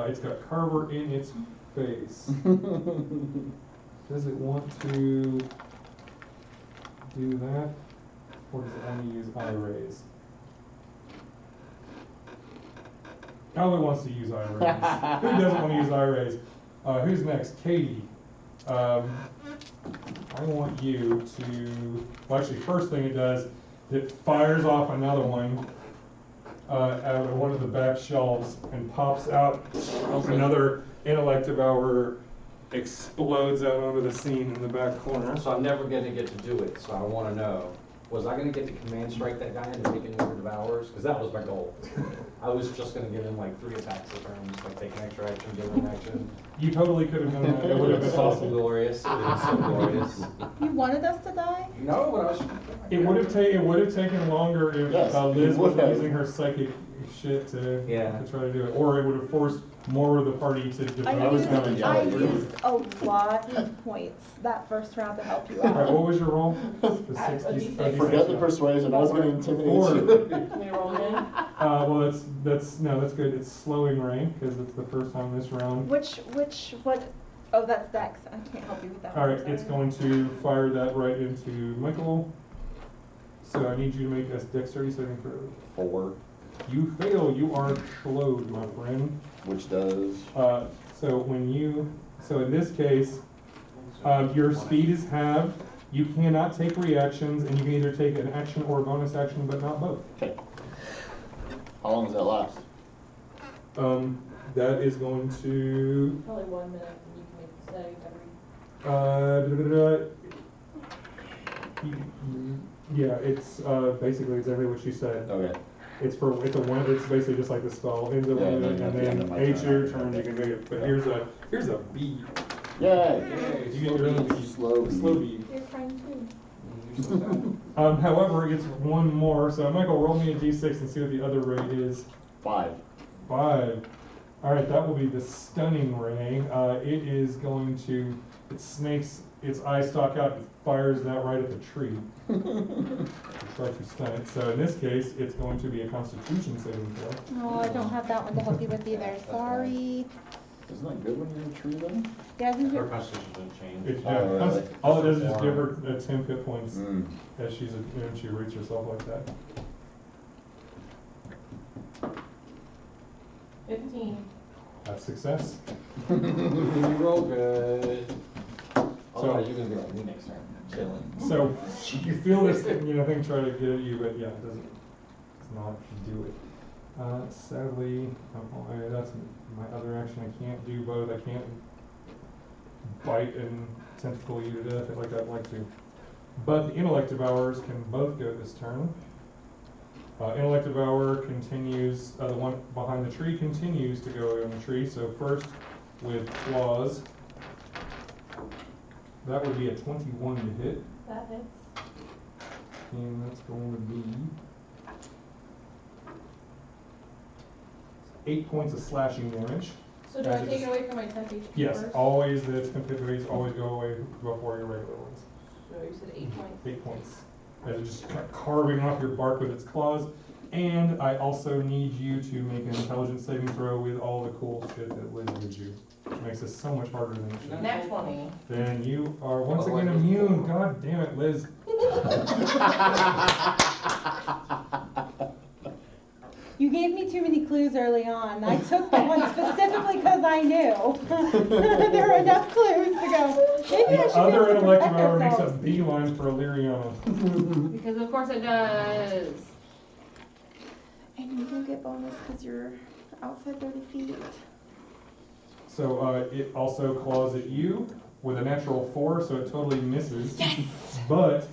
It's got Carver in its face. Does it want to do that, or does it only use eye rays? Oh, it wants to use eye rays. Who doesn't want to use eye rays? Who's next? Caity. I want you to, well, actually, first thing it does, it fires off another one out of one of the back shelves and pops out another intellect devourer, explodes out onto the scene in the back corner. So I'm never gonna get to do it, so I wanna know, was I gonna get to command strike that guy into taking over devours? Because that was my goal. I was just gonna give him like 3 attacks a turn, just like take an extra action, give him an action. You totally could have done that. It It would have was been so awesome. glorious, it was so glorious. You wanted us to die? No, but I was. It would have taken longer if Yes, Liz it would wasn't have. using her psychic shit to Yeah. try to do it, or it would have forced more of the party to devote I was gonna damage. yell I at you. used a lot of points that first round to help you All right, out. what was your roll? The A 60, D6. Forget the persuasion, I was gonna intimidate Four. you. Can we roll in? Well, that's good. It's slowing rain because it's the first time this round. What? Oh, that's Dex. I can't help you with that. All one, right, sorry. it's going to fire that right into Michael. So I need you to make a dexterity saving throw. 4, You fail. You are slowed, my friend. which does, So in this case, your speed is halved. You cannot take reactions, and you can either take an action or a bonus action, but not both. okay. How long does that last? That is going to. Probably 1 minute and you can make the save every. Yeah, it's basically exactly what she said. Okay. It's basically just like the spell ends at Yeah, 1 minute, and and then at the end then of my each turn, your I can turn you take can make it. But here's a bead. Yay! You get your own bead. Slow Slow bead. bead. You're trying to. You're so sad. However, it's one more. So Michael, roll me a d6 and see what the other ray is. 5. 5. All right, that will be the stunning ray. It is going to. It snakes its eye stalk out and fires that right at the tree. Try to stun it. So in this case, it's going to be a Constitution saving throw. Oh, I don't have that one to help you with either. Sorry. Isn't that good when you're in a tree though? Yeah, isn't Her it? constitution didn't change. It's, Oh, really? all it does is just give her 10 hit points Mm. as she rates herself like that. 15. That's success. You roll good. So- Otherwise, you're gonna be like me next time, chilling. So you feel this, thing try to get at you, but yeah, it doesn't. It's not do it. Sadly, that's my other action. I can't do both. I can't bite and tentacle you to death like I'd like to. But the intellect devourers can both go this turn. Intellect devourer continues. The one behind the tree continues to go on the tree. So first with claws. That would be a 21 to hit. That hits. And that's going to be 8 points of slashing damage. So do I take it away from my 10 HP Yes, first? always the activities always go away before your regular ones. So you said 8 points. 8 points. As it just carving off your bark with its claws. And I also need you to make an intelligence saving throw with all the cool shit that Liz gives you. Which makes this so much harder than it should. Nat 20. Then you are once again immune. God damn it, Liz. You gave me too many clues early on. I took the one specifically because I knew. There were enough clues to go. Maybe I The should be other able to intellect protect devourer makes a ourselves. beeline for Aleeriana. Because of course it does. And you don't get bonus because you're outside 30 feet. So it also claws at you with a natural 4, so it totally misses. Yes! But,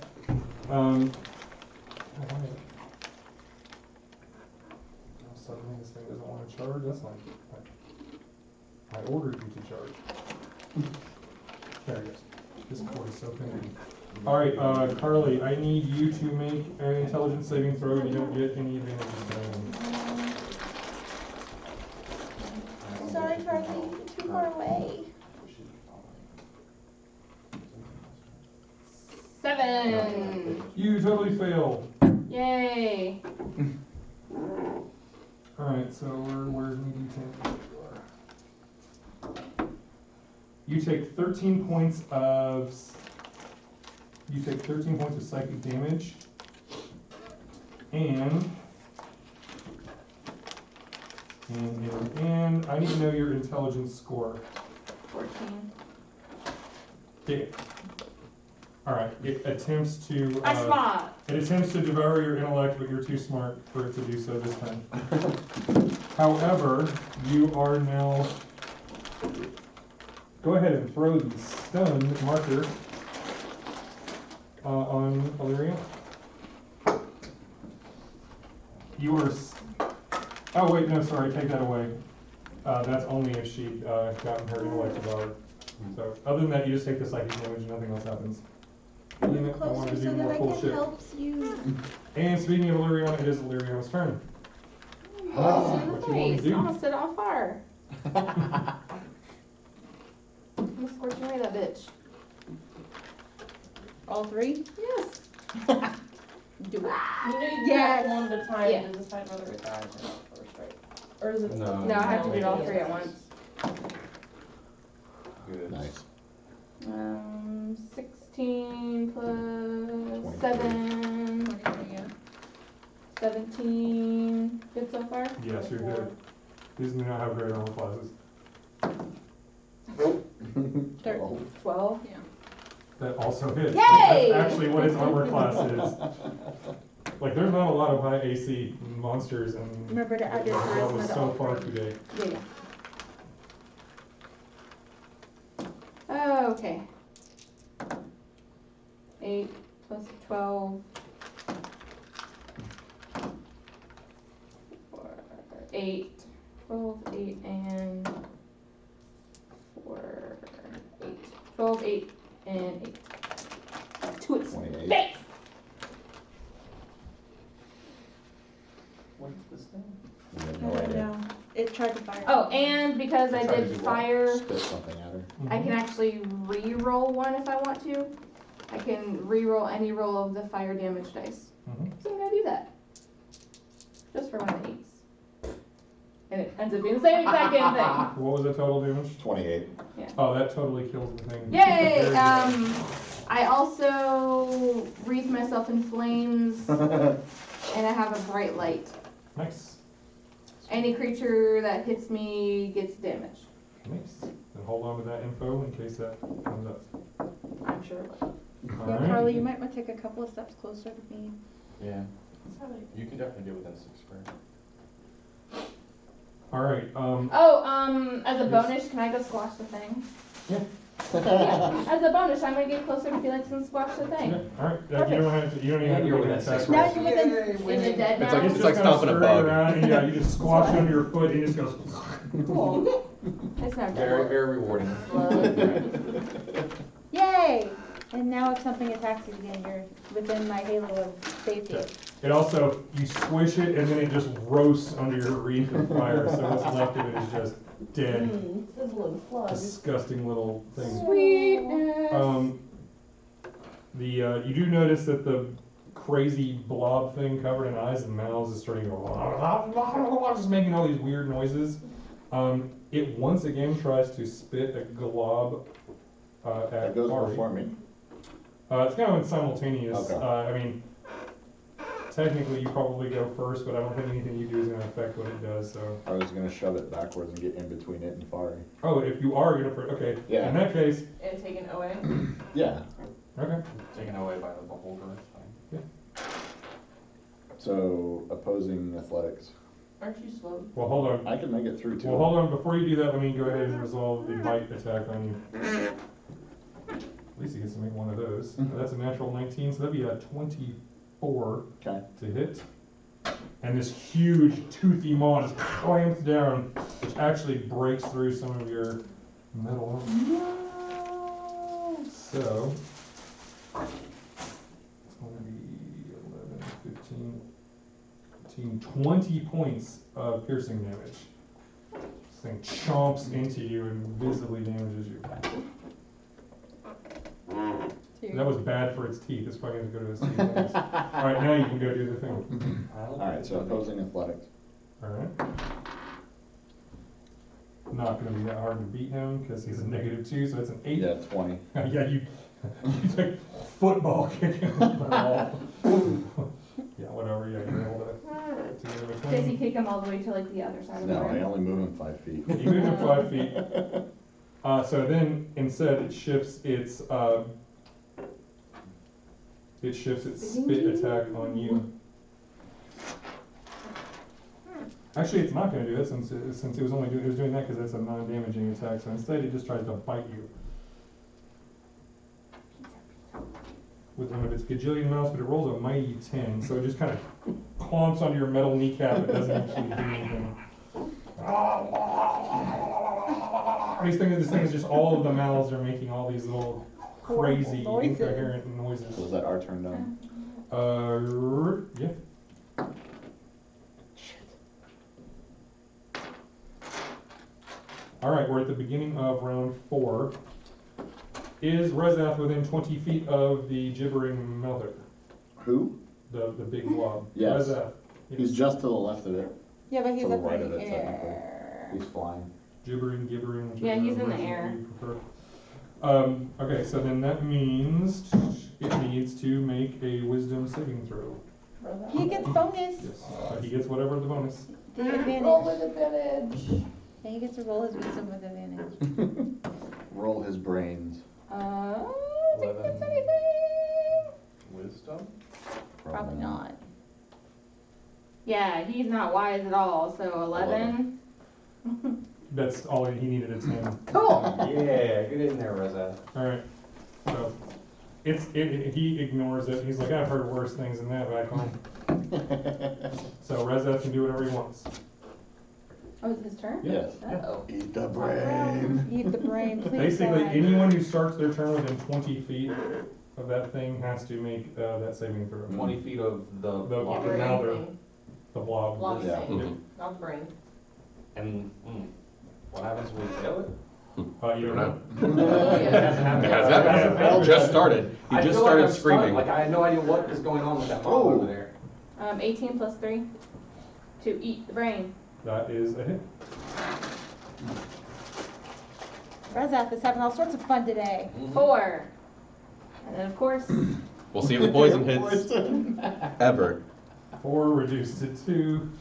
suddenly this thing doesn't want to charge. That's like I ordered you to charge. There it goes. This cord is so thin. All right, Karlee, I need you to make an intelligence saving throw. You don't get any advantages. Sorry, Carly, you're too far away. 7. You totally fail. Yay. Alright, so where's me D10? You take 13 points of psychic damage, and I need to know your intelligence score. 14. Alright, it attempts to I smart. it attempts to devour your intellect, but you're too smart for it to do so this time. However, you are now. Go ahead and throw the stun marker on Aleeriana. You are. Oh wait, no, sorry, take that away. That's only if she gotten her intellect devoured. So other than that, you just take the psychic damage and nothing else happens. Damn it, I wanted Closer to so do that more I cool can shit. help you. And speaking of Aleeriana, it is Aleeriana's turn. Oh, What you want nice. to do? Almost set it on fire. I'm scorching away that bitch. All 3? Yes. Do it. You know you Yes. do one at a time. Yeah. Does this find whether it dies or not first, right? Or is it? No. No, I have to do it all 3 at once. Good. Nice. 16 plus 22. 7. 17. Good so far? Yes, you're good. These do not have great armor classes. 12. That also hits. Yay! That's actually what its armor class is. Like, there's not a lot of high AC monsters, and Remember to add your that charisma was to so all far 3. today. Yeah. Okay. 8 plus 12. 8. 12, 8, and 4, 8. 12, 8, and 8. To its 28. face! What's this thing? You have I no don't idea. know. It tried to fire. Oh, and because I Try to did do what? fire, Spit something at her. I can actually re-roll one if I want to. I can re-roll any roll of the fire damage dice. Mhm. So I'm gonna do that. Just for one of the 8s. And it ends up being the same exact damn thing. What was the total damage? 28. Oh, that totally kills the thing. Yay! Very good. I also wreath myself in flames, and I have a bright light. Nice. Any creature that hits me gets damage. Nice. And hold on to that info in case that comes up. I'm sure it will. Yeah, Alright. Carlee, you might want to take a couple of steps closer to me. Yeah. You can definitely get within 6 squares. Alright, As a bonus, can I go squash the thing? Yeah. Yeah, as a bonus, I'm gonna get closer to Felix and squash the thing. yeah, alright, you don't have to, you don't even have to You're make an within attack. 6 Now squares. you're within. Is it dead It's now? like- It's It's just kinda stomping a scurrying bug. around, and yeah, you just squash it under your foot and it just goes. Cool. It's not Very, dead. very rewarding. Yay! And now if something attacks you again, you're within my halo of safety. Okay. It also, you squish it and then it just roasts under your wreath of fire, so what's left of it is just dead, Sizzling slug. disgusting little thing. Sweetness. You do notice that the crazy blob thing covered in eyes and mouths is starting to go, just making all these weird noises. It once again tries to spit a glob at That goes Farih. before me. It's kind of simultaneous. Okay. I mean, technically you probably go first, but I don't think anything you do is going to affect what it does. So. I was gonna shove it backwards and get in between it and Farih. Oh, if you are going to, okay. Yeah. In that case, And taken away. Yeah. okay. Taken away by the beholder. Fine. So opposing athletics. Aren't you slow? Well, hold on. I can make it through too. Well, hold on. Before you do that, let me go ahead and resolve the bite attack on you. At least he gets to make one of those. That's a natural 19, so that'd be a 24 Okay. to hit. And this huge toothy maw just clamps down, which actually breaks through some of your metal. So, it's going to be 11, 15, 20 points of piercing damage. This thing chomps into you and visibly damages you. That was bad for its teeth. It's probably going to go to its teeth next. Alright, now you can go do the thing. Alright, so opposing athletics. Alright. Not going to be that hard to beat him because he's a -2, so it's an 8. Yeah, 20. Yeah, you like football kick him in the wall. Yeah, whatever. Yeah, you're able to get him Does he between. kick him all the way to like the other side of the No, I room? only move him 5 feet. You move him 5 feet. So then instead it shifts its spit attack on you. Actually, it's not going to do that since it was doing that because it's a non-damaging attack. So instead, it just tries to bite you with one of its gajillion mouths, but it rolls a mighty 10, so it just kind of clomps onto your metal kneecap. It doesn't actually do anything. This thing is just all of the mouths are making all these little crazy, Noises. incoherent noises. So is that our turn now? Yeah. Alright, we're at the beginning of round 4. Is Rezath within 20 feet of the gibbering mother? Who? The big blob? Yes. Rezath. He's just to the left of it. Yeah, but he's To the up right in of the it, air. He's flying. Gibbering. Yeah, he's in the version air. you prefer. Okay, so then that means it needs to make a wisdom saving throw. He gets bonus. Yes. He gets whatever the bonus. The Roll advantage. with advantage. And he gets to roll his wisdom with advantage. Roll his brains. I think that's 11. anything. Wisdom? Probably not. Yeah, he's not wise at all, so 11. That's all he needed a 10. Cool. Yeah, get in there, Reza. Alright. So he ignores it. He's like, I've heard worse things than that back home. So Rezath can do whatever he wants. Oh, is it his turn? Yes. Uh-oh. Eat the brain. Eat the brain, please. Basically, God. anyone who starts their turn within 20 feet of that thing has to make that saving throw. 20 feet of the The block. Brain now they're thing. the blob. Blob Yeah. thing. Mhm. Not the brain. And what happens when we fail it? You don't know. It hasn't happened. It has that. It just started. He I just feel like started I'm stunned. screaming. Like I had no idea what is going on with that mob Oh. over there. 18 plus 3 to eat the brain. That is a hit. Rezath is having all sorts of fun today. 4. And then, of course, We'll see if the poison hits ever. 4 reduced to 2.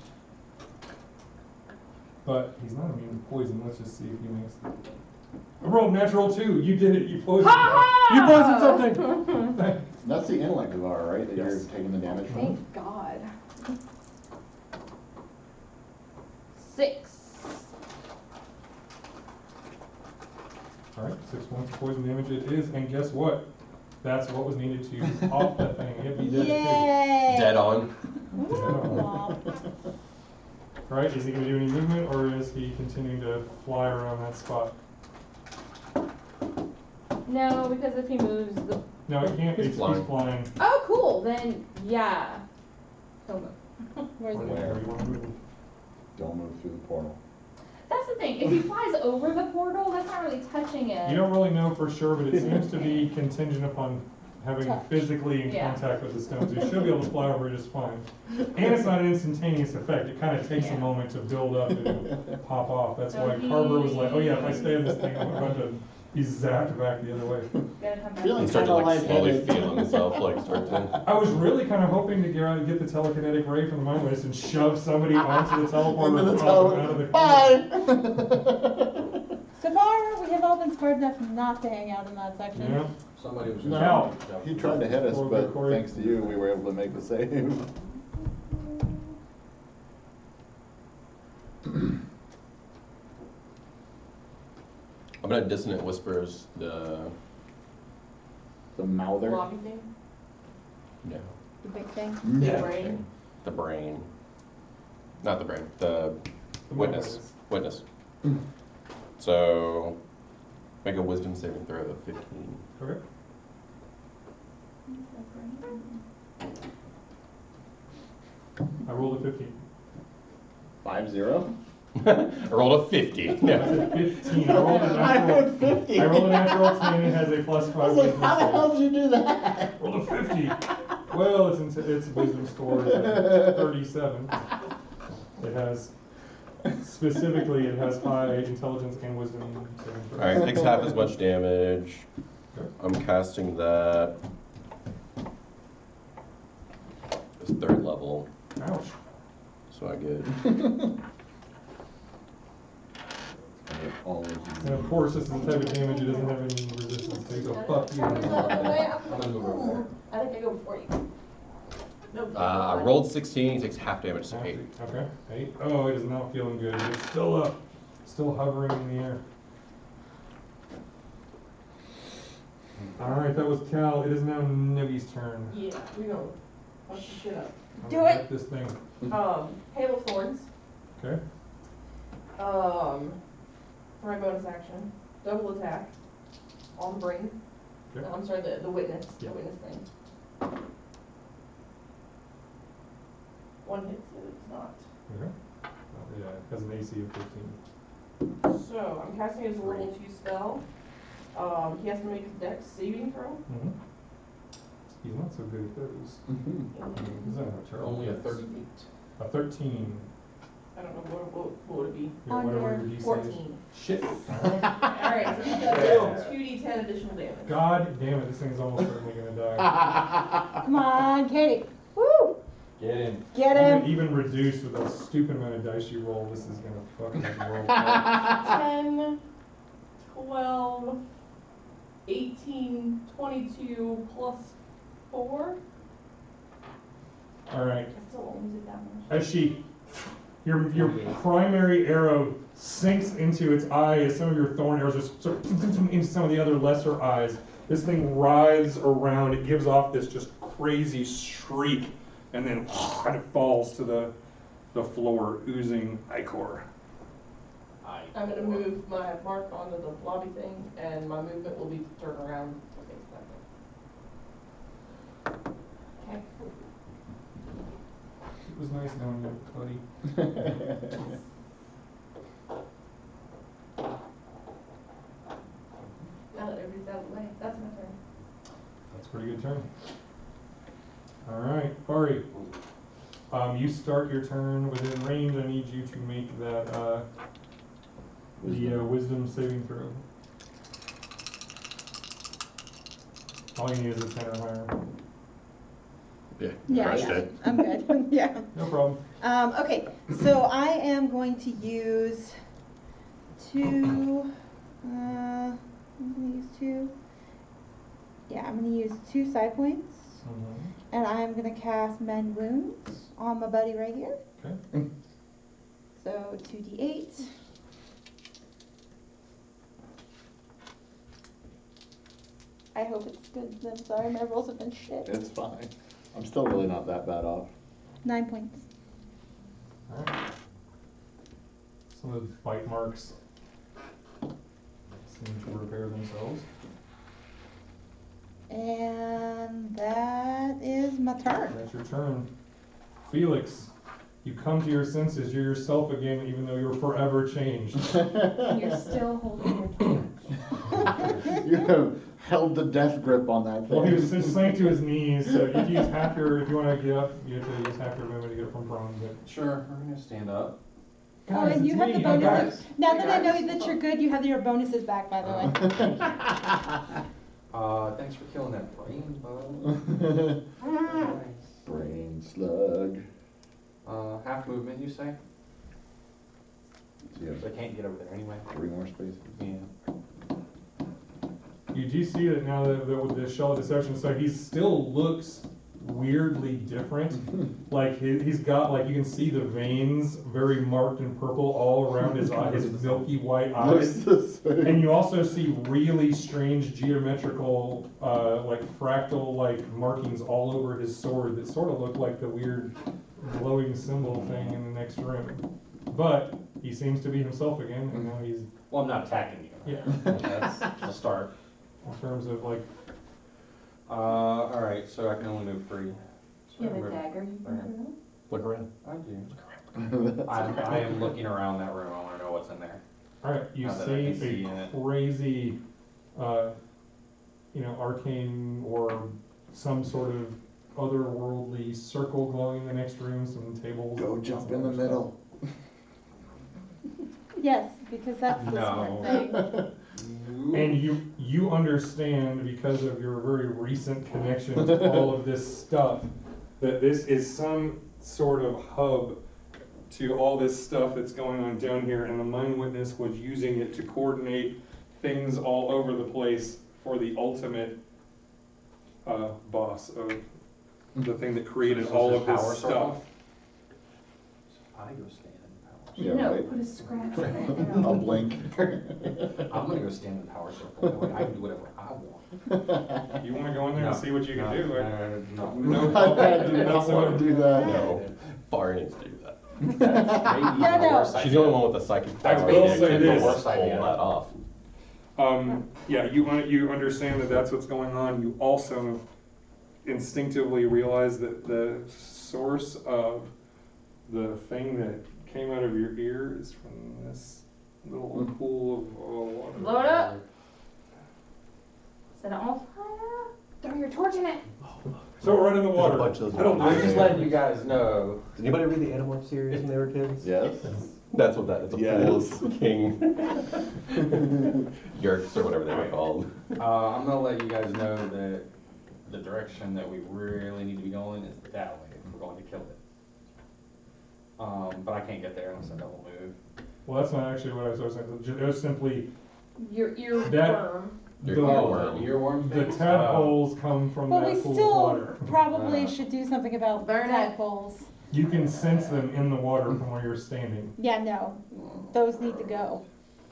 But he's not immune to poison. Let's just see if he makes it. I rolled natural 2. You did it. You poisoned. You poisoned something. That's the intellect of our, right? That you're Yes. taking the damage from? thank God. 6. All right, 6 points of poison damage it is, and guess what? That's what was needed to off that thing. It'd be dead Yay! Dead on. too. Aw. All right, is he going to do any movement, or is he continuing to fly around that spot? No, because if he moves the... No, he can't. He's He's flying. flying. Oh, cool. Then, yeah. He'll move. Where's the Wherever you want to move. Don't move through the portal. That's the thing. If he flies over the portal, that's not really touching it. You don't really know for sure, but it seems to be contingent upon having Touch. physically in Yeah. contact with the stones. You should be able to fly over just fine. And it's not an instantaneous effect. It kind of takes a Yeah. moment to build up and pop off. That's So why Carver was like, oh yeah, if I stay in this thing, I'm about to be zapped back the other way. Gotta come back. Feeling He started to kinda like slowly lightheaded. feel himself like start to. I was really kind of hoping to get the telekinetic ray from the Mindwitness and shove somebody onto the teleporter Into and the pop them out of the corner. Bye! So far, we have all been smart enough not to hang out in that section. Yeah. Somebody was. No, he tried to hit us, Poor but Corey. thanks to you, we were able to make the save. I'm gonna dissonant whispers the The mouther. Lobby thing? no The big thing. Yeah. Brain? the brain, not the brain, the witness. Witness. So make a wisdom saving throw of 15. Okay. I rolled a 15. 5-0? I rolled a 50. I No. said 15. I rolled a I natural. heard 50. I rolled a natural 10. It has a plus 5 I was like, wisdom how the score. hell did you do that? Rolled a 50. Well, its wisdom score is at 37. It has, specifically, it has high intelligence and wisdom saving throws. Alright, takes half as much damage. Okay. I'm casting that. It's 3rd level, Ouch. so I get. And of course, this is the type of damage it doesn't have any resistance to, so fuck you. I'm gonna move over there. I think I go before you. Nope. I rolled 16, he takes half damage, so 8. Okay, 8. Oh, it is not feeling good. It's still up, still hovering in the air. Alright, that was Cal. It is now Nibby's turn. Yeah, we go. Fuck the shit up. I'm Do gonna it. wreck this thing. Hail of Thorns. Okay. For my bonus action, double attack on the brain. Okay. No, I'm sorry, the witness. Yeah. The witness thing. 1 hit, so it's not. Okay. Yeah, it has an AC of 15. So I'm casting his level 2 spell. He has to make a dex saving throw. Mm-hmm. He's not so good at those. I mean, he's not a terrible Only a dex. 38. A 13. I don't know what would it be. Yeah, whatever Under your DC is. 14. Shit. Alright, so he does 2d10 additional damage. God damn it, this thing's almost certainly gonna die. Come on, Caity. Woo! Get him. Get him. Even reduced with a stupid amount of dice you roll, this is gonna fucking roll. 10, 12, 18, 22 plus 4. Alright, I still won't use it that much. as your primary arrow sinks into its eye as some of your thorn arrows just sort of into some of the other lesser eyes. This thing writhes around, it gives off this just crazy shriek, and then kind of falls to the floor, oozing ichor. I'm going to move my mark onto the lobby thing, and my movement will be to turn around to face that way. Okay. It was nice knowing you, buddy. Now that everybody's out of the way, that's my turn. That's a pretty good turn. All right, Farih. You you start your turn within range. I need you to make that the wisdom saving throw. All you need is a 10 or higher. Yeah, Yeah, crushed yeah, it. I'm good, yeah. No problem. Okay, so I am going to use two, I'm gonna use two, yeah, I'm gonna use 2 side points, and I'm gonna cast Mend Wounds on my buddy right here. Okay. So 2d8. I hope it's good, I'm sorry, my rolls have been shit. It's fine. I'm still really not that bad off. 9 points. Alright. Some of the bite marks seem to repair themselves. And that is my turn. That's your turn. Felix, you come to your senses. You're yourself again, even though you're forever changed. You're still holding your torch. You have held the death grip on that thing. Well, he was just sank to his knees, so you have to use half your, if you want to get up, you have to use half your movement to get from prone. But Sure, we're gonna stand up. Oh, guys, and you it's have the me, bonuses. guys. Now that I know that you're good, you have your bonuses back, by the way. Thanks for killing that brain bug. Nice. Brain slug. Half movement, you say? So you So I have can't get over there anyway. 3 more spaces. Yeah. You do see that now that with the shell of deception, so he still looks weirdly different. Like he's got, like, you can see the veins very marked in purple all around his eye, his milky white eyes. And you also see really strange geometrical, like fractal like markings all over his sword that sort of look like the weird glowing symbol thing in the next room. But he seems to be himself again, and now he's, Well, I'm not attacking you. yeah, That's the start. in terms of like, Alright, so I can only move 3. So You have a move- dagger you can throw? Look around. I do. I am looking around that room. I wanna know what's in there. alright, you Now that I can see see in a it. crazy, arcane or some sort of otherworldly circle glowing in the next room, some tables. Go and jump some in the other middle. Yes, because that's the No. smart thing. And you understand, because of your very recent connection to all of this stuff, that this is some sort of hub to all this stuff that's going on down here, and the Mindwitness was using it to coordinate things all over the place for the ultimate boss of the thing that created So all this of is this power stuff. circle? I go stand in power circle. Yeah, No, right. put a scratch in it. I'll blink. I'm gonna go stand in power circle. That way I can do whatever I want. You wanna go in there and see what you can do? No. No, I do not want to do that. No, Farih needs to do that. That's maybe No, the no. worst She's the only idea. one with the psychic I power. will that say can this. pull that off. Yeah, you understand that that's what's going on. You also instinctively realize that the source of the thing that came out of your ear is from this little pool of water. Blow it up. Set it on fire. Throw your torch in it. So right in the water. There's a bunch of those I don't I'm know. just letting you guys know. Did anybody read the Animorph series when they were kids? Yes. That's what that is. A Yes. fool's king. Yerks or whatever they were called. I'm gonna let you guys know that the direction that we really need to be going is that way if we're going to kill it. But I can't get there unless I double move. Well, that's not actually what I was saying. It was simply Your That- earworm. the, Earworm the things? tadpoles come from Well, we that pool of still water. probably should do something about Burn it. tadpoles. You can sense them in the water from where you're standing. Yeah, no, those need to go.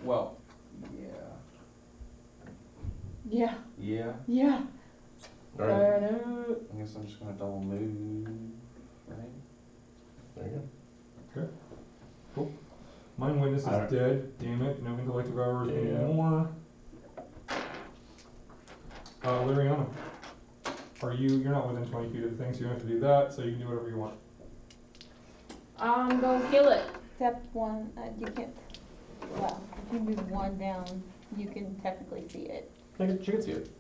Well, yeah. Yeah, Yeah. yeah. All right. Burn it. I guess I'm just gonna double move, right? There you go. Cool. Mindwitness is Alright. dead. Damn it. No intellective hours Yeah. anymore. Aleeriana, you're not within 20 feet of the thing, so you don't have to do that, so you can do whatever you want. I'm gonna kill it. Step 1, you can't, well, if you move 1 down, you can technically see it. She can see it.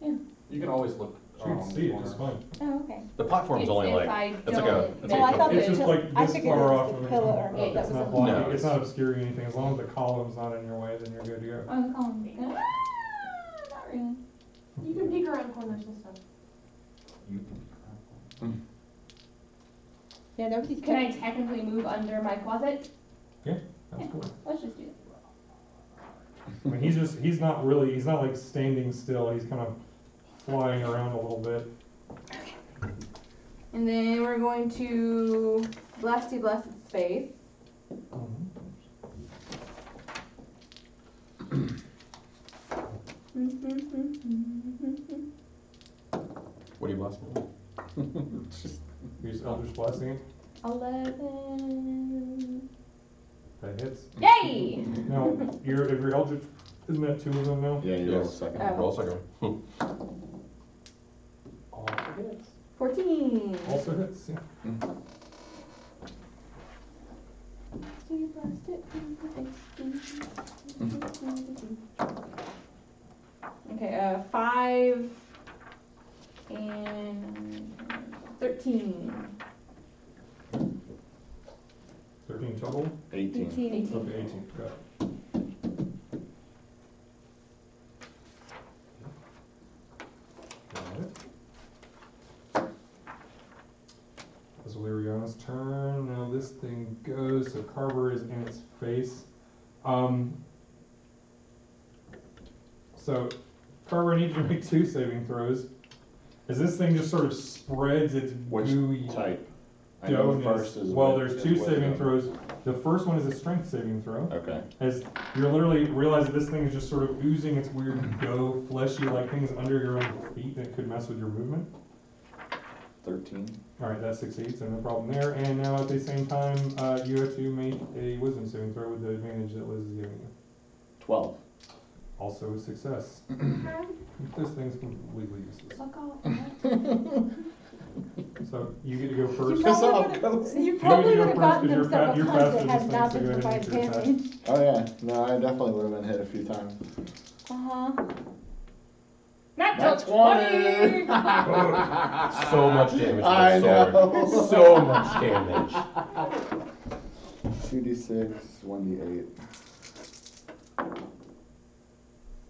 You can always look can see it just fine. Oh, okay. The platform's It's only if like, I it's like a, don't- it's Well, I like thought a, It's that just the- like I this figured it far was off the of it. pillar that It's was not a blocking, No, it's not obscuring anything, as long as the column's not in your way, then you're good to go. I'm calling me. Not really. You can peek around corners and stuff. Yeah, nobody's. Can I technically move under my closet? That's cool. Let's just do it. I mean, he's not like standing still, he's kind of flying around a little bit. And then we're going to Blasty Blasted Faith. what do you blast me? You're just Eldritch Blasting it, 11. that hits. Yay! Now, if you're Eldritch, isn't that two of them now? Yeah, you roll Yes. second. Oh. Roll second one. All hits. 14. Also hits, yeah. So you blast it. Okay, 5 and 13. 13 total? 18. 18. Okay, 18, got it. Got it. That's Aleeriana's turn. Now this thing goes, so Carver is in its face. So, Carver, I need you to make 2 saving throws. As this thing just sort of spreads its Which gooey type? I know the doughness. first is. Well, with- there's is 2 with saving them. throws. The first one is a strength saving throw. Okay. As you're literally realize that this thing is just sort of oozing its weird dough, fleshy like things under your own feet that could mess with your movement. 13. Alright, that succeeds, so no problem there. And now at the same time, you have to make a wisdom saving throw with the advantage that Liz is giving you. 12. Also a success. This thing's completely useless. Fuck off. So you get to go You first. probably You would get to go have gotten them first 'cause several you're times faster that had than not this thing, been so go ahead for and make your attack. damage. Oh yeah, no, I definitely would have been hit a few times. Uh-huh. Natural That's 20! 20! So much damage I to the sword. know. So much damage. 2d6, 1d8.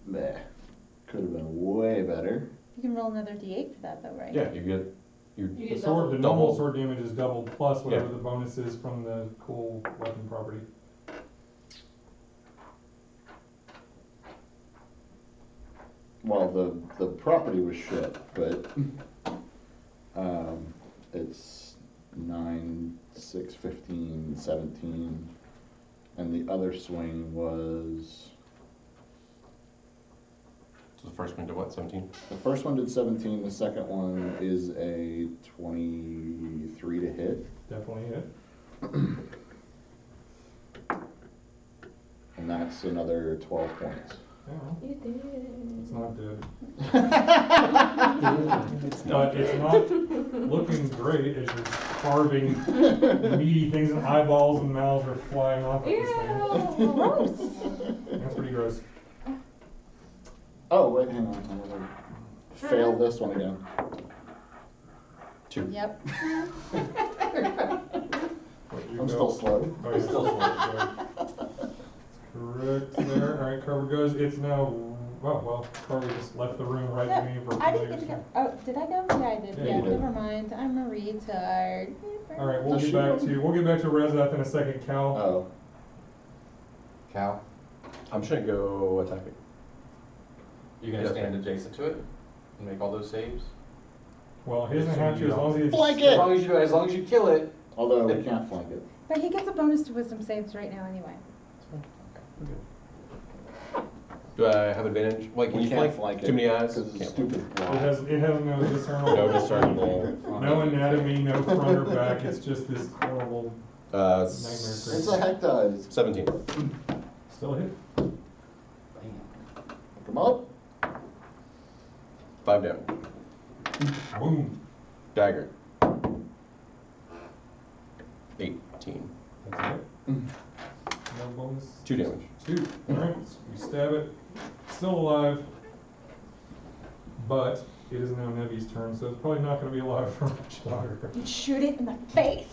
Meh. Could have been way better. You can roll another d8 for that though, right? Yeah, you get, You The get sword, the double. normal sword damage is doubled plus whatever Yeah. the bonus is from the cool weapon property. Well, the property was shit, but it's 9, 6, 15, 17, and the other swing was, so the first one to what, 17? the first one did 17, the second one is a 23 to hit, Definitely hit. and that's another 12 points. Yeah, You did. it's not dead. It's But it's not looking great as you're carving meaty things and eyeballs and mouths are flying off of this thing. Ew, gross. That's pretty gross. Oh, wait, hang on, I'm gonna fail this one again. 2. Yep. I'm still slow. Oh, you're still slow. Correct there. Alright, Carver goes. It's now. Well, Carver just left the room right No, to me for I didn't get to go. Oh, did I go? Yeah, I did. Yeah, Yeah, you did. never mind. I'm a retard. Alright, we'll get back to Rezath in a second, Cal. Oh, Cal, I'm just gonna go attack it. you gonna Yeah. stand adjacent to it and make all those saves? Well, he doesn't have to as long as he's. Flank As it! long as you do, as long as you kill it. Although we can't flank it. But he gets a bonus to wisdom saves right now anyway. Do I have advantage? Wait, can We you can't flank? flank it. Too many eyes? Because it's Can't stupid. It has no discernible. No discernible. No anatomy, no front or back. It's just this horrible nightmare It's creature. a heck dies. 17. Still a hit. Come up. 5 down. Boom. Dagger. 18. That's it. No bonus. 2 damage. 2. Alright, so we stab it. Still alive. But It is now Nevi's turn, so it's probably not going to be alive for much longer. And shoot it in the face.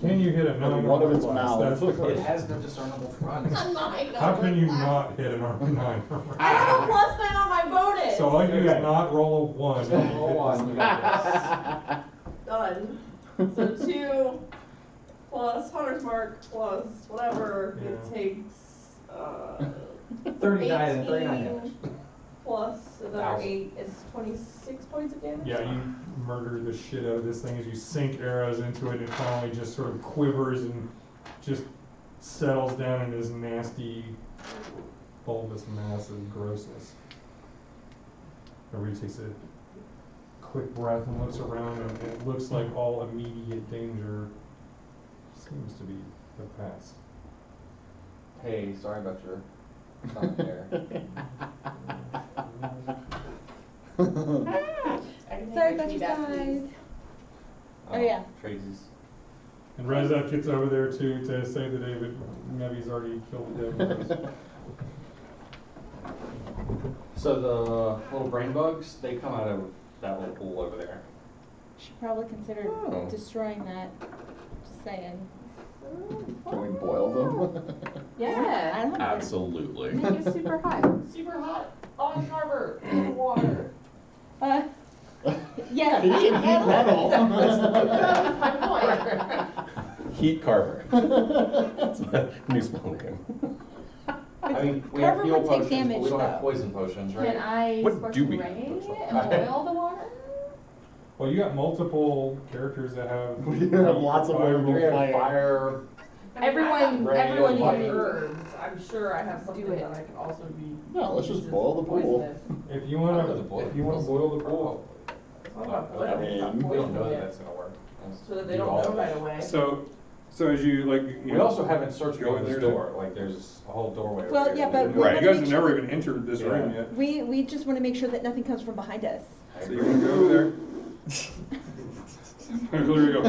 Can you hit a 9 one of armor its class? mouths. That's the It question. has no discernible front. How can you not hit an armor 9 armor? I have a +9 on my bonus. So all you do is not roll a 1. and you Roll hit one, this you thing. got Done. So 2 plus Hunter's Mark plus whatever it Yeah. takes. 39 and 39 damage. 18 plus another 1,000. 8 is 26 points of damage. Yeah, you murder the shit out of this thing as you sink arrows into it and it finally just sort of quivers and just settles down in this nasty, bulbous mass of grossness. Everybody takes a quick breath and looks around and it looks like all immediate danger seems to be the past. Hey, sorry about your not there. I can Sorry take my about key your back, size. please. Oh, yeah. Tracy's. And Rezak gets over there too to say that David Nevi's already killed the devil. So the little brain bugs, they come out of that little pool over there. Should probably consider Oh. destroying that. Just saying. Can we boil them? Yeah. I don't know. Absolutely. Make it super hot. Super hot on Carver in water. Yes. He can heat metal. That's my point. Heat Carver. That's my new spell name. I mean, we have Carver heal would take potions, damage, but we don't have though. poison potions, right? Can I What scorch do and we ray have? and boil the water? Well, you got multiple characters that have. We have lots of fireball. We have fire. fire. Everyone Right, uses fire. herbs. I'm sure I have something Do it. that I can also be. No, let's just boil the pool. poisonous. If you want I'd rather to, boil if you want to boil the pool. It's not about I boiling, it's about mean, We don't know poisoning that it, that's gonna work. so that they don't know right away. So as you like. We also haven't searched Go over in this there to- door, like there's a whole doorway over Well, here. yeah, but Right. we You wanna guys make have sure never that- even entered this room yet. we just want to make sure that nothing comes from behind us. So you want to go over there. There you go.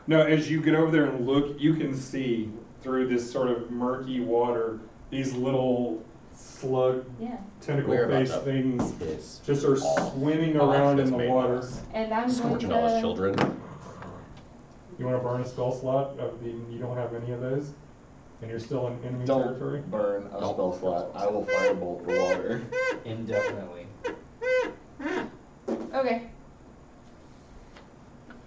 No, as you get over there and look, you can see through this sort of murky water, these little slug Yeah. tentacle We're about face to things piss just are off. swimming Off around this in the main water. house. And I'm going Scorching all the to. children. You want to burn a spell slot? You don't have any of those? And you're still in enemy territory? Don't burn a Don't. spell slot. I will firebolt the water. Indefinitely. Okay.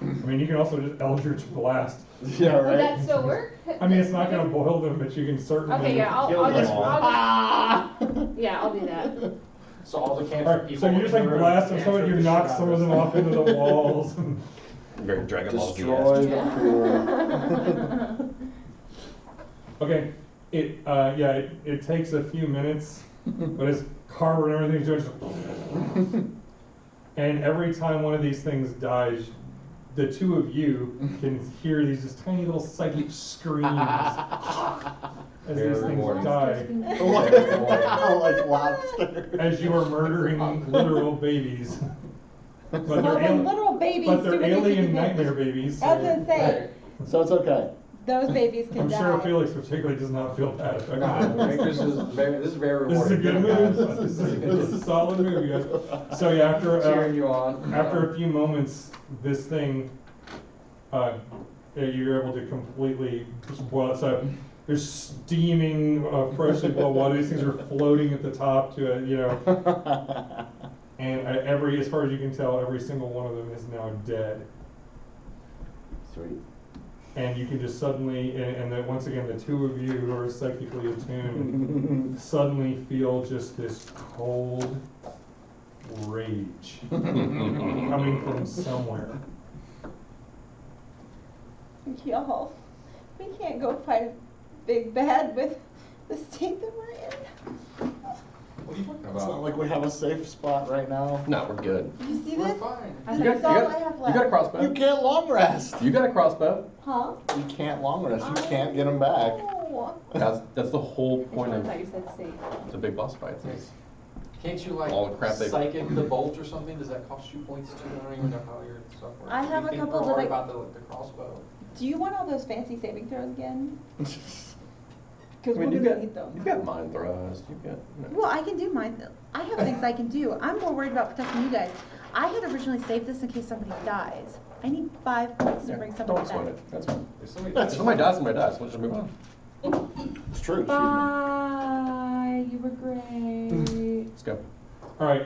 I mean, you can also just Eldritch Blast. Yeah, Would right? that still work? I mean, it's not going to boil them, but you can certainly. Okay, yeah, I'll Kill just, them all. yeah, I'll do that. So all the cancer Alright, people. so you just like in the room, blast them, so cancer you the knock shit some out of them off into the walls. Very Dragon Ball Z. Destroy the Yeah. pool. Okay, it takes a few minutes, but it's Carver and everything's just. And every time one of these things dies, the two of you can hear these just tiny little psychic screams as Very these things rewarding. die. Like lobster. As you are murdering literal babies. But Well, they're, the literal babies. but do they're what they alien do. nightmare babies. I was gonna say, So it's okay. those babies can I'm die. sure Felix particularly does not feel bad. This is very This is a rewarding. good move. This is a solid move, you guys. So yeah, Cheering you on. after a few moments, this thing, you're able to completely just boil it. So there's steaming, freshly boiled water. These things are floating at the top to a, and as far as you can tell, every single one of them is now dead. Sweet. And you can just suddenly, and then once again, the two of you who are psychically attuned suddenly feel just this cold rage coming from somewhere. Y'all, we can't go fight a big bad with the state that we're in. What are you talking It's not about? like we have a safe spot right now. No, we're good. You see We're this? fine. That's all I have You left. got a crossbow. You can't long rest. You got a crossbow. Huh? You can't long rest. You can't get them back. Oh. That's the whole point I of thought you said safe. the big boss fights. Is Can't you like All the crap they- psychic the bolt or something? Does that cost you points too? I don't even know how your stuff works. I have You a think couple real that hard I- about the crossbow. Do you want all those fancy saving throws again? Because I mean, we're you've gonna got, need them. you've got mind thrust, you've got, Well, I can do mine. I have things I can do. I'm more worried about protecting you guys. I had originally saved this in case somebody dies. I need 5 points to bring somebody don't sweat back. it, that's fine. If somebody If somebody dies, somebody dies, let's just move on. It's true. Bye. You were great. Let's go. All right,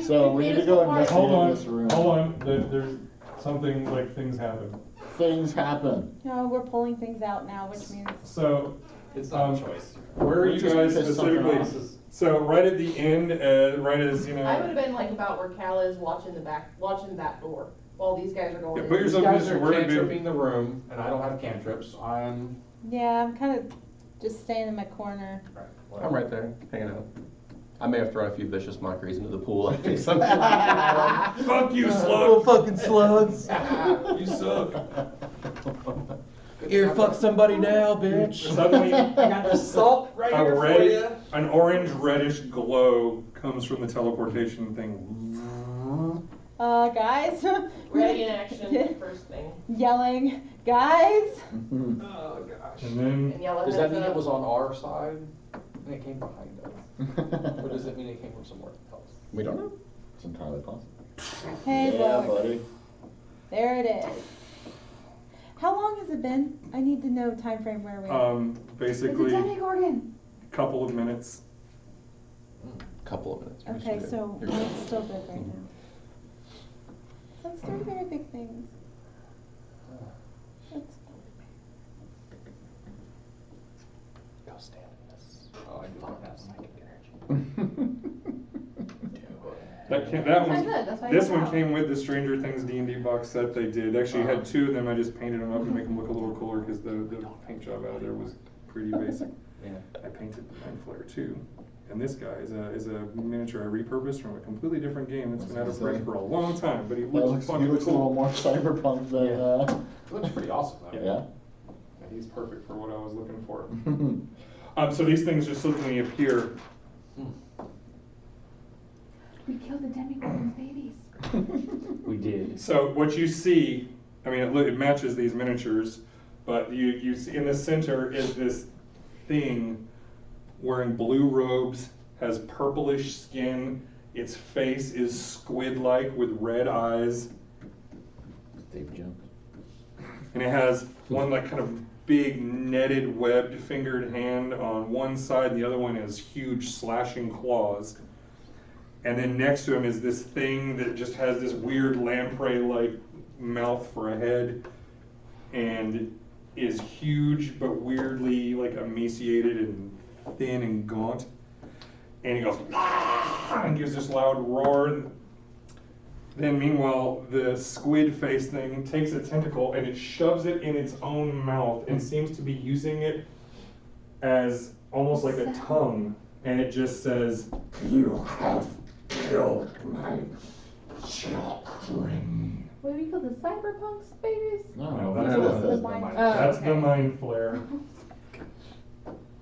So we need to go investigate hold on, this room. hold on. There's something like things happen. Things happen. No, we're pulling things out now, which means So, It's not a choice. where are you Just guys because something specifically? else is- So right at the end, right as you know. I would have been like about where Cal is watching that door while these guys are going Yeah, in. put These yourself in guys position. are Where did cantripping the room, and I don't have cantrips. I'm. yeah, I'm kind of just staying in my corner. I'm right there, hanging out. I may have thrown a few vicious mockeries into the pool. I think some Fuck you, little slug! fucking slugs. You suck. Here, fuck somebody now, bitch. Suddenly, I got the salt right a here for red, you. an orange reddish glow comes from the teleportation thing. Guys. Ready in action, first thing. Yelling, guys. Oh gosh. And then, And yellow Does that heads mean up. it was on our side and it came behind us? Or does it mean it came from somewhere else? We don't know. It's entirely possible. Hey, Yeah, look. buddy. There it is. How long has it been? I need to know time frame where we are. basically, Demogorgon. couple of minutes. Couple of minutes. Okay, so it's still good right now. That's 3 very big things. That's Go stand in this. Oh, I do not have psychic energy. That That's one, good, that's why I this got one out. came with the Stranger Things D&D box set they did. Actually, had 2 of them. I just painted them up to make them look a little cooler because the paint job out of there was pretty basic. Yeah. I painted the Mind Flayer too. And this guy is a miniature I repurposed from a completely different game that's been out of print for a long time, but he He looks fucking looks a little cool. more cyberpunk than, It looks pretty awesome though. yeah. Yeah, he's perfect for what I was looking for. So these things just suddenly appear. We killed the Demogorgon's babies. We did. So what you see, I mean, it matches these miniatures, but you see in the center is this thing wearing blue robes, has purplish skin, its face is squid-like with red eyes, Dave Jones. and it has one like kind of big netted webbed fingered hand on one side, and the other one has huge slashing claws. And then next to him is this thing that just has this weird lamprey-like mouth for a head, and is huge but weirdly like emaciated and thin and gaunt. And he goes, "Ah!" and gives this loud roar. Then meanwhile, the squid face thing takes a tentacle and it shoves it in its own mouth and seems to be using it as almost like a tongue. And it just says, "You have killed my children." What do we call the cyberpunks babies? No, that's the the mind. That's okay. the Mind Flayer.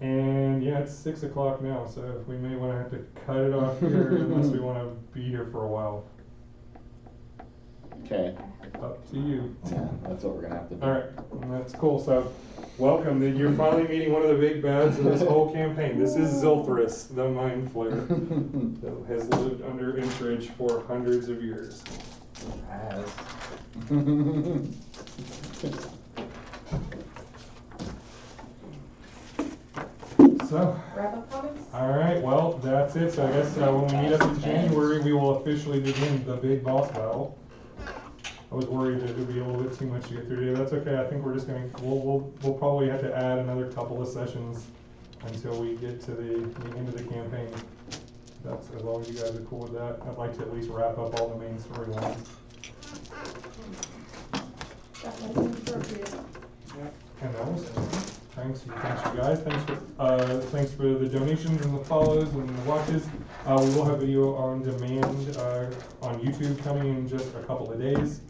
And yeah, it's 6 o'clock now, so we may want to have to cut it off here unless we want to be here for a while. Okay. Up to you. Yeah, that's what we're gonna have to do. All right, that's cool. So, welcome. You're finally meeting one of the big bads in this whole campaign. This is Xilthris, the Mind Flayer, that has lived under Ensridge for hundreds of years. So, Wrap up comments? all right, well, that's it. So I guess when we meet up in January, we will officially begin the big boss battle. I was worried that it would be a little bit too much to get through today. That's okay. I think we're just gonna we'll probably have to add another couple of sessions until we get to the end of the campaign. That's as long as you guys are cool with that. I'd like to at least wrap up all the main storylines. That was appropriate. And that was thanks you guys. Thanks for the donations and the follows and the watches. We will have video on demand on YouTube coming in just a couple of days.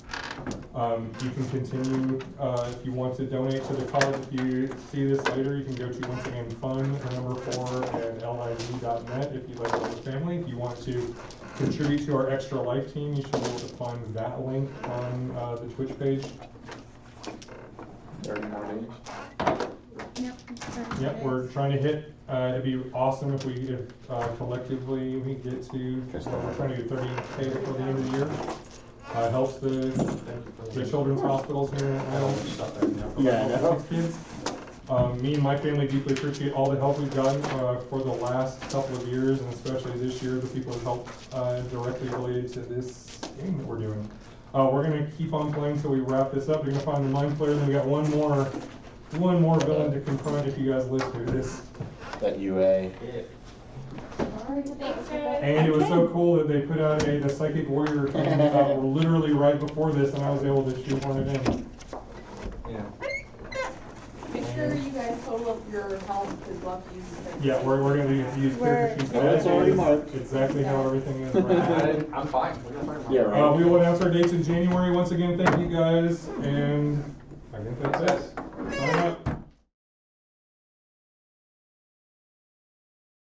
You can continue if you want to donate to the cause. If you see this later, you can go to once again fund4@liv.net if you'd like to help the family. If you want to contribute to our Extra Life team, you should be able to find that link on the Twitch page. 30 more days. Yep. Yep. we're trying to hit, it'd be awesome if collectively we get to, we're trying to do 30K before the end of the year. Helps the children's hospitals here in Atlanta. Yeah, I know. 6 kids. Me and my family deeply appreciate all the help we've gotten for the last couple of years, and especially this year, the people who helped directly related to this game that we're doing. We're gonna keep on playing until we wrap this up. You're gonna find the mind flayer, then we got one more villain to confront if you guys live through this. That UA. And it was so cool that they put out the Psychic Warrior thing literally right before this, and I was able to shoehorn it in. Yeah. Make sure you guys total up your health, because we'll have to use the same. Yeah, we're gonna use character sheets. Oh, it's already marked. Exactly how everything is right now. I'm fine. Yeah, right. We will announce our dates in January. Once again, thank you guys, and I think that's it.